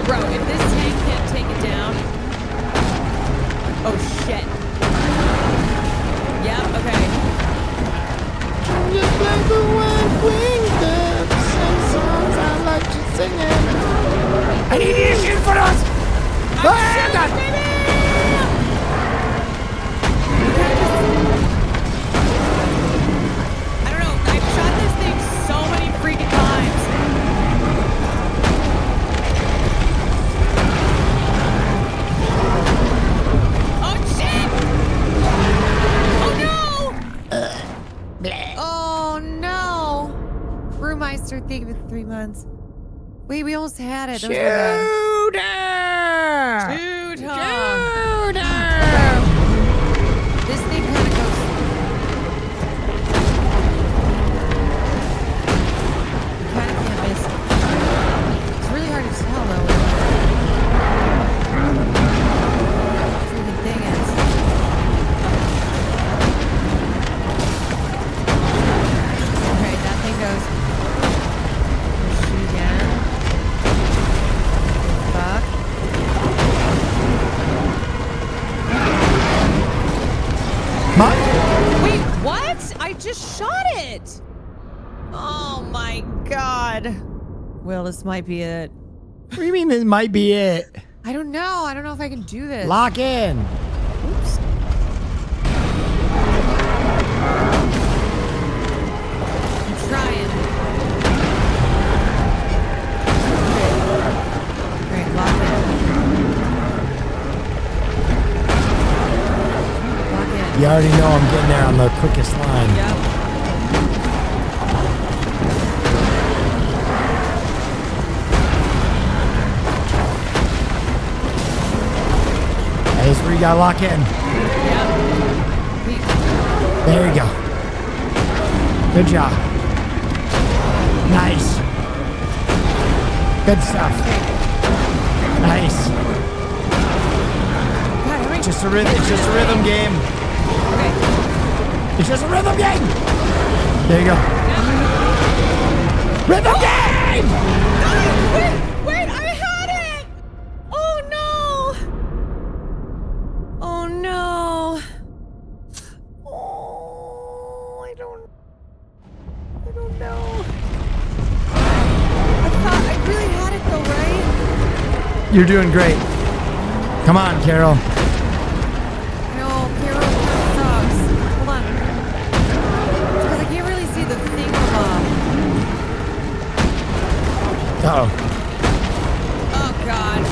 Bro, if this tank can't take it down. Oh shit. Yeah, okay. Just like the wind wings up, some songs I like to sing it. I need you to shoot for us! Ah, God. I don't know, I've shot this thing so many freaking times. take it for 3 months. Wait, we almost had it. Shooter! This thing kind of goes. You kind of can't miss it. It's really hard to tell though. What the thing is. Okay, that thing goes. Shoot again. Fuck. Wait, what? I just shot it. Oh my god. Well, this might be it. What do you mean this might be it? I don't know. I don't know if I can do this. Lock in. Oops. I'm trying. Great, lock in. Lock in. You already know I'm getting there on the quickest line. Yep. Hey, this is where you gotta lock in. There you go. Good job. Nice. Good stuff. Nice. Just a rhythm. It's just a rhythm game. It's just a rhythm game. There you go. Rhythm game. Wait, I had it. Oh no. Oh no. Oh, I don't know. I thought I really had it though, right? You're doing great. Come on, Carol. No, Carol sucks. Hold on. Because I can't really see the thing above. Uh-oh. Oh god.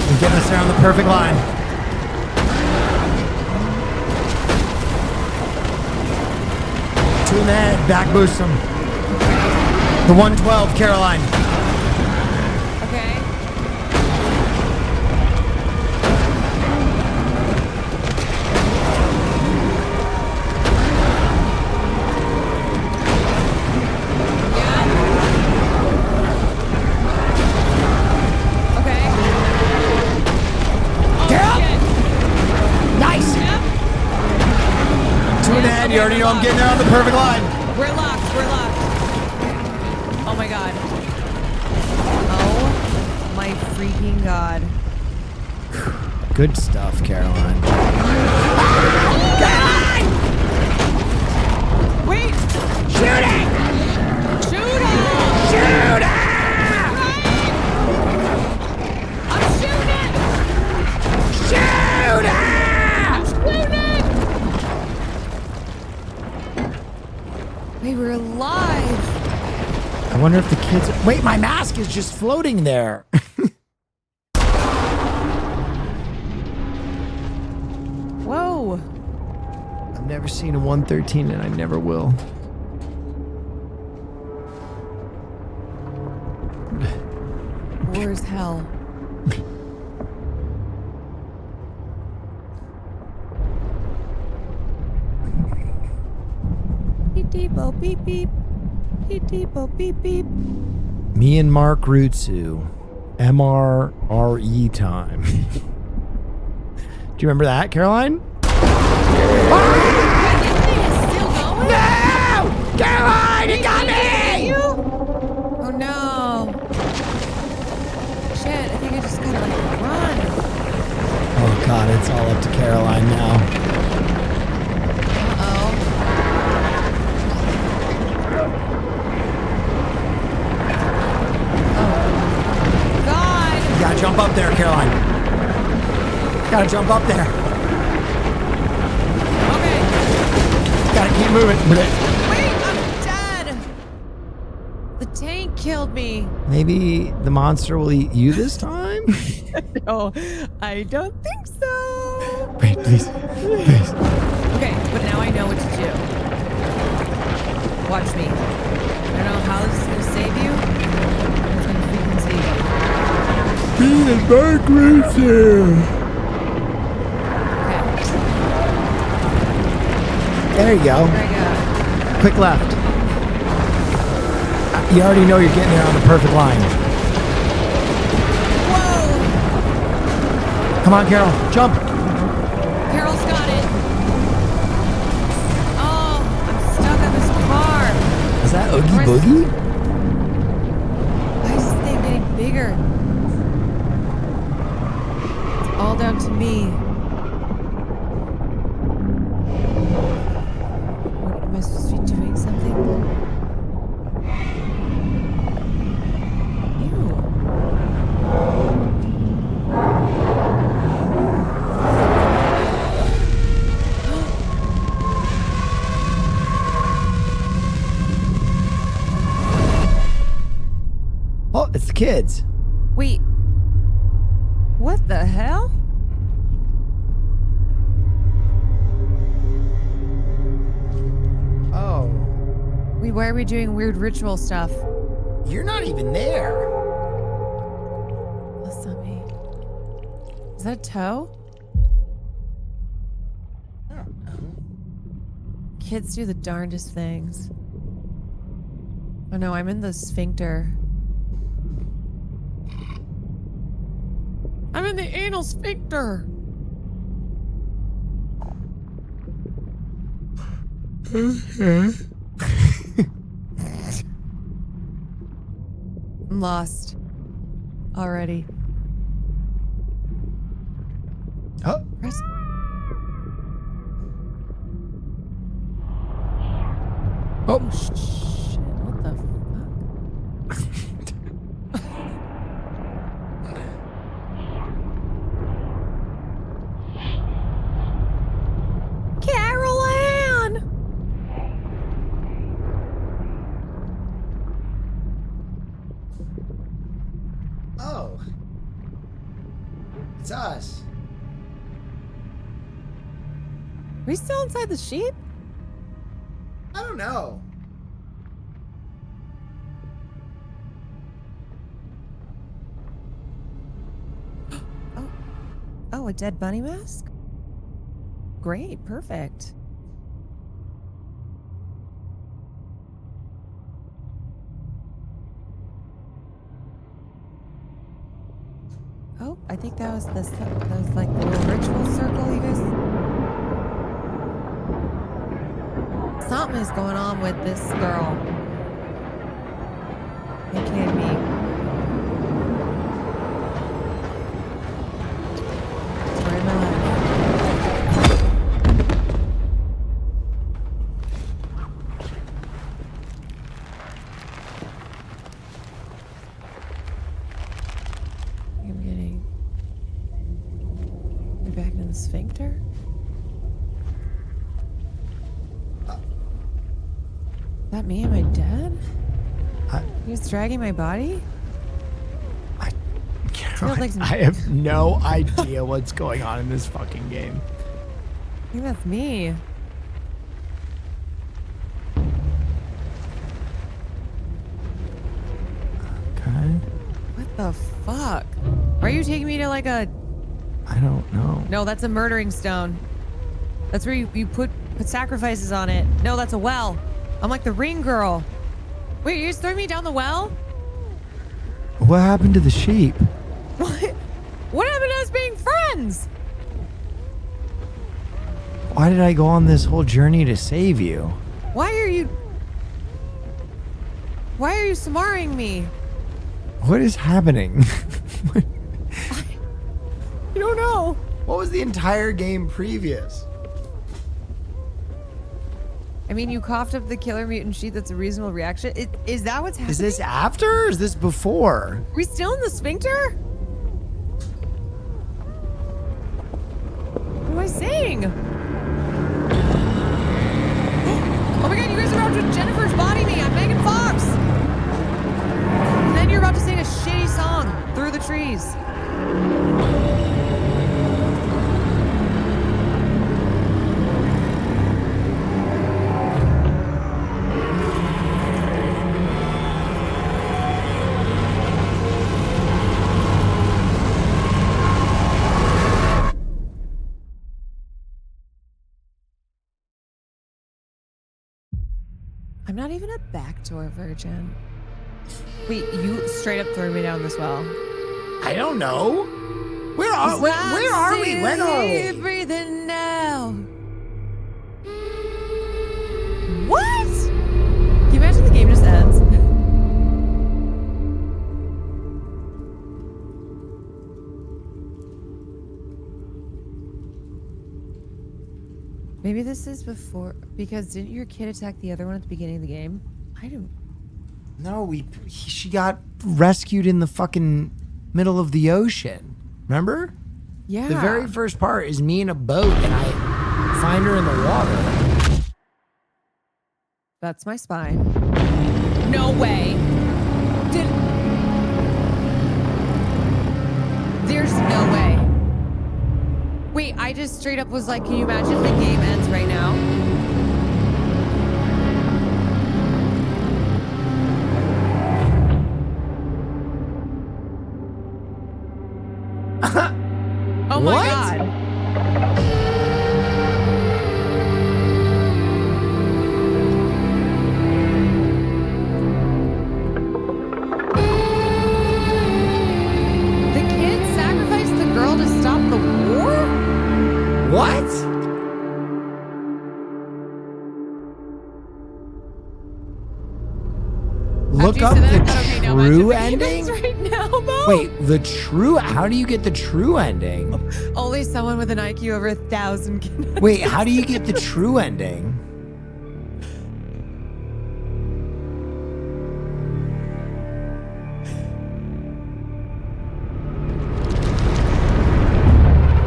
You're getting us there on the perfect line. Two in the head, back boost them. The 112, Caroline. Okay. Nice. Two in the head, you already know I'm getting there on the perfect line. We're locked. We're locked. Oh my god. Oh my freaking god. Good stuff, Caroline. Wait! Shooting! Shooting! Shooting! I'm shooting! Shooting! I'm shooting! Wait, we're alive! I wonder if the kids... Wait, my mask is just floating there. Whoa! I've never seen a 113 and I never will. Where's hell? Beep beep bo beep beep. Beep beep bo beep beep. Me and Mark Rutsu. MRRE time. Do you remember that, Caroline? No! Caroline, it got me! Oh no! Shit, I think I just gotta like run. Oh god, it's all up to Caroline now. Uh-oh. Oh. God! You gotta jump up there, Caroline. Gotta jump up there. Okay. Gotta keep moving. Wait, I'm dead! The tank killed me. Maybe the monster will eat you this time? No, I don't think so. Wait, please. Please. Okay, but now I know what to do. Watch me. I don't know how this is gonna save you. It's gonna freaking save you. Being backwards here. There you go. There I go. Quick left. You already know you're getting there on the perfect line. Whoa! Come on, Carol. Jump. Carol's got it. Oh, I'm stuck on this car. Is that Oogie Boogie? Why is this thing getting bigger? It's all down to me. What, am I supposed to be doing something? Oh, it's the kids. Wait. What the hell? Oh. Wait, why are we doing weird ritual stuff? You're not even there. That's not me. Is that a toe? I don't know. Kids do the darndest things. Oh no, I'm in the sphincter. I'm in the anal sphincter. Okay. I'm lost. Already. Oh. Press. Oh. Shit. What the fuck? Carol Ann! Oh. It's us. Are we still inside the sheep? I don't know. Oh, a dead bunny mask? Great, perfect. Oh, I think that was the like the little ritual circle you guys. Something is going on with this girl. AKA me. Story of my life. I'm getting. You're back in the sphincter? Is that me? Am I dead? You just dragging my body? I have no idea what's going on in this fucking game. I think that's me. Okay. What the fuck? Are you taking me to like a... I don't know. No, that's a murdering stone. That's where you put sacrifices on it. No, that's a well. I'm like the ring girl. Wait, you're just throwing me down the well? What happened to the sheep? What? What happened to us being friends? Why did I go on this whole journey to save you? Why are you smarring me? What is happening? I don't know. What was the entire game previous? I mean, you coughed up the killer mutant sheet. That's a reasonable reaction. Is that what's happening? Is this after or is this before? Are we still in the sphincter? What am I saying? Oh my god, you guys are about to Jennifer's Body Me. I'm Megan Fox. And then you're about to sing a shitty song through the trees. not even a backdoor virgin. Wait, you straight up threw me down this well. I don't know. Where are we? When are we? Breathing now. What? Can you imagine the game just ends? Maybe this is before, because didn't your kid attack the other one at the beginning of the game? I don't. No, she got rescued in the fucking middle of the ocean. Remember? Yeah. The very first part is me in a boat and I find her in the water. That's my spine. No way. There's no way. Wait, I just straight up was like, can you imagine if the game ends right now? Oh my God. The kid sacrificed the girl to stop the war? What? Look up the true ending? Right now, Mo? Wait, the true? How do you get the true ending? Only someone with an IQ over 1,000 can. Wait, how do you get the true ending?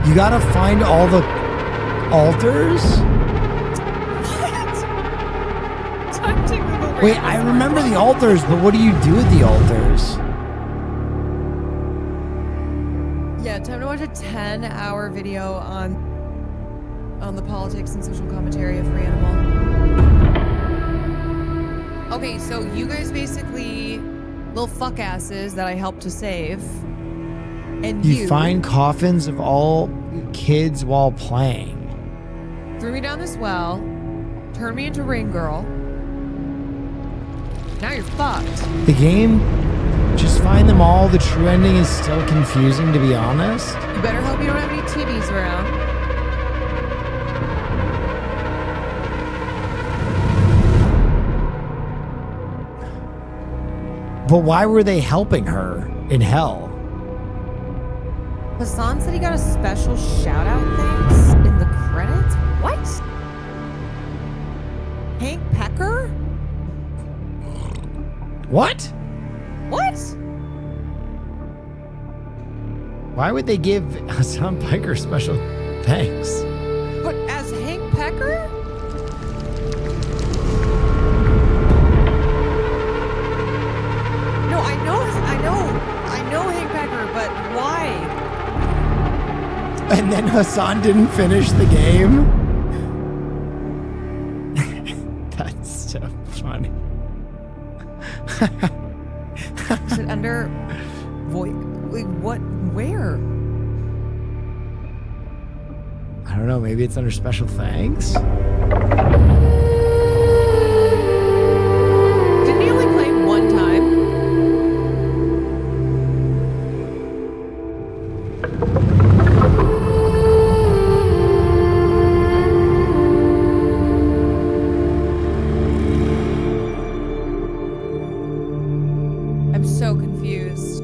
You gotta find all the altars? Wait, I remember the altars, but what do you do with the altars? Yeah, time to watch a 10-hour video on the politics and social commentary of Reanimal. Okay, so you guys basically little fuck asses that I helped to save. And You find coffins of all kids while playing. threw me down this well, turned me into Ring Girl. Now you're fucked. The game, just find them all. The true ending is still confusing, to be honest. You better hope you don't have any titties around. But why were they helping her in hell? Hassan said he got a special shout out thanks in the credits? What? Hank Pecker? What? What? Why would they give Hassan Piker special thanks? But as Hank Pecker? No, I know Hank Pecker, but why? And then Hassan didn't finish the game? That's so funny. Is it under voice? Wait, what? Where? I don't know, maybe it's under special thanks? Didn't he only play it one time? I'm so confused.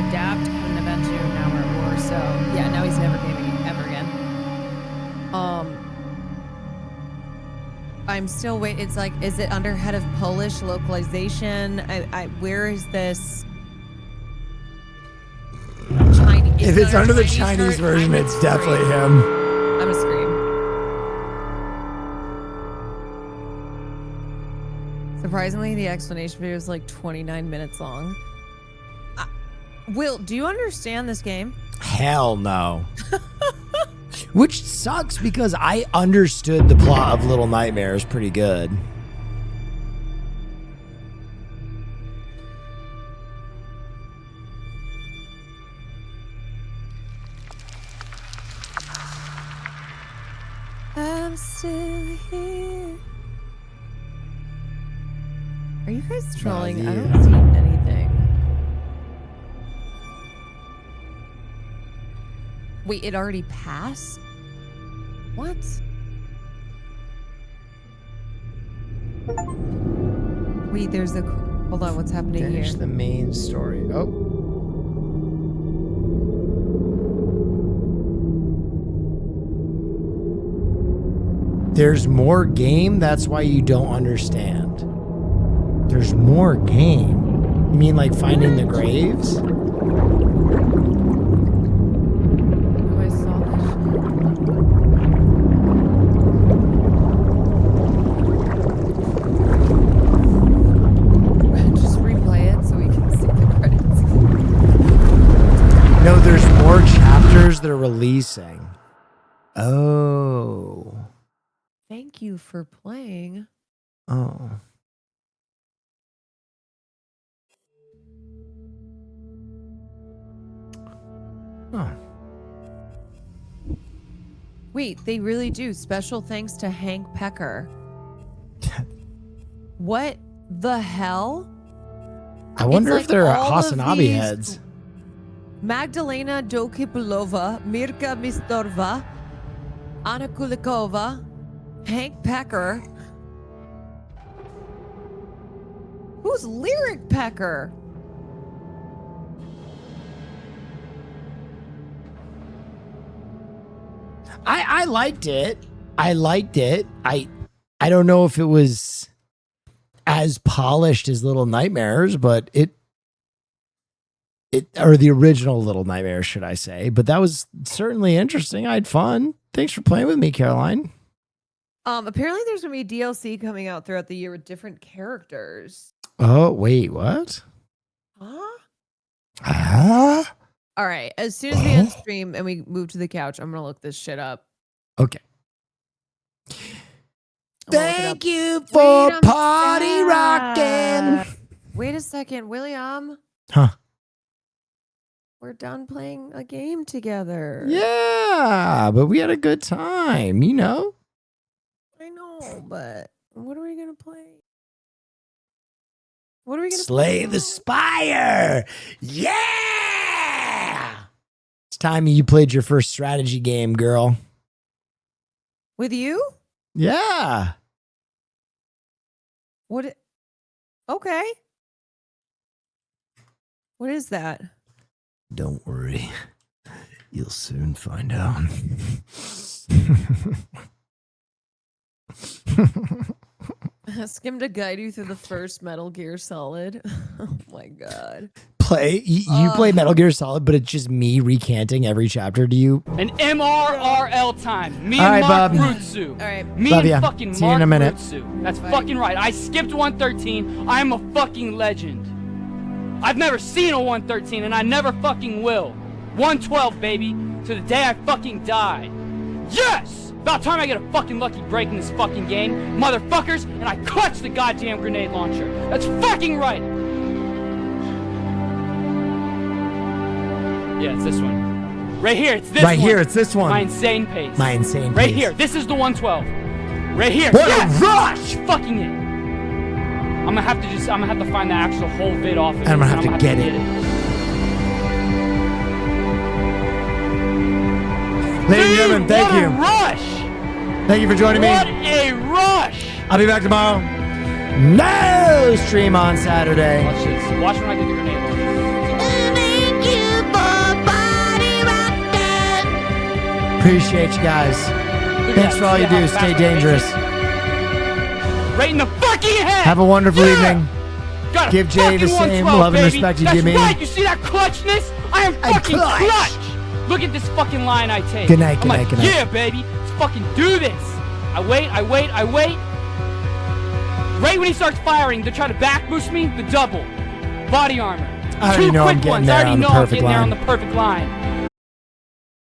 Adapt couldn't avenge you. Now we're at war. So yeah, now he's never gaming ever again. I'm still wait. It's like, is it under head of Polish localization? Where is this? Chinese. If it's under the Chinese version, it's definitely him. I'm gonna scream. Surprisingly, the explanation video is like 29 minutes long. Will, do you understand this game? Hell no. Which sucks because I understood the plot of Little Nightmares pretty good. I'm still here. Are you guys trolling? I don't see anything. Wait, it already passed? What? Wait, there's a... Hold on, what's happening Finish here? the main story. Oh. There's more game, that's why you don't understand. There's more game. You mean like finding the graves? Oh, I saw this. Just replay it so we can see the credits. No, there's more chapters they're releasing. Oh. Thank you for playing. Oh. Oh. Wait, they really do. Special thanks to Hank Pecker. What the hell? I wonder It's if they're all of Hasanabi these- heads. Magdalena Dokipulova, Mirka Mistorva, Anna Kulikova, Hank Pecker. Who's Lyric Pecker? I liked it. I liked it. I don't know if it was as polished as Little Nightmares, but it or the original Little Nightmares, should I say? But that was certainly interesting. I had fun. Thanks for playing with me, Caroline. Apparently there's gonna be DLC coming out throughout the year with different characters. Oh wait, what? Huh? Ah. All right. As soon as we end stream and we move to the couch, I'm gonna look this shit up. Okay. I'm gonna look it Thank up. you for Wait a party sec. rocking. Wait a second, William. Huh? We're done playing a game together. Yeah, but we had a good time, you know? I know, but what are we gonna play? What are we gonna Slay play? the Spire. Yeah! It's time you played your first strategy game, girl. With you? Yeah. What? Okay. What is that? Don't worry. You'll soon find out. Ask him to guide you through the first Metal Gear Solid. Oh my god. You play Metal Gear Solid, but it's just me recanting every chapter to you. An MRRL time. Me All and right, Mark Bob. Rutsu. All right. Me Love and ya. fucking See you Mark in a minute. Rutsu. That's fucking right. I skipped 113. I am a fucking legend. I've never seen a 113 and I never fucking will. 112, baby. To the day I fucking die. Yes! About time I get a fucking lucky break in this fucking game, motherfuckers, and I clutch the goddamn grenade launcher. That's fucking right! Yeah, it's this one. Right here, it's this one. Right here, it's this one. My insane pace. My insane Right pace. here, this is the 112. Right here. What yes! a rush! Fucking it. I'm gonna have to find the actual whole vid off of it. And I'm gonna have to get it. Ladies and gentlemen, thank what you. A rush! Thank you for joining What me. a rush! I'll be back tomorrow. No stream on Saturday. Watch this. Watch when I get the grenade launcher. Appreciate you guys. Thanks for all you do. Stay dangerous. Right in the fucking head! Have a wonderful evening. Got a Give Jay the fucking same 112, love and baby. respect you That's give me. right. You see that clutchness? I am fucking clutch. Look at this fucking line I take. Good night, I'm good like, night, good night. yeah, baby. Let's fucking do this. I wait. Right when he starts firing to try to back boost me, the double. Body armor. I already Two know I'm quick getting ones. there I already on the know I'm perfect getting there on line. the perfect line.